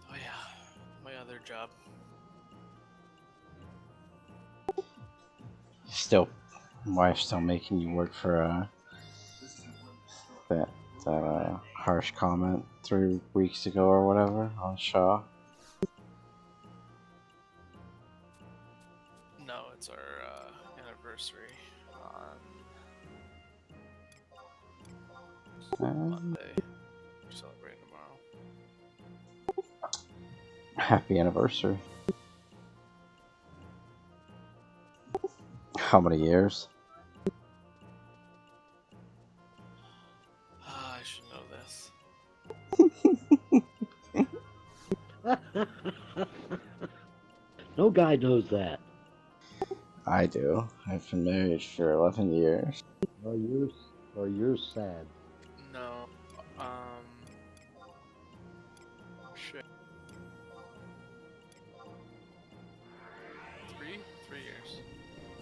Oh yeah, my other job. Wife's still making you work for that harsh comment 3 weeks ago or whatever on Shaw. No, it's our anniversary on Monday. We're celebrating tomorrow. Happy anniversary. How many years? I should know this. No guy knows that. I do. I've been married for 11 years. Or you're sad. No. Shit. 3 years.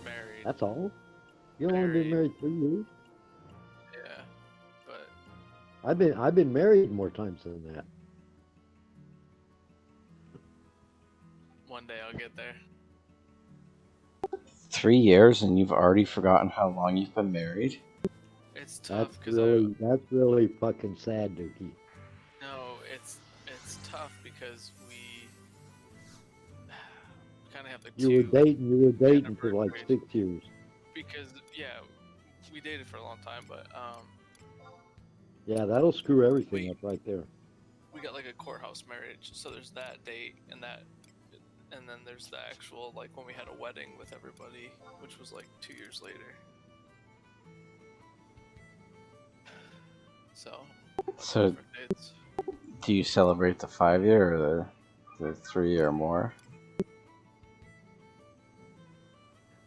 Married. That's all? You only been married 3 years? Yeah, but I've been married more times than that. one day I'll get there. 3 years and you've already forgotten how long you've been married? It's tough That's because that's really fucking sad, Dookie. no, it's tough because we kind of have the You were dating for like 6 years. because yeah, we dated for a long time, but Yeah, that'll screw everything up right there. we got like a courthouse marriage, so there's that date and then there's the actual like when we had a wedding with everybody, which was like 2 years later. So different dates. Do you celebrate the 5-year or the 3 or more?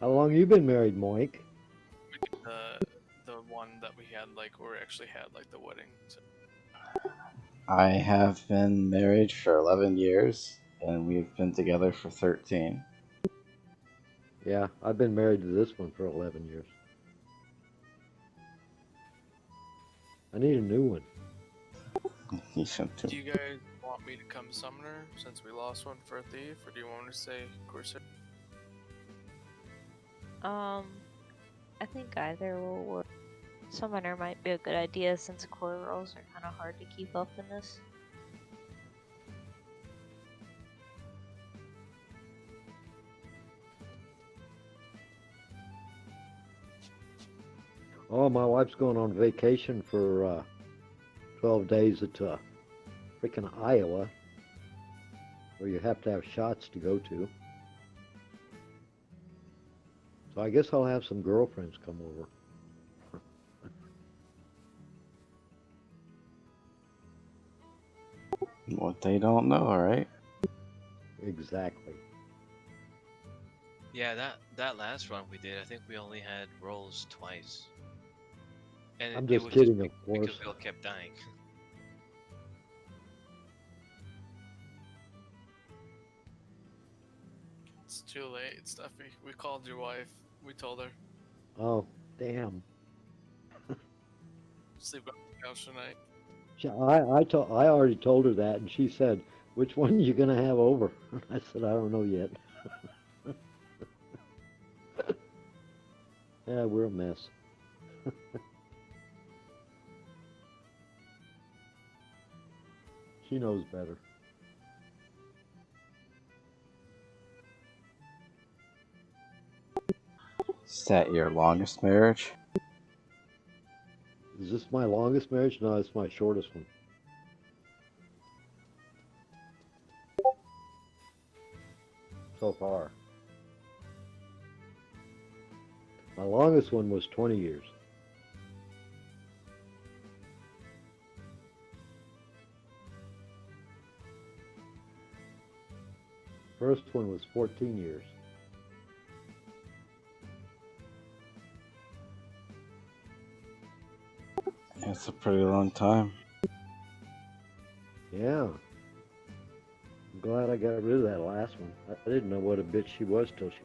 How long you been married, Moink? The one that we had like where we actually had like the wedding. So. I have been married for 11 years and we've been together for 13. Yeah, I've been married to this one for 11 years. I need a new one. You should too. Do you guys want me to come Summoner since we lost one for a thief, or do you want me to say Corsair? I think either will work. Summoner might be a good idea since core rolls are kind of hard to keep up in this. Oh, my wife's going on vacation for 12 days at freaking Iowa, where you have to have shots to go to. So I guess I'll have some girlfriends come over. What they don't know, right? Exactly. Yeah, that last run we did, I think we only had rolls twice. And I'm it just was kidding, just of course. because we all kept dying. It's too late, Stuffy. We called your wife. We told her. Oh, damn. Sleep on the couch tonight. I already told her that, and she said, "Which one are you gonna have over?" I said, "I don't know yet." Yeah, we're a mess. She knows better. Is that your longest marriage? Is this my longest marriage? No, it's my shortest one. So far. My longest one was 20 years. First one was 14 years. That's a pretty long time. Yeah. I'm glad I got rid of that last one. I didn't know what a bitch she was till she...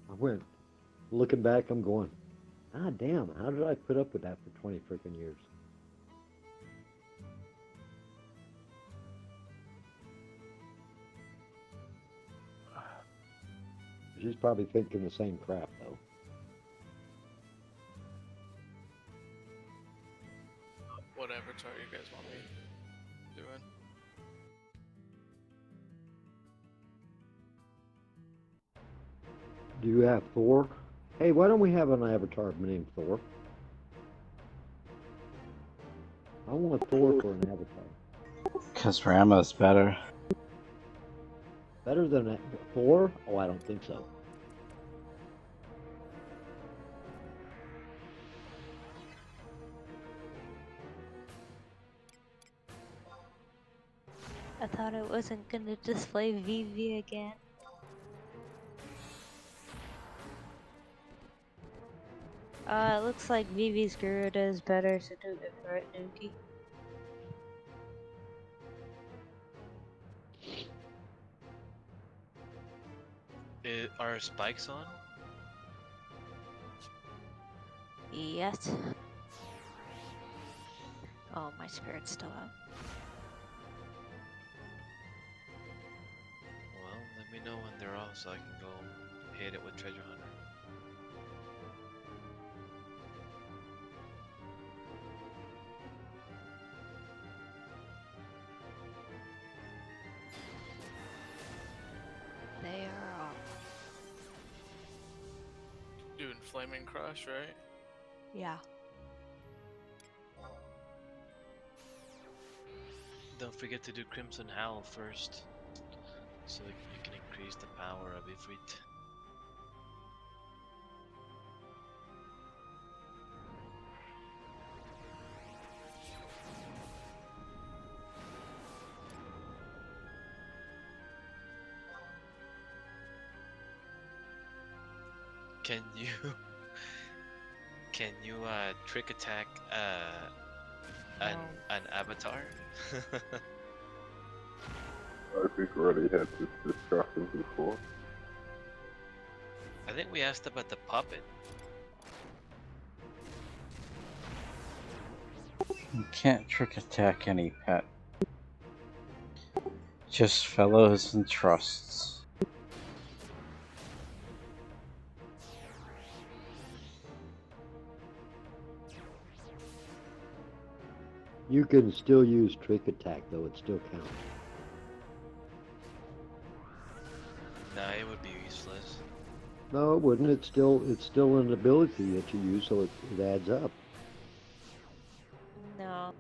I went, looking back, I'm going, ah, damn, how did I put up with that for 20 freaking years? She's probably thinking the same crap, though. what avatar you guys want me doing. Do you have Thor? Hey, why don't we have an avatar named Thor? I want Thor for an avatar. Because Rama's better. Better than Thor? Oh, I don't think so. I thought it wasn't gonna display VV again. It looks like Vivi's Garuda is better, so do it for it, Nuki. Are spikes on? Yes. Oh, my spirit's still out. Well, let me know when they're off so I can go hit it with Treasure Hunter. They are off. Doing Flaming Crush, right? Yeah. Don't forget to do Crimson Howl first, so you can increase the power of Ifrit. Can you trick attack an avatar? I think we already had this discussion before. I think we asked about the puppet. You can't trick attack any pet. Just fellows and trusts. You can still use trick attack though; it still counts. Nah, it would be useless. No, it wouldn't. It's still an ability that you use, so it adds up. No.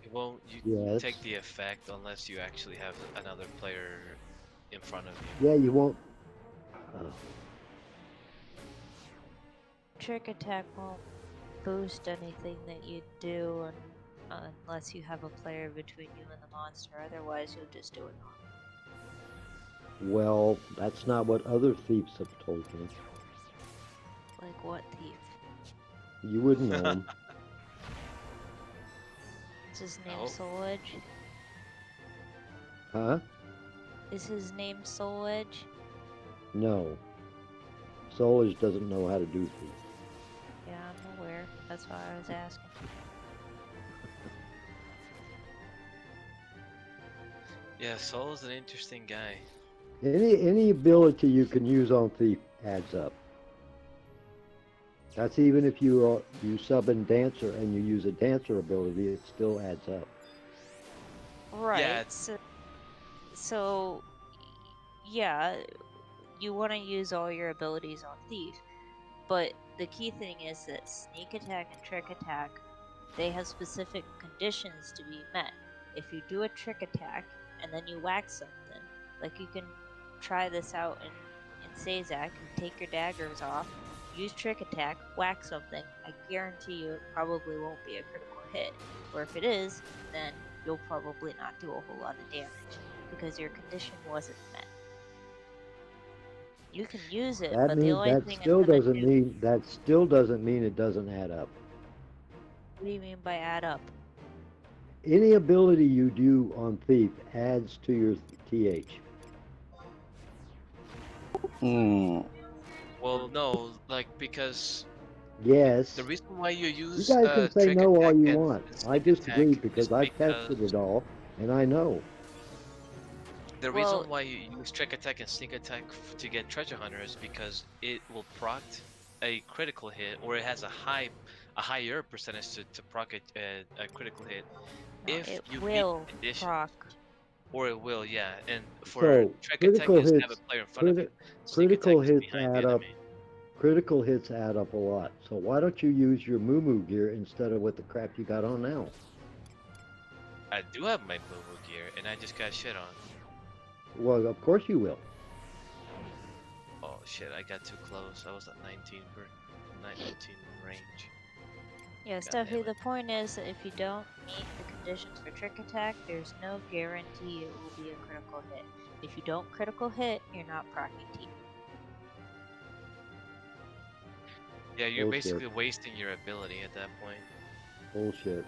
It won't. You Yes. take the effect unless you actually have another player in front of you. Yeah, you won't. Trick attack won't boost anything that you do unless you have a player between you and the monster. Otherwise, you'll just do it normal. Well, that's not what other thieves have told me. Like what thief? You wouldn't know him. Is his name Oh. Soul Edge? Huh? Is his name Soul Edge? No. Solage doesn't know how to do thieves. Yeah, I'm aware. That's why I was asking. Yeah, Soul's an interesting guy. Any ability you can use on thief adds up. That's even if you sub in dancer and you use a dancer ability, it still adds up. Right. Yeah. So yeah, you want to use all your abilities on thief, but the key thing is that sneak attack and trick attack, they have specific conditions to be met. If you do a trick attack and then you whack something, like you can try this out in Sazak, you take your daggers off, use trick attack, whack something, I guarantee you it probably won't be a critical hit. Or if it is, then you'll probably not do a whole lot of damage because your condition wasn't met. You can use it, but the only thing still it's gonna doesn't do. mean that still doesn't mean it doesn't add up. What do you mean by add up? Any ability you do on thief adds to your TH. Well, no, like because Yes. the reason why you You use guys can say trick no all attack you and want. I sneak disagree attack because is I've tested it all and I know. The Well- reason why you use trick attack and sneak attack to get treasure hunter is because it will proc a critical hit, or it has a high a higher percentage to proc a critical hit No, if it you meet will the conditions. proc. Or it will, yeah. And for So Trek Attack critical is have a hits, player in front of you. Sneak Attack critical is hits behind the add up. enemy. Critical hits add up a lot. So why don't you use your Moo gear instead of with the crap you got on now? I do have my Moo gear, and I just got shit on. Well, of course you will. Oh shit, I got too close. I was at 19 range. Yeah, God Stuffy, damn the it. point is that if you don't meet the conditions for Trick Attack, there's no guarantee it will be a critical hit. If you don't critical hit, you're not proccing T. Yeah, you're Bullshit. basically wasting your ability at that point. Bullshit.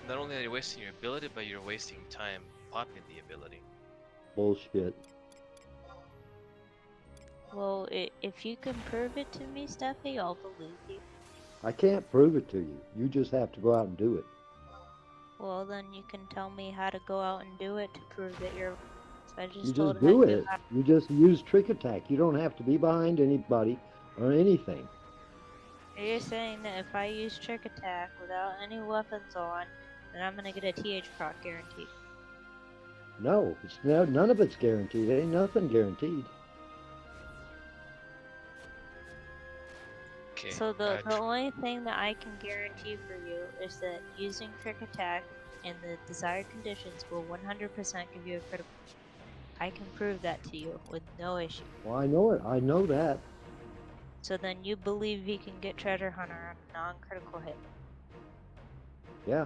Not only are you wasting your ability, but you're wasting time popping the ability. Bullshit. Well, if you can prove it to me, Stuffy, I'll believe you. I can't prove it to you. You just have to go out and do it. Well, then you can tell me how to go out and do it to prove that you're. So I just You told just do Heku it. how. You just use Trick Attack. You don't have to be behind anybody or anything. You're saying that if I use Trick Attack without any weapons on, then I'm gonna get a TH proc guaranteed. No, it's none of it's guaranteed. Ain't nothing guaranteed. Okay. So the only thing that I can guarantee for you is that using Trick Attack in the desired conditions will 100% give you a critical. I can prove that to you with no issue. Well, I know it. I know that. So then you believe he can get Treasure Hunter on a non-critical hit. Yeah.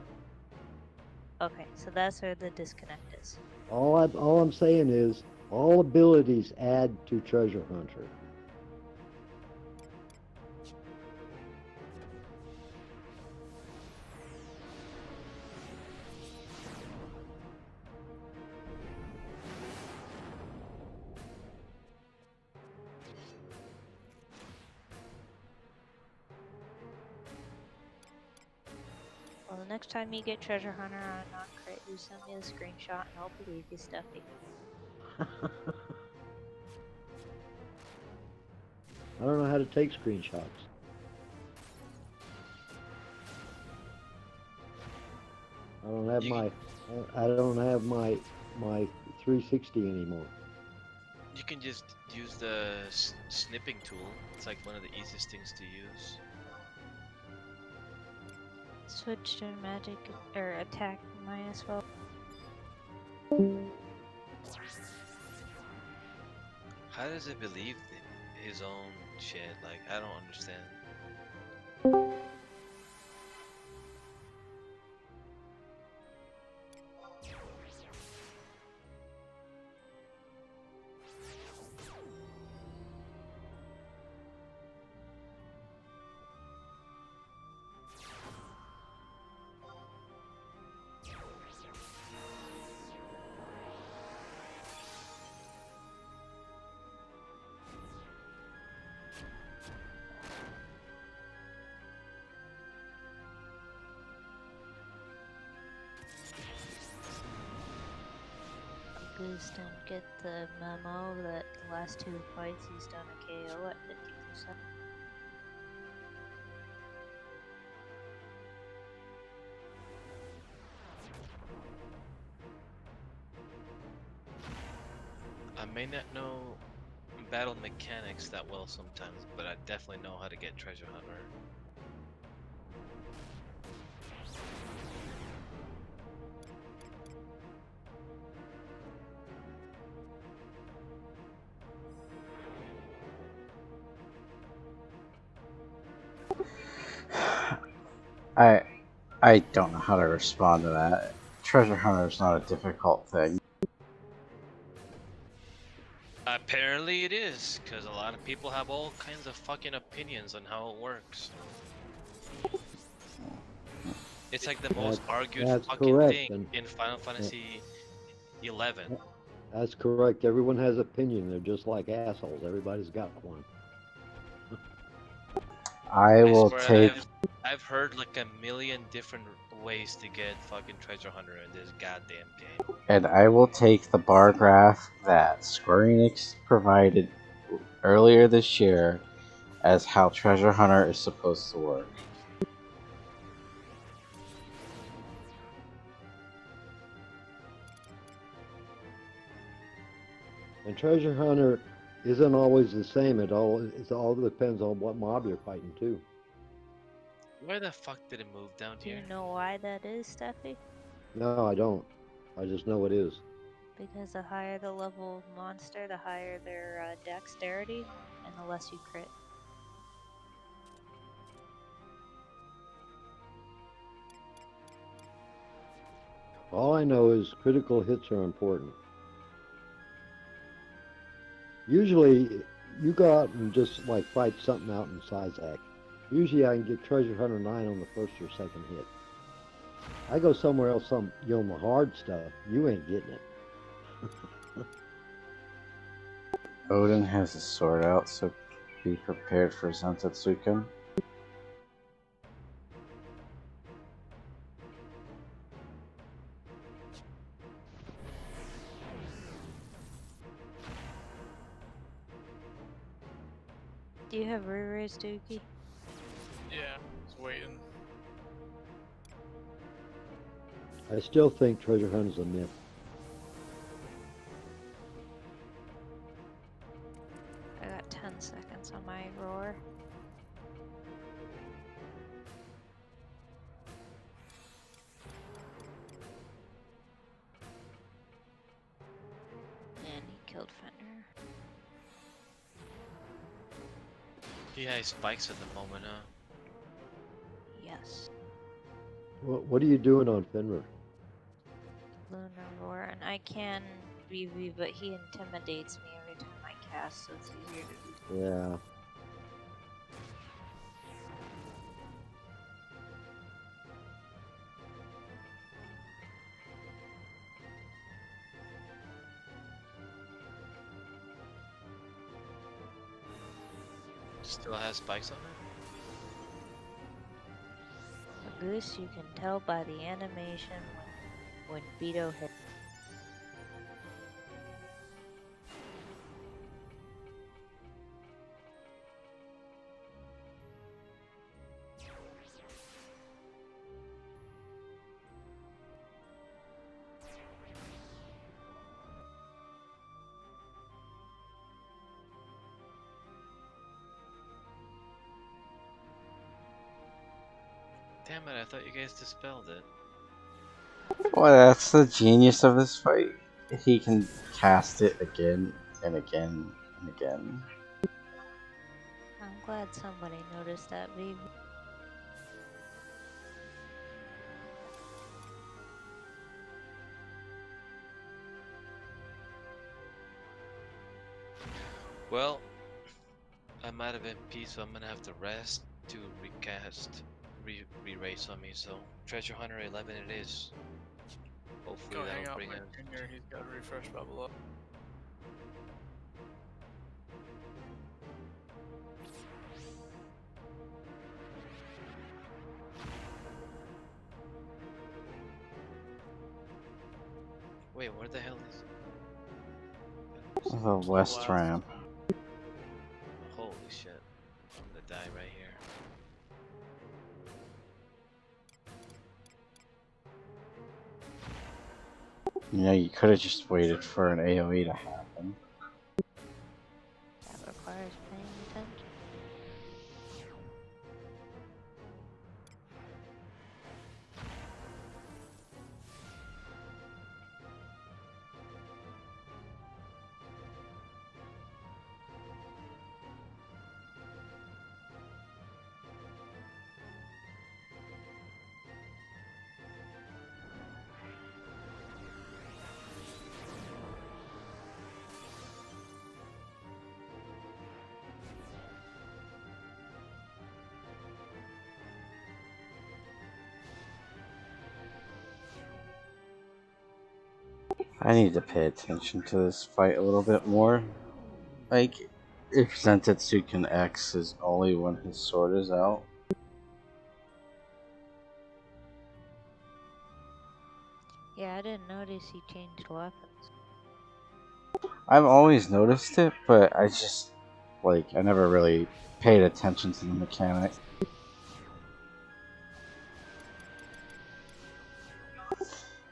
Okay, so that's where the disconnect is. All I'm saying is all abilities add to Treasure Hunter. Well, the next time you get Treasure Hunter on a non-crit, you send me the screenshot and I'll believe you, Stuffy. I don't know how to take screenshots. I don't have my 360 anymore. You can just use the snipping tool. It's like one of the easiest things to use. Switch to magic or attack minus well. How does it believe his own shit? Like, I don't understand. Goose didn't get the memo that the last 2 fights he's done a KO at 50%. I may not know battle mechanics that well sometimes, but I definitely know how to get Treasure Hunter. I don't know how to respond to that. Treasure Hunter is not a difficult thing. Apparently it is, because a lot of people have all kinds of fucking opinions on how it works. It's like the most argued fucking correct, thing in Final Fantasy 11. That's correct. Everyone has opinion. They're just like assholes. Everybody's got one. I will swear take. I've heard like a million different ways to get fucking Treasure Hunter in this goddamn game. And I will take the bar graph that Square Enix provided earlier this year as how Treasure Hunter is supposed to work. treasure hunter isn't always the same. It all depends on what mob you're fighting too. Where the fuck did it move down Do you here? know why that is, Steffi? No, I don't. I just know it is. Because the higher the level of monster, the higher their dexterity, and the less you crit. All I know is critical hits are important. Usually, you go out and just like fight something out in Sizak. Usually, I can get treasure hunter 9 on the first or second hit. I go somewhere else, on the hard stuff. You ain't getting it. Odin has his sword out, so be prepared for Zantetsuken. Do you have re-raise, Dookie? Yeah, just waiting. I still think treasure hunt is a myth. I got 10 seconds on my roar. And he killed Fender. He has spikes at the moment, huh? Yes. What are you doing on Fenrir? Lunar roar, and I can BV, but he intimidates me every time I cast, so it's easier to do. Yeah. Still has spikes on it? A goose you can tell by the animation when Beto hits. Damn it, I thought you guys dispelled it. Well, that's the genius of this fight. He can cast it again and again and again. I'm glad somebody noticed that, baby. Well, I'm out of MP, so I'm gonna have to rest to recast, re-race on me. So Treasure Hunter 11 it is. Hopefully Go hang that'll out bring with us. Junior. He's got a refresh level up. Wait, where the hell is? The west ramp. Holy shit! I'm gonna die right here. You know, you could have just waited for an AoE to happen. That requires paying attention. I need to pay attention to this fight a little bit more. Like, if Zentetsuken X is only when his sword is out. Yeah, I didn't notice he changed weapons. I've always noticed it, but I just, like, I never really paid attention to the mechanic.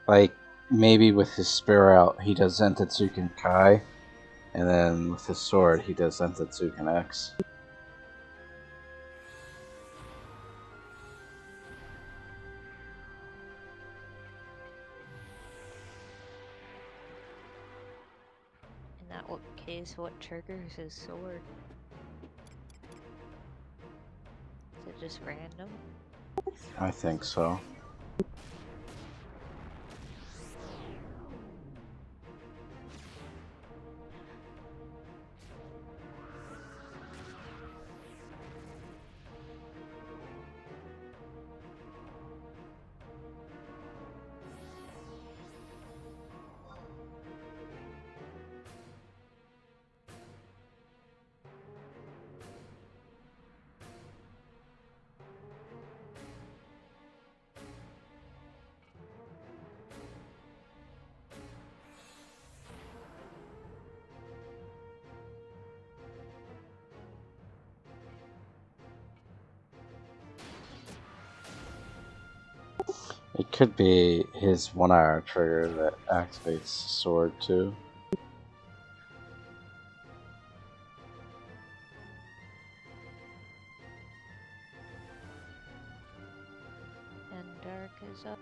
Like, maybe with his spear out, he does Zentetsuken Kai, And then with his sword, he does Zentatsuken X. In that case, what triggers his sword? Is it just random? I think so. It could be his 1-hour trigger that activates sword too. And dark is up.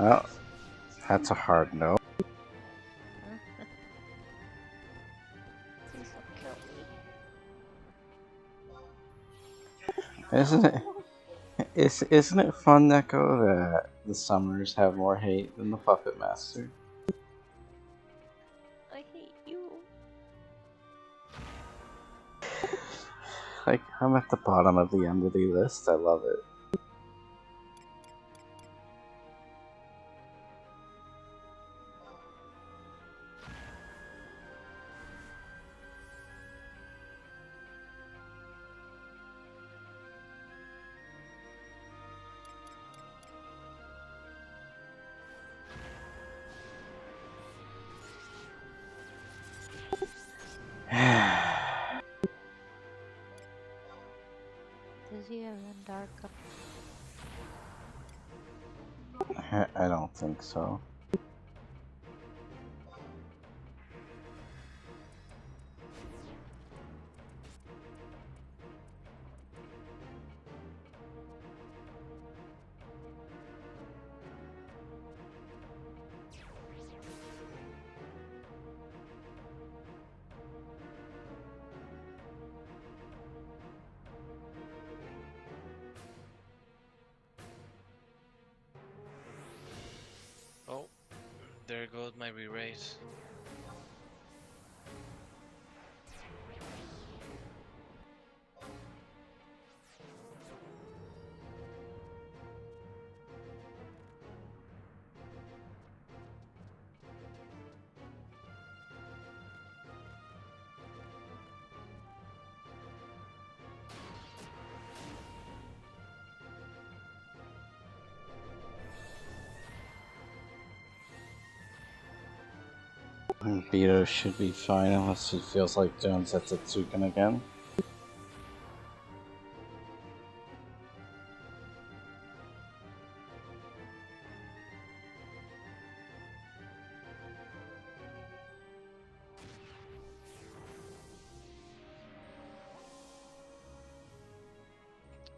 Oh, that's a hard no. Please don't kill me. Isn't it? Isn't it fun, Neko, that the Summers have more hate than the Puppet Master? I hate you. Like, I'm at the bottom of the entity list. I love it. Does he have a dark up? I don't think so. Oh, there goes my re-raise. Beto should be fine unless he feels like doing Zetsuken again.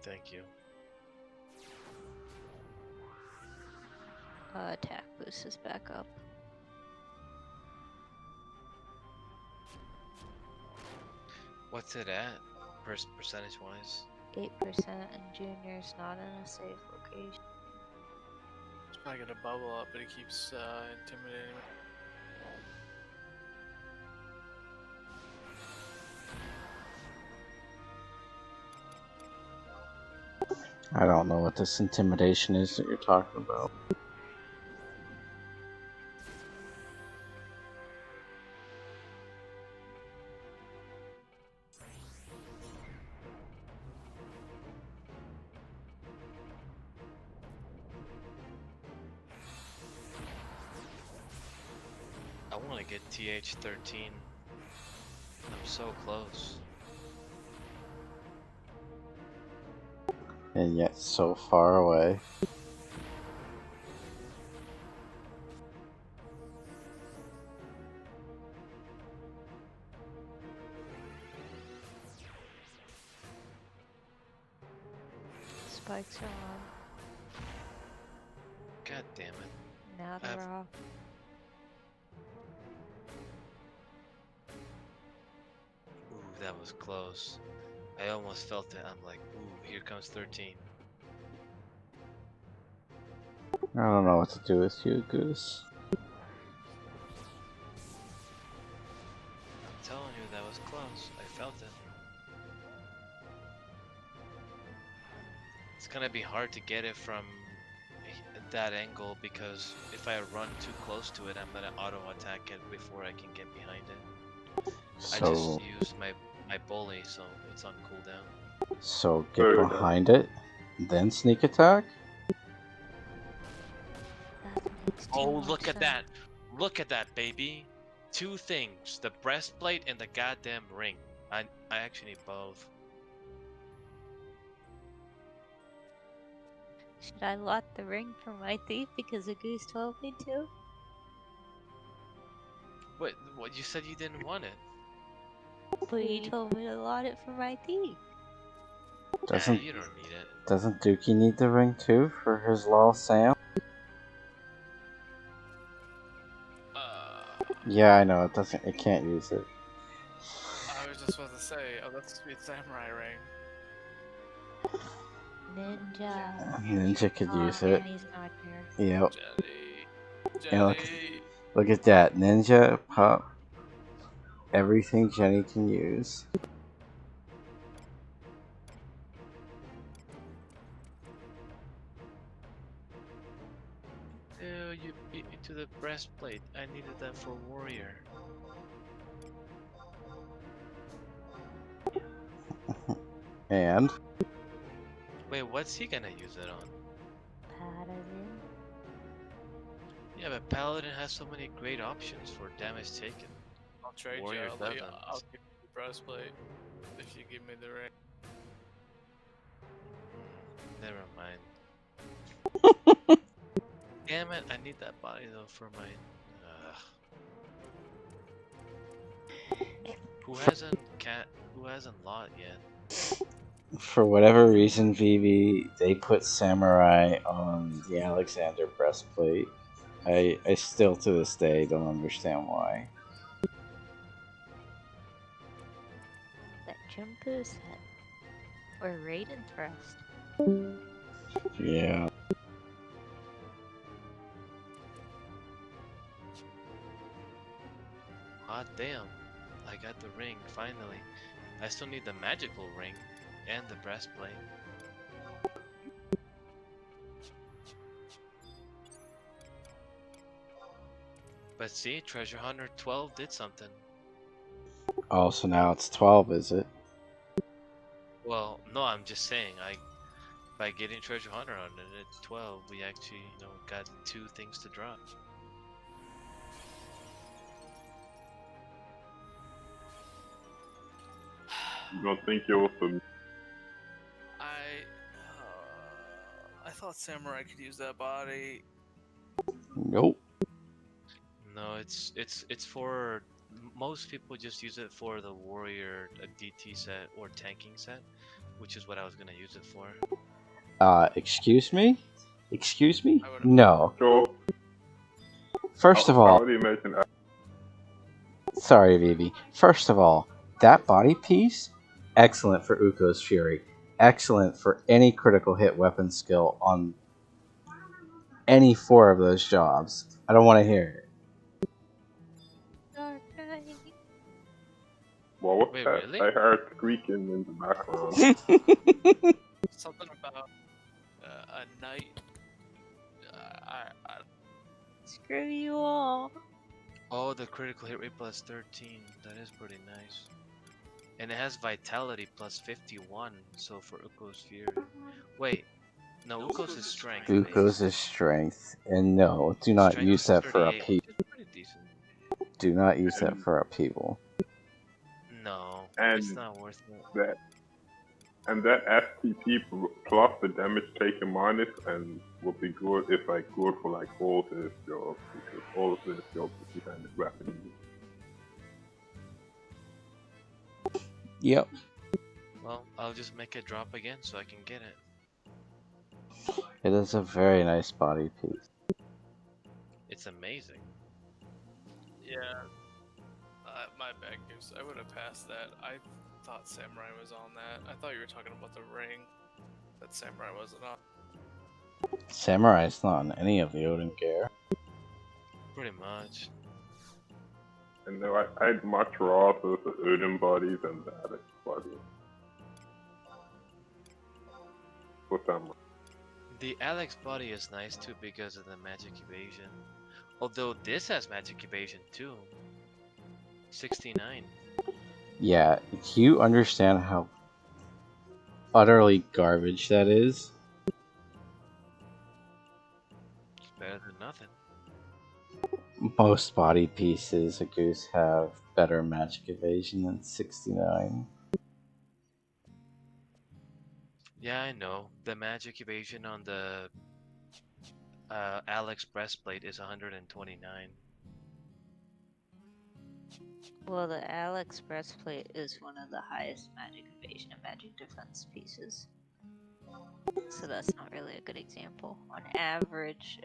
Thank you. Attack boost is back up. What's it at? Percentage wise? 8% and Junior's not in a safe location. It's probably gonna bubble up, but it keeps intimidating me. I don't know what this intimidation is that you're talking about. I want to get TH13. I'm so close. And yet so far away. spikes are on. God damn it. Now they're off. Ooh, that was close. I almost felt it. I'm like, ooh, here comes 13. I don't know what to do with you, Goose. I'm telling you, that was close. I felt it. It's gonna be hard to get it from that angle because if I run too close to it, I'm gonna auto attack it before I can get behind it. I So, just used my bully, so it's on cooldown. so get behind it, then sneak attack? That makes too Oh, much look at sense. that! Look at that, baby! 2 things: the breastplate and the goddamn ring. I actually need both. Should I lock the ring for my thief because the goose told me to? Wait, what? You said you didn't want it? But you told me to lot it for my thief. Doesn't You don't need it. doesn't Dookie need the ring too for his loyal Sam? Yeah, I know it doesn't. It can't use it. I was just about to say, oh, that's a sweet samurai ring. Ninja. Ninja could Oh, use it. Danny's not here. Yep. Jenny. And look at that. Ninja, Pup. Everything Jenny can use. Ew, you beat me to the breastplate. I needed that for warrior. And Wait, what's he gonna use it on? Paladin. Yeah, but Paladin has so many great options for damage taken. I'll trade Warrior you. doesn't. I'll give you the breastplate if you give me the ring. Never mind. Damn it, I need that body though for my... Who hasn't lot yet? for whatever reason, Vivi, they put samurai on the Alexander breastplate. I still to this day don't understand why. That Jumpu's head. Or Raiden thrust. Yeah. Hot damn. I got the ring, finally. I still need the magical ring and the breastplate. But see, Treasure Hunter 12 did something. Oh, so now it's 12, is it? Well, no, I'm just saying, by getting Treasure Hunter on it at 12, we actually, got 2 things to drop. You don't think you'll I thought samurai could use that body. Nope. No, it's for most people just use it for the warrior DT set or tanking set, which is what I was gonna use it for. Excuse me? Excuse me? I would've- No. So, First of I all, would imagine sorry, Vivi. First of all, that body piece, excellent for Uko's Fury. Excellent for any critical hit weapon skill on any 4 of those jobs. I don't want to hear it. Dark Knight. Well, what's Wait, that? really? I heard squeaking in the background. Something about a knight. Screw you all. Oh, the critical hit rate plus 13. That is pretty nice. And it has vitality plus 51, so for Uko's Fury. Wait, no, Uko's is strength. Uko's is strength. And no, do not Strength use is that for 38, upheaval. which is pretty decent. Do not use that for upheaval. No, And it's not worth it. that STP plus the damage taken minus and will be good if good for all of his jobs because all of his jobs is behind the weapon. Yep. Well, I'll just make it drop again so I can get it. It is a very nice body piece. It's amazing. Yeah, my bad, Goose. I would have passed that. I thought Samurai was on that. I thought you were talking about the ring that Samurai wasn't on. Samurai's not on any of the Odin gear. Pretty much. And no, I'd much rather the Odin body than the Alex body. For some reason. The Alex body is nice too because of the magic evasion. Although this has magic evasion too. 69. Yeah, do you understand how utterly garbage that is? It's better than nothing. Most body pieces of Goose have better magic evasion than 69. Yeah, I know. The magic evasion on the Alex breastplate is 129. Well, the Alex breastplate is one of the highest magic evasion and magic defense pieces. So that's not really a good example. On average,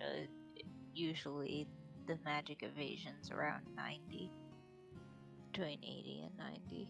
usually the magic evasion's around 90. Between 80 and 90.